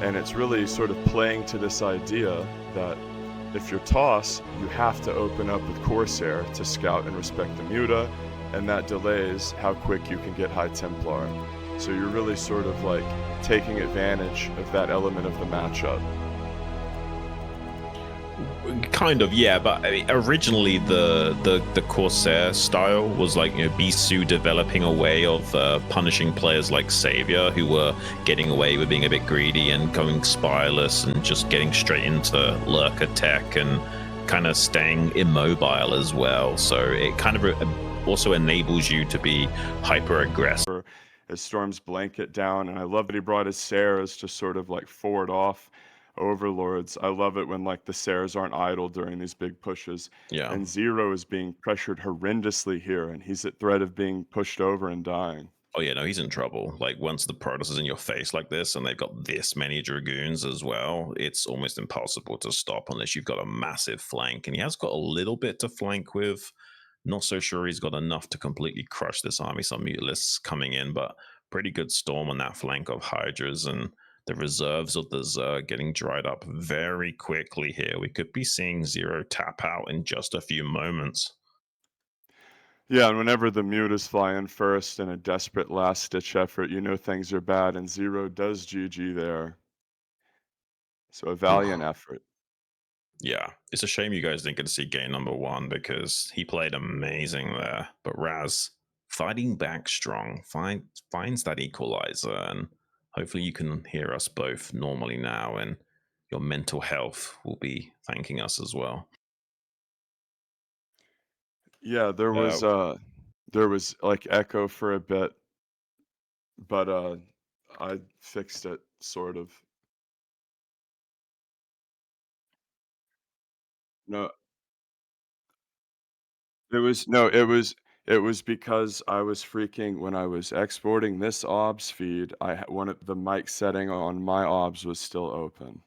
Speaker 5: and it's really sort of playing to this idea that if you're toss, you have to open up with Corsair to scout and respect the muta, and that delays how quick you can get High Templar. So you're really sort of like taking advantage of that element of the matchup.
Speaker 2: Kind of, yeah, but I mean, originally the Corsair style was like, you know, Bisu developing a way of punishing players like Savior, who were getting away with being a bit greedy and going spireless and just getting straight into lurker tech and kind of staying immobile as well. So it kind of also enables you to be hyper aggressive.
Speaker 5: As Storm's blanket down, and I love that he brought his Saras to sort of like forward off overlords. I love it when like the Saras aren't idle during these big pushes.
Speaker 2: Yeah.
Speaker 5: And Zero is being pressured horrendously here, and he's at threat of being pushed over and dying.
Speaker 2: Oh yeah, no, he's in trouble. Like, once the Protoss is in your face like this, and they've got this many Dragoons as well, it's almost impossible to stop unless you've got a massive flank. And he has got a little bit to flank with. Not so sure he's got enough to completely crush this army. Some Mutalisks coming in, but pretty good storm on that flank of Hydras, and the reserves of the Zerg getting dried up very quickly here. We could be seeing Zero tap out in just a few moments.
Speaker 4: Yeah, and whenever the mutas fly in first in a desperate last-ditch effort, you know things are bad, and Zero does GG there. So a valiant effort.
Speaker 2: Yeah, it's a shame you guys didn't get to see game number 1 because he played amazing there. But Razz fighting back strong, finds that equalizer, and hopefully you can hear us both normally now, and your mental health will be thanking us as well.
Speaker 4: Yeah, there was like echo for a bit, but I fixed it sort of. No, it was because I was freaking when I was exporting this OBS feed, one of the mic setting on my OBS was still open.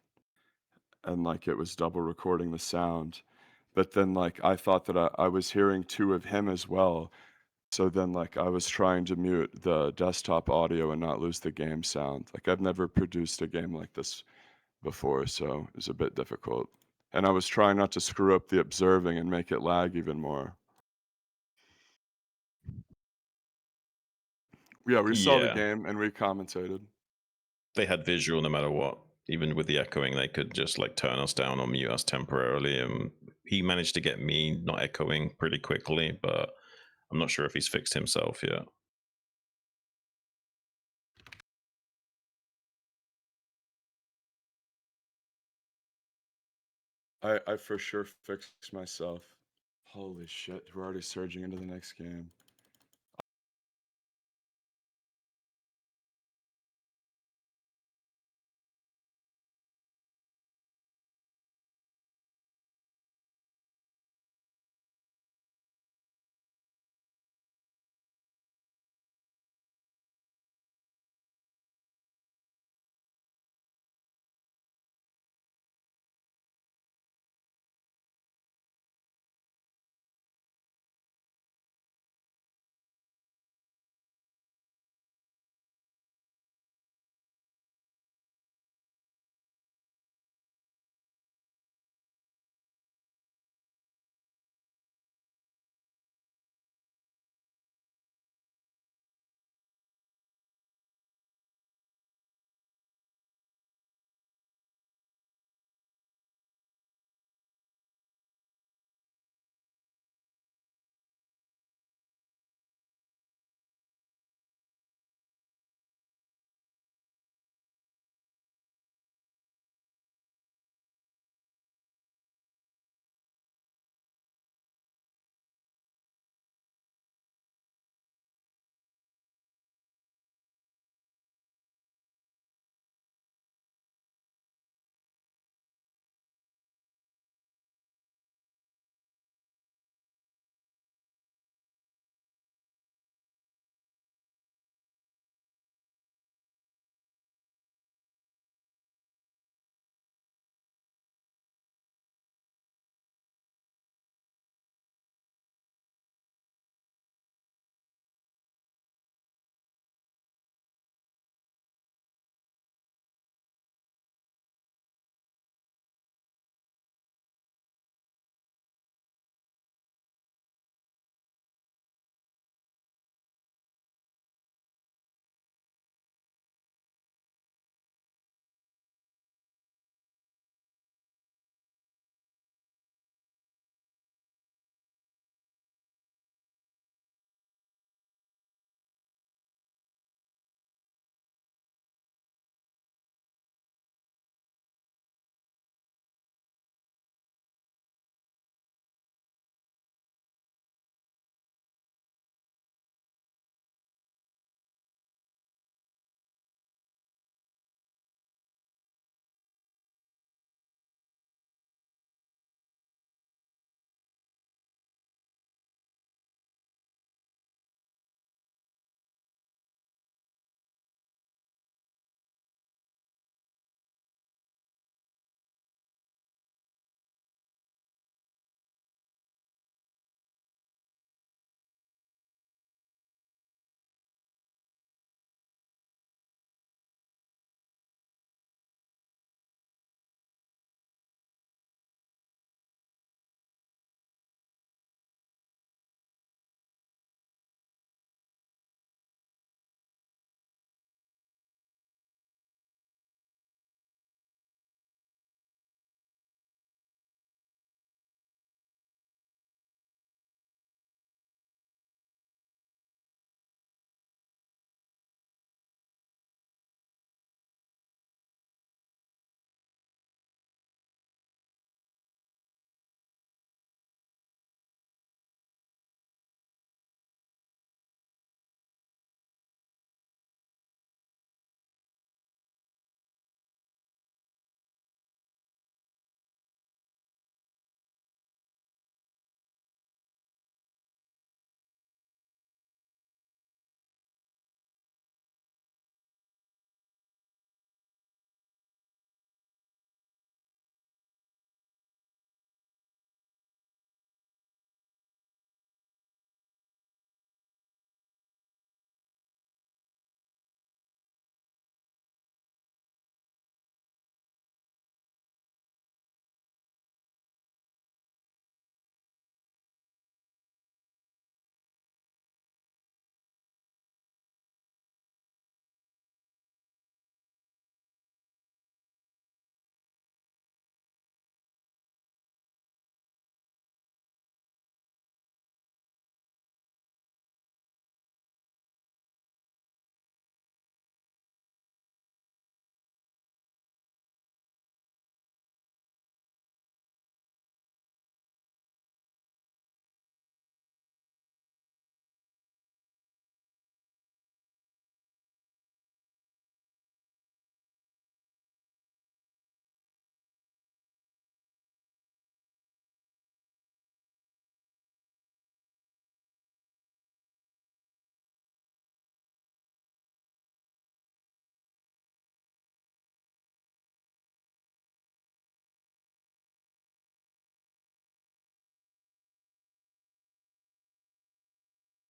Speaker 4: And like it was double recording the sound. But then like I thought that I was hearing 2 of him as well. So then like I was trying to mute the desktop audio and not lose the game sound. Like I've never produced a game like this before, so it was a bit difficult. And I was trying not to screw up the observing and make it lag even more. Yeah, we saw the
Speaker 2: Yeah,
Speaker 4: game and we commentated.
Speaker 2: they had visual no matter what. Even with the echoing, they could just like turn us down or mute us temporarily. And he managed to get me not echoing pretty quickly, but I'm not sure if he's fixed himself yet.
Speaker 4: I for sure fixed myself. Holy shit, we're already surging into the next game.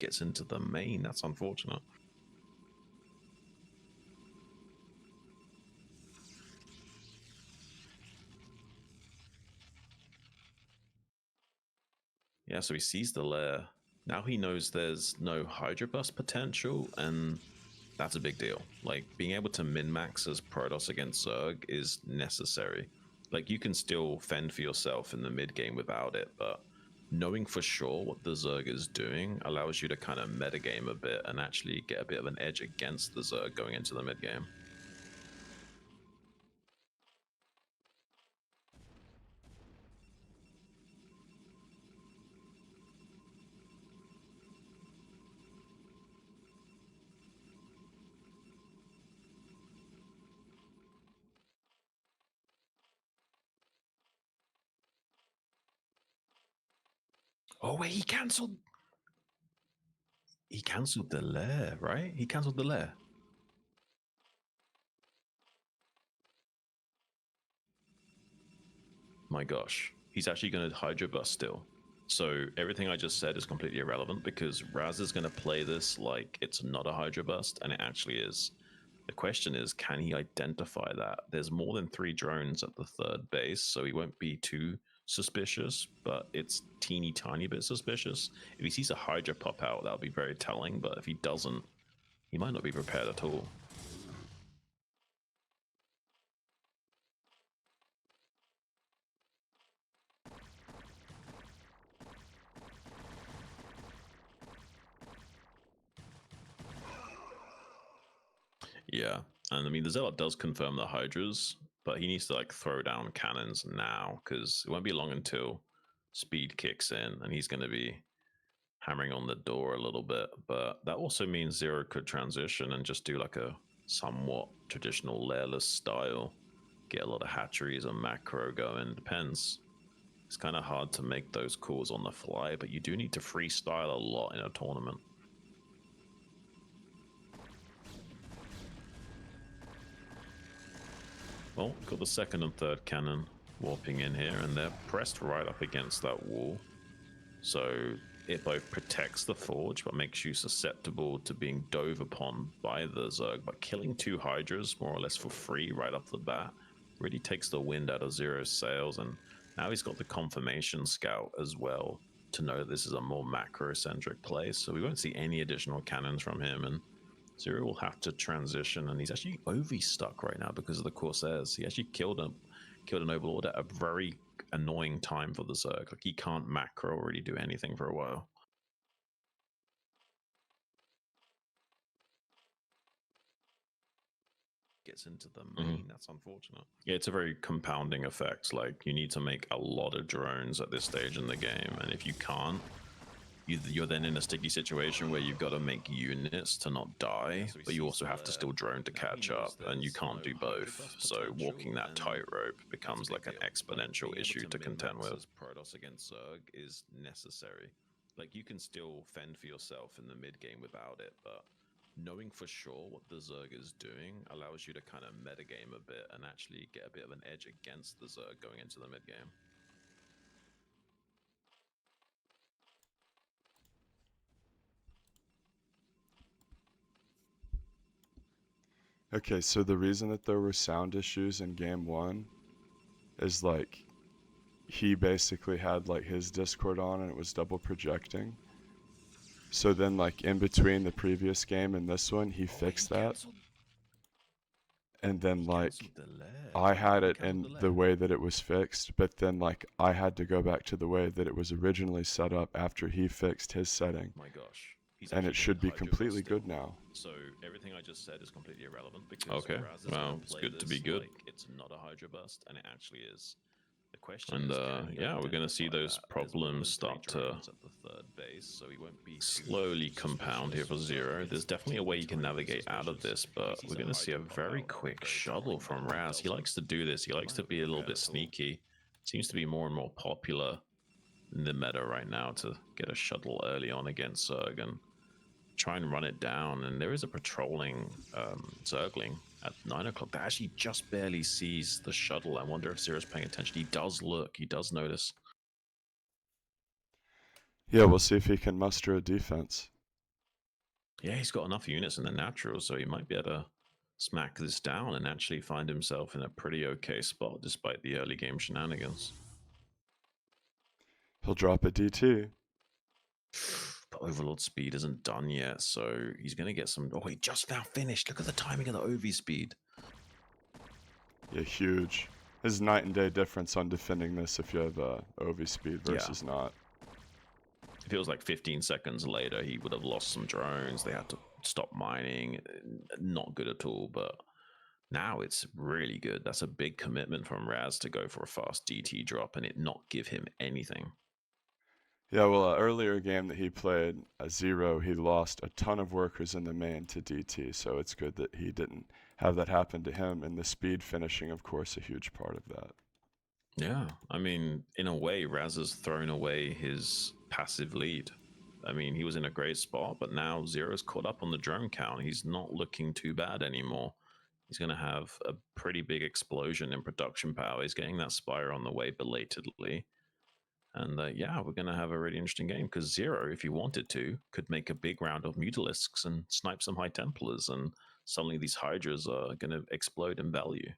Speaker 2: Gets into the main. That's unfortunate. Yeah, so he sees the lair. Now he knows there's no Hydra Bust potential, and that's a big deal. Like, being able to min-max as Protoss against Zerg is necessary. Like, you can still fend for yourself in the mid-game without it, but knowing for sure what the Zerg is doing allows you to kind of metagame a bit and actually get a bit of an edge against the Zerg going into the mid-game. Oh wait, he cancelled the lair, right? He cancelled the lair. My gosh, he's actually going to Hydra Bust still. So everything I just said is completely irrelevant because Razz is going to play this like it's not a Hydra Bust, and it actually is. The question is, can he identify that? There's more than 3 drones at the 3rd base, so he won't be too suspicious, but it's teeny tiny bit suspicious. If he sees a Hydra pop out, that'll be very telling, but if he doesn't, he might not be prepared at all. Yeah, and I mean, the Zealot does confirm the Hydras, but he needs to like throw down cannons now because it won't be long until speed kicks in and he's going to be hammering on the door a little bit. But that also means Zero could transition and just do like a somewhat traditional lairless style, get a lot of hatcheries and macro going. Depends. It's kind of hard to make those calls on the fly, but you do need to freestyle a lot in a tournament. Well, got the 2nd and 3rd cannon warping in here, and they're pressed right up against that wall. So it both protects the forge, but makes you susceptible to being dove upon by the Zerg. But killing 2 Hydras, more or less for free right off the bat, really takes the wind out of Zero's sails. And now he's got the confirmation scout as well to know this is a more macro-centric play. So we won't see any additional cannons from him, and Zero will have to transition, and he's actually stuck right now because of the cRoSs. He actually killed an Overlord at a very annoying time for the Zerg. Like, he can't macro or really do anything for a while. Gets into the main. That's unfortunate. Yeah, it's a very compounding effect. Like, you need to make a lot of drones at this stage in the game, and if you can't, you're then in a sticky situation where you've got to make units to not die, but you also have to still drone to catch up, and you can't do both. So walking that tightrope becomes like an exponential issue to contend with. Protoss against Zerg is necessary. Like, you can still fend for yourself in the mid game without it, but knowing for sure what the Zerg is doing allows you to kind of metagame a bit and actually get a bit of an edge against the Zerg going into the mid game.
Speaker 4: Okay, so the reason that there were sound issues in game 1 is like he basically had like his Discord on and it was double projecting. So then like in between the previous game and this one, he fixed that. And then like I had it in the way that it was fixed, but then like I had to go back to the way that it was originally set up after he fixed his setting.
Speaker 2: My gosh.
Speaker 4: And it should be completely good now.
Speaker 2: So everything I just said is completely irrelevant because okay, well, it's good to be good. Like it's not a Hydra Bust, and it actually is. The question is, yeah, we're going to see those problems start to slowly compound here for Zero. There's definitely a way you can navigate out of this, but we're going to see a very quick shuttle from Razz. He likes to do this. He likes to be a little bit sneaky. Seems to be more and more popular in the meta right now to get a shuttle early on against Zerg and try and run it down. And there is a patrolling Zergling at 9 o'clock that actually just barely sees the shuttle. I wonder if Zero's paying attention. He does look, he does notice.
Speaker 4: Yeah, we'll see if he can muster a defense.
Speaker 2: Yeah, he's got enough units in the natural, so he might be able to smack this down and actually find himself in a pretty okay spot despite the early game shenanigans.
Speaker 4: He'll drop a DT.
Speaker 2: But Overlord speed isn't done yet, so he's going to get some... Oh, he just now finished. Look at the timing of the OV speed.
Speaker 4: Yeah, huge. There's night and day difference on defending this if you have OV speed versus not.
Speaker 2: If it was like 15 seconds later, he would have lost some drones. They had to stop mining. Not good at all, but now it's really good. That's a big commitment from Razz to go for a fast DT drop and it not give him anything.
Speaker 4: Yeah, well, earlier game that he played, Zero, he lost a ton of workers in the main to DT, so it's good that he didn't have that happen to him, and the speed finishing, of course, a huge part of that.
Speaker 2: Yeah, I mean, in a way, Razz has thrown away his passive lead. I mean, he was in a great spot, but now Zero's caught up on the drone count. He's not looking too bad anymore. He's going to have a pretty big explosion in production power. He's getting that Spire on the way belatedly. And yeah, we're going to have a really interesting game because Zero, if he wanted to, could make a big round of Mutalisks and snipe some High Templars, and suddenly these Hydras are going to explode in value.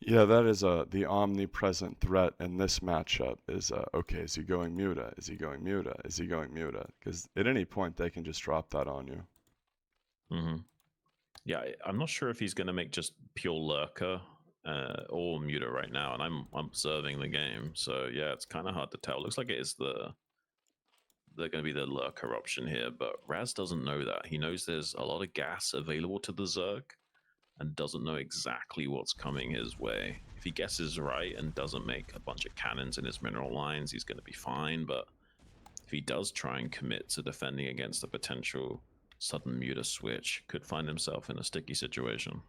Speaker 4: Yeah, that is the omnipresent threat in this matchup is, okay, is he going Muta? Is he going Muta? Is he going Muta? Because at any point, they can just drop that on you.
Speaker 2: Mm-hmm. Yeah, I'm not sure if he's going to make just pure Lurker or Muta right now, and I'm observing the game. So yeah, it's kind of hard to tell. Looks like it is they're going to be the Lurker option here, but Razz doesn't know that. He knows there's a lot of gas available to the Zerg and doesn't know exactly what's coming his way. If he guesses right and doesn't make a bunch of cannons in his mineral lines, he's going to be fine, but if he does try and commit to defending against the potential sudden Muta switch, could find himself in a sticky situation.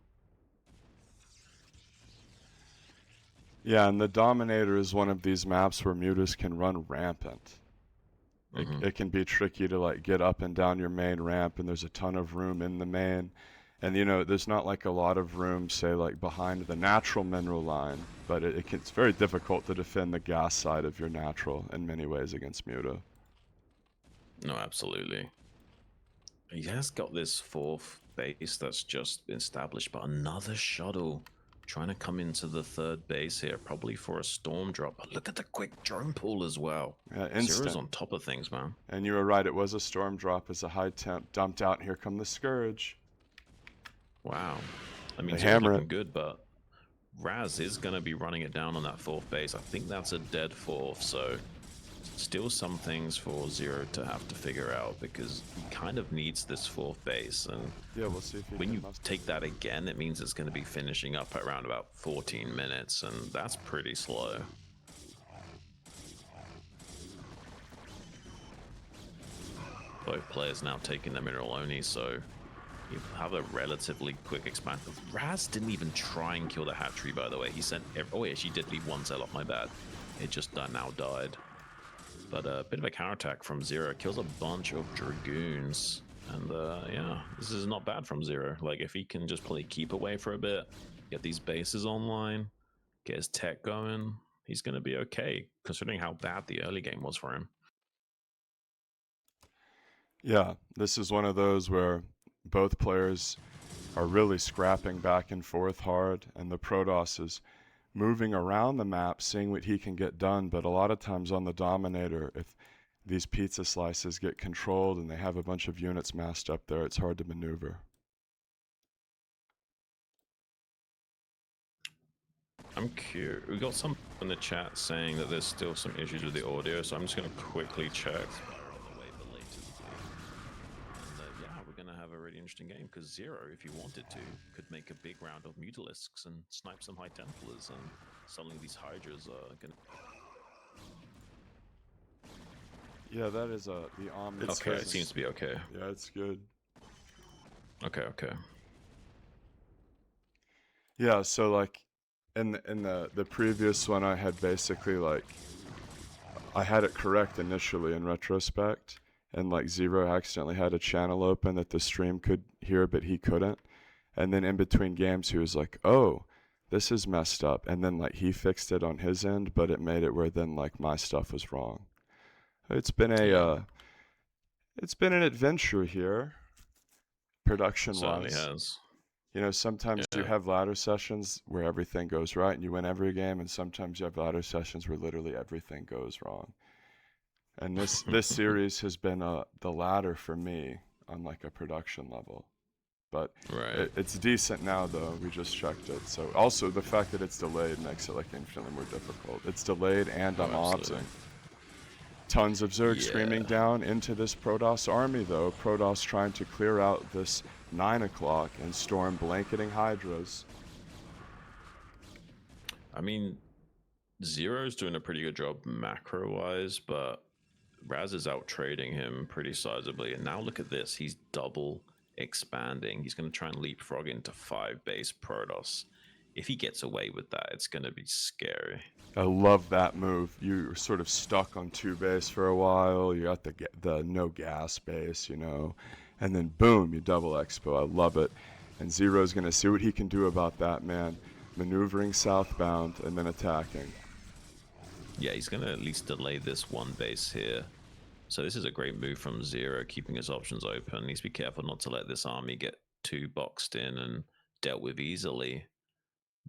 Speaker 4: Yeah, and the Dominator is one of these maps where Mutas can run rampant. It can be tricky to like get up and down your main ramp, and there's a ton of room in the main. And you know, there's not like a lot of room, say, like behind the natural mineral line, but it's very difficult to defend the gas side of your natural in many ways against Muta.
Speaker 2: No, absolutely. He has got this fourth base that's just been established, but another shuttle trying to come into the third base here, probably for a storm drop. But look at the quick drone pull as well.
Speaker 4: Yeah, instant.
Speaker 2: Zero's on top of things, man.
Speaker 4: And you were right, it was a storm drop as a high temp dumped out, and here come the Scourge.
Speaker 2: Wow. I mean,
Speaker 4: They
Speaker 2: Zero's
Speaker 4: hammer
Speaker 2: looking
Speaker 4: it.
Speaker 2: good, but Razz is going to be running it down on that fourth base. I think that's a dead fourth, so still some things for Zero to have to figure out, because he kind of needs this fourth base, and
Speaker 4: Yeah, we'll see if he
Speaker 2: when
Speaker 4: can
Speaker 2: you
Speaker 4: muster
Speaker 2: take
Speaker 4: it.
Speaker 2: that again, it means it's going to be finishing up at around about 14 minutes, and that's pretty slow. Both players now taking the mineral only, so you have a relatively quick expansion. Razz didn't even try and kill the hatchery, by the way. He sent... Oh, yeah, she did leave one cell off, my bad. It just now died. But a bit of a counterattack from Zero. Kills a bunch of Dragoons. And yeah, this is not bad from Zero. Like, if he can just play keep away for a bit, get these bases online, get his tech going, he's going to be okay, considering how bad the early game was for him.
Speaker 4: Yeah, this is one of those where both players are really scrapping back and forth hard, and the Protoss is moving around the map, seeing what he can get done, but a lot of times on the Dominator, if these pizza slices get controlled and they have a bunch of units massed up there, it's hard to maneuver.
Speaker 2: I'm curious. We got some in the chat saying that there's still some issues with the audio, so I'm just going to quickly check. Yeah, we're going to have a really interesting game, because Zero, if he wanted to, could make a big round of Mutalisks and snipe some High Templars, and suddenly these Hydras are going to...
Speaker 4: Yeah, that is the omnipresent.
Speaker 2: Okay, it seems to be okay.
Speaker 4: Yeah, it's good.
Speaker 2: Okay.
Speaker 4: Yeah, so like in the previous one, I had basically like I had it correct initially in retrospect, and like Zero accidentally had a channel open that the stream could hear, but he couldn't. And then in between games, he was like, "Oh, this is messed up," and then like he fixed it on his end, but it made it where then like my stuff was wrong. It's been a It's been an adventure here,
Speaker 2: Certainly
Speaker 4: production-wise.
Speaker 2: has.
Speaker 4: You know, sometimes you
Speaker 2: Yeah.
Speaker 4: have ladder sessions where everything goes right and you win every game, and sometimes you have ladder sessions where literally everything goes wrong. And this series has been the latter for me on like a production level. But
Speaker 2: Right.
Speaker 4: it's decent now though. We just checked it. So also the fact that it's delayed makes it like infinitely more difficult. It's delayed and I'm
Speaker 2: Absolutely.
Speaker 4: opting. Tons of Zerg
Speaker 2: Yeah.
Speaker 4: streaming down into this Protoss army though. Protoss trying to clear out this 9 o'clock and storm blanketing Hydras.
Speaker 2: I mean, Zero's doing a pretty good job macro-wise, but Razz is out trading him pretty sizably. And now look at this. He's double expanding. He's going to try and leapfrog into 5 base Protoss. If he gets away with that, it's going to be scary.
Speaker 4: I love that move. You're sort of stuck on 2 base for a while. You got the no gas base, you know, and then boom, you double expo. I love it. And Zero's gonna see what he can do about that, man. Maneuvering southbound and then attacking.
Speaker 2: Yeah, he's going to at least delay this 1 base here. So this is a great move from Zero, keeping his options open. Needs to be careful not to let this army get too boxed in and dealt with easily.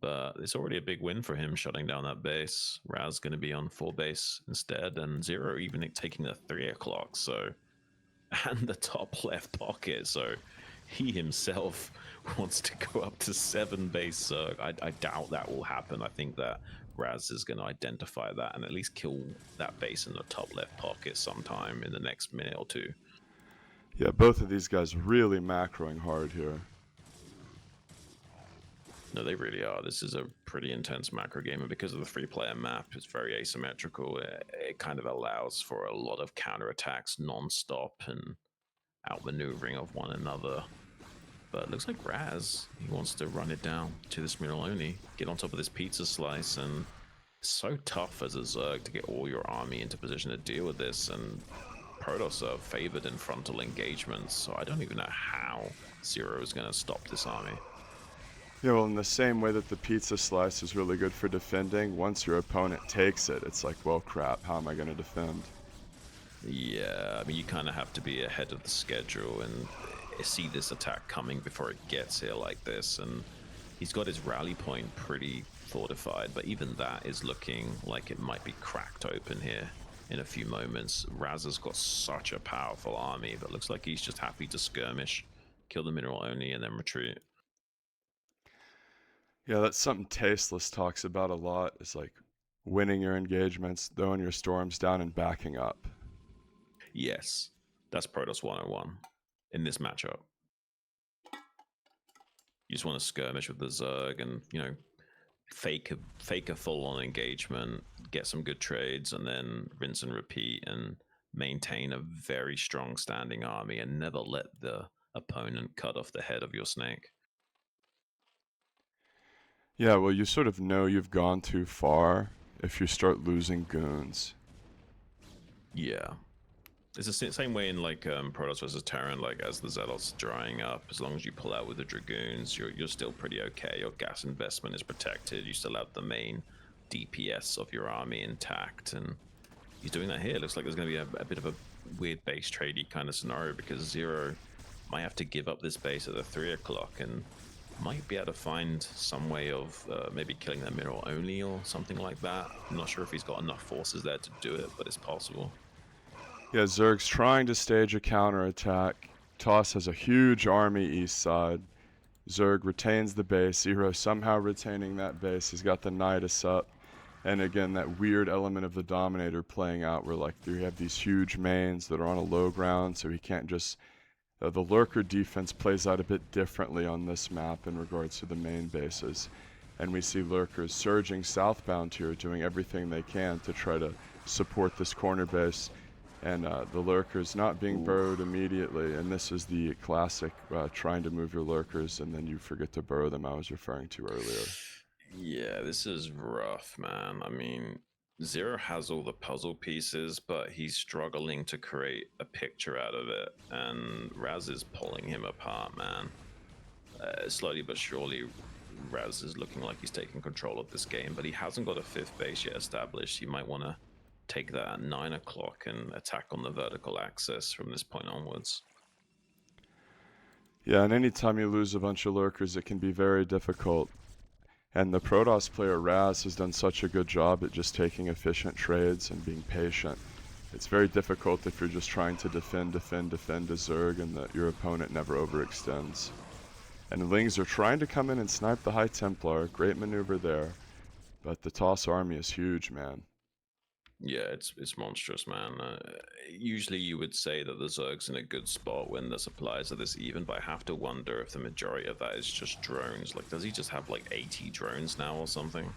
Speaker 2: But it's already a big win for him shutting down that base. Razz going to be on 4 base instead, and Zero even taking the 3 o'clock, so and the top left pocket. So he himself wants to go up to 7 base Zerg. I doubt that will happen. I think that Razz is going to identify that and at least kill that base in the top left pocket sometime in the next minute or two.
Speaker 4: Yeah, both of these guys really macroing hard here.
Speaker 2: No, they really are. This is a pretty intense macro game, and because of the 3-player map, it's very asymmetrical. It kind of allows for a lot of counterattacks non-stop and outmaneuvering of one another. But it looks like Razz, he wants to run it down to this middle only, get on top of this pizza slice, and it's so tough as a Zerg to get all your army into position to deal with this, and Protoss are favored in frontal engagements, so I don't even know how Zero is going to stop this army.
Speaker 4: Yeah, well, in the same way that the pizza slice is really good for defending, once your opponent takes it, it's like, well, crap, how am I going to defend?
Speaker 2: Yeah, I mean, you kind of have to be ahead of the schedule and see this attack coming before it gets here like this. And he's got his rally point pretty fortified, but even that is looking like it might be cracked open here in a few moments. Razz has got such a powerful army, but looks like he's just happy to skirmish, kill the mineral only, and then retreat.
Speaker 4: Yeah, that's something Tasteless talks about a lot. It's like winning your engagements, throwing your storms down, and backing up.
Speaker 2: Yes, that's Protoss 101 in this matchup. You just want to skirmish with the Zerg and, you know, fake a full-on engagement, get some good trades, and then rinse and repeat and maintain a very strong standing army and never let the opponent cut off the head of your snake.
Speaker 4: Yeah, well, you sort of know you've gone too far if you start losing goons.
Speaker 2: Yeah. It's the same way in like Protoss versus Terran, like as the Zealots drying up, as long as you pull out with the Dragoons, you're still pretty okay. Your gas investment is protected. You still have the main DPS of your army intact, and he's doing that here. It looks like there's going to be a bit of a weird base tradey kind of scenario because Zero might have to give up this base at the 3 o'clock and might be able to find some way of maybe killing that mineral only or something like that. I'm not sure if he's got enough forces there to do it, but it's possible.
Speaker 4: Yeah, Zerg's trying to stage a counterattack. Toss has a huge army east side. Zerg retains the base. Zero somehow retaining that base. He's got the Nidus up. And again, that weird element of the Dominator playing out where like you have these huge mains that are on a low ground, so he can't just... the Lurker defense plays out a bit differently on this map in regards to the main bases. And we see Lurkers surging southbound here, doing everything they can to try to support this corner base. And the Lurkers not being burrowed immediately. And this is the classic trying to move your Lurkers and then you forget to burrow them I was referring to earlier.
Speaker 2: Yeah, this is rough, man. I mean, Zero has all the puzzle pieces, but he's struggling to create a picture out of it. And Razz is pulling him apart, man. Slowly but surely, Razz is looking like he's taking control of this game, but he hasn't got a 5th base yet established. He might want to take that at 9 o'clock and attack on the vertical axis from this point onwards.
Speaker 4: Yeah, and anytime you lose a bunch of lurkers, it can be very difficult. And the Protoss player Razz has done such a good job at just taking efficient trades and being patient. It's very difficult if you're just trying to defend a Zerg and that your opponent never overextends. And the Lings are trying to come in and snipe the High Templar. Great maneuver there. But the Toss army is huge, man.
Speaker 2: Yeah, it's monstrous, man. Usually you would say that the Zerg's in a good spot when the supplies are this even, but I have to wonder if the majority of that is just drones. Like, does he just have like 80 drones now or something?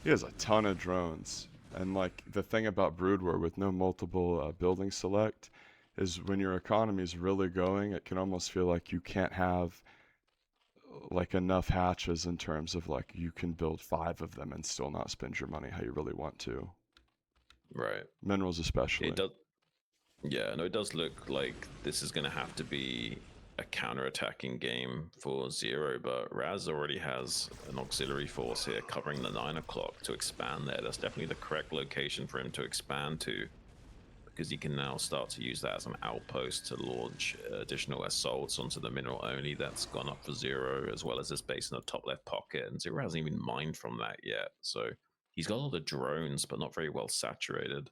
Speaker 4: He has a ton of drones. And like the thing about Broodwar with no multiple building select is when your economy is really going, it can almost feel like you can't have like enough hatches in terms of like you can build 5 of them and still not spend your money how you really want to.
Speaker 2: Right.
Speaker 4: Minerals especially.
Speaker 2: It does. Yeah, no, it does look like this is going to have to be a counter-attacking game for Zero, but Razz already has an auxiliary force here covering the 9 o'clock to expand there. That's definitely the correct location for him to expand to, because he can now start to use that as an outpost to launch additional assaults onto the mineral only that's gone up for Zero, as well as this base in the top left pocket, and Zero hasn't even mined from that yet, so he's got all the drones, but not very well saturated.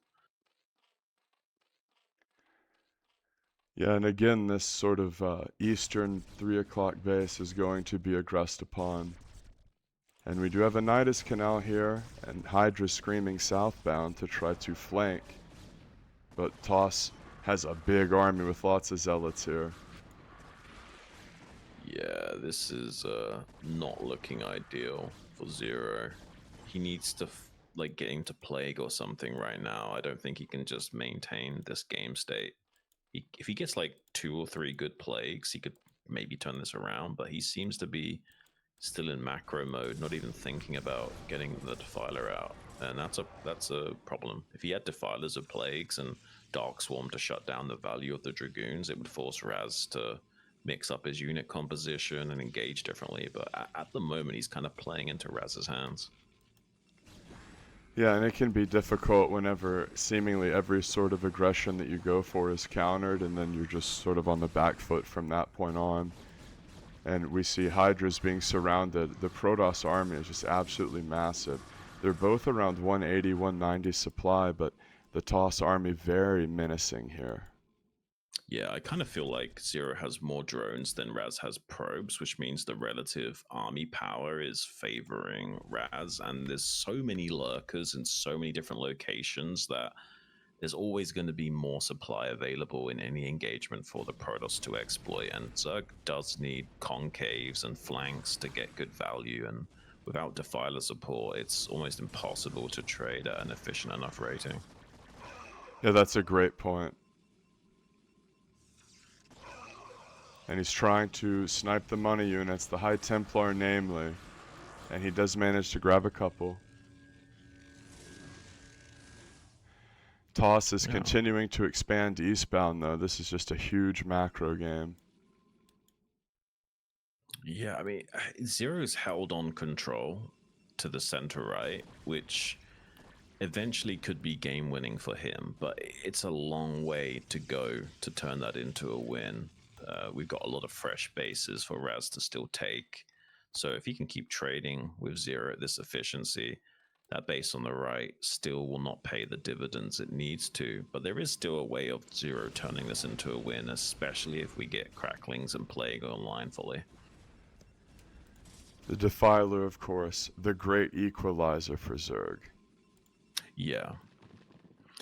Speaker 4: Yeah, and again, this sort of eastern 3 o'clock base is going to be aggressed upon. And we do have a Nidus Canal here, and Hydra screaming southbound to try to flank. But Toss has a big army with lots of zealots here.
Speaker 2: Yeah, this is not looking ideal for Zero. He needs to like get into Plague or something right now. I don't think he can just maintain this game state. If he gets like 2 or 3 good Plagues, he could maybe turn this around, but he seems to be still in macro mode, not even thinking about getting the Defiler out. And that's a problem. If he had Defilers of Plagues and Dark Swarm to shut down the value of the Dragoons, it would force Razz to mix up his unit composition and engage differently. But at the moment, he's kind of playing into Razz's hands.
Speaker 4: Yeah, and it can be difficult whenever seemingly every sort of aggression that you go for is countered, and then you're just sort of on the back foot from that point on. And we see Hydras being surrounded. The Protoss army is just absolutely massive. They're both around 180, 190 supply, but the Toss army very menacing here.
Speaker 2: Yeah, I kind of feel like Zero has more drones than Razz has probes, which means the relative army power is favoring Razz, and there's so many lurkers in so many different locations that there's always going to be more supply available in any engagement for the Protoss to exploit, and Zerg does need concaves and flanks to get good value, and without Defiler support, it's almost impossible to trade at an efficient enough rating.
Speaker 4: Yeah, that's a great point. And he's trying to snipe the money units, the High Templar namely. And he does manage to grab a couple. Toss is continuing to expand eastbound though. This is just a huge macro game.
Speaker 2: Yeah, I mean, Zero's held on control to the center right, which eventually could be game winning for him, but it's a long way to go to turn that into a win. We've got a lot of fresh bases for Razz to still take. So if he can keep trading with Zero at this efficiency, that base on the right still will not pay the dividends it needs to. But there is still a way of Zero turning this into a win, especially if we get Cracklings and Plague online fully.
Speaker 4: The Defiler, of course, the great equalizer for Zerg.
Speaker 2: Yeah.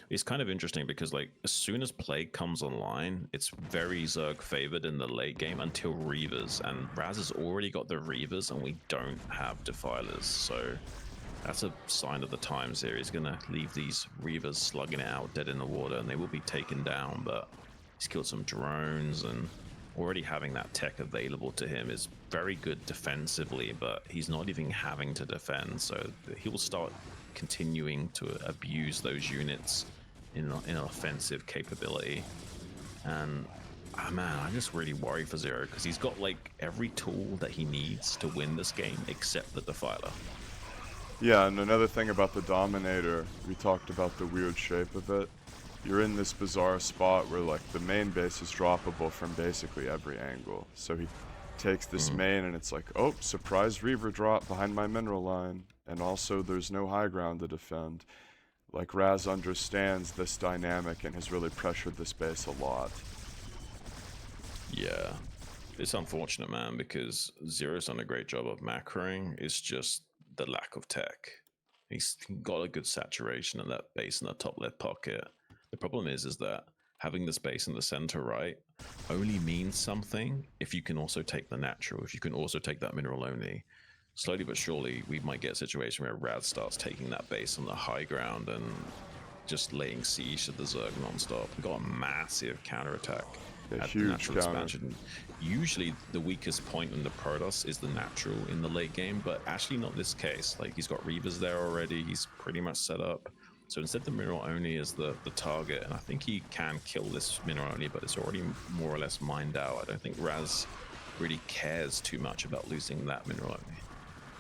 Speaker 2: It's kind of interesting because, like, as soon as Plague comes online, it's very Zerg favored in the late game until Reavers, and Razz has already got the Reavers, and we don't have Defilers, so that's a sign of the times here. He's going to leave these Reavers slugging it out dead in the water, and they will be taken down, but he's killed some drones, and already having that tech available to him is very good defensively, but he's not even having to defend, so he will start continuing to abuse those units in an offensive capability. And man, I just really worry for Zero because he's got like every tool that he needs to win this game except the Defiler.
Speaker 4: Yeah, and another thing about the Dominator, we talked about the weird shape of it. You're in this bizarre spot where like the main base is droppable from basically every angle. So he takes this main and it's like, oh, surprise Reaver drop behind my mineral line. And also there's no high ground to defend. Like Razz understands this dynamic and has really pressured this base a lot.
Speaker 2: Yeah. It's unfortunate, man, because Zero's done a great job of macroing. It's just the lack of tech. He's got a good saturation in that base in the top left pocket. The problem is that having the space in the center right only means something if you can also take the natural, if you can also take that mineral only. Slowly but surely, we might get a situation where Razz starts taking that base on the high ground and just laying siege to the Zerg nonstop. We've got a massive counterattack.
Speaker 4: A
Speaker 2: At
Speaker 4: huge
Speaker 2: the natural
Speaker 4: counter.
Speaker 2: expansion. Usually the weakest point in the Protoss is the natural in the late game, but actually not this case. Like he's got Reavers there already, he's pretty much set up. So instead the mineral only is the target, and I think he can kill this mineral only, but it's already more or less mined out. I don't think Razz really cares too much about losing that mineral only.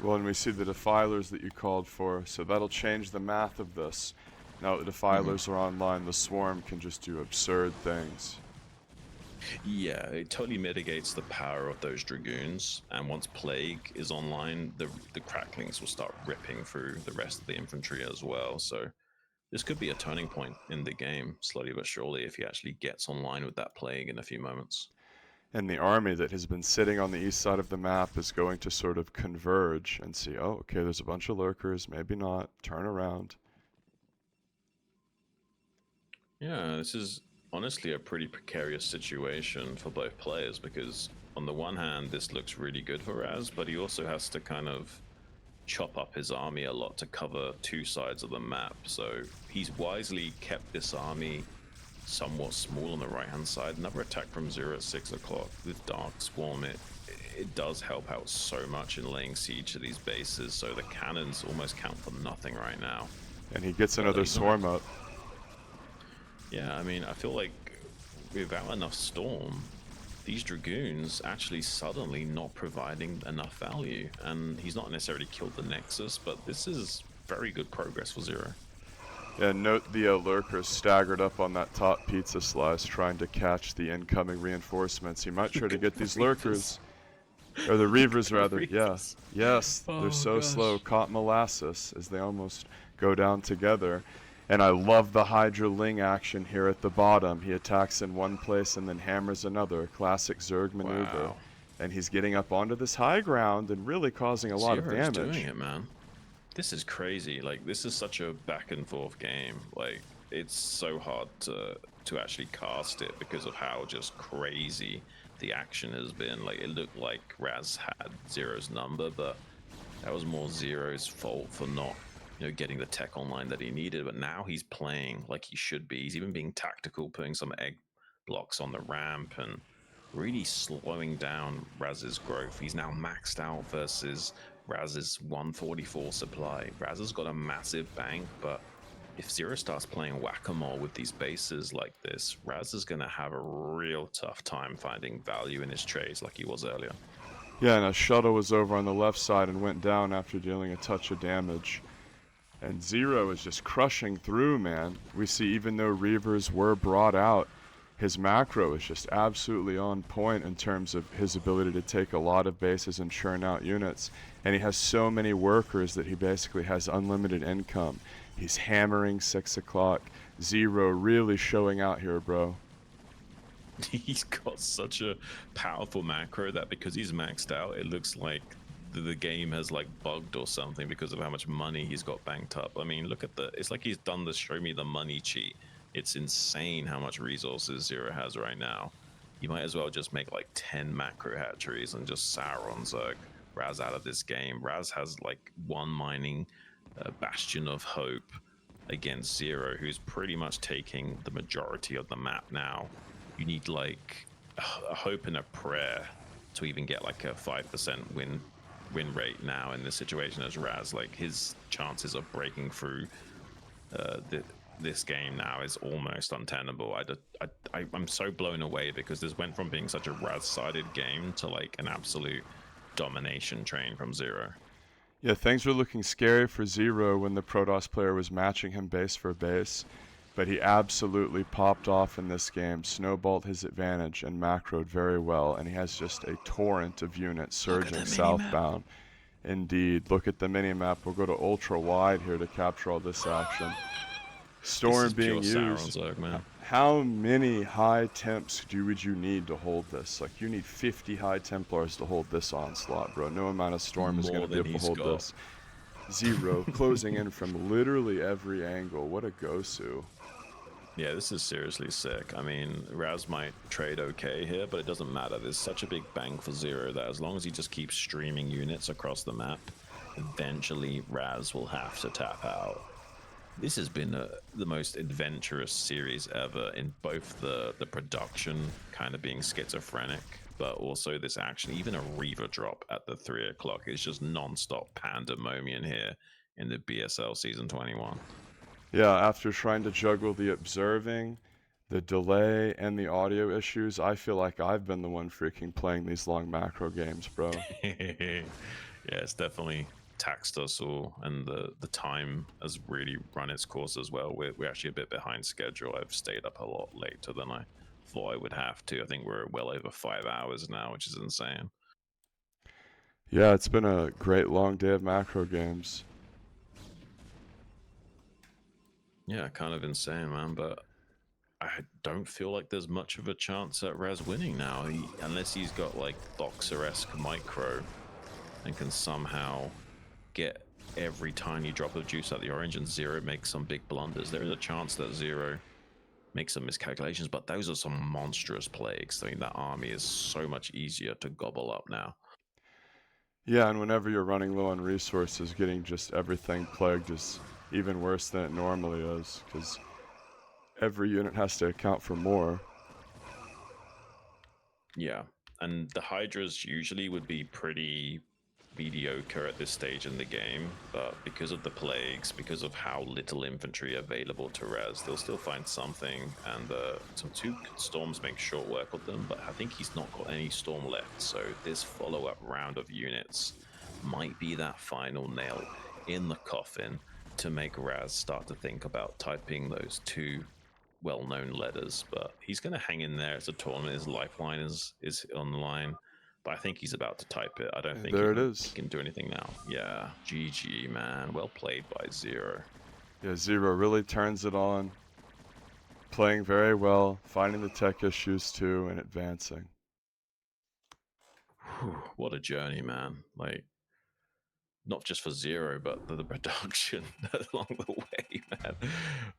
Speaker 4: Well, and we see the defilers that you called for, so that'll change the math of this. Now that the defilers are online, the swarm can just do absurd things.
Speaker 2: Yeah, it totally mitigates the power of those Dragoons, and once Plague is online, the Cracklings will start ripping through the rest of the infantry as well, so this could be a turning point in the game, slowly but surely, if he actually gets online with that Plague in a few moments.
Speaker 4: And the army that has been sitting on the east side of the map is going to sort of converge and see, oh, okay, there's a bunch of lurkers, maybe not, turn around.
Speaker 2: Yeah, this is honestly a pretty precarious situation for both players because on the one hand, this looks really good for Razz, but he also has to kind of chop up his army a lot to cover two sides of the map. So he's wisely kept this army somewhat small on the right-hand side. Another attack from Zero at 6 o'clock with Dark Swarm. It does help out so much in laying siege to these bases, so the cannons almost count for nothing right now.
Speaker 4: And he gets another swarm up.
Speaker 2: Yeah, I mean, I feel like without enough Storm, these Dragoons actually suddenly not providing enough value. And he's not necessarily killed the Nexus, but this is very good progress for Zero.
Speaker 4: Yeah, note the lurkers staggered up on that top pizza slice trying to catch the incoming reinforcements. He might try to get these lurkers. Or the Reavers, rather. Yeah. Yes, they're so slow. Caught molasses as they almost go down together. And I love the Hydra Ling action here at the bottom. He attacks in one place and then hammers another. Classic Zerg maneuver.
Speaker 2: Wow.
Speaker 4: And he's getting up onto this high ground and really causing a lot of
Speaker 2: Zero's
Speaker 4: damage.
Speaker 2: doing it, man. This is crazy. Like, this is such a back and forth game. Like, it's so hard to actually cast it because of how just crazy the action has been. Like, it looked like Razz had Zero's number, but that was more Zero's fault for not, you know, getting the tech online that he needed. But now he's playing like he should be. He's even being tactical, putting some egg blocks on the ramp and really slowing down Razz's growth. He's now maxed out versus Razz's 144 supply. Razz has got a massive bank, but if Zero starts playing whack-a-mole with these bases like this, Razz is going to have a real tough time finding value in his trades like he was earlier.
Speaker 4: Yeah, and a shuttle was over on the left side and went down after dealing a touch of damage. And Zero is just crushing through, man. We see even though Reavers were brought out, his macro is just absolutely on point in terms of his ability to take a lot of bases and churn out units. And he has so many workers that he basically has unlimited income. He's hammering 6 o'clock. Zero really showing out here, bro.
Speaker 2: He's got such a powerful macro that because he's maxed out, it looks like the game has like bugged or something because of how much money he's got banked up. I mean, look at it's like he's done the show me the money cheat. It's insane how much resources Zero has right now. You might as well just make like 10 macro hatcheries and just sour on Zerg. Razz out of this game. Razz has like one mining bastion of hope against Zero, who's pretty much taking the majority of the map now. You need like a hope and a prayer to even get like a 5% win rate now in this situation as Razz. Like his chances of breaking through this game now is almost untenable. I'm so blown away because this went from being such a Razz-sided game to like an absolute domination train from Zero.
Speaker 4: Yeah, things were looking scary for Zero when the Protoss player was matching him base for base, but he absolutely popped off in this game, snowballed his advantage, and macroed very well, and he has just a torrent of units surging southbound. Indeed, look at the mini-map. We'll go to ultra-wide here to capture all this action. Storm
Speaker 2: This is
Speaker 4: being
Speaker 2: pure
Speaker 4: used.
Speaker 2: Zerg, man.
Speaker 4: How many high temps would you need to hold this? Like, you need 50 high Templars to hold this onslaught, bro. No amount of Storm is going to be able to hold this. Zero closing in from literally every angle. What a Gosu.
Speaker 2: Yeah, this is seriously sick. I mean, Razz might trade okay here, but it doesn't matter. There's such a big bang for Zero that as long as he just keeps streaming units across the map, eventually Razz will have to tap out. This has been the most adventurous series ever in both the production kind of being schizophrenic, but also this action. Even a Reaver drop at the 3 o'clock is just non-stop pandemonium here in the BSL Season 21.
Speaker 4: Yeah, after trying to juggle the observing, the delay, and the audio issues, I feel like I've been the one freaking playing these long macro games, bro.
Speaker 2: Yeah, it's definitely taxed us all, and the time has really run its course as well. We're actually a bit behind schedule. I've stayed up a lot later than I thought I would have to. I think we're well over 5 hours now, which is insane.
Speaker 4: Yeah, it's been a great long day of macro games.
Speaker 2: Yeah, kind of insane, man, but I don't feel like there's much of a chance at Razz winning now, unless he's got like Boxer-esque micro and can somehow get every tiny drop of juice out the orange and Zero makes some big blunders. There is a chance that Zero makes some miscalculations, but those are some monstrous plagues. I mean, that army is so much easier to gobble up now.
Speaker 4: Yeah, and whenever you're running low on resources, getting just everything plagued is even worse than it normally is, because every unit has to account for more.
Speaker 2: Yeah, and the Hydras usually would be pretty mediocre at this stage in the game, but because of the plagues, because of how little infantry available to Razz, they'll still find something, and some 2 storms make short work of them, but I think he's not got any storm left, so this follow-up round of units might be that final nail in the coffin to make Razz start to think about typing those 2 well-known letters, but he's going to hang in there as a tournament. His lifeline is on the line, but I think he's about to type it. I don't think he can do anything now. Yeah, GG, man. Well played by Zero.
Speaker 4: Yeah, Zero really turns it on, playing very well, finding the tech issues too, and advancing.
Speaker 2: Whew, what a journey, man. Like, not just for Zero, but the production along the way, man.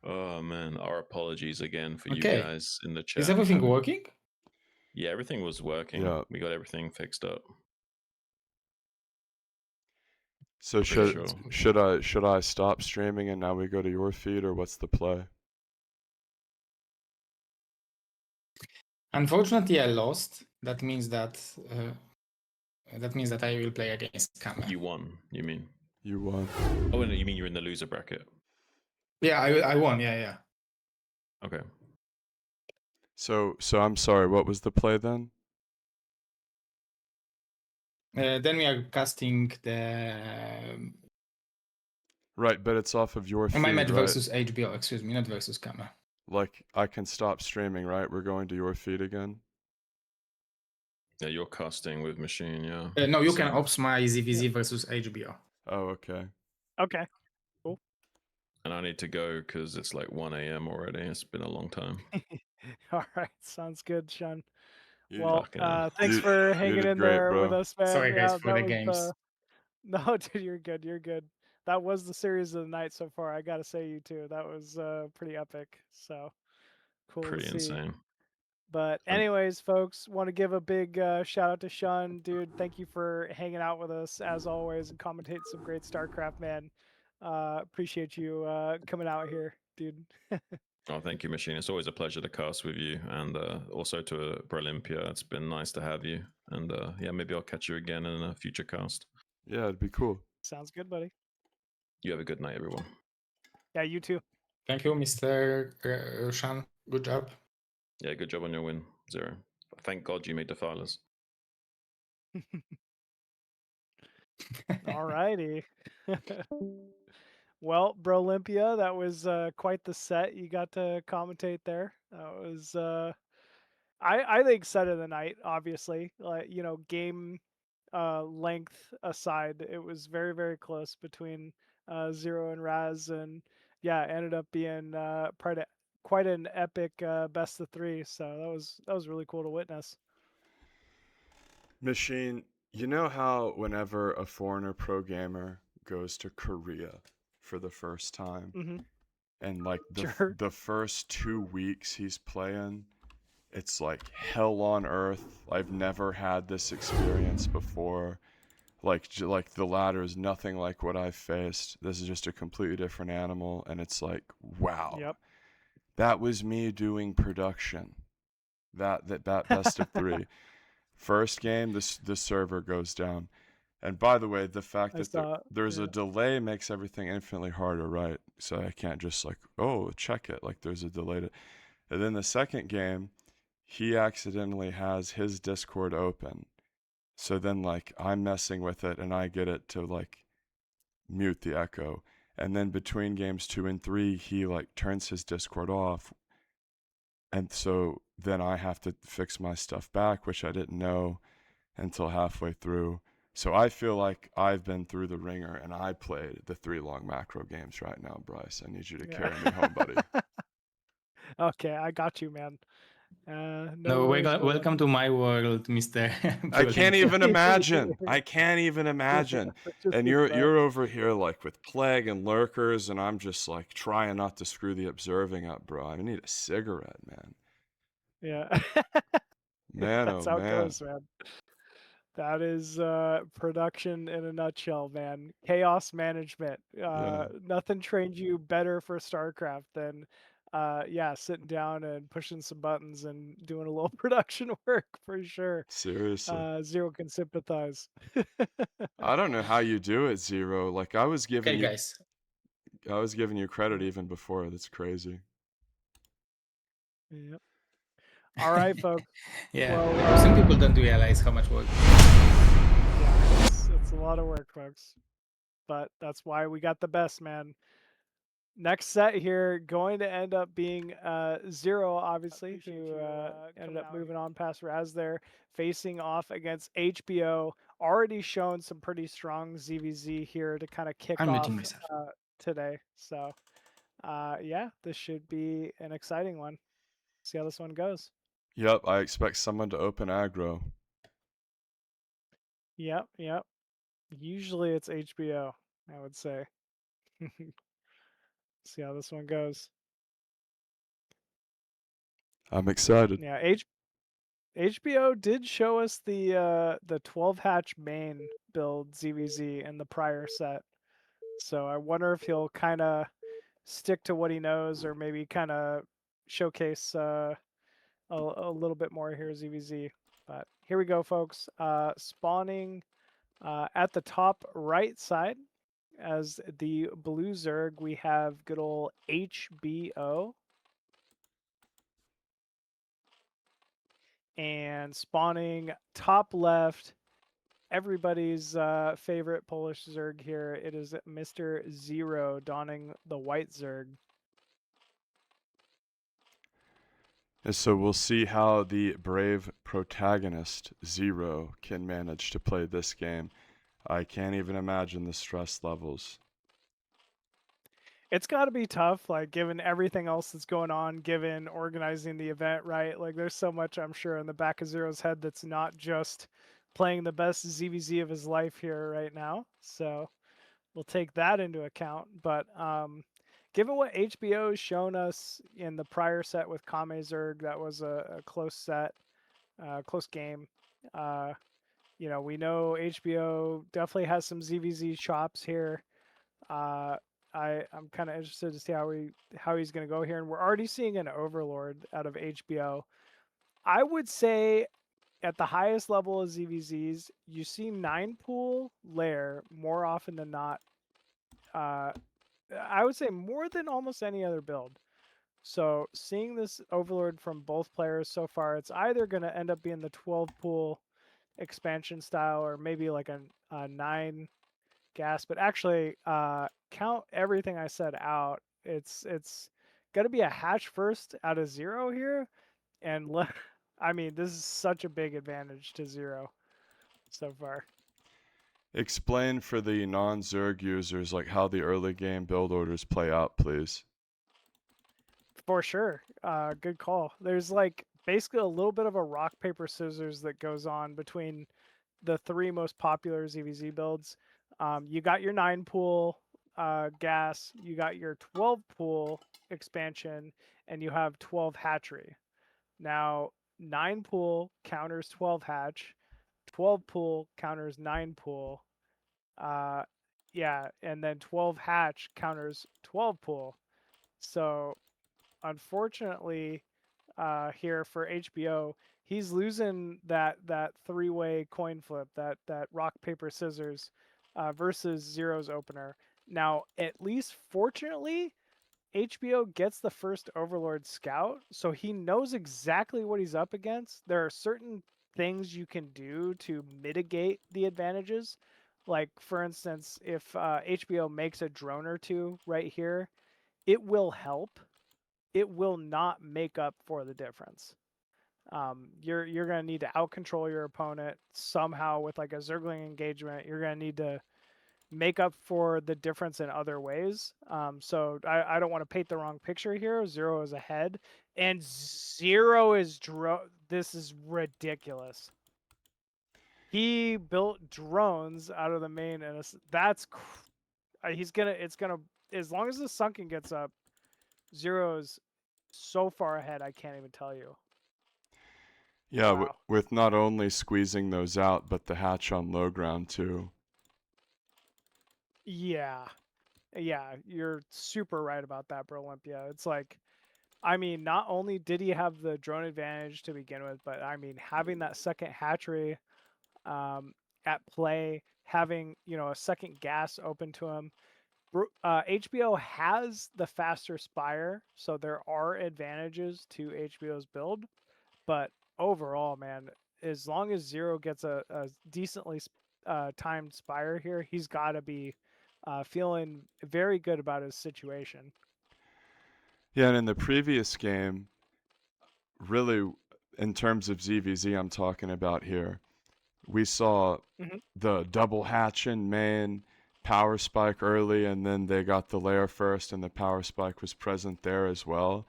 Speaker 2: Oh, man. Our apologies again for you guys in the chat.
Speaker 6: Is everything working?
Speaker 2: Yeah, everything was working.
Speaker 4: Yeah.
Speaker 2: We got everything fixed up.
Speaker 4: So should I stop streaming and now we go to your feed, or what's the play?
Speaker 6: Unfortunately, I lost. That means that I will play against Kameerg.
Speaker 2: You won, you mean?
Speaker 4: You won.
Speaker 2: Oh, no, you mean you're in the loser bracket?
Speaker 6: Yeah, I won. Yeah.
Speaker 2: Okay.
Speaker 4: So I'm sorry. What was the play then?
Speaker 6: Then we are casting the
Speaker 4: Right, but it's off of your feed,
Speaker 6: my match
Speaker 4: right?
Speaker 6: versus HBO. Excuse me, not versus Kameerg.
Speaker 4: Like, I can stop streaming, right? We're going to your feed again?
Speaker 2: Yeah, you're casting with machine, yeah.
Speaker 6: No, you can ops my ZVZ versus HBO.
Speaker 4: Oh, okay.
Speaker 3: Okay. Cool.
Speaker 2: And I need to go because it's like 1 a.m. already. It's been a long time.
Speaker 3: All right. Sounds good, Sean.
Speaker 4: You
Speaker 3: Well,
Speaker 2: did-
Speaker 3: thanks for hanging
Speaker 4: did
Speaker 3: in
Speaker 4: great,
Speaker 3: there with
Speaker 4: bro.
Speaker 3: us, man.
Speaker 6: Sorry, guys,
Speaker 3: Yeah,
Speaker 6: for the games.
Speaker 3: No, dude, you're good. You're good. That was the series of the night so far. I gotta say, you too. That was pretty epic. So cool
Speaker 2: Pretty
Speaker 3: to see.
Speaker 2: insane.
Speaker 3: But anyways, folks, want to give a big shout out to Sean, dude. Thank you for hanging out with us as always and commentating some great StarCraft, man. Appreciate you coming out here, dude.
Speaker 2: Oh, thank you, Machine. It's always a pleasure to cast with you, and also to Brolympia. It's been nice to have you, and yeah, maybe I'll catch you again in a future cast.
Speaker 4: Yeah, it'd be cool.
Speaker 3: Sounds good, buddy.
Speaker 2: You have a good night, everyone.
Speaker 3: Yeah, you too.
Speaker 6: Thank you, Mr. Sean. Good job.
Speaker 2: Yeah, good job on your win, Zero. Thank God you made Defilers.
Speaker 3: Alrighty. Well, Brolympia, that was quite the set you got to commentate there. That was I think set of the night, obviously. Like, you know, game length aside, it was very, very close between Zero and Razz, and yeah, ended up being quite an epic best of three. So that was really cool to witness.
Speaker 4: Machine, you know how whenever a foreigner pro gamer goes to Korea for the first time,
Speaker 3: Mm-hmm.
Speaker 4: and like
Speaker 3: Sure.
Speaker 4: the first 2 weeks he's playing, it's like hell on earth. I've never had this experience before. Like the ladder is nothing like what I've faced. This is just a completely different animal, and it's like, wow.
Speaker 3: Yep.
Speaker 4: That was me doing production. That best of 3. First game, the server goes down. And by the way, the fact that there's a delay makes everything infinitely harder, right? So I can't just like, oh, check it. Like there's a delay. And then the second game, he accidentally has his Discord open. So then like I'm messing with it and I get it to like mute the echo. And then between games 2 and 3, he like turns his Discord off. And so then I have to fix my stuff back, which I didn't know until halfway through. So I feel like I've been through the ringer, and I played the 3 long macro games right now, Bryce. I need you to carry me home, buddy.
Speaker 3: Okay, I got you, man.
Speaker 6: No, welcome to my world, Mr.
Speaker 4: I can't even imagine. I can't even imagine. And you're over here like with plague and lurkers, and I'm just like trying not to screw the observing up, bro. I need a cigarette, man.
Speaker 3: Yeah.
Speaker 4: Man,
Speaker 3: That's
Speaker 4: oh
Speaker 3: how
Speaker 4: man.
Speaker 3: it goes, man. That is production in a nutshell, man. Chaos management. Nothing trained you better for StarCraft than sitting down and pushing some buttons and doing a little production work for sure.
Speaker 4: Seriously.
Speaker 3: Zero can sympathize.
Speaker 4: I don't know how you do it, Zero. Like I was giving you
Speaker 6: guys.
Speaker 4: I was giving you credit even before. That's crazy.
Speaker 3: Yep. All right, folks.
Speaker 6: Yeah.
Speaker 3: Well,
Speaker 6: some people don't realize how much work.
Speaker 3: Yeah, it's a lot of work, folks. But that's why we got the best, man. Next set here going to end up being Zero, obviously, who ended up moving on past Razz there, facing off against HBO. Already shown some pretty strong ZVZ here to kind of kick off today. So, yeah, this should be an exciting one. See how this one goes.
Speaker 4: Yep, I expect someone to open aggro.
Speaker 3: Yep. Usually it's HBO, I would say. See how this one goes.
Speaker 4: I'm excited.
Speaker 3: Yeah, HBO did show us the 12 hatch main build ZVZ in the prior set. So I wonder if he'll kind of stick to what he knows or maybe kind of showcase a little bit more here ZVZ. But here we go, folks. Spawning at the top right side as the blue Zerg, we have good old HBO. And spawning top left, everybody's favorite Polish Zerg here. It is Mr. Zero donning the white Zerg.
Speaker 4: And so we'll see how the brave protagonist, Zero, can manage to play this game. I can't even imagine the stress levels.
Speaker 3: It's got to be tough, like, given everything else that's going on, given organizing the event, right? Like, there's so much, I'm sure, in the back of Zero's head that's not just playing the best ZVZ of his life here right now. So we'll take that into account. But given what HBO has shown us in the prior set with KameZerg, that was a close set, close game. You know, we know HBO definitely has some ZVZ chops here. I'm kind of interested to see how he's going to go here, and we're already seeing an Overlord out of HBO. I would say at the highest level of ZVZs, you see 9-pool lair more often than not. I would say more than almost any other build. So seeing this Overlord from both players so far, it's either going to end up being the 12-pool expansion style, or maybe like a 9 gas. But actually, count everything I said out. It's gonna be a hatch first out of 0 here, and I mean, this is such a big advantage to 0 so far.
Speaker 4: Explain for the non-Zerg users like how the early game build orders play out, please.
Speaker 3: For sure. Good call. There's like basically a little bit of a rock, paper, scissors that goes on between the 3 most popular ZVZ builds. You got your 9 pool gas, you got your 12 pool expansion, and you have 12 hatchery. Now, 9 pool counters 12 hatch, 12 pool counters 9 pool. Yeah, and then 12 hatch counters 12 pool. So unfortunately, here for HBO, he's losing that 3-way coin flip, that rock paper scissors, versus Zero's opener. Now, at least fortunately, HBO gets the first Overlord Scout, so he knows exactly what he's up against. There are certain things you can do to mitigate the advantages. Like, for instance, if HBO makes a drone or 2 right here, it will help. It will not make up for the difference. You're gonna need to outcontrol your opponent somehow with like a Zergling engagement. You're gonna need to make up for the difference in other ways. So I don't want to paint the wrong picture here. 0 is ahead, and 0 is This is ridiculous. He built drones out of the main, and that's it's gonna as long as the sunken gets up, 0's so far ahead. I can't even tell you.
Speaker 4: Yeah,
Speaker 3: Wow.
Speaker 4: with not only squeezing those out, but the hatch on low ground too.
Speaker 3: Yeah, you're super right about that, Brolympia. It's like, I mean, not only did he have the drone advantage to begin with, but I mean, having that second hatchery at play, having, you know, a second gas open to him. HBO has the faster Spire, so there are advantages to HBO's build, but overall, man, as long as 0 gets a decently timed Spire here, he's got to be feeling very good about his situation.
Speaker 4: Yeah, and in the previous game, really, in terms of ZVZ I'm talking about here, we saw the double hatch in main, power spike early, and then they got the lair first, and the power spike was present there as well.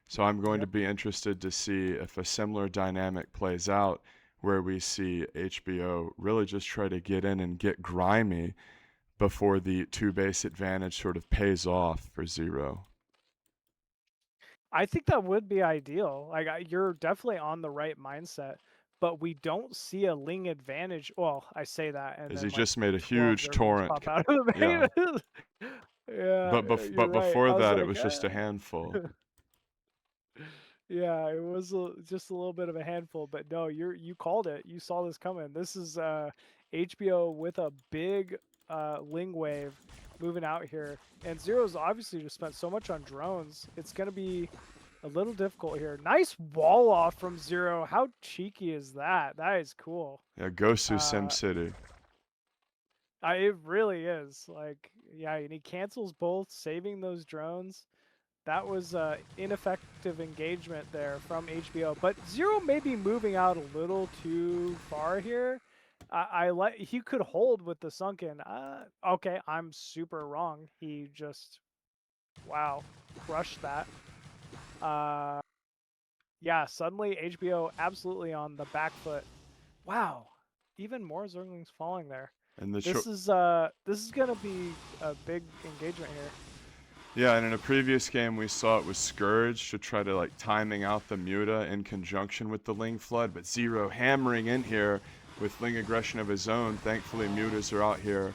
Speaker 4: So I'm going to be interested to see if a similar dynamic plays out, where we see HBO really just try to get in and get grimy before the 2 base advantage sort of pays off for 0.
Speaker 3: I think that would be ideal. Like, you're definitely on the right mindset, but we don't see a Ling advantage. Well, I say that, and
Speaker 4: As
Speaker 3: then
Speaker 4: he
Speaker 3: like
Speaker 4: just made a
Speaker 3: 12
Speaker 4: huge
Speaker 3: Zerglings
Speaker 4: torrent.
Speaker 3: pop out of the main. Yeah,
Speaker 4: But
Speaker 3: you're right.
Speaker 4: before
Speaker 3: I was
Speaker 4: that, it
Speaker 3: like,
Speaker 4: was just a handful.
Speaker 3: yeah, it was just a little bit of a handful, but no, you called it. You saw this coming. This is HBO with a big Ling wave moving out here, and 0's obviously just spent so much on drones. It's gonna be a little difficult here. Nice wall off from 0. How cheeky is that? That is cool.
Speaker 4: Yeah, Gosu Sim City.
Speaker 3: It really is. Like, yeah, and he cancels both, saving those drones. That was ineffective engagement there from HBO, but 0 may be moving out a little too far here. I like, he could hold with the sunken. Okay, I'm super wrong. He just, wow, crushed that. Yeah, suddenly HBO absolutely on the back foot. Wow, even more Zerglings falling there.
Speaker 4: And
Speaker 3: this is gonna be a big engagement here.
Speaker 4: Yeah, and in a previous game we saw it was Scourge to try to like timing out the Muta in conjunction with the Ling Flood, but 0 hammering in here with Ling aggression of his own. Thankfully Mutas are out here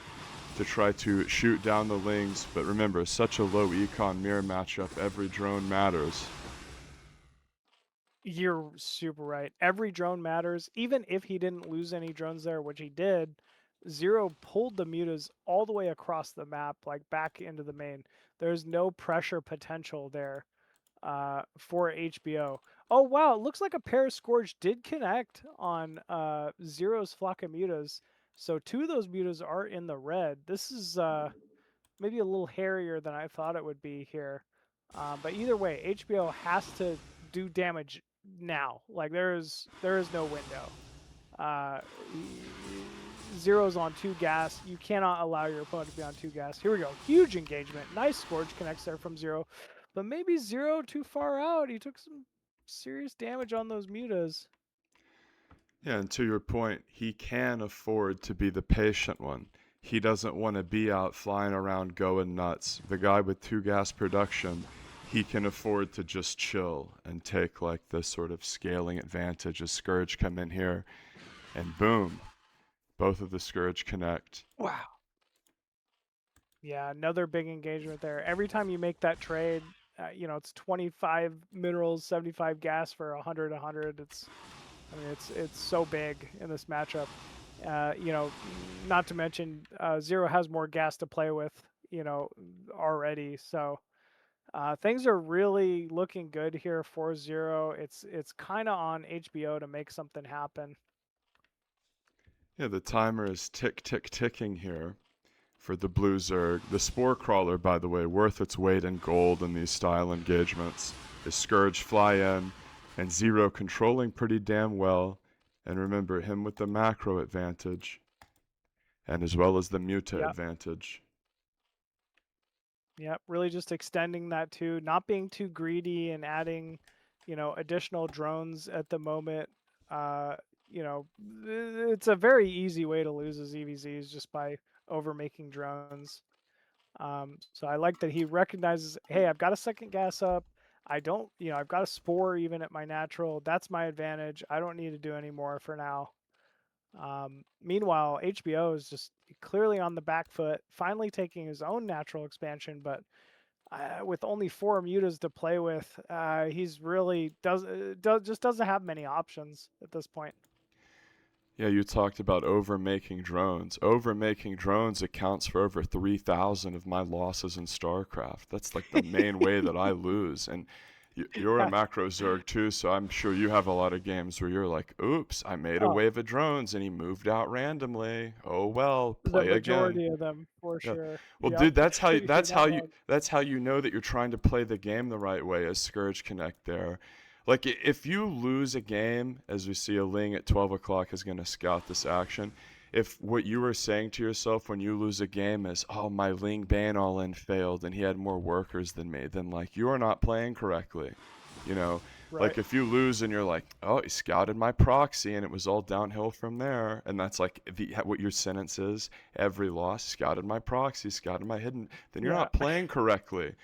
Speaker 4: to try to shoot down the Lings, but remember, such a low econ mirror matchup, every drone matters.
Speaker 3: You're super right. Every drone matters. Even if he didn't lose any drones there, which he did, 0 pulled the Mutas all the way across the map, like back into the main. There's no pressure potential there for HBO. Oh wow, it looks like a pair of Scourge did connect on Zero's flock of mutas. So 2 of those mutas are in the red. This is maybe a little hairier than I thought it would be here. But either way, HBO has to do damage now. Like there is no window. Zero's on 2 gas. You cannot allow your opponent to be on 2 gas. Here we go. Huge engagement. Nice Scourge connects there from Zero. But maybe Zero too far out. He took some serious damage on those mutas.
Speaker 4: Yeah, and to your point, he can afford to be the patient one. He doesn't want to be out flying around going nuts. The guy with 2 gas production, he can afford to just chill and take like this sort of scaling advantage as Scourge come in here and boom, both of the Scourge connect.
Speaker 3: Wow. Yeah, another big engagement there. Every time you make that trade, you know, it's 25 minerals, 75 gas for 100. I mean, it's so big in this matchup. You know, not to mention Zero has more gas to play with, you know, already. So things are really looking good here for Zero. It's kind of on HBO to make something happen.
Speaker 4: Yeah, the timer is ticking here for the blue Zerg. The Spore Crawler, by the way, worth its weight in gold in these style engagements. The Scourge fly in, and Zero controlling pretty damn well. And remember, him with the macro advantage, and as well as the muta advantage.
Speaker 3: Yep, really just extending that too, not being too greedy and adding, you know, additional drones at the moment. You know, it's a very easy way to lose his EVZs just by over making drones. So I like that he recognizes, hey, I've got a second gas up. I don't, you know, I've got a spore even at my natural. That's my advantage. I don't need to do any more for now. Meanwhile, HBO is just clearly on the back foot, finally taking his own natural expansion, but with only 4 mutas to play with, he's really just doesn't have many options at this point.
Speaker 4: Yeah, you talked about over-making drones. Over-making drones accounts for over 3,000 of my losses in StarCraft. That's like the main way that I lose. And you're a macro Zerg too, so I'm sure you have a lot of games where you're like, oops, I made a wave of drones and he moved out randomly. Oh well, play
Speaker 3: the majority
Speaker 4: again.
Speaker 3: of them for sure.
Speaker 4: Well, dude, that's how you know that you're trying to play the game the right way as Scourge Connect there. Like, if you lose a game, as we see a Ling at 12 o'clock is going to scout this action, if what you were saying to yourself when you lose a game is, oh, my Ling ban all-in failed and he had more workers than me, then, like, you are not playing correctly, you know? Right. Like, if you lose and you're like, oh, he scouted my proxy and it was all downhill from there, and that's, like, what your sentence is, every loss, scouted my proxy, scouted my hidden, then you're not playing correctly.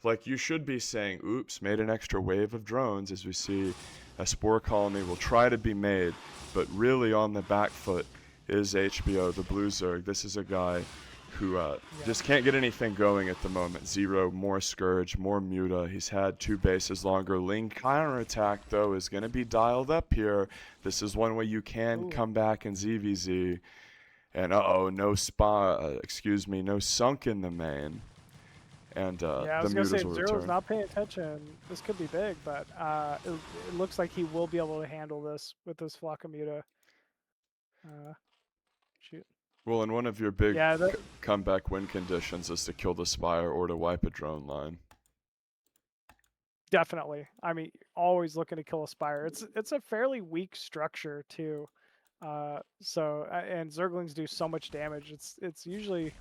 Speaker 4: Like, you should be saying, oops, made an extra wave of drones, as we see a spore colony will try to be made, but really on the back foot is HBO, the blue Zerg. This is a guy who just can't get anything going at the moment. Zero, more Scourge, more Muta. He's had 2 bases longer. Ling counterattack, though, is going to be dialed up here. This is one way you can come back in ZVZ. And, uh-oh, no sunk in the main. And
Speaker 3: I was
Speaker 4: the
Speaker 3: gonna say
Speaker 4: mutas will
Speaker 3: Zero's
Speaker 4: return.
Speaker 3: not paying attention. This could be big, but it looks like he will be able to handle this with this flock of muta. Shoot.
Speaker 4: Well, and one of your big comeback win conditions is to kill the Spire or to wipe a drone line.
Speaker 3: Definitely. I mean, always looking to kill a Spire. It's a fairly weak structure too. And Zerglings do so much damage. It's usually,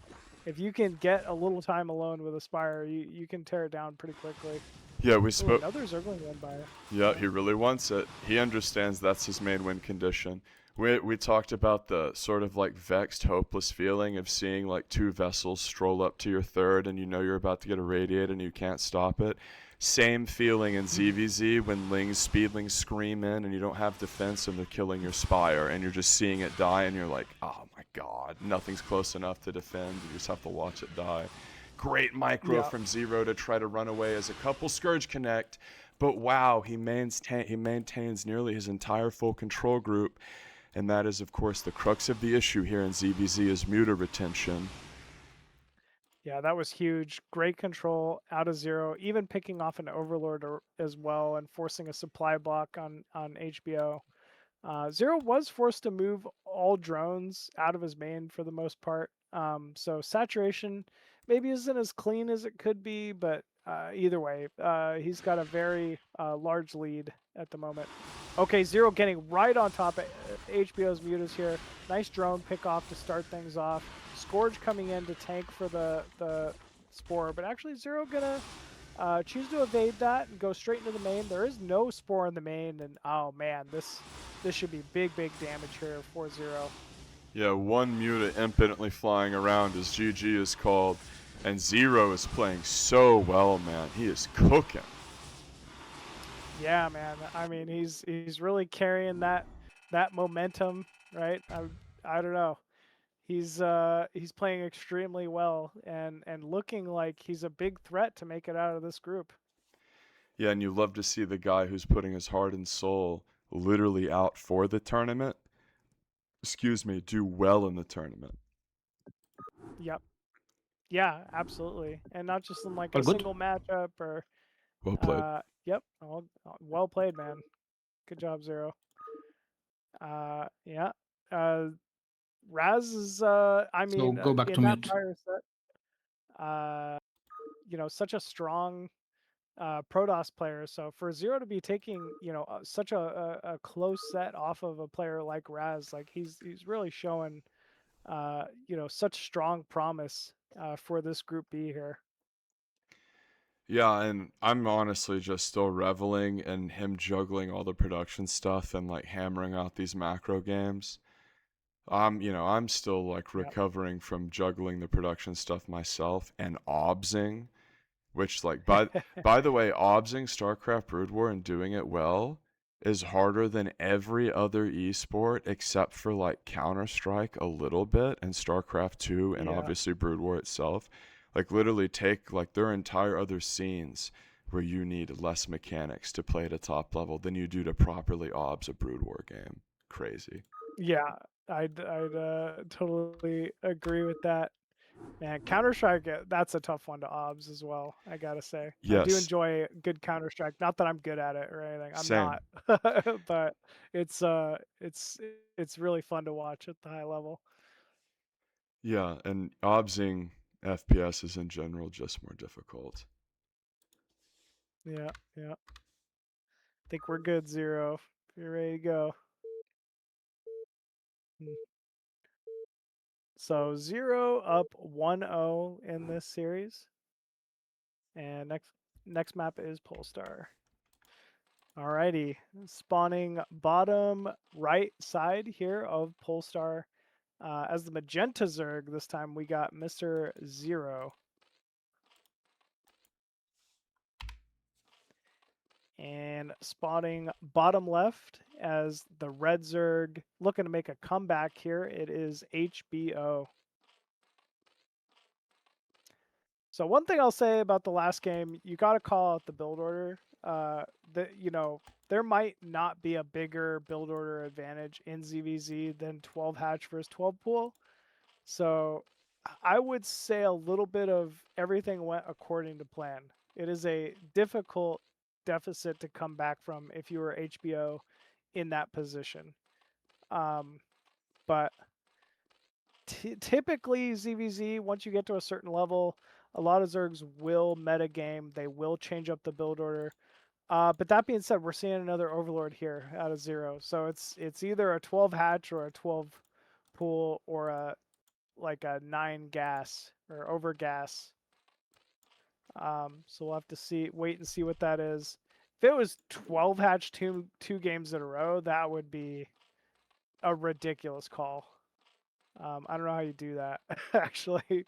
Speaker 3: if you can get a little time alone with a Spire, you can tear it down pretty quickly.
Speaker 4: Yeah, we spoke.
Speaker 3: Another Zergling win by.
Speaker 4: Yeah, he really wants it. He understands that's his main win condition. We talked about the sort of like vexed, hopeless feeling of seeing like 2 vessels stroll up to your third and you know you're about to get irradiated and you can't stop it. Same feeling in ZVZ when speedlings scream in and you don't have defense and they're killing your Spire and you're just seeing it die and you're like, oh my god, nothing's close enough to defend. You just have to watch it die. Great micro from Zero to try to run away as a couple Scourge connect, but wow, he maintains nearly his entire full control group. And that is, of course, the crux of the issue here in ZVZ is muta retention.
Speaker 3: Yeah, that was huge. Great control out of zero, even picking off an overlord as well and forcing a supply block on HBO. Zero was forced to move all drones out of his main for the most part. So saturation maybe isn't as clean as it could be, but either way, he's got a very large lead at the moment. Okay, Zero getting right on top of HBO's mutas here. Nice drone pick off to start things off. Scourge coming in to tank for the Spore, but actually Zero gonna choose to evade that and go straight into the main. There is no Spore in the main, and oh man, this should be big damage here for Zero.
Speaker 4: Yeah, one muta infinitely flying around as GG is called, and Zero is playing so well, man. He is cooking.
Speaker 3: Yeah, man. I mean, he's really carrying that momentum, right? I don't know. He's playing extremely well and looking like he's a big threat to make it out of this group.
Speaker 4: Yeah, and you love to see the guy who's putting his heart and soul literally out for the tournament, do well in the tournament.
Speaker 3: Yep. Yeah, absolutely. And not just in like
Speaker 6: All
Speaker 3: a
Speaker 6: good?
Speaker 3: single matchup or
Speaker 4: Well played.
Speaker 3: yep. Well played, man. Good job, Zero. Yeah. Razz is I mean
Speaker 6: So go back
Speaker 3: in
Speaker 6: to
Speaker 3: that
Speaker 6: mute.
Speaker 3: prior set, such a strong Protoss player. So for Zero to be taking, such a close set off of a player like Razz, like he's really showing, such strong promise for this Group B here.
Speaker 4: Yeah, and I'm honestly just still reveling in him juggling all the production stuff and like hammering out these macro games. I'm still like recovering from juggling the production stuff myself and obsing, which like by the way, obsing StarCraft Broodwar and doing it well is harder than every other esport except for like Counter-Strike a little bit and StarCraft 2 and obviously Broodwar itself. Like literally take like their entire other scenes where you need less mechanics to play at a top level than you do to properly obs a Broodwar game. Crazy.
Speaker 3: Yeah, I'd totally agree with that. Man, Counter-Strike, that's a tough one to obs as well, I gotta say. I do
Speaker 4: Yes.
Speaker 3: enjoy good Counter-Strike. Not that I'm good at it or anything. I'm
Speaker 4: Same.
Speaker 3: not. But it's really fun to watch at the high level.
Speaker 4: Yeah, and obsing FPS is in general just more difficult.
Speaker 3: Yeah. I think we're good, Zero. If you're ready to go. So Zero up 1-0 in this series. And next map is Polestar. Alrighty, spawning bottom right side here of Polestar. As the Magenta Zerg, this time we got Mr. Zero. And spawning bottom left as the Red Zerg looking to make a comeback here, it is HBO. So one thing I'll say about the last game, you got to call out the build order. There might not be a bigger build order advantage in ZVZ than 12 hatch versus 12 pool. So I would say a little bit of everything went according to plan. It is a difficult deficit to come back from if you were HBO in that position. But typically ZVZ, once you get to a certain level, a lot of Zergs will metagame. They will change up the build order. But that being said, we're seeing another Overlord here out of Zero. So it's either a 12 hatch or a 12 pool or a 9 gas or over gas. So we'll have to wait and see what that is. If it was 12 hatch two games in a row, that would be a ridiculous call. I don't know how you do that, actually.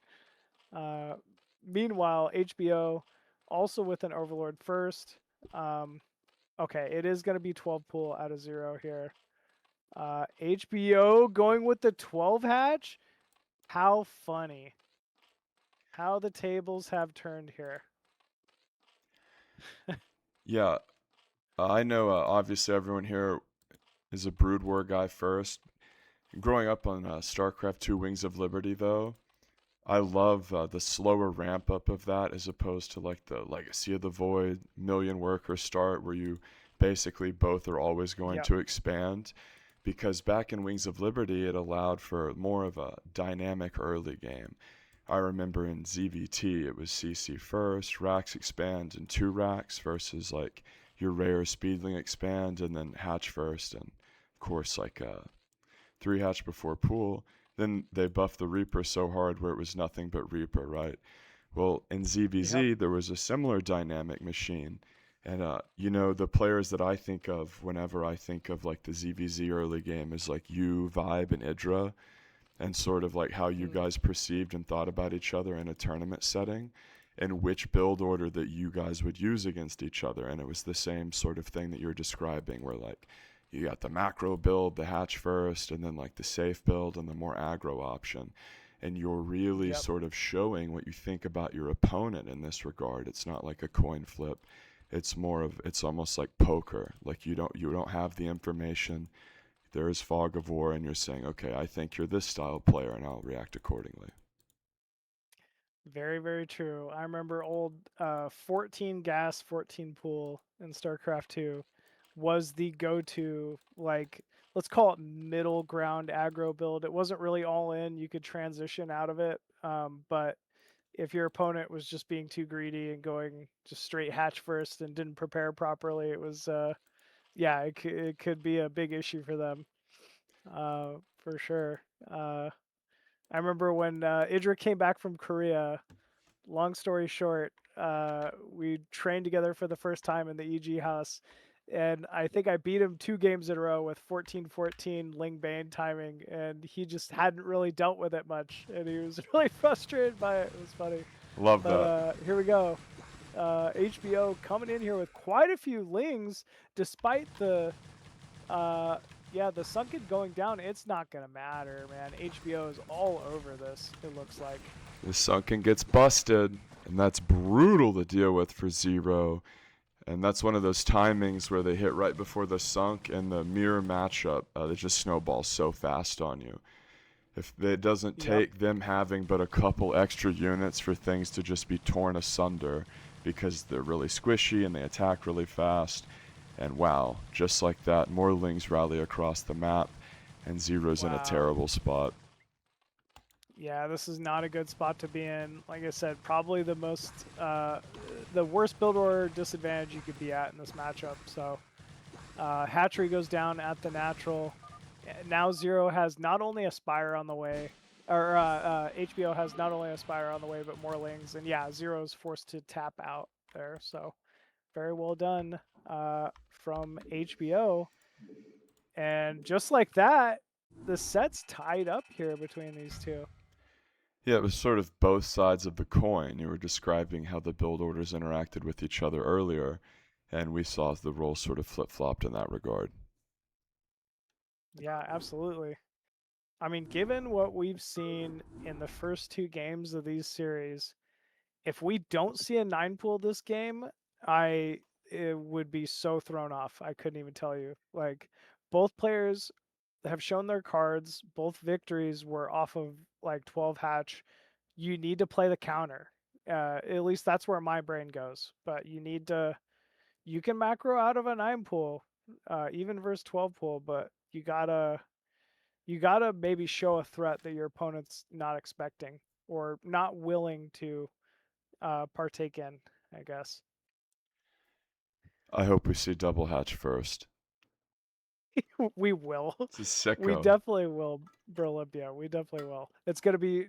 Speaker 3: Meanwhile, HBO also with an Overlord first. Okay, it is going to be 12 pool out of Zero here. HBO going with the 12 hatch? How funny. How the tables have turned here.
Speaker 4: Yeah, I know obviously everyone here is a Broodwar guy first. Growing up on StarCraft 2 Wings of Liberty, though, I love the slower ramp up of that as opposed to like the Legacy of the Void million worker start where you basically both are always going
Speaker 3: Yep.
Speaker 4: to expand. Because back in Wings of Liberty, it allowed for more of a dynamic early game. I remember in ZVT, it was CC first, racks expand, and 2 racks versus like your rare speedling expand and then hatch first, and of course like 3 hatch before pool. Then they buffed the Reaper so hard where it was nothing but Reaper, right? Well, in ZVZ, there was a similar dynamic machine. And, you know, the players that I think of whenever I think of like the ZVZ early game is like you, Vibe, and Idra, and sort of like how you guys perceived and thought about each other in a tournament setting, and which build order that you guys would use against each other. And it was the same sort of thing that you're describing, where like you got the macro build, the hatch first, and then like the safe build and the more aggro option. And you're really sort of showing what you think about your opponent in this regard. It's not like a coin flip. It's more of, it's almost like poker. Like you don't have the information. There is fog of war, and you're saying, okay, I think you're this style player, and I'll react accordingly.
Speaker 3: Very, very true. I remember old 14 gas, 14 pool in StarCraft 2 was the go-to, like, let's call it middle ground aggro build. It wasn't really all in. You could transition out of it. But if your opponent was just being too greedy and going just straight hatch first and didn't prepare properly, it was, yeah, it could be a big issue for them, for sure. I remember when Idra came back from Korea. Long story short, we trained together for the first time in the EG house, and I think I beat him 2 games in a row with 14-14 Ling Bane timing, and he just hadn't really dealt with it much, and he was really frustrated by it. It was funny.
Speaker 4: Love that.
Speaker 3: Here we go. HBO coming in here with quite a few Lings, despite the yeah, the Sunken going down. It's not gonna matter, man. HBO is all over this, it looks like.
Speaker 4: The Sunken gets busted, and that's brutal to deal with for Zero. And that's one of those timings where they hit right before the Sunk, and the mirror matchup, they just snowball so fast on you. If it doesn't take them having but a couple extra units for things to just be torn asunder, because they're really squishy and they attack really fast. And wow, just like that, more Lings rally across the map, and Zero's in a terrible spot.
Speaker 3: Yeah, this is not a good spot to be in. Like I said, probably the most, the worst build order disadvantage you could be at in this matchup. So, Hatchery goes down at the natural. Now Zero has not only a Spire on the way, or HBO has not only a Spire on the way, but more Lings. And yeah, Zero's forced to tap out there. So, very well done from HBO. And just like that, the set's tied up here between these two.
Speaker 4: Yeah, it was sort of both sides of the coin. You were describing how the build orders interacted with each other earlier, and we saw the roles sort of flip-flopped in that regard.
Speaker 3: Yeah, absolutely. I mean, given what we've seen in the first 2 games of these series, if we don't see a 9 pool this game, it would be so thrown off. I couldn't even tell you. Like, both players have shown their cards. Both victories were off of like 12 hatch. You need to play the counter. At least that's where my brain goes. But you need to. You can macro out of a 9 pool, even versus 12 pool, but you gotta maybe show a threat that your opponent's not expecting or not willing to partake in, I guess.
Speaker 4: I hope we see double hatch first.
Speaker 3: We will.
Speaker 4: It's a sicko.
Speaker 3: We definitely will, Brolympia. We definitely will. It's gonna be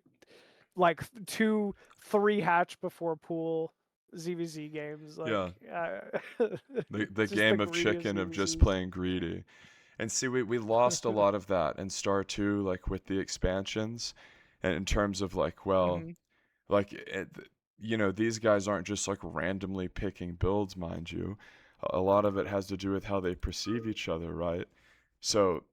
Speaker 3: like 2-3 hatch before pool ZVZ games. Like,
Speaker 4: yeah. The game of chicken of just playing greedy. And see, we lost a lot of that in Star 2, like with the expansions, and in terms of like, well, like, you know, these guys aren't just like randomly picking builds, mind you. A lot of it has to do with how they perceive each other, right? So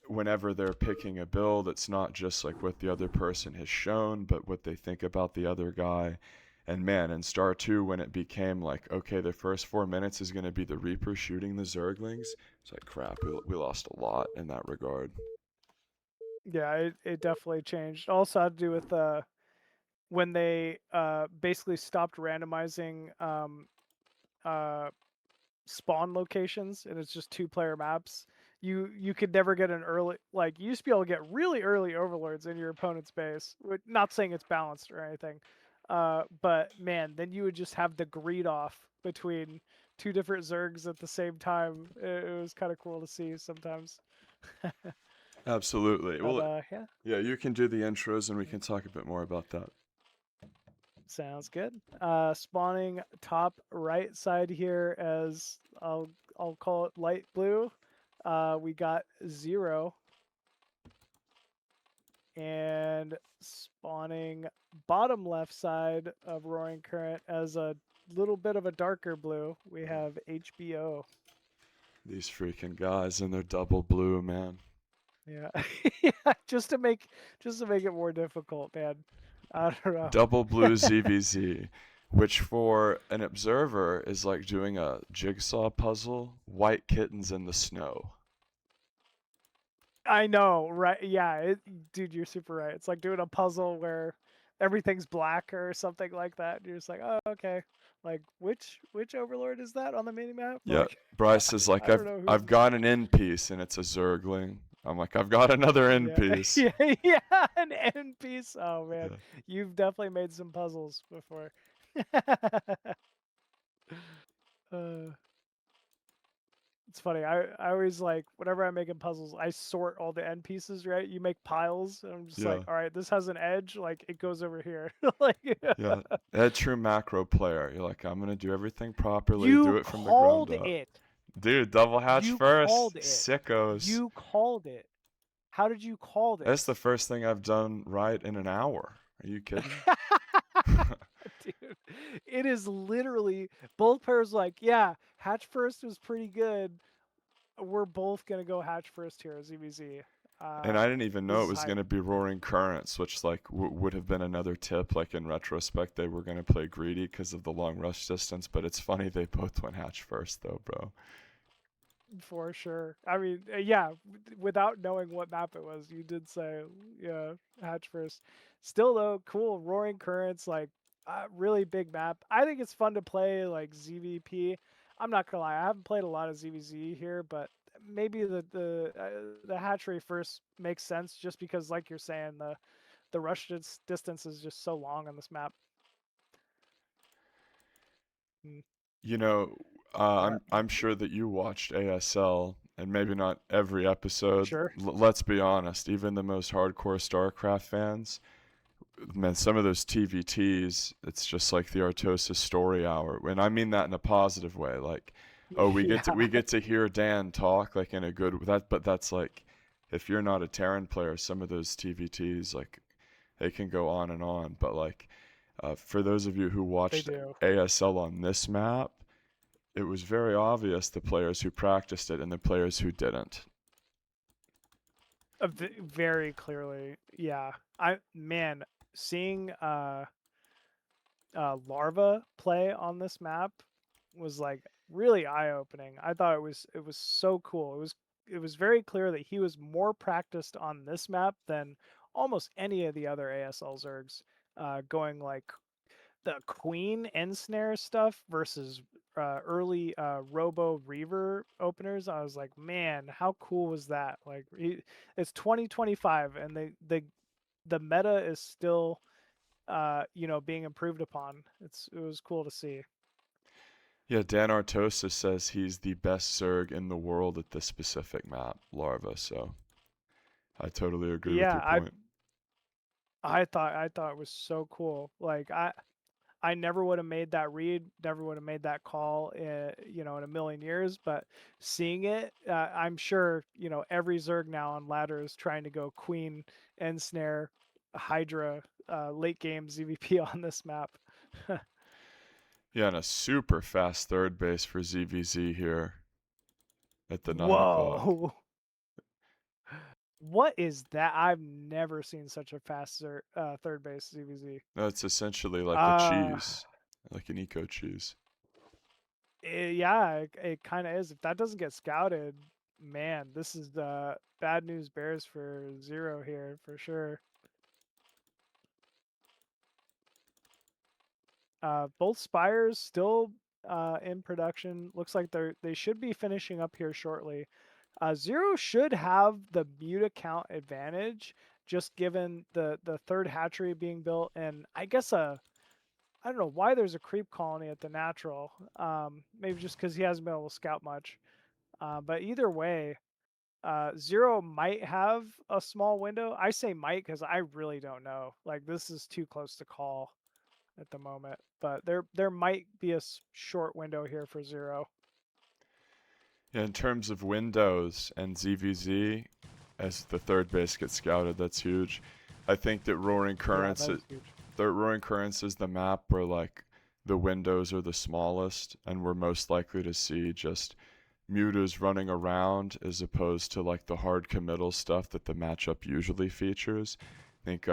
Speaker 4: whenever they're picking a build, it's not just like what the other person has shown, but what they think about the other guy. And man, in Star 2, when it became like, okay, the first 4 minutes is going to be the Reaper shooting the Zerglings, it's like, crap, we lost a lot in that regard.
Speaker 3: Yeah, it definitely changed. Also had to do with when they basically stopped randomizing spawn locations and it's just 2-player maps, you could never get an early, like, you used to be able to get really early overlords in your opponent's base. Not saying it's balanced or anything, but man, then you would just have the greed off between 2 different Zergs at the same time. It was kind of cool to see sometimes.
Speaker 4: Absolutely.
Speaker 3: But,
Speaker 4: Well,
Speaker 3: yeah,
Speaker 4: yeah, you can do the intros and we can talk a bit more about that.
Speaker 3: sounds good. Spawning top right side here, as I'll call it light blue. We got Zero. And spawning bottom left side of Roaring Current as a little bit of a darker blue, we have HBO.
Speaker 4: These freaking guys and they're double blue, man.
Speaker 3: Yeah, yeah, just to make it more difficult, man. I don't know.
Speaker 4: Double blue ZVZ, which for an observer is like doing a jigsaw puzzle, white kittens in the snow.
Speaker 3: I know, right? Yeah, dude, you're super right. It's like doing a puzzle where everything's black or something like that. And you're just like, oh, okay. Like, which overlord is that on the mini map?
Speaker 4: Yeah,
Speaker 3: Like,
Speaker 4: Bryce is like,
Speaker 3: I don't know who's
Speaker 4: I've got an end piece and it's a Zergling. I'm like, I've got another end
Speaker 3: yeah.
Speaker 4: piece.
Speaker 3: Yeah, an end piece. Oh man,
Speaker 4: Yeah.
Speaker 3: you've definitely made some puzzles before. It's funny. I always like, whenever I'm making puzzles, I sort all the end pieces, right? You make piles, and I'm just like, all right, this has an edge, like it goes over here. Like,
Speaker 4: Yeah, a true macro player. You're like, I'm gonna do everything properly, do it from the ground up.
Speaker 3: it.
Speaker 4: Dude, double hatch
Speaker 3: You
Speaker 4: first,
Speaker 3: called it.
Speaker 4: sickos.
Speaker 3: You called it. How did you call this?
Speaker 4: That's the first thing I've done right in an hour. Are you kidding?
Speaker 3: Dude, it is literally both pairs like, yeah, hatch first was pretty good. We're both gonna go hatch first here, ZVZ.
Speaker 4: And I didn't even know
Speaker 3: this
Speaker 4: it
Speaker 3: is
Speaker 4: was
Speaker 3: hype.
Speaker 4: going to be Roaring Currents, which like would have been another tip. Like in retrospect, they were going to play greedy because of the long rush distance. But it's funny they both went hatch first, though, bro.
Speaker 3: For sure. I mean, yeah, without knowing what map it was, you did say, yeah, hatch first. Still though, cool. Roaring Currents, like, really big map. I think it's fun to play like ZVP. I'm not gonna lie, I haven't played a lot of ZVZ here, but maybe the hatchery first makes sense just because, like you're saying, the rush distance is just so long on this map.
Speaker 4: You know, I'm sure that you watched ASL, and maybe not every episode.
Speaker 3: Sure.
Speaker 4: Let's be honest, even the most hardcore StarCraft fans, man, some of those TVTs, it's just like the Artosis story hour. And I mean that in a positive way. Like, oh, we get to hear Dan talk like in a good but that's like, if you're not a Terran player, some of those TVTs, like, they can go on and on. But like, for those of you who watched ASL on this map, it was very obvious the players who practiced it and the players who didn't.
Speaker 3: Very clearly, yeah. Seeing Larva play on this map was like really eye-opening. I thought it was so cool. It was very clear that he was more practiced on this map than almost any of the other ASL Zergs, going like the Queen Ensnare stuff versus early Robo Reaver openers. I was like, man, how cool was that? Like, it's 2025 and the meta is still being improved upon. It was cool to see.
Speaker 4: Yeah, Dan Artosis says he's the best Zerg in the world at this specific map, Larva, so I totally agree with your point.
Speaker 3: I thought it was so cool. Like, I never would have made that read, never would have made that call, in a million years. But seeing it, I'm sure, every Zerg now on ladder is trying to go Queen, Ensnare, Hydra, late game ZVP on this map.
Speaker 4: Yeah, and a super fast third base for ZVZ here at the 9 o'clock.
Speaker 3: Whoa. What is that? I've never seen such a fast third base ZVZ.
Speaker 4: That's essentially like a cheese, like an eco cheese.
Speaker 3: Yeah, it kind of is. If that doesn't get scouted, man, this is the bad news bears for Zero here for sure. Both Spires still in production. Looks like they should be finishing up here shortly. Zero should have the mute account advantage, just given the third hatchery being built, and I guess I don't know why there's a creep colony at the natural. Maybe just because he hasn't been able to scout much. But either way, Zero might have a small window. I say might because I really don't know. Like, this is too close to call at the moment. But there might be a short window here for Zero.
Speaker 7: Yeah, in terms of windows and ZVZ, as the third base gets scouted, that's huge. I think that Roaring Currents,
Speaker 3: Yeah, that is huge.
Speaker 7: Roaring Currents is the map where like the windows are the smallest, and we're most likely to see just mutas running around as opposed to like the hard committal stuff that the matchup usually features. I think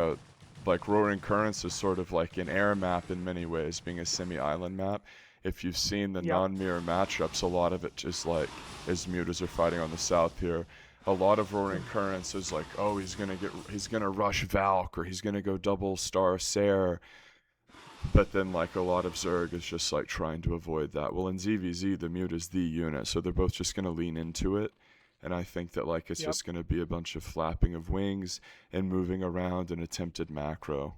Speaker 7: like Roaring Currents is sort of like an air map in many ways, being a semi-island map. If you've seen the non-mirror matchups, a lot of it just like as mutas are fighting on the south here. A lot of Roaring Currents is like, oh, he's gonna rush Valk, or he's gonna go double StarCraft. But then like a lot of Zerg is just like trying to avoid that. Well, in ZVZ, the mute is the unit, so they're both just gonna lean into it. And I think that like it's just gonna be a bunch of flapping of wings and moving around and attempted macro.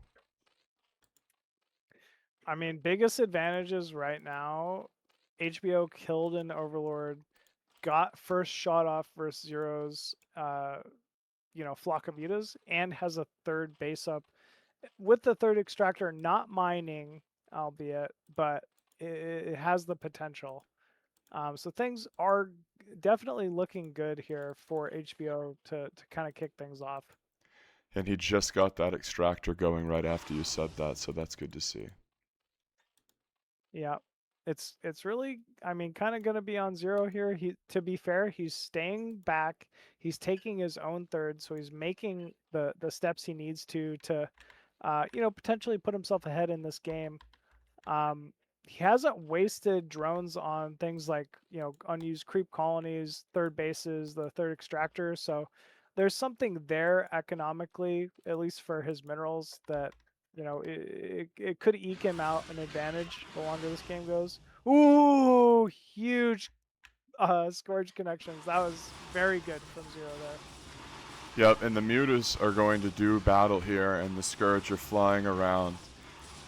Speaker 3: I mean, biggest advantages right now, HBO killed an Overlord, got first shot off versus Zero's, flock of mutas, and has a third base up with the third extractor, not mining, albeit, but it has the potential. So things are definitely looking good here for HBO to kind of kick things off.
Speaker 7: And he just got that extractor going right after you said that, so that's good to see.
Speaker 3: Yeah, it's really, I mean, kind of going to be on Zero here. To be fair, he's staying back. He's taking his own third, so he's making the steps he needs to potentially put himself ahead in this game. He hasn't wasted drones on things like, unused creep colonies, third bases, the third extractor. So there's something there economically, at least for his minerals, that it could eke him out an advantage the longer this game goes. Ooh, huge Scourge connections. That was very good from Zero there.
Speaker 7: Yep, and the mutas are going to do battle here, and the Scourge are flying around.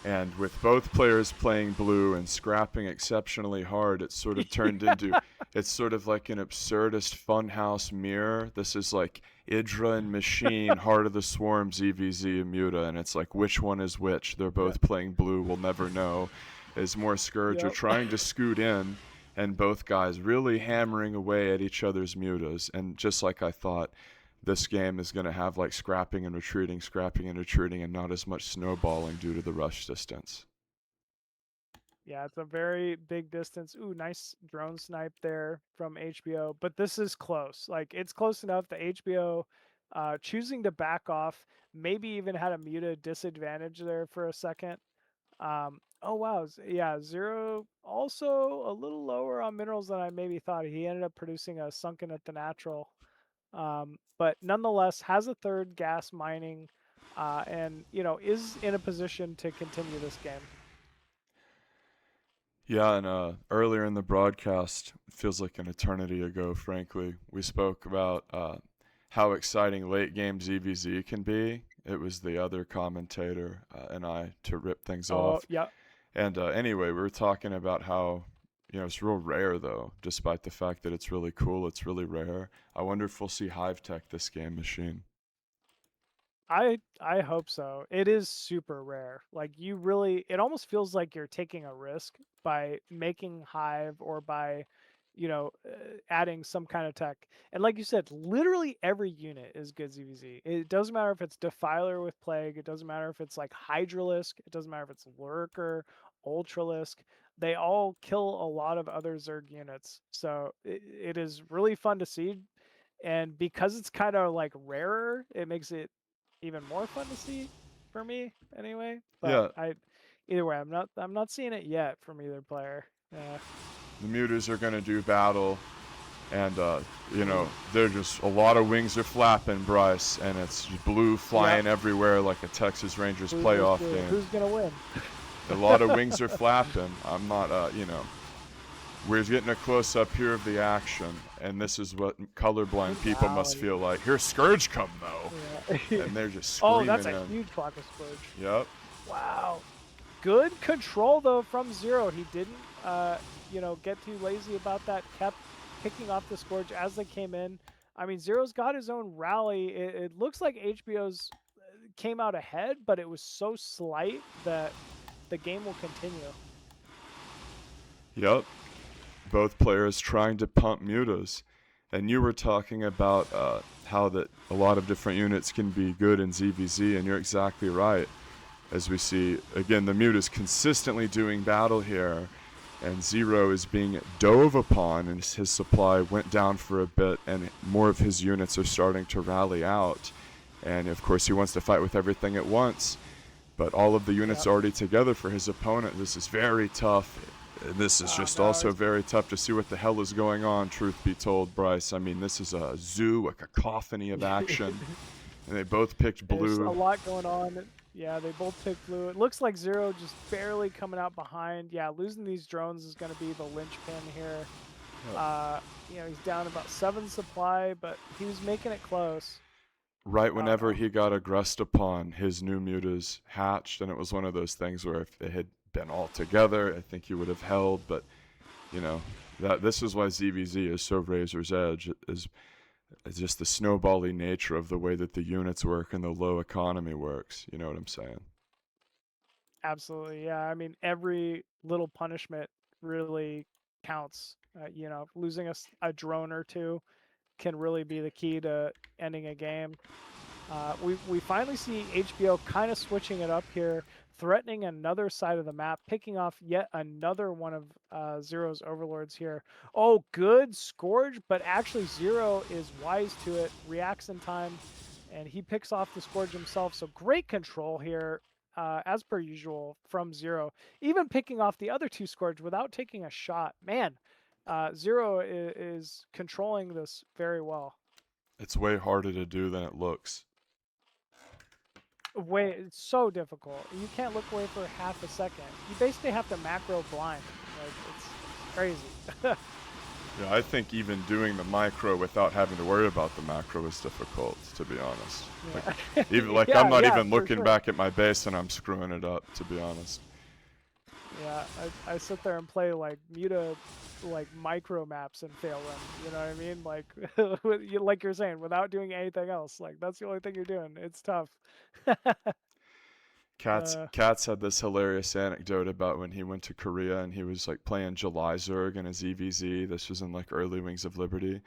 Speaker 7: And with both players playing blue and scrapping exceptionally hard, it's sort of turned into, it's sort of like an absurdist funhouse mirror. This is like Idra and Machine, Heart of the Swarm, ZVZ and Muta, and it's like which one is which. They're both playing blue, we'll never know. As more Scourge are trying to scoot in, and both guys really hammering away at each other's mutas. And just like I thought, this game is going to have like scrapping and retreating, and not as much snowballing due to the rush distance.
Speaker 3: Yeah, it's a very big distance. Ooh, nice drone snipe there from HBO. But this is close. Like, it's close enough that HBO choosing to back off, maybe even had a muted disadvantage there for a second. Oh, wow. Yeah, Zero also a little lower on minerals than I maybe thought. He ended up producing a sunken at the natural. But nonetheless has a third gas mining and is in a position to continue this game.
Speaker 7: Yeah, and earlier in the broadcast, it feels like an eternity ago, frankly, we spoke about how exciting late game ZVZ can be. It was the other commentator and I to rip things off.
Speaker 3: Yeah.
Speaker 7: And anyway, we were talking about how it's real rare, though, despite the fact that it's really cool. It's really rare. I wonder if we'll see Hive Tech this game, Machine.
Speaker 3: I hope so. It is super rare. Like, it almost feels like you're taking a risk by making Hive or by, adding some kind of tech. And like you said, literally every unit is good ZVZ. It doesn't matter if it's Defiler with Plague. It doesn't matter if it's like Hydralisk. It doesn't matter if it's Lurker, Ultralisk. They all kill a lot of other Zerg units. So it is really fun to see. And because it's kind of like rarer, it makes it even more fun to see for me anyway. But
Speaker 7: yeah.
Speaker 3: Either way, I'm not seeing it yet from either player. Yeah.
Speaker 7: The mutas are going to do battle. And, they're just, a lot of wings are flapping, Bryce. And it's blue flying everywhere like a Texas Rangers playoff game.
Speaker 3: Who's going to win?
Speaker 7: A lot of wings are flapping. I'm not, you know. We're getting a close-up here of the action, and this is what colorblind people must feel like. Here's Scourge come, though,
Speaker 3: Yeah.
Speaker 7: and they're just screaming.
Speaker 3: Oh, that's a
Speaker 7: in.
Speaker 3: huge block of Scourge.
Speaker 7: Yep.
Speaker 3: Wow. Good control, though, from Zero. He didn't, you know, get too lazy about that. Kept picking off the Scourge as they came in. I mean, Zero's got his own rally. It looks like HBO's came out ahead, but it was so slight that the game will continue.
Speaker 7: Yep. Both players trying to pump mutas. And you were talking about how that a lot of different units can be good in ZVZ, and you're exactly right. As we see, again, the mutas consistently doing battle here, and Zero is being dove upon, and his supply went down for a bit, and more of his units are starting to rally out. And of course, he wants to fight with everything at once, but all of the units are already together for his opponent. This is very tough. This is just also very tough to see what the hell is going on, truth be told, Bryce. I mean, this is a zoo, a cacophony of action. And they both picked blue.
Speaker 3: There's a lot going on. Yeah, they both picked blue. It looks like Zero just barely coming out behind. Yeah, losing these drones is going to be the linchpin here. You know, he's down about 7 supply, but he was making it close.
Speaker 7: Right whenever he got aggressed upon, his new mutas hatched, and it was one of those things where if they had been all together, I think he would have held. But you know, this is why ZVZ is so razor's edge. Is just the snowbally nature of the way that the units work and the low economy works. You know what I'm saying?
Speaker 3: Absolutely, yeah. I mean, every little punishment really counts. You know, losing a drone or two can really be the key to ending a game. We finally see HBO kind of switching it up here, threatening another side of the map, picking off yet another one of Zero's overlords here. Oh, good Scourge, but actually Zero is wise to it, reacts in time, and he picks off the Scourge himself. So great control here, as per usual, from Zero. Even picking off the other 2 Scourge without taking a shot. Man, Zero is controlling this very well.
Speaker 7: It's way harder to do than it looks.
Speaker 3: It's so difficult. You can't look away for half a second. You basically have to macro blind. Like, it's crazy.
Speaker 7: Yeah, I think even doing the micro without having to worry about the macro is difficult, to be honest.
Speaker 3: Yeah.
Speaker 7: Like, I'm not even looking back at my base and I'm screwing it up, to be honest.
Speaker 3: Yeah, I sit there and play like muta, like micro maps and fail them. You know what I mean? Like, like you're saying, without doing anything else. Like, that's the only thing you're doing. It's tough.
Speaker 7: Katz had this hilarious anecdote about when he went to Korea and he was like playing July Zerg in a ZVZ. This was in like early Wings of Liberty.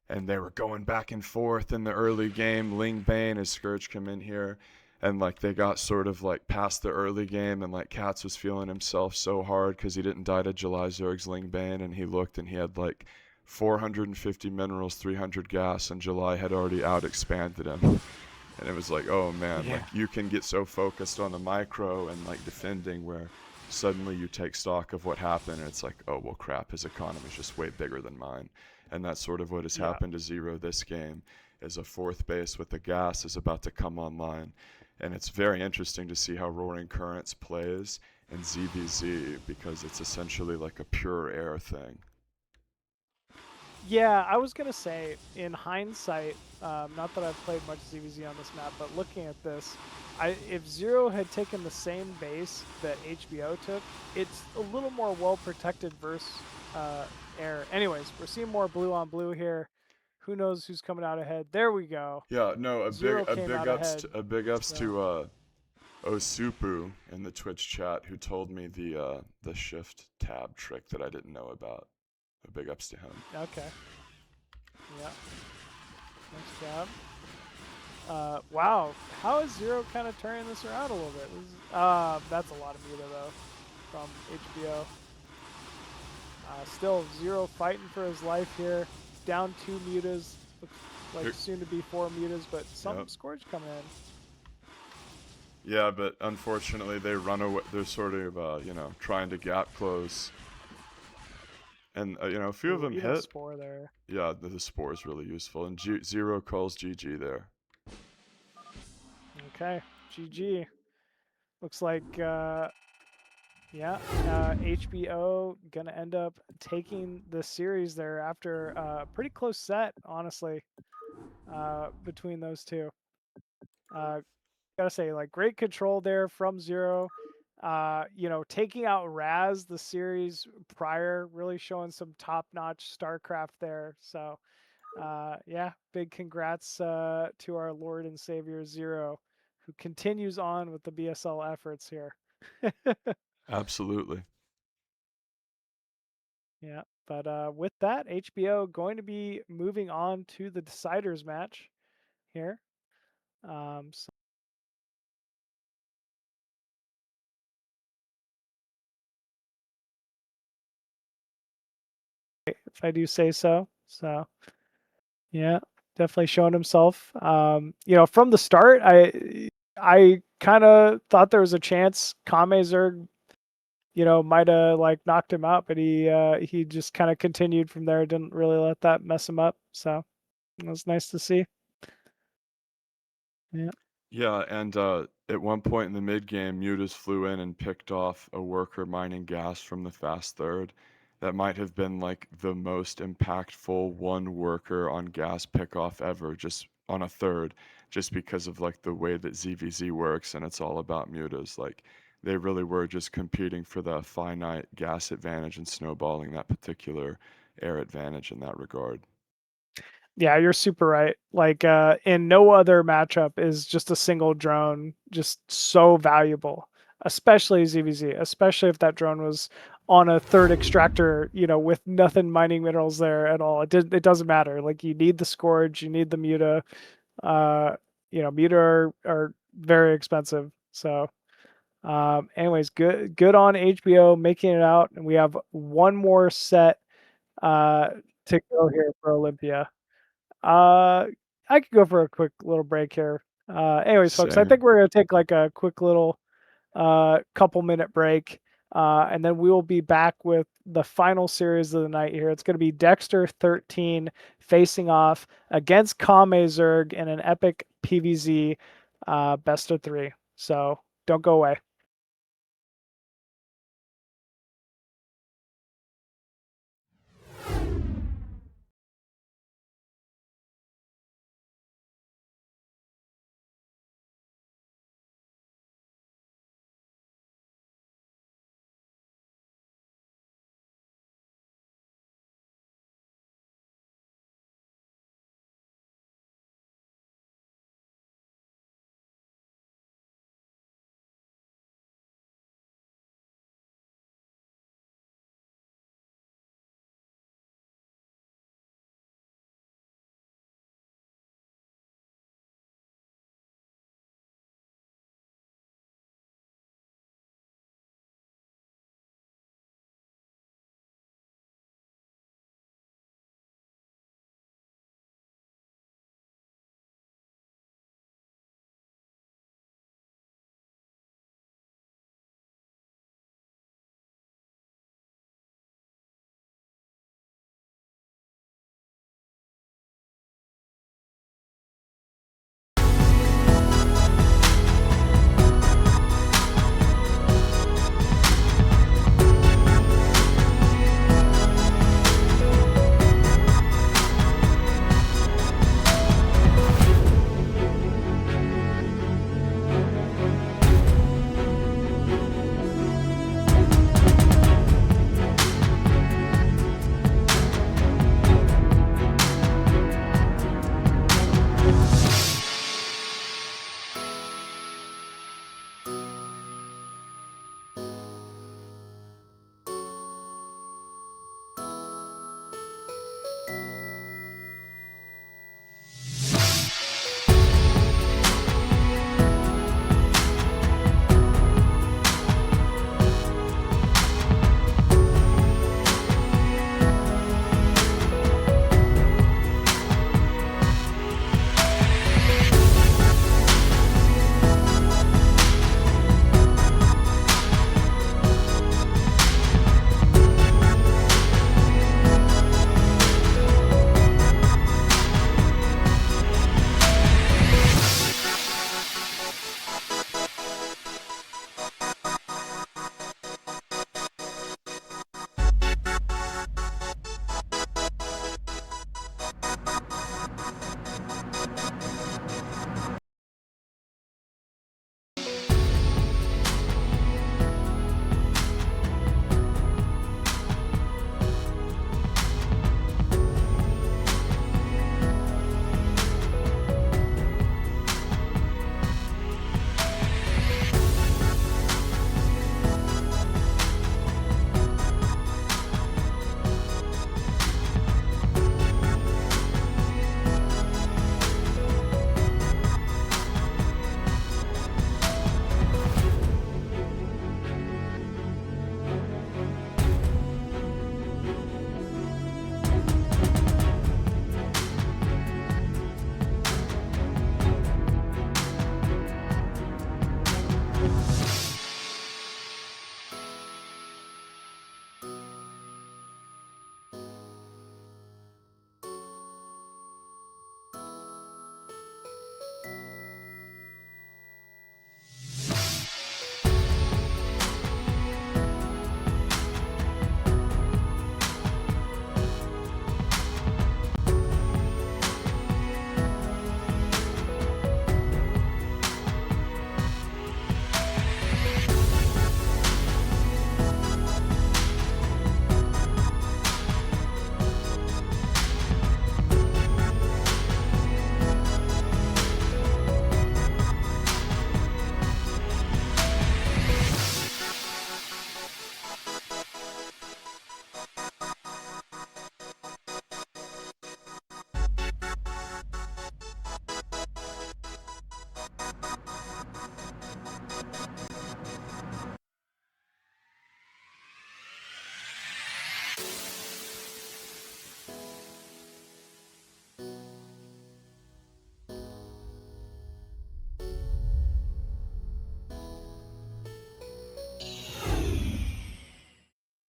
Speaker 7: And they were going back and forth in the early game. Ling Bane, his Scourge come in here. And like they got sort of like past the early game, and like Katz was feeling himself so hard because he didn't die to July Zerg's Ling Bane, and he looked and he had like 450 minerals, 300 gas, and July had already out expanded him. And it was like, oh man, like you can get so focused on the micro and like defending where suddenly you take stock of what happened and it's like, oh well crap, his economy is just way bigger than mine. And that's sort of what has happened to Zero this game, is a 4th base with the gas is about to come online. And it's very interesting to see how Roaring Currents plays in ZVZ because it's essentially like a pure air thing.
Speaker 3: Yeah, I was gonna say, in hindsight, not that I've played much ZVZ on this map, but looking at this, if Zero had taken the same base that HBO took, it's a little more well protected versus air. Anyways, we're seeing more blue on blue here. Who knows who's coming out ahead? There we go.
Speaker 7: Yeah, no, a big ups
Speaker 3: so.
Speaker 7: to Osupu in the Twitch chat who told me the shift tab trick that I didn't know about. A big ups to him.
Speaker 3: Okay. Yeah. Nice job. Wow. How is Zero kind of turning this around a little bit? That's a lot of muta though from HBO. Still Zero fighting for his life here. Down 2 mutas. Looks like soon to be 4 mutas, but some Scourge coming in.
Speaker 7: Yeah, but unfortunately they run away. They're sort of you know, trying to gap close. And you know, a few of them hit.
Speaker 3: Spore there.
Speaker 7: Yeah, the spore is really useful. And Zero calls GG there.
Speaker 3: Okay, GG. Looks like Yeah, HBO gonna end up taking the series there after a pretty close set, honestly, between those two. Gotta say, like, great control there from Zero. You know, taking out Razz the series prior, really showing some top-notch StarCraft there. So, yeah, big congrats to our Lord and Savior Zero, who continues on with the BSL efforts here.
Speaker 7: Absolutely.
Speaker 3: Yeah, but with that, HBO going to be moving on to the deciders match here. So if I do say so. So yeah, definitely showing himself. You know, from the start, I kind of thought there was a chance KameZerg, you know, might have like knocked him out, but he just kind of continued from there. Didn't really let that mess him up. So it was nice to see. Yeah.
Speaker 7: Yeah, and at one point in the mid game, Mutas flew in and picked off a worker mining gas from the fast third. That might have been like the most impactful one worker on gas pickoff ever, just on a third, just because of like the way that ZVZ works and it's all about Mutas. Like they really were just competing for the finite gas advantage and snowballing that particular air advantage in that regard.
Speaker 3: Yeah, you're super right. Like, in no other matchup is just a single drone just so valuable, especially ZVZ, especially if that drone was on a third extractor, you know, with nothing mining minerals there at all. It doesn't matter. Like, you need the Scourge, you need the Muta. You know, Muta are very expensive. So, anyways, good on HBO making it out, and we have one more set to go here for Olympia. Uh, I could go for a quick little break here. Anyways, folks, I
Speaker 7: Same.
Speaker 3: think we're gonna take like a quick little couple minute break. And then we will be back with the final series of the night here. It's going to be Dexter 13 facing off against KameZerg in an epic PVZ best of 3. So don't go away.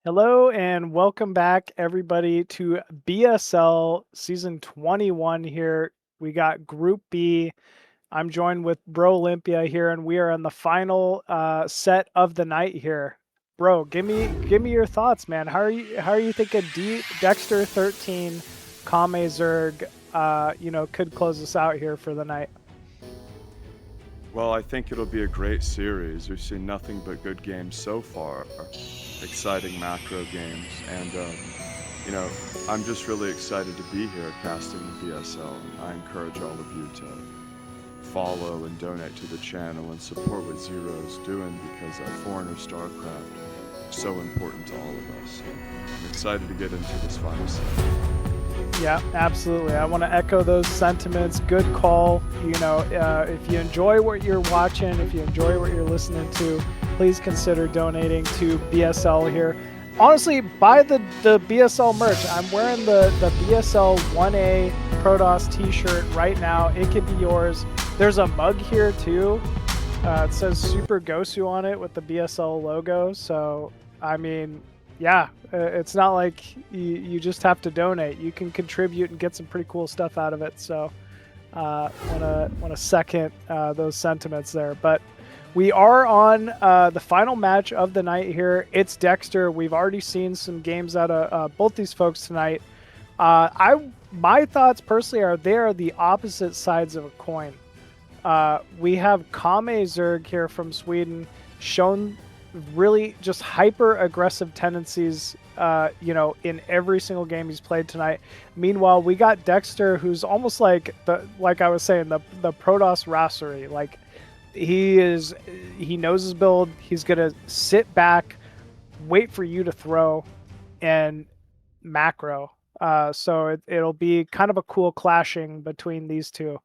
Speaker 3: Hello and welcome back, everybody, to BSL Season 21 here. We got Group B. I'm joined with Brolympia here, and we are in the final set of the night here. Bro, give me your thoughts, man. How are you thinking Dexter13, KameZerg, could close us out here for the night?
Speaker 7: Well, I think it'll be a great series. We've seen nothing but good games so far. Exciting macro games, and I'm just really excited to be here casting the BSL. I encourage all of you to follow and donate to the channel and support what Zero's doing, because Foreigner StarCraft is so important to all of us. I'm excited to get into this final set.
Speaker 3: Yeah, absolutely. I want to echo those sentiments. Good call. If you enjoy what you're watching, if you enjoy what you're listening to, please consider donating to BSL here. Honestly, buy the BSL merch. I'm wearing the BSL 1A Protoss t-shirt right now. It could be yours. There's a mug here too. It says Super Gosu on it with the BSL logo. So, I mean, yeah, it's not like you just have to donate. You can contribute and get some pretty cool stuff out of it. So, want to second those sentiments there. But we are on the final match of the night here. It's Dexter. We've already seen some games out of both these folks tonight. My thoughts personally are they are the opposite sides of a coin. We have KameZerg here from Sweden, shown really just hyper aggressive tendencies in every single game he's played tonight. Meanwhile, we got Dexter, who's almost like I was saying, the Protoss Raserie. Like, he knows his build. He's gonna sit back, wait for you to throw, and macro. So it'll be kind of a cool clashing between these two,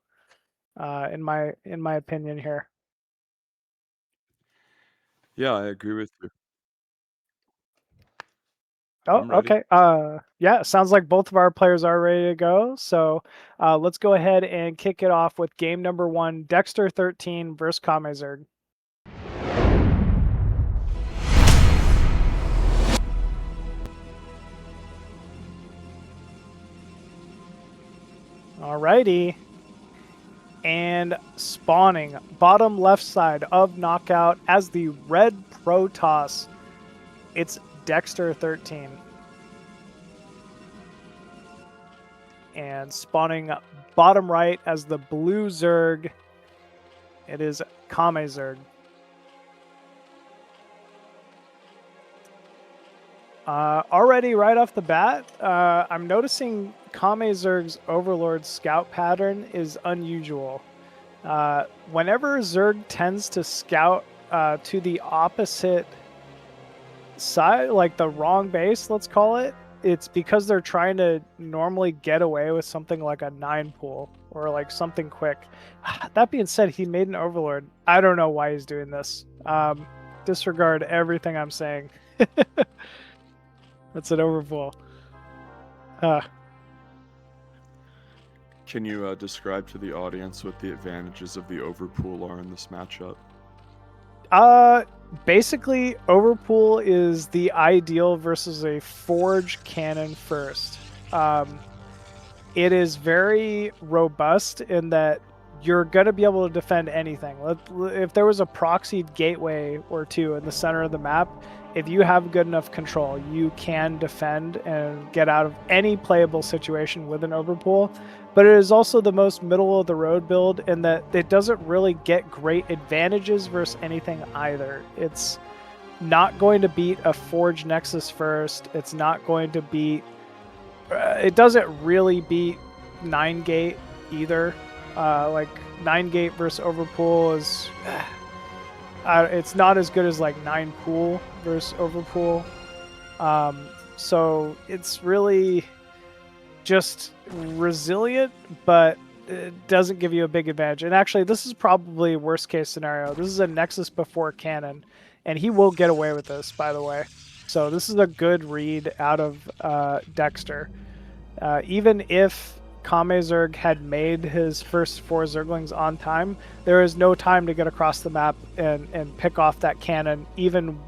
Speaker 3: in my opinion here.
Speaker 7: Yeah, I agree with you.
Speaker 3: Oh,
Speaker 7: I'm ready.
Speaker 3: okay. Yeah, sounds like both of our players are ready to go. So let's go ahead and kick it off with game number 1, Dexter13 versus KameZerg. Alrighty. And spawning bottom left side of Knockout as the red Protoss, it's Dexter13. And spawning bottom right as the blue Zerg, it is KameZerg. Already right off the bat, I'm noticing KameZerg's Overlord scout pattern is unusual. Whenever Zerg tends to scout to the opposite side, like the wrong base, let's call it, it's because they're trying to normally get away with something like a 9 pool or like something quick. That being said, he made an Overlord. I don't know why he's doing this. Disregard everything I'm saying. That's an overpool.
Speaker 7: Can you describe to the audience what the advantages of the overpool are in this matchup?
Speaker 3: Basically, overpool is the ideal versus a forge cannon first. It is very robust in that you're going to be able to defend anything. If there was a proxied gateway or two in the center of the map, if you have good enough control, you can defend and get out of any playable situation with an overpool. But it is also the most middle-of-the-road build in that it doesn't really get great advantages versus anything either. It's not going to beat a Forge Nexus first. It's not going to beat... it doesn't really beat 9-gate either. Like, 9-gate versus overpool is... it's not as good as, like, 9-pool versus overpool. So it's really just resilient, but it doesn't give you a big advantage. And actually, this is probably worst case scenario. This is a Nexus before cannon, and he will get away with this, by the way. So this is a good read out of Dexter. Even if KameZerg had made his first 4 Zerglings on time, there is no time to get across the map and pick off that cannon, even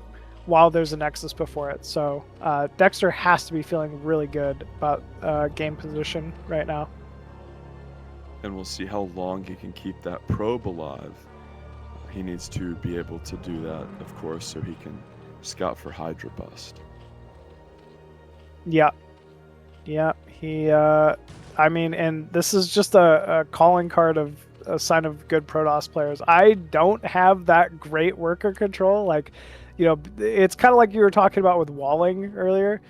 Speaker 3: while there's a Nexus before it. So Dexter has to be feeling really good about game position right now.
Speaker 7: And we'll see how long he can keep that probe alive. He needs to be able to do that, of course, so he can scout for Hydra Bust.
Speaker 3: Yeah. Yeah. He, I mean, and this is just a calling card of a sign of good Protoss players. I don't have that great worker control. Like, you know, it's kind of like you were talking about with walling earlier.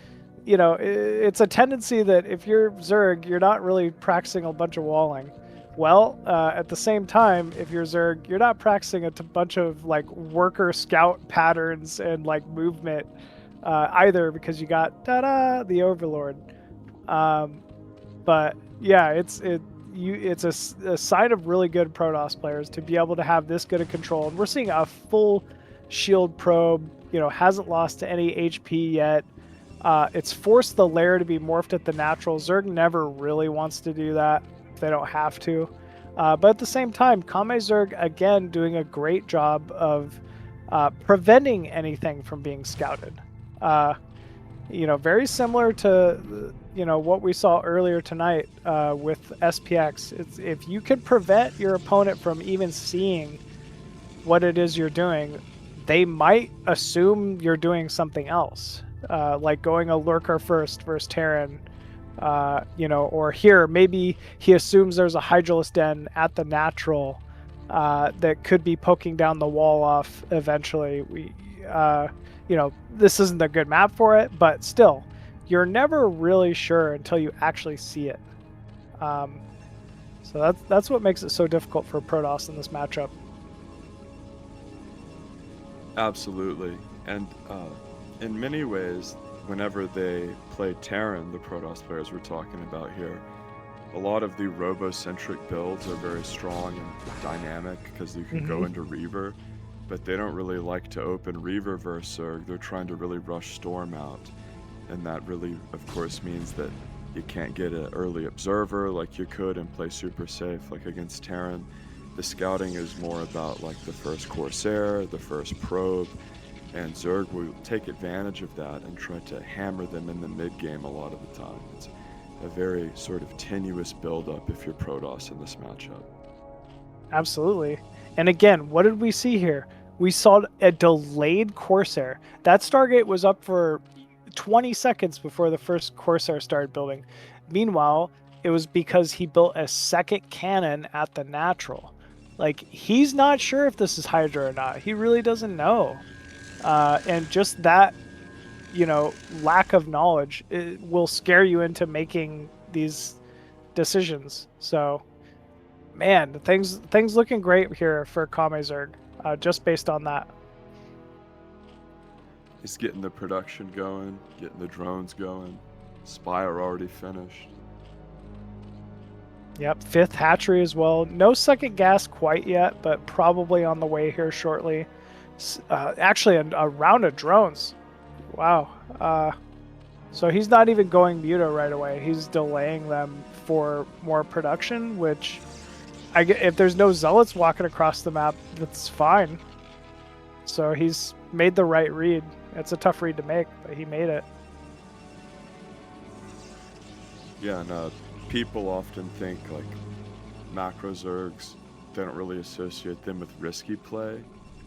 Speaker 3: You know, it's a tendency that if you're Zerg, you're not really practicing a bunch of walling. Well, at the same time, if you're Zerg, you're not practicing a bunch of like worker scout patterns and like movement either, because you got the Overlord. But yeah, it's a sign of really good Protoss players to be able to have this good of control. And we're seeing a full shield probe. You know, hasn't lost to any HP yet. It's forced the lair to be morphed at the natural. Zerg never really wants to do that if they don't have to. But at the same time, KameZerg, again, doing a great job of preventing anything from being scouted. You know, very similar to, you know, what we saw earlier tonight with SPX. It's, if you can prevent your opponent from even seeing what it is you're doing, they might assume you're doing something else. Like going a lurker first versus Terran, you know, or here, maybe he assumes there's a Hydralisk Den at the natural that could be poking down the wall off eventually. You know, this isn't a good map for it, but still, you're never really sure until you actually see it. So that's what makes it so difficult for Protoss in this matchup.
Speaker 7: Absolutely. And in many ways, whenever they play Terran, the Protoss players we're talking about here, a lot of the robo-centric builds are very strong and dynamic because you can go into Reaver, but they don't really like to open Reaver versus Zerg. They're trying to really rush Storm out, and that really, of course, means that you can't get an early observer like you could and play super safe like against Terran. The scouting is more about like the first Corsair, the first probe, and Zerg will take advantage of that and try to hammer them in the mid-game a lot of the time. It's a very sort of tenuous build-up if you're Protoss in this matchup.
Speaker 3: Absolutely. And again, what did we see here? We saw a delayed Corsair. That Stargate was up for 20 seconds before the first Corsair started building. Meanwhile, it was because he built a second cannon at the natural. Like, he's not sure if this is Hydra or not. He really doesn't know. And just that, you know, lack of knowledge, it will scare you into making these decisions. So, man, things looking great here for KameZerg, just based on that.
Speaker 7: He's getting the production going, getting the drones going. Spire already finished.
Speaker 3: Yep, 5th hatchery as well. No second gas quite yet, but probably on the way here shortly. Actually, a round of drones. Wow. So he's not even going Muta right away. He's delaying them for more production, which, if there's no Zealots walking across the map, that's fine. So he's made the right read. It's a tough read to make, but he made it.
Speaker 7: Yeah, and people often think like macro Zergs, they don't really associate them with risky play,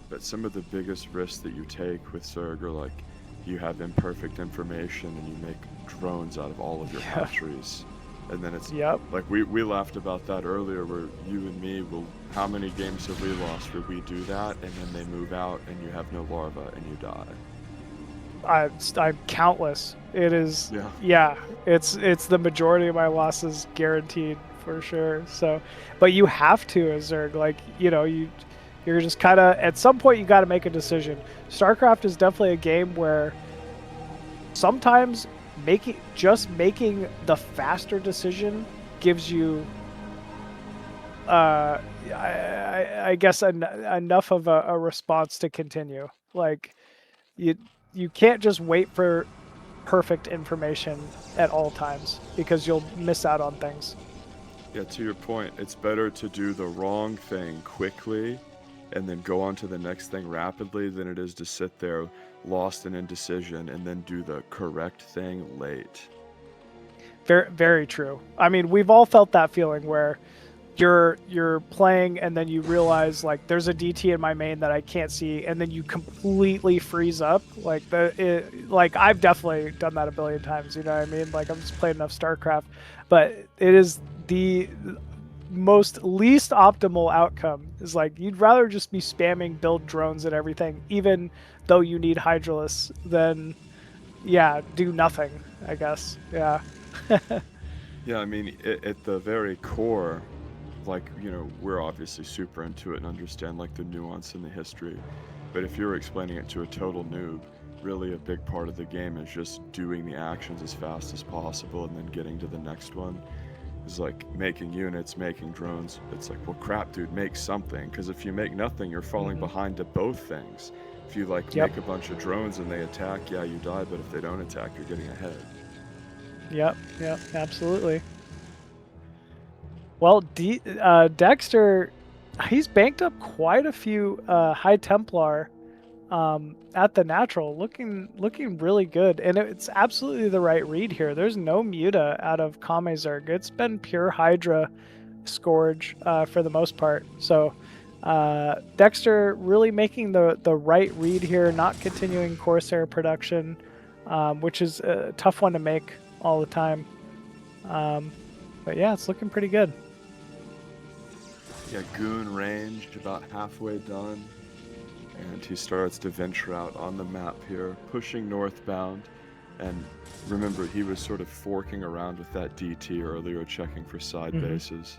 Speaker 7: but some of the biggest risks that you take with Zerg are like you have imperfect information and you make drones out of all of your hatcheries. And then it's like we laughed about that earlier where you and me will, how many games have we lost where we do that and then they move out and you have no larva and you die?
Speaker 3: I'm countless. It is, yeah, it's the majority of my losses guaranteed for sure. So, but you have to as Zerg, like, you know, you're just kind of, at some point you got to make a decision. StarCraft is definitely a game where sometimes making the faster decision gives you I guess enough of a response to continue. Like, you can't just wait for perfect information at all times because you'll miss out on things.
Speaker 7: Yeah, to your point, it's better to do the wrong thing quickly and then go on to the next thing rapidly than it is to sit there lost in indecision and then do the correct thing late.
Speaker 3: Very, very true. I mean, we've all felt that feeling where you're playing and then you realize like there's a DT in my main that I can't see, and then you completely freeze up. Like like I've definitely done that a billion times. You know what I mean? Like I've just played enough StarCraft, but it is the most least optimal outcome. Is like you'd rather just be spamming build drones and everything, even though you need Hydralisk, than do nothing. I guess. Yeah.
Speaker 7: Yeah, I mean, at the very core, like, you know, we're obviously super into it and understand like the nuance and the history, but if you're explaining it to a total noob, really a big part of the game is just doing the actions as fast as possible and then getting to the next one. It's like making units, making drones. It's like, well, crap, dude, make something, because if you make nothing, you're falling behind to both things. If you like make a bunch of drones and they attack, yeah, you die, but if they don't attack, you're getting ahead.
Speaker 3: Yep, absolutely. Well, Dexter, he's banked up quite a few High Templar at the natural, looking really good, and it's absolutely the right read here. There's no Muta out of KameZerg. It's been pure Hydra Scourge for the most part. So Dexter really making the right read here, not continuing Corsair production, which is a tough one to make all the time. But yeah, it's looking pretty good.
Speaker 7: Yeah, Goon ranged about halfway done, and he starts to venture out on the map here, pushing northbound. And remember, he was sort of forking around with that DT earlier, checking for side bases.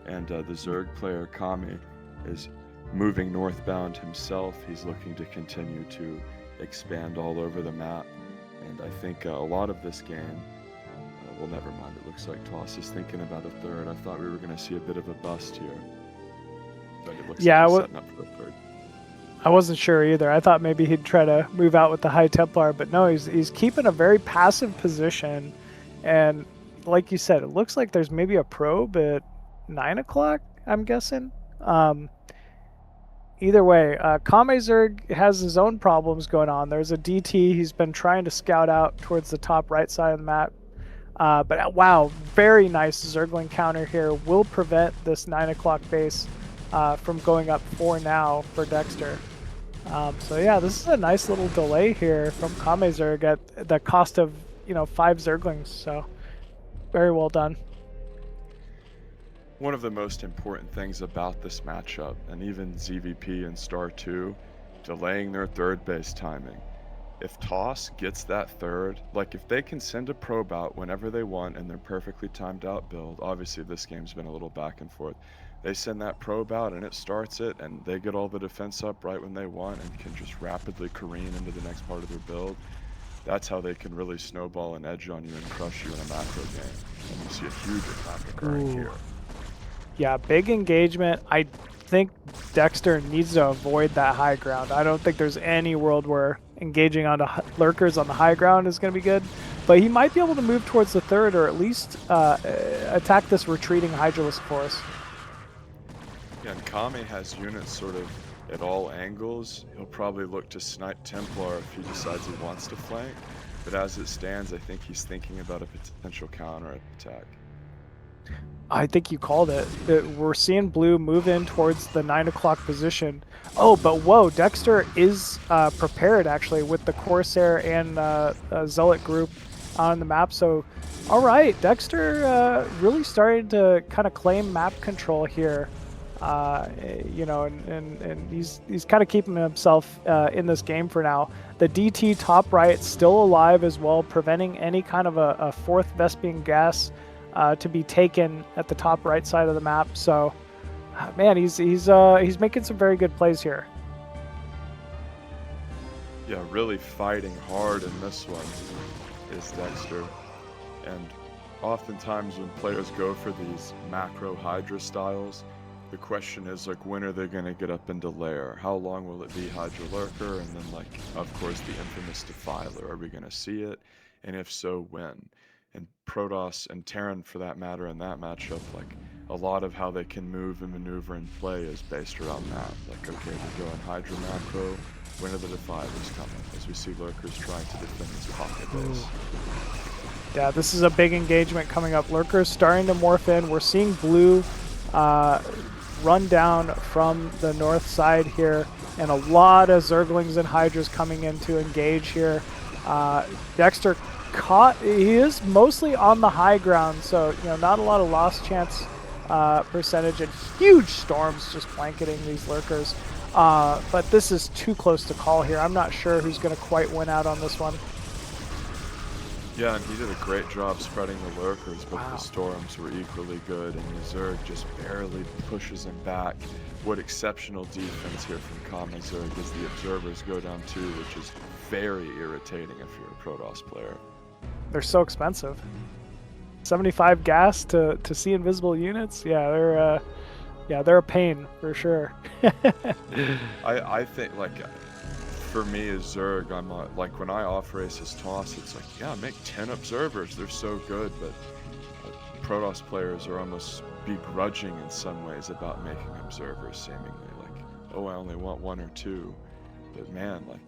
Speaker 7: And the Zerg player, Kame, is moving northbound himself. He's looking to continue to expand all over the map. And I think a lot of this game, well, never mind, it looks like Toss is thinking about a third. I thought we were going to see a bit of a bust here. But it looks like he's setting up for a third.
Speaker 3: I wasn't sure either. I thought maybe he'd try to move out with the High Templar, but no, he's keeping a very passive position. And like you said, it looks like there's maybe a probe at 9 o'clock, I'm guessing. Either way, KameZerg has his own problems going on. There's a DT he's been trying to scout out towards the top right side of the map. But wow, very nice Zergling counter here. Will prevent this 9 o'clock base from going up 4 now for Dexter. So yeah, this is a nice little delay here from KameZerg at the cost of 5 Zerglings. So very well done.
Speaker 7: One of the most important things about this matchup, and even ZVP and Star 2, delaying their third base timing. If Toss gets that third, like if they can send a probe out whenever they want and they're perfectly timed out build, obviously this game's been a little back and forth. They send that probe out and it starts it, and they get all the defense up right when they want and can just rapidly careen into the next part of their build. That's how they can really snowball an edge on you and crush you in a macro game. And you see a huge attack occurring here.
Speaker 3: Yeah, big engagement. I think Dexter needs to avoid that high ground. I don't think there's any world where engaging onto lurkers on the high ground is going to be good. But he might be able to move towards the third, or at least attack this retreating Hydralisk force.
Speaker 7: Yeah, and Kame has units sort of at all angles. He'll probably look to snipe Templar if he decides he wants to flank. But as it stands, I think he's thinking about a potential counter attack.
Speaker 3: I think you called it. We're seeing blue move in towards the 9 o'clock position. Oh, but whoa, Dexter is prepared actually with the Corsair and Zealot group on the map. So, all right, Dexter really started to kind of claim map control here. And he's kind of keeping himself in this game for now. The DT top right still alive as well, preventing any kind of a fourth Vespian gas to be taken at the top right side of the map. So, man, he's making some very good plays here.
Speaker 7: Yeah, really fighting hard in this one is Dexter. And oftentimes when players go for these macro Hydra styles, the question is, like, when are they going to get up into lair? How long will it be Hydra Lurker? And then, like, of course, the infamous Defiler. Are we going to see it? And if so, when? And Protoss and Terran, for that matter, in that matchup, like, a lot of how they can move and maneuver and play is based around that. Like, okay, we're going Hydra macro, Winner of the Defy is coming as we see lurkers trying to defend this pocket base.
Speaker 3: Yeah, this is a big engagement coming up. Lurkers starting to morph in. We're seeing blue run down from the north side here, and a lot of Zerglings and Hydras coming in to engage here. Dexter caught, he is mostly on the high ground, so not a lot of lost chance percentage, and huge storms just blanketing these lurkers. But this is too close to call here. I'm not sure who's going to quite win out on this one.
Speaker 7: Yeah, and he did a great job spreading the lurkers, but the storms were equally good, and the Zerg just barely pushes him back. What exceptional defense here from KameZerg as the observers go down too, which is very irritating if you're a Protoss player.
Speaker 3: They're so expensive. 75 gas to see invisible units. Yeah, they're a pain for sure.
Speaker 7: I think, like, for me as Zerg, I'm like, when I off-race his toss, it's like, yeah, make 10 observers, they're so good, but Protoss players are almost begrudging in some ways about making observers, seemingly like, oh, I only want 1 or 2, but man, like,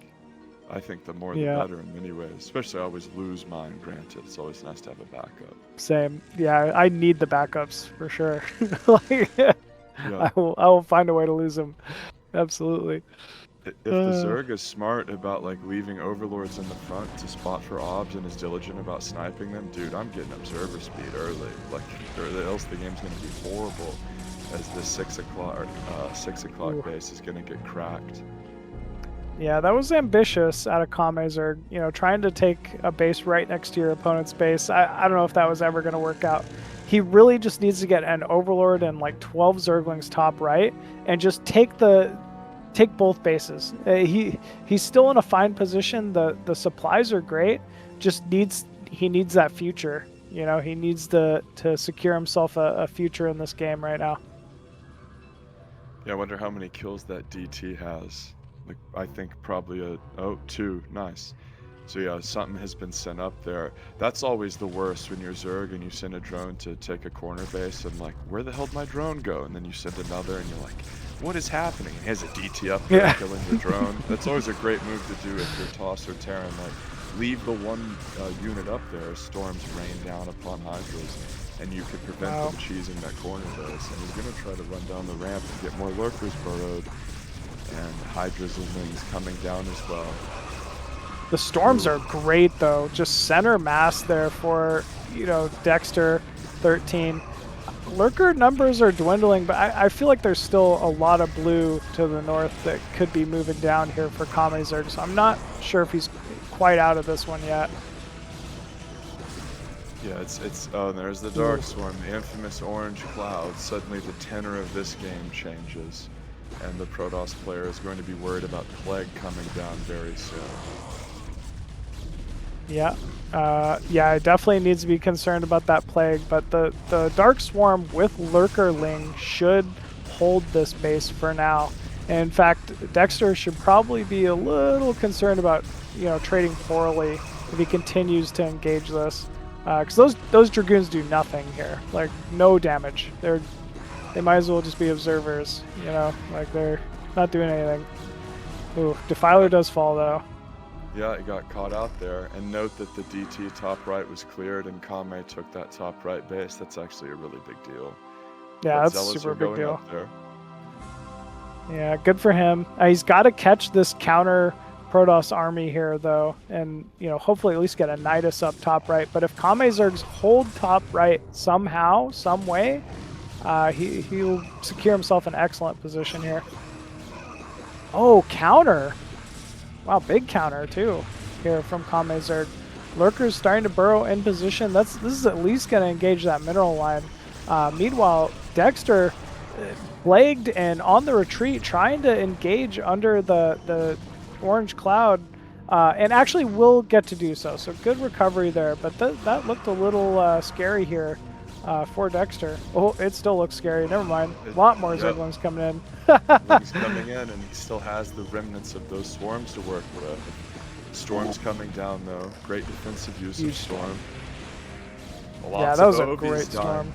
Speaker 7: I think the more the better in many ways, especially I always lose mine, granted, it's always nice to have a backup.
Speaker 3: Same. Yeah, I need the backups for sure. Like, I will find a way to lose them. Absolutely.
Speaker 7: If the Zerg is smart about like leaving overlords in the front to spot for obs and is diligent about sniping them, dude, I'm getting observer speed early. Like, or else the game's gonna be horrible, as the 6 o'clock base is gonna get cracked.
Speaker 3: Yeah, that was ambitious out of KameZerg, trying to take a base right next to your opponent's base. I don't know if that was ever going to work out. He really just needs to get an Overlord and like 12 Zerglings top right and just take both bases. He's still in a fine position. The supplies are great. He needs that future. He needs to secure himself a future in this game right now.
Speaker 7: Yeah, I wonder how many kills that DT has. Like, I think probably 2. Nice. So yeah, something has been sent up there. That's always the worst when you're Zerg and you send a drone to take a corner base and like, where the hell did my drone go? And then you send another and you're like, what is happening? And he has a DT up there killing the drone. That's always a great move to do if you're Toss or Terran. Like, leave the one unit up there as storms rain down upon Hydras, and you could prevent them cheesing that corner base. And he's gonna try to run down the ramp and get more lurkers burrowed. And Hydra's and things coming down as well.
Speaker 3: The storms are great though. Just center mass there for, Dexter 13. Lurker numbers are dwindling, but I feel like there's still a lot of blue to the north that could be moving down here for KameZerg, so I'm not sure if he's quite out of this one yet.
Speaker 7: Yeah, there's the Dark Swarm, the infamous orange cloud. Suddenly the tenor of this game changes, and the Protoss player is going to be worried about Plague coming down very soon.
Speaker 3: Yeah, definitely needs to be concerned about that Plague, but the Dark Swarm with Lurkerling should hold this base for now. And in fact, Dexter should probably be a little concerned about, trading poorly if he continues to engage this. Because those Dragoons do nothing here, like no damage. They might as well just be observers, like they're not doing anything. Ooh, Defiler does fall though.
Speaker 7: Yeah, it got caught out there. And note that the DT top right was cleared and Kame took that top right base. That's actually a really big deal.
Speaker 3: Yeah,
Speaker 7: but
Speaker 3: that's a super big deal.
Speaker 7: There.
Speaker 3: Yeah, good for him. He's got to catch this counter Protoss army here though, and hopefully at least get a Nidus up top right. But if KameZergs hold top right somehow, some way, he'll secure himself an excellent position here. Oh, counter! Wow, big counter too here from KameZerg. Lurkers starting to burrow in position. This is at least going to engage that mineral line. Meanwhile, Dexter plagued and on the retreat, trying to engage under the orange cloud, and actually will get to do so. So good recovery there, but that looked a little scary here for Dexter. Oh, it still looks scary. Never mind. A lot more Zerglings coming in.
Speaker 7: Wings coming in, and he still has the remnants of those swarms to work with. Storm's coming down though. Great defensive use of storm.
Speaker 3: Yeah, that was a great storm.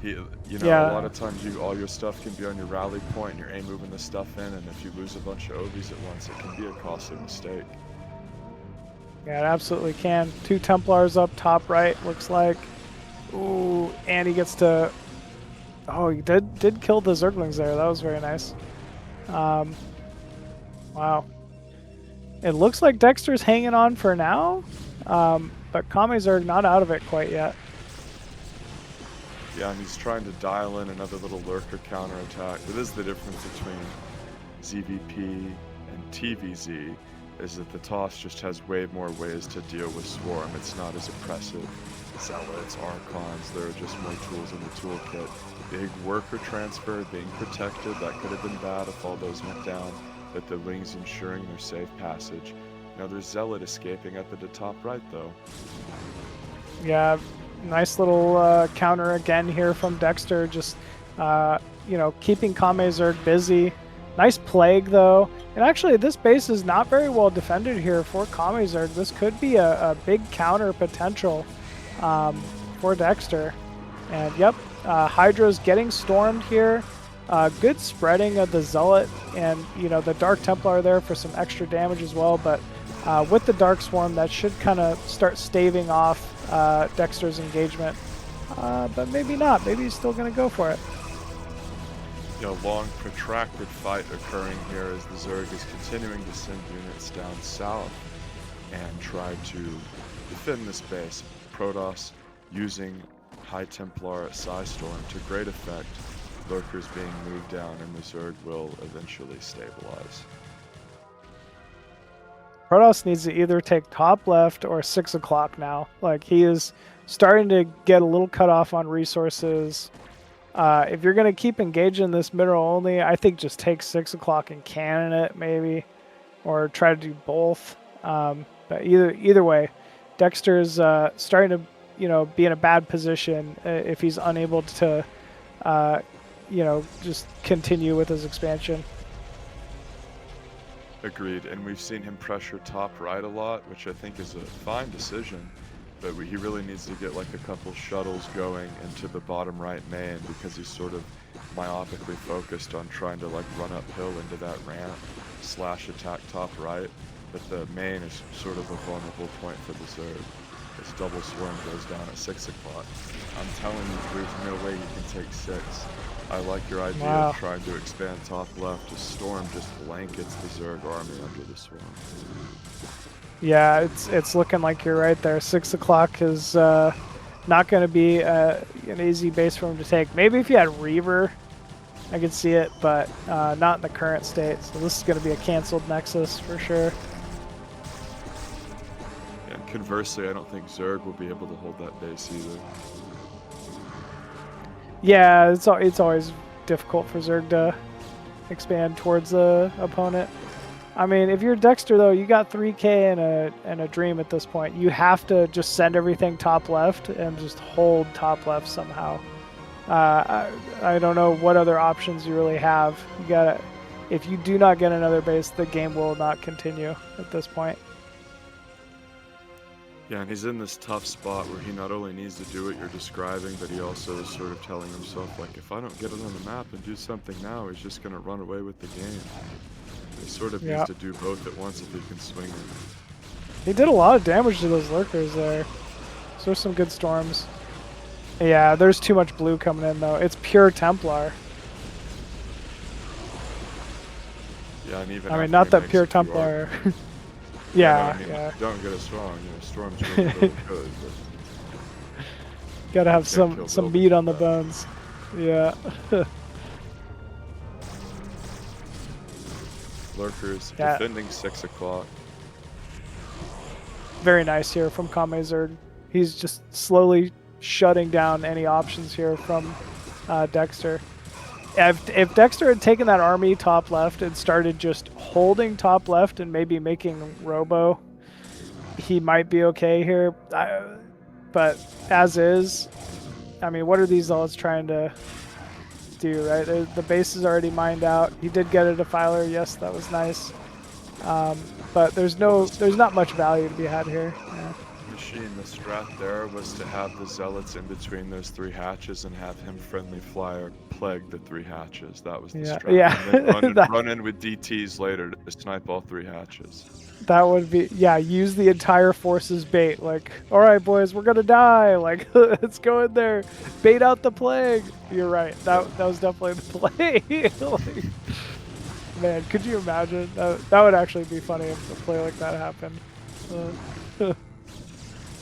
Speaker 7: You know,
Speaker 3: Yeah.
Speaker 7: a lot of times all your stuff can be on your rally point and you're A moving the stuff in, and if you lose a bunch of OVs at once, it can be a costly mistake.
Speaker 3: Yeah, it absolutely can. 2 Templars up top right, looks like. Ooh, and he gets to... Oh, he did kill the Zerglings there. That was very nice. Wow. It looks like Dexter's hanging on for now, but KameZerg not out of it quite yet.
Speaker 7: Yeah, and he's trying to dial in another little lurker counterattack. But this is the difference between ZVP and TVZ, is that the Toss just has way more ways to deal with Swarm. It's not as oppressive. Zealots, Archons, there are just more tools in the toolkit. Big worker transfer, being protected, that could have been bad if all those went down, but the Lings ensuring their safe passage. Now there's Zealot escaping up at the top right though.
Speaker 3: Yeah, nice little counter again here from Dexter, just, you know, keeping KameZerg busy. Nice Plague, though. And actually, this base is not very well defended here for KameZerg. This could be a big counter potential for Dexter. And, yep, Hydra's getting stormed here. Good spreading of the Zealot and, you know, the Dark Templar there for some extra damage as well. But with the Dark Swarm, that should kind of start staving off Dexter's engagement. But maybe not. Maybe he's still going to go for it.
Speaker 7: A long, protracted fight occurring here as the Zerg is continuing to send units down south and try to defend this base. Protoss using High Templar Psystorm to great effect. Lurkers being moved down, and the Zerg will eventually stabilize.
Speaker 3: Protoss needs to either take top left or 6 o'clock now. Like, he is starting to get a little cut off on resources. If you're going to keep engaging this middle only, I think just take 6 o'clock and cannon it, maybe. Or try to do both. But either way, Dexter's starting to, you know, be in a bad position if he's unable to, you know, just continue with his expansion.
Speaker 7: Agreed, and we've seen him pressure top right a lot, which I think is a fine decision. But he really needs to get like a couple shuttles going into the bottom right main, because he's sort of myopically focused on trying to like run uphill into that ramp / attack top right. But the main is sort of a vulnerable point for the Zerg. This double swarm goes down at 6 o'clock. I'm telling you, there's no way you can take 6. I like your idea of trying to expand top left. A storm just blankets the Zerg army under the swarm.
Speaker 3: Yeah, it's looking like you're right there. 6 o'clock is not going to be an easy base for him to take. Maybe if you had Reaver, I could see it, but not in the current state. So this is going to be a canceled Nexus for sure.
Speaker 7: And conversely, I don't think Zerg will be able to hold that base either.
Speaker 3: Yeah, it's always difficult for Zerg to expand towards the opponent. I mean, if you're Dexter, though, you got 3K and a Dream at this point. You have to just send everything top left and just hold top left somehow. I don't know what other options you really have. You gotta, if you do not get another base, the game will not continue at this point.
Speaker 7: Yeah, and he's in this tough spot where he not only needs to do what you're describing, but he also is sort of telling himself, like, if I don't get it on the map and do something now, he's just going to run away with the game. He sort of needs to do both at once if he can swing it.
Speaker 3: He did a lot of damage to those lurkers there. So there's some good storms. Yeah, there's too much blue coming in, though. It's pure Templar.
Speaker 7: Yeah, and even
Speaker 3: I mean, not that pure Templar. Yeah,
Speaker 7: no, I mean,
Speaker 3: yeah.
Speaker 7: Don't get us wrong, you know, Storm's really, really good, but
Speaker 3: gotta have some meat on the bones. Yeah.
Speaker 7: Lurkers defending 6 o'clock.
Speaker 3: Very nice here from KameZerg. He's just slowly shutting down any options here from Dexter. If Dexter had taken that army top left and started just holding top left and maybe making Robo, he might be okay here. But as is, I mean, what are these zealots trying to do, right? The base is already mined out. He did get a defiler. Yes, that was nice. But there's not much value to be had here. Yeah.
Speaker 7: Machine, the strat there was to have the zealots in between those 3 hatches and have him friendly flyer plague the 3 hatches. That was the strat.
Speaker 3: Yeah.
Speaker 7: And then
Speaker 3: That-
Speaker 7: run in with DTs later to snipe all 3 hatches.
Speaker 3: That would be, yeah, use the entire force's bait. Like, all right, boys, we're going to die. Like, let's go in there. Bait out the plague. You're right. That was definitely the play. Like, man, could you imagine? That would actually be funny if a play like that happened.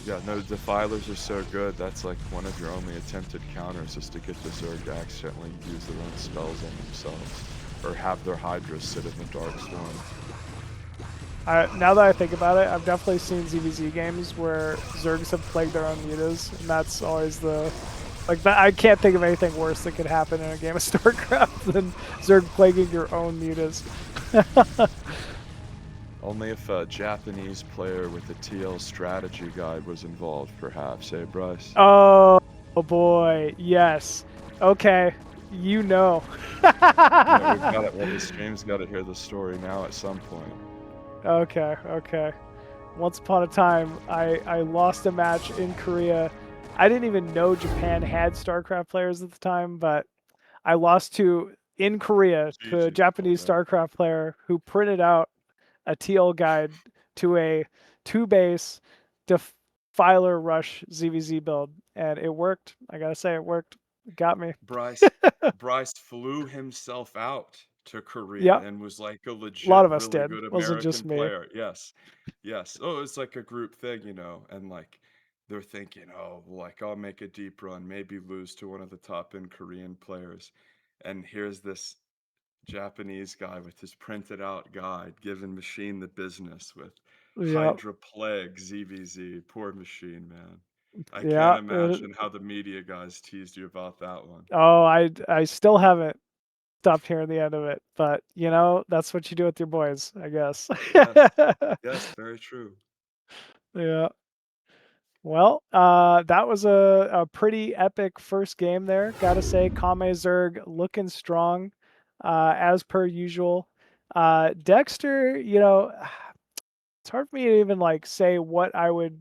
Speaker 7: Yeah, no, the Defilers are so good. That's like one of your only attempted counters is to get the Zerg to accidentally use their own spells on themselves. Or have their Hydras sit in the Dark Swarm.
Speaker 3: Now that I think about it, I've definitely seen ZVZ games where Zergs have plagued their own mutas, and that's always the... Like, that, I can't think of anything worse that could happen in a game of StarCraft than Zerg plaguing your own mutas.
Speaker 7: Only if a Japanese player with a TL strategy guide was involved, perhaps, eh, Bryce?
Speaker 3: Oh boy, yes. Okay, you know.
Speaker 7: Yeah, we've got it. Well, the stream's got to hear the story now at some point.
Speaker 3: Okay. Once upon a time, I lost a match in Korea. I didn't even know Japan had StarCraft players at the time, but I lost in Korea to a Japanese StarCraft player who printed out a TL guide to a 2-base Defiler Rush ZVZ build, and it worked. I gotta say, it worked. It got me.
Speaker 7: Bryce flew himself out to Korea
Speaker 3: Yep.
Speaker 7: and was like a legit,
Speaker 3: A lot of us
Speaker 7: really
Speaker 3: did.
Speaker 7: good
Speaker 3: Wasn't
Speaker 7: American
Speaker 3: just me.
Speaker 7: player. Yes. Oh, it's like a group thing, you know, and like they're thinking, oh, like I'll make a deep run, maybe lose to one of the top end Korean players, and here's this Japanese guy with his printed out guide giving Machine the business with
Speaker 3: Yep.
Speaker 7: Hydra Plague ZVZ. Poor Machine, man. I
Speaker 3: Yeah,
Speaker 7: can't imagine how the media guys teased you about that one.
Speaker 3: Oh, I still haven't stopped hearing the end of it, but you know, that's what you do with your boys, I guess.
Speaker 7: Yes, very true.
Speaker 3: Yeah. Well, that was a pretty epic first game there. Gotta say, KameZerg looking strong, as per usual. Dexter, you know, it's hard for me to even like say what I would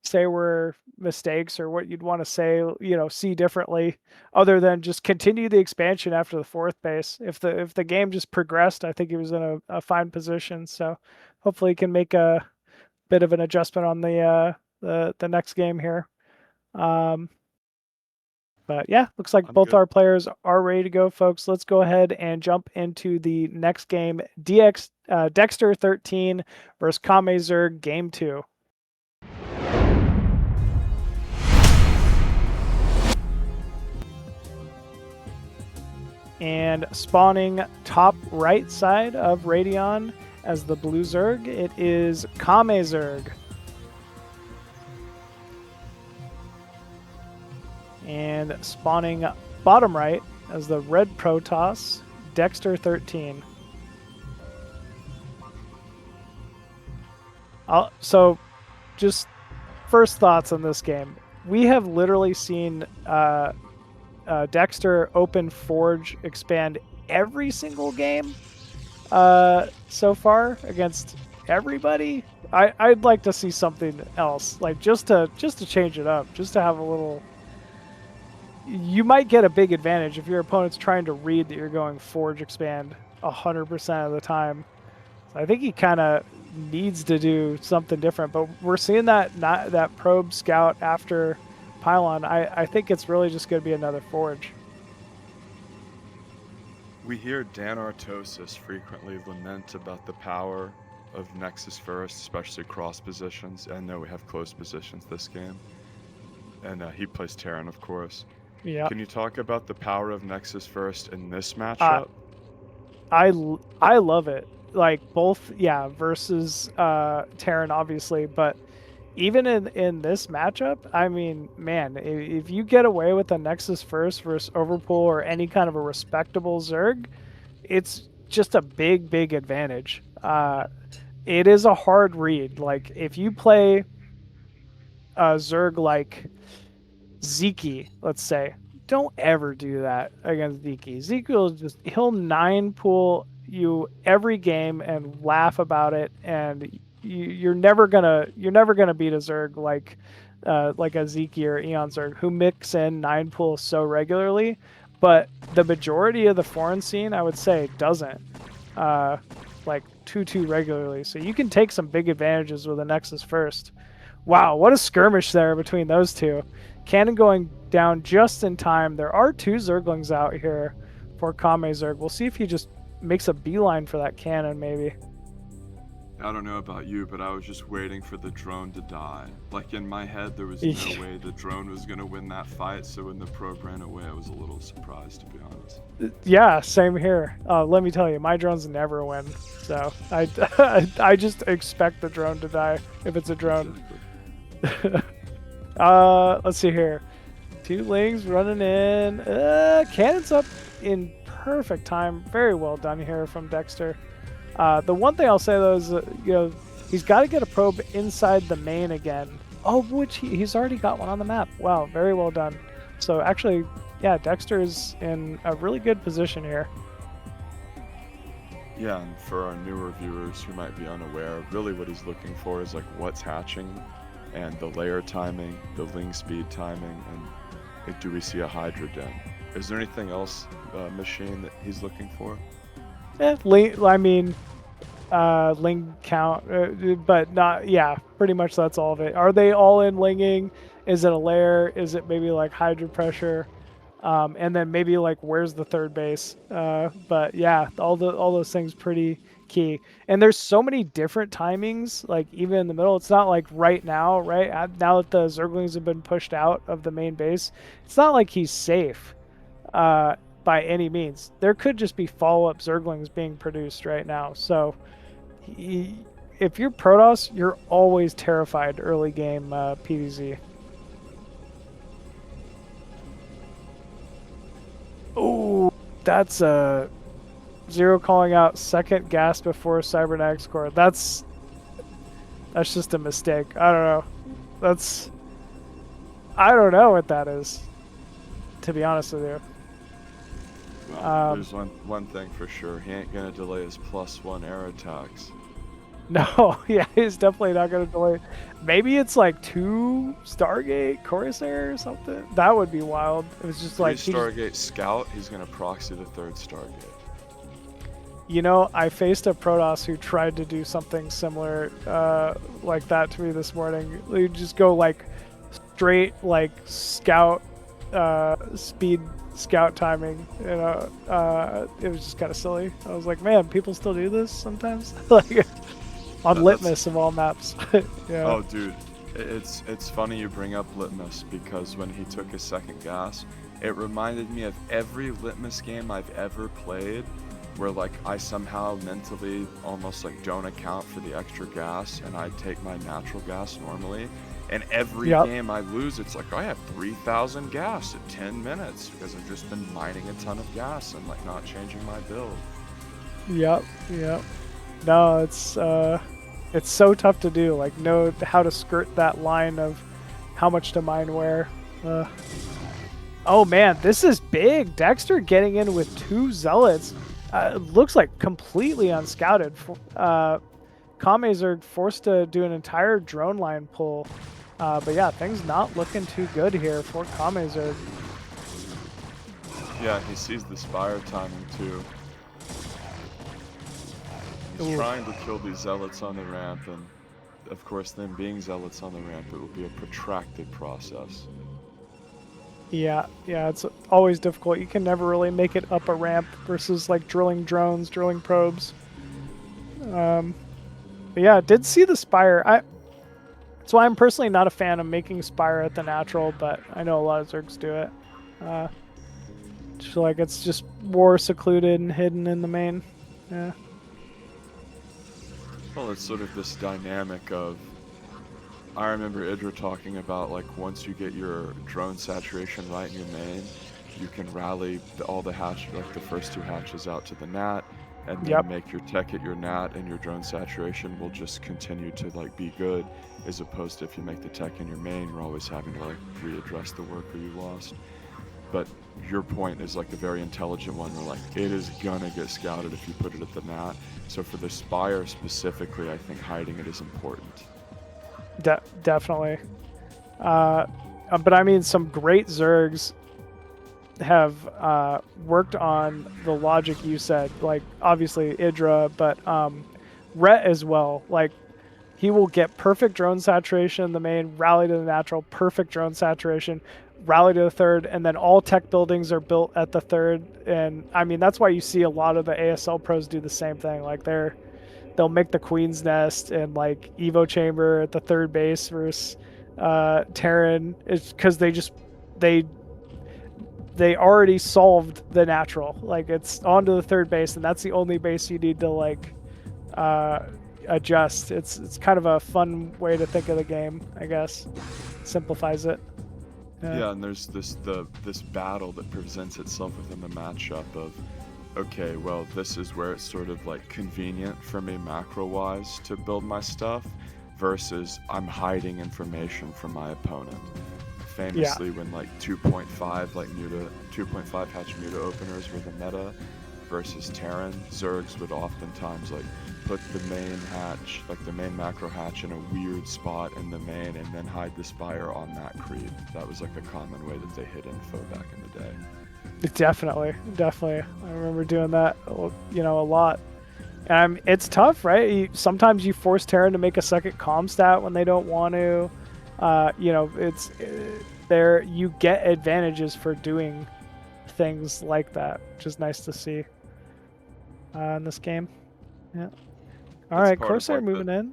Speaker 3: say were mistakes or what you'd want to say, you know, see differently, other than just continue the expansion after the 4th base. If the game just progressed, I think he was in a fine position. So hopefully he can make a bit of an adjustment on the next game here. But yeah, looks like both our players are ready to go, folks. Let's go ahead and jump into the next game. Dexter13 versus KameZerg, game 2. And spawning top right side of Radeon as the blue Zerg, it is KameZerg. And spawning bottom right as the red Protoss, Dexter13. So, just first thoughts on this game. We have literally seen Dexter open Forge expand every single game so far against everybody. I'd like to see something else, like just to change it up, just to have a little. You might get a big advantage if your opponent's trying to read that you're going Forge expand 100% of the time. So I think he kind of needs to do something different, but we're seeing that probe scout after Pylon. I think it's really just going to be another Forge.
Speaker 7: We hear Dan Artosis frequently lament about the power of Nexus first, especially cross positions. I know we have close positions this game. And he plays Terran, of course.
Speaker 3: Yeah.
Speaker 7: Can you talk about the power of Nexus first in this matchup?
Speaker 3: I love it. Like both, yeah, versus Terran, obviously, but even in this matchup, I mean, man, if you get away with a Nexus first versus Overpool or any kind of a respectable Zerg, it's just a big advantage. It is a hard read. Like if you play a Zerg like Zeke, let's say, don't ever do that against Zeke. Zeke will he'll 9-pool you every game and laugh about it, and you're never gonna beat a Zerg like a Zeke or Eon Zerg who mix in 9 pools so regularly, but the majority of the foreign scene, I would say, doesn't like too regularly. So you can take some big advantages with a Nexus first. Wow, what a skirmish there between those two. Cannon going down just in time. There are 2 Zerglings out here for KameZerg. We'll see if he just makes a beeline for that cannon, maybe.
Speaker 7: I don't know about you, but I was just waiting for the drone to die. Like in my head, there was no way the drone was gonna win that fight. So when the probe ran away, I was a little surprised, to be honest.
Speaker 3: Yeah, same here. Let me tell you, my drones never win. So I just expect the drone to die if it's a drone.
Speaker 7: Exactly.
Speaker 3: Let's see here. 2 lings running in. Cannon's up in perfect time. Very well done here from Dexter. The one thing I'll say though is, he's got to get a probe inside the main again. Oh, which he's already got one on the map. Wow, very well done. So actually, yeah, Dexter is in a really good position here.
Speaker 7: Yeah, and for our newer viewers who might be unaware, really what he's looking for is like what's hatching and the layer timing, the ling speed timing, and like, do we see a Hydra den? Is there anything else, Machine, that he's looking for?
Speaker 3: Ling count, but not, yeah, pretty much that's all of it. Are they all in linging? Is it a layer? Is it maybe like Hydra pressure? And then maybe like where's the third base? But yeah, all those things pretty key. And there's so many different timings, like even in the middle. It's not like right now, right? Now that the Zerglings have been pushed out of the main base, it's not like he's safe by any means. There could just be follow-up Zerglings being produced right now. So if you're Protoss, you're always terrified early game PvZ. Oh, that's a Zero calling out second gas before Cybernetics Core. That's just a mistake. I don't know. I don't know what that is, to be honest with you.
Speaker 7: Well, there's one thing for sure. He ain't gonna delay his +1 air attacks.
Speaker 3: No, yeah, he's definitely not gonna delay. Maybe it's like 2 Stargate Corsair or something. That would be wild. It was just like
Speaker 7: 3 Stargate Scout. He's gonna proxy the 3rd Stargate.
Speaker 3: You know, I faced a Protoss who tried to do something similar like that to me this morning. They just go like straight like scout speed scout timing. You know, it was just kind of silly. I was like, man, people still do this sometimes, like on Litmus of all maps. Yeah.
Speaker 7: Oh, dude, it's funny you bring up Litmus because when he took his second gas, it reminded me of every Litmus game I've ever played, where like I somehow mentally almost like don't account for the extra gas and I take my natural gas normally, and every game I lose it's like I have 3,000 gas at 10 minutes because I've just been mining a ton of gas and like not changing my build. Yep.
Speaker 3: No, it's so tough to do, like know how to skirt that line of how much to mine where. Oh man, this is big. Dexter getting in with 2 zealots. It looks like completely unscouted. KameZerg forced to do an entire drone line pull. But yeah, things not looking too good here for KameZerg.
Speaker 7: Yeah, he sees the Spire timing too. He's trying to kill these zealots on the ramp, and of course them being zealots on the ramp, it will be a protracted process.
Speaker 3: Yeah, it's always difficult. You can never really make it up a ramp versus like drilling drones, drilling probes. But yeah, did see the Spire. That's why I'm personally not a fan of making Spire at the natural, but I know a lot of Zergs do it. Just like it's just more secluded and hidden in the main. Yeah.
Speaker 7: Well, it's sort of this dynamic of, I remember Idra talking about like once you get your drone saturation right in your main, you can rally all the hatch, like the first 2 hatches out to the nat, and then make your tech at your nat, and your drone saturation will just continue to like be good, as opposed to if you make the tech in your main, you're always having to like readdress the worker you lost. but your point is like a very intelligent one where like it is gonna get scouted if you put it at the mat. So for the Spire specifically, I think hiding it is important.
Speaker 3: Definitely. But I mean, some great Zergs have worked on the logic you said, like obviously Idra, but Rhett as well. Like he will get perfect drone saturation in the main, rally to the natural, perfect drone saturation, rally to the third, and then all tech buildings are built at the third. And I mean, that's why you see a lot of the ASL pros do the same thing. Like they'll make the Queen's Nest and like Evo Chamber at the third base versus Terran. It's because they already solved the natural. Like it's onto the third base, and that's the only base you need to like adjust. It's kind of a fun way to think of the game, I guess. Simplifies it.
Speaker 7: Yeah, and there's this battle that presents itself within the matchup of, okay, well, this is where it's sort of like convenient for me macro-wise to build my stuff, versus I'm hiding information from my opponent. Famously, when like 2.5 like muta 2.5 hatch muta openers were the meta versus Terran, Zergs would oftentimes like put the main hatch, like the main macro hatch, in a weird spot in the main and then hide the Spire on that creep. That was like a common way that they hid info back in the day.
Speaker 3: Definitely. I remember doing that, you know, a lot. It's tough, right? Sometimes you force Terran to make a second comm stat when they don't want to. You know, it's there. You get advantages for doing things like that, which is nice to see in this game. Yeah. All right, Corsair moving in.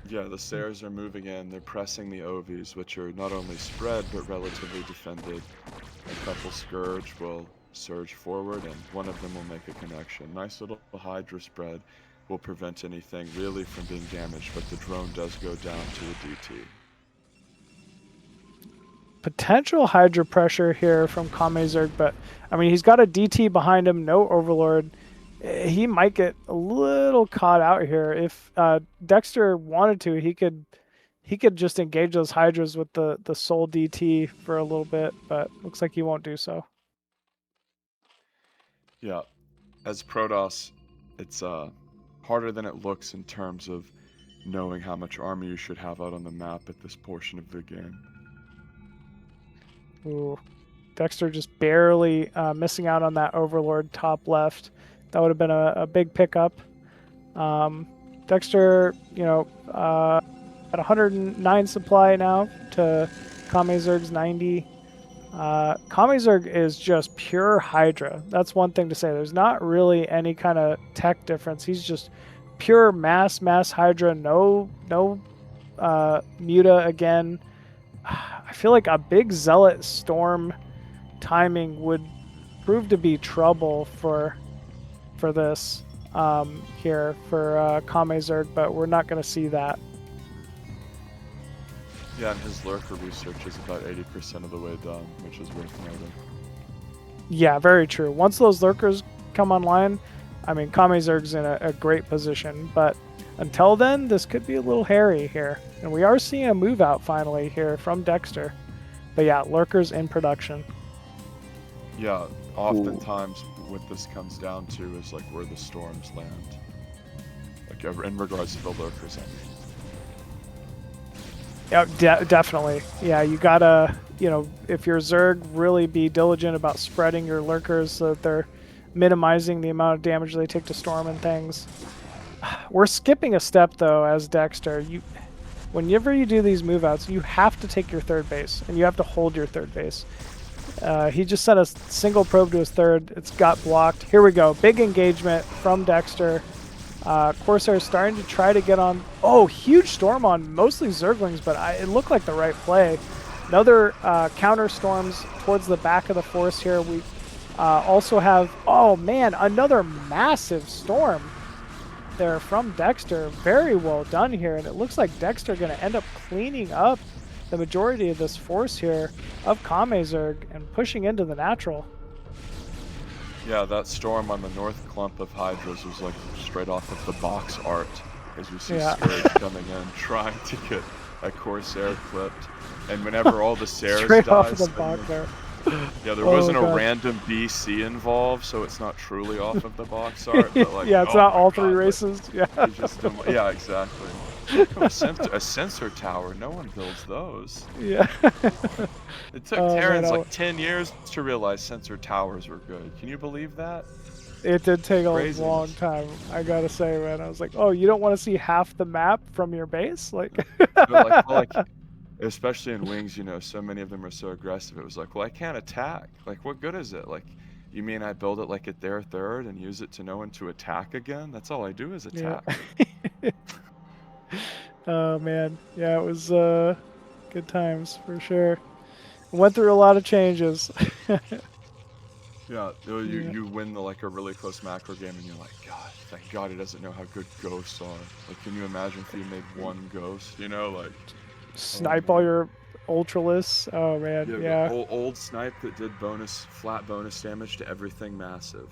Speaker 7: Yeah, the Sares are moving in. They're pressing the Ovies, which are not only spread but relatively defended. A couple Scourge will surge forward, and one of them will make a connection. Nice little Hydra spread will prevent anything really from being damaged, but the drone does go down to a DT.
Speaker 3: Potential Hydra pressure here from KameZerg, but I mean, he's got a DT behind him, no Overlord. He might get a little caught out here. If Dexter wanted to, he could just engage those Hydras with the sole DT for a little bit, but looks like he won't do so.
Speaker 7: Yeah, as Protoss, it's harder than it looks in terms of knowing how much army you should have out on the map at this portion of the game.
Speaker 3: Ooh, Dexter just barely missing out on that Overlord top left. That would have been a big pickup. Dexter, you know, at 109 supply now to KameZerg's 90. KameZerg is just pure Hydra. That's one thing to say. There's not really any kind of tech difference. He's just pure mass Hydra. No Muta again. I feel like a big Zealot Storm timing would prove to be trouble for this here for KameZerg, but we're not going to see that.
Speaker 7: Yeah, and his lurker research is about 80% of the way done, which is worth noting.
Speaker 3: Yeah, very true. Once those lurkers come online, I mean, KameZerg's in a great position, but until then, this could be a little hairy here. And we are seeing a move out finally here from Dexter. But yeah, lurkers in production.
Speaker 7: Yeah, oftentimes what this comes down to is like where the storms land. Like in regards to the lurkers, I mean.
Speaker 3: Yeah, definitely. Yeah, you gotta, you know, if you're Zerg, really be diligent about spreading your lurkers so that they're minimizing the amount of damage they take to storm and things. We're skipping a step though as Dexter. Whenever you do these move outs, you have to take your third base and you have to hold your third base. He just sent a single probe to his third. It's got blocked. Here we go. Big engagement from Dexter. Corsair is starting to try to get on. Oh, huge storm on mostly Zerglings, but it looked like the right play. Another counter storms towards the back of the force here. We also have, oh man, another massive storm there from Dexter. Very well done here, and it looks like Dexter going to end up cleaning up the majority of this force here of KameZerg and pushing into the natural.
Speaker 7: Yeah, that storm on the north clump of Hydras was like straight off of the box art, as you see Scourge coming in, trying to get a Corsair clipped. And whenever all the Sares
Speaker 3: straight
Speaker 7: dies,
Speaker 3: off of the box art.
Speaker 7: Yeah, there
Speaker 3: Oh,
Speaker 7: wasn't a
Speaker 3: God.
Speaker 7: random BC involved, so it's not truly off of the box art. But like,
Speaker 3: Yeah, it's
Speaker 7: oh
Speaker 3: not
Speaker 7: my
Speaker 3: all
Speaker 7: God,
Speaker 3: three
Speaker 7: like,
Speaker 3: races. Yeah.
Speaker 7: you just don't, yeah, exactly. Oh, a sensor tower. No one builds those.
Speaker 3: Yeah.
Speaker 7: It took
Speaker 3: Oh, man,
Speaker 7: Terrans like 10 years to realize sensor towers were good. Can you believe that?
Speaker 3: it did take a
Speaker 7: Craziness.
Speaker 3: long time, I gotta say, man. I was like, oh, you don't want to see half the map from your base? Like,
Speaker 7: But like, well, like, especially in wings, you know, so many of them are so aggressive. It was like, well, I can't attack. Like, what good is it? Like, you mean I build it like at their third and use it to know when to attack again? That's all I do is
Speaker 3: yeah.
Speaker 7: attack.
Speaker 3: Oh, man. Yeah, it was good times for sure. Went through a lot of changes.
Speaker 7: Yeah, you
Speaker 3: Yeah.
Speaker 7: you win like a really close macro game and you're like, God, thank God he doesn't know how good ghosts are. Like, can you imagine if you made one ghost? You know, like
Speaker 3: Snipe
Speaker 7: man.
Speaker 3: all your ultralists. Oh, man.
Speaker 7: yeah,
Speaker 3: Yeah.
Speaker 7: old snipe that did flat bonus damage to everything massive.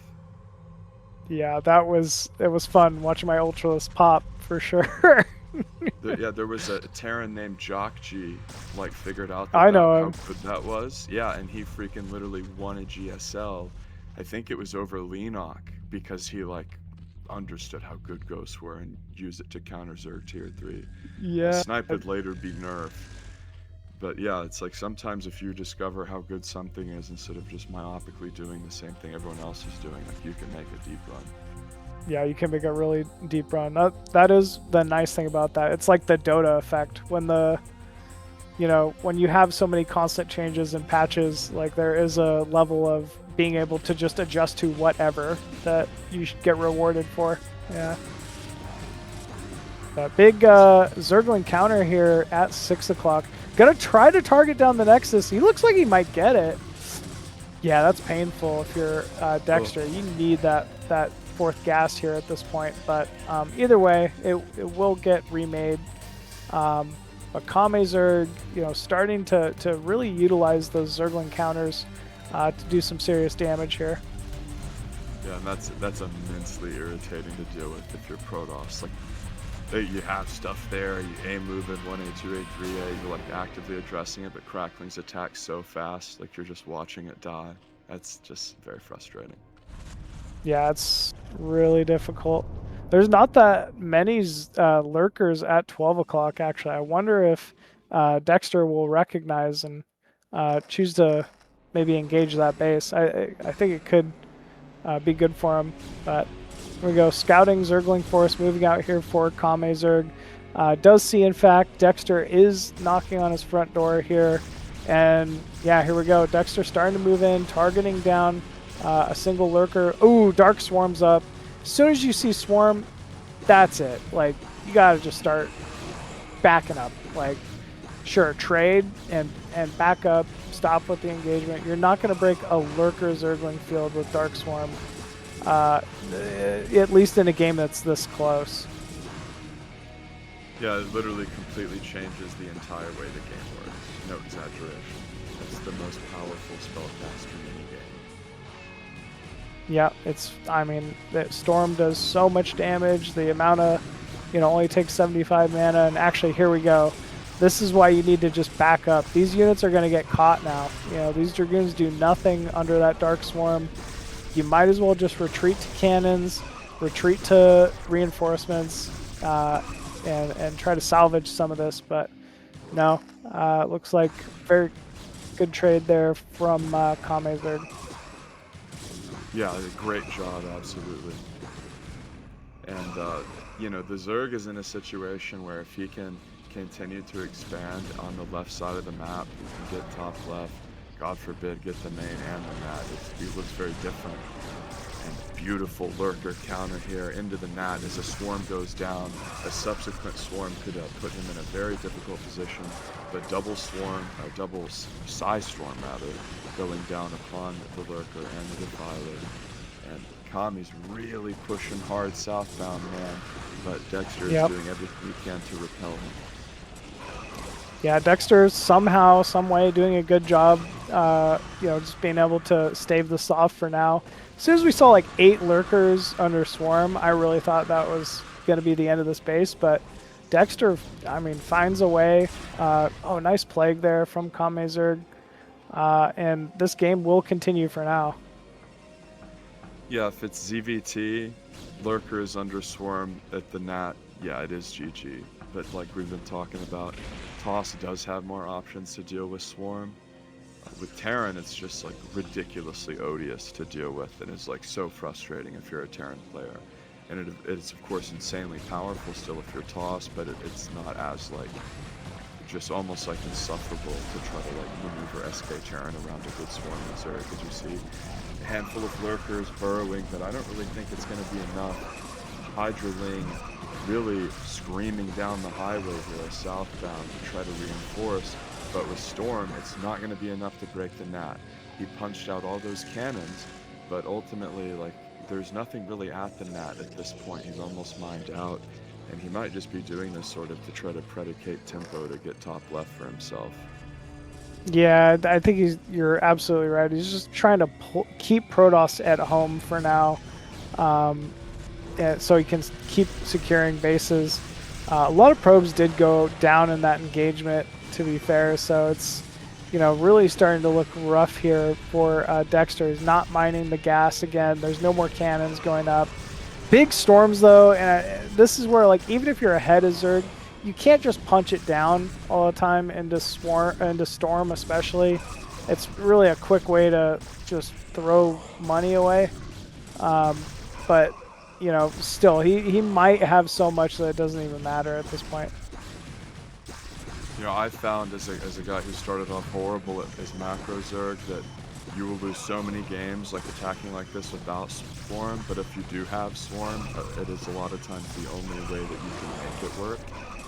Speaker 3: Yeah, it was fun watching my ultralist pop for sure.
Speaker 7: There was a Terran named Jockg, like, figured out
Speaker 3: I know
Speaker 7: how
Speaker 3: him.
Speaker 7: good that was. Yeah, and he freaking literally won a GSL. I think it was over Leenock because he, like, understood how good ghosts were and used it to counter Zerg tier 3.
Speaker 3: Yeah.
Speaker 7: Snipe would later be nerfed. But yeah, it's like sometimes if you discover how good something is instead of just myopically doing the same thing everyone else is doing, like, you can make a deep run.
Speaker 3: Yeah, you can make a really deep run. That is the nice thing about that. It's like the Dota effect when when you have so many constant changes and patches, like there is a level of being able to just adjust to whatever that you should get rewarded for. Yeah. Big Zergling counter here at 6 o'clock. Gonna try to target down the Nexus. He looks like he might get it. Yeah, that's painful if you're Dexter. You need that fourth gas here at this point. But either way, it will get remade. But KameZerg, starting to really utilize those Zergling counters to do some serious damage here.
Speaker 7: Yeah, and that's immensely irritating to deal with if you're Protoss. Like, you have stuff there, you aim move in 1A, 2A, 3A, you're like actively addressing it, but Crackling's attack so fast, like you're just watching it die. That's just very frustrating.
Speaker 3: Yeah, it's really difficult. There's not that many lurkers at 12 o'clock, actually. I wonder if Dexter will recognize and choose to maybe engage that base. I think it could be good for him, but here we go. Scouting Zergling force moving out here for KameZerg. Does see, in fact, Dexter is knocking on his front door here. And yeah, here we go. Dexter starting to move in, targeting down a single lurker. Ooh, Dark Swarm's up. As soon as you see Swarm, that's it. Like, you gotta just start backing up. Like, sure, trade and back up. Stop with the engagement. You're not gonna break a lurker Zergling field with Dark Swarm. At least in a game that's this close.
Speaker 7: Yeah, it literally completely changes the entire way the game works. No exaggeration. It's the most powerful spellcaster in any game.
Speaker 3: Yeah, that Storm does so much damage. The amount of, only takes 75 mana. And actually, here we go. This is why you need to just back up. These units are going to get caught now. These Dragoons do nothing under that Dark Swarm. You might as well just retreat to cannons, retreat to reinforcements, and try to salvage some of this. But no, looks like very good trade there from KameZerg.
Speaker 7: Yeah, great job, absolutely. And, the Zerg is in a situation where if he can continue to expand on the left side of the map, he can get top left, God forbid, get the main and the mat. It looks very different. And beautiful lurker counter here into the mat as a swarm goes down. A subsequent swarm could put him in a very difficult position. But double size storm rather, going down upon the lurker and the defiler. And Kami's really pushing hard southbound, man. But Dexter is doing everything he can to repel him.
Speaker 3: Yeah, Dexter's somehow, some way doing a good job, just being able to stave this off for now. As soon as we saw like 8 lurkers under Swarm, I really thought that was going to be the end of this base, but Dexter, finds a way. Oh, nice plague there from KameZerg. and this game will continue for now.
Speaker 7: Yeah, if it's ZVT, Lurkers under Swarm at the Nat, yeah, it is GG. But like we've been talking about, Toss does have more options to deal with Swarm. With Terran, it's just like ridiculously odious to deal with, and it's like so frustrating if you're a Terran player. And it's of course insanely powerful still if you're Toss, but it's not as like, just almost like insufferable to try to like maneuver SK Terran around a good Swarm in Zerg, as you see. A handful of Lurkers burrowing, but I don't really think it's going to be enough. Hydraling really screaming down the highway here, southbound, to try to reinforce. But with Storm, it's not going to be enough to break the Nat. He punched out all those cannons, but ultimately, like, there's nothing really at the Nat at this point. He's almost mined out, and he might just be doing this sort of to try to predicate tempo to get top left for himself.
Speaker 3: Yeah, I think you're absolutely right. He's just trying to keep Protoss at home for now, so he can keep securing bases. A lot of probes did go down in that engagement, to be fair, so it's, you know, really starting to look rough here for Dexter. He's not mining the gas again. There's no more cannons going up. Big storms though, and this is where, like, even if you're ahead of Zerg, you can't just punch it down all the time into Storm especially. It's really a quick way to just throw money away. But you know, still, he might have so much that it doesn't even matter at this point.
Speaker 7: You know, I found as a guy who started off horrible as macro Zerg that you will lose so many games like attacking like this without Swarm, but if you do have Swarm, it is a lot of times the only way that you can make it work.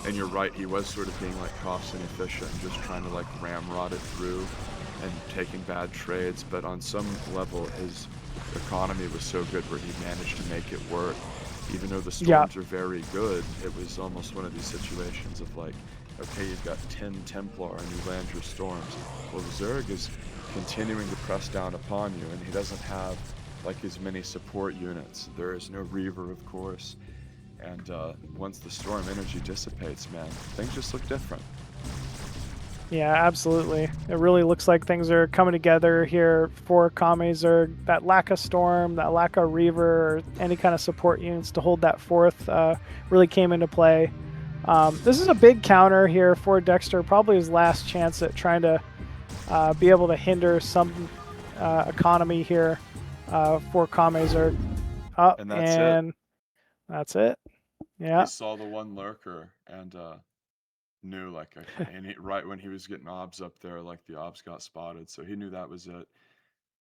Speaker 7: And you're right, he was sort of being like cost inefficient and just trying to like ramrod it through and taking bad trades, but on some level his economy was so good where he managed to make it work. Even though the storms are very good, it was almost one of these situations of like, okay, you've got 10 Templar and you land your storms. Well, Zerg is continuing to press down upon you, and he doesn't have like as many support units. There is no Reaver, of course, and once the storm energy dissipates, man, things just look different.
Speaker 3: Yeah, absolutely. It really looks like things are coming together here for KameZerg. That lack of Storm, that lack of Reaver, or any kind of support units to hold that fourth really came into play. This is a big counter here for Dexter, probably his last chance at trying to be able to hinder some economy here for KameZerg.
Speaker 7: And that's it.
Speaker 3: That's it. Yeah.
Speaker 7: He saw the one lurker and knew, like, and right when he was getting obs up there, like the obs got spotted, so he knew that was it.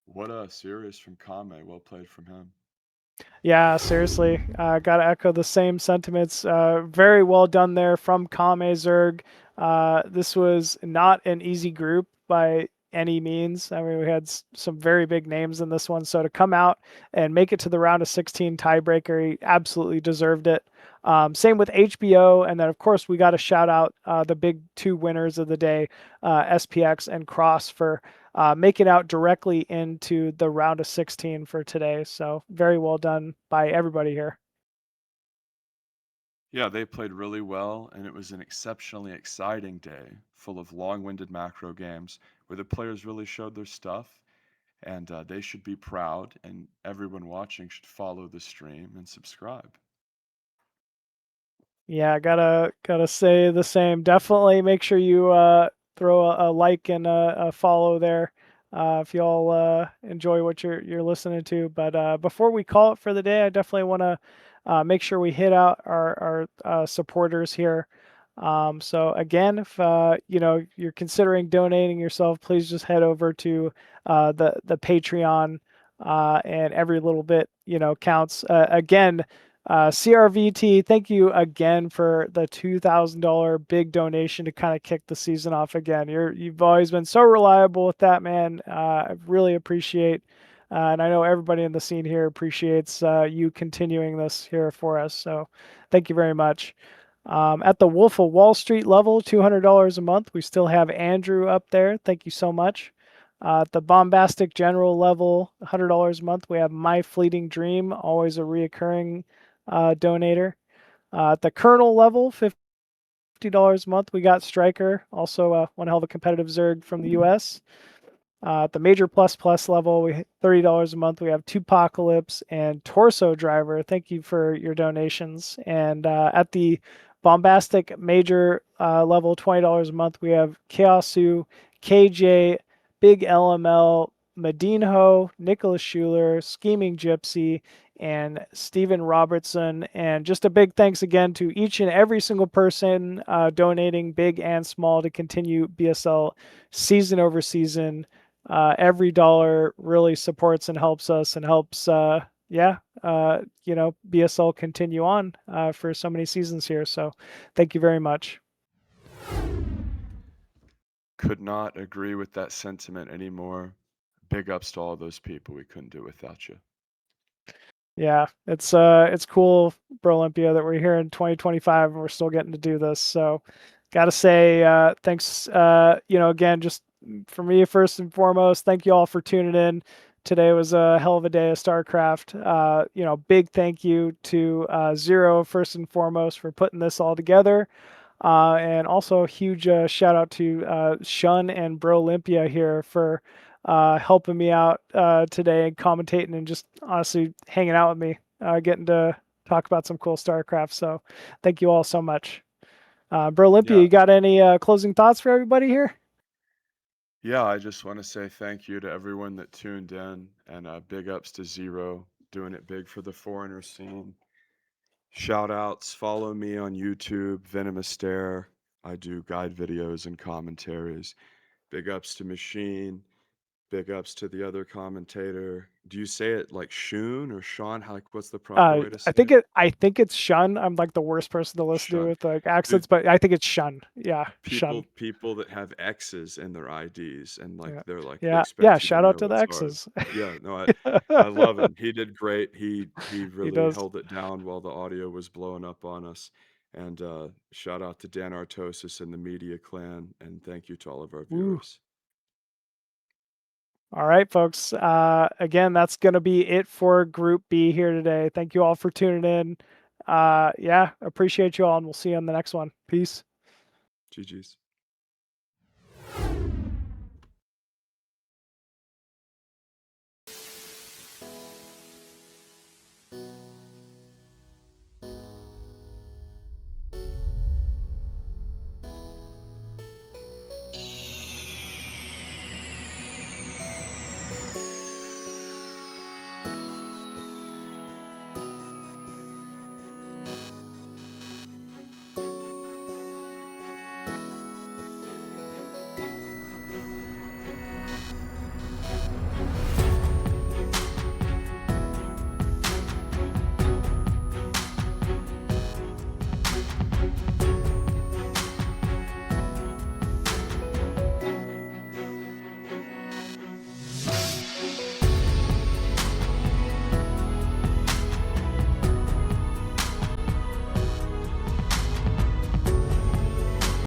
Speaker 7: What a series from Kame. Well played from him.
Speaker 3: Yeah, seriously, gotta echo the same sentiments. Very well done there from KameZerg. This was not an easy group by any means. I mean, we had some very big names in this one, so to come out and make it to the round of 16 tiebreaker, he absolutely deserved it. Same with HBO, and then of course we got to shout out the big two winners of the day, SPX and cRoSs, for making out directly into the round of 16 for today. So very well done by everybody here.
Speaker 7: Yeah, they played really well, and it was an exceptionally exciting day, full of long-winded macro games, where the players really showed their stuff, and they should be proud, and everyone watching should follow the stream and subscribe.
Speaker 3: Yeah, gotta say the same. Definitely make sure you throw a like and a follow there if y'all enjoy what you're listening to. But before we call it for the day, I definitely want to make sure we hit out our supporters here. So again, if you know, you're considering donating yourself, please just head over to the Patreon, and every little bit, you know, counts. Again, CRVT, thank you again for the $2,000 big donation to kind of kick the season off again. You've always been so reliable with that, man. I really appreciate, and I know everybody in the scene here appreciates you continuing this here for us. So thank you very much. At the Wolf of Wall Street level, $200 a month, we still have Andrew up there. Thank you so much. At the Bombastic General level, $100 a month, we have My Fleeting Dream, always a reoccurring donator. At the Colonel level, $50 a month, we got Striker, also one hell of a competitive Zerg from the US. At the Major Plus Plus level, we $30 a month. We have Tupacalypse and Torso Driver. Thank you for your donations. And at the Bombastic Major level, $20 a month, we have Chaosu, KJ, Big LML, Medinho, Nicholas Schuler, Scheming Gypsy, and Stephen Robertson. And just a big thanks again to each and every single person donating, big and small, to continue BSL season over season. Every dollar really supports and helps us and helps, BSL continue on for so many seasons here. So thank you very much.
Speaker 7: Could not agree with that sentiment anymore. Big ups to all those people. We couldn't do it without you.
Speaker 3: Yeah, it's cool, Brolympia, that we're here in 2025 and we're still getting to do this. So gotta say thanks, again, just for me, first and foremost, thank you all for tuning in. Today was a hell of a day of StarCraft. Big thank you to Zero, first and foremost, for putting this all together. And also a huge shout out to XUN and Brolympia here for helping me out today and commentating and just honestly hanging out with me, getting to talk about some cool StarCraft. So thank you all so much. Brolympia, you got any closing thoughts for everybody here?
Speaker 7: Yeah, I just want to say thank you to everyone that tuned in, and big ups to Zero, doing it big for the foreigner scene. Shout outs, follow me on YouTube, Venomous Stare. I do guide videos and commentaries. Big ups to Machine. Big ups to the other commentator. Do you say it like Shun or Sean? What's the proper way to say it?
Speaker 3: I think it's XUN. I'm like the worst person to listen to
Speaker 7: XUN.
Speaker 3: with like accents, but I think it's XUN. Yeah, XUN.
Speaker 7: People that have X's in their IDs and like they're like they
Speaker 3: Yeah,
Speaker 7: expect you to
Speaker 3: shout out
Speaker 7: know
Speaker 3: to the
Speaker 7: it's
Speaker 3: X's.
Speaker 7: hard. Yeah, no, I love him. He did great. He really
Speaker 3: does.
Speaker 7: held it down while the audio was blowing up on us. And shout out to Dan Artosis and the Media Clan, and thank you to all of our viewers.
Speaker 3: All right, folks. Again, that's going to be it for Group B here today. Thank you all for tuning in. Appreciate you all, and we'll see you on the next one. Peace.
Speaker 7: GG's.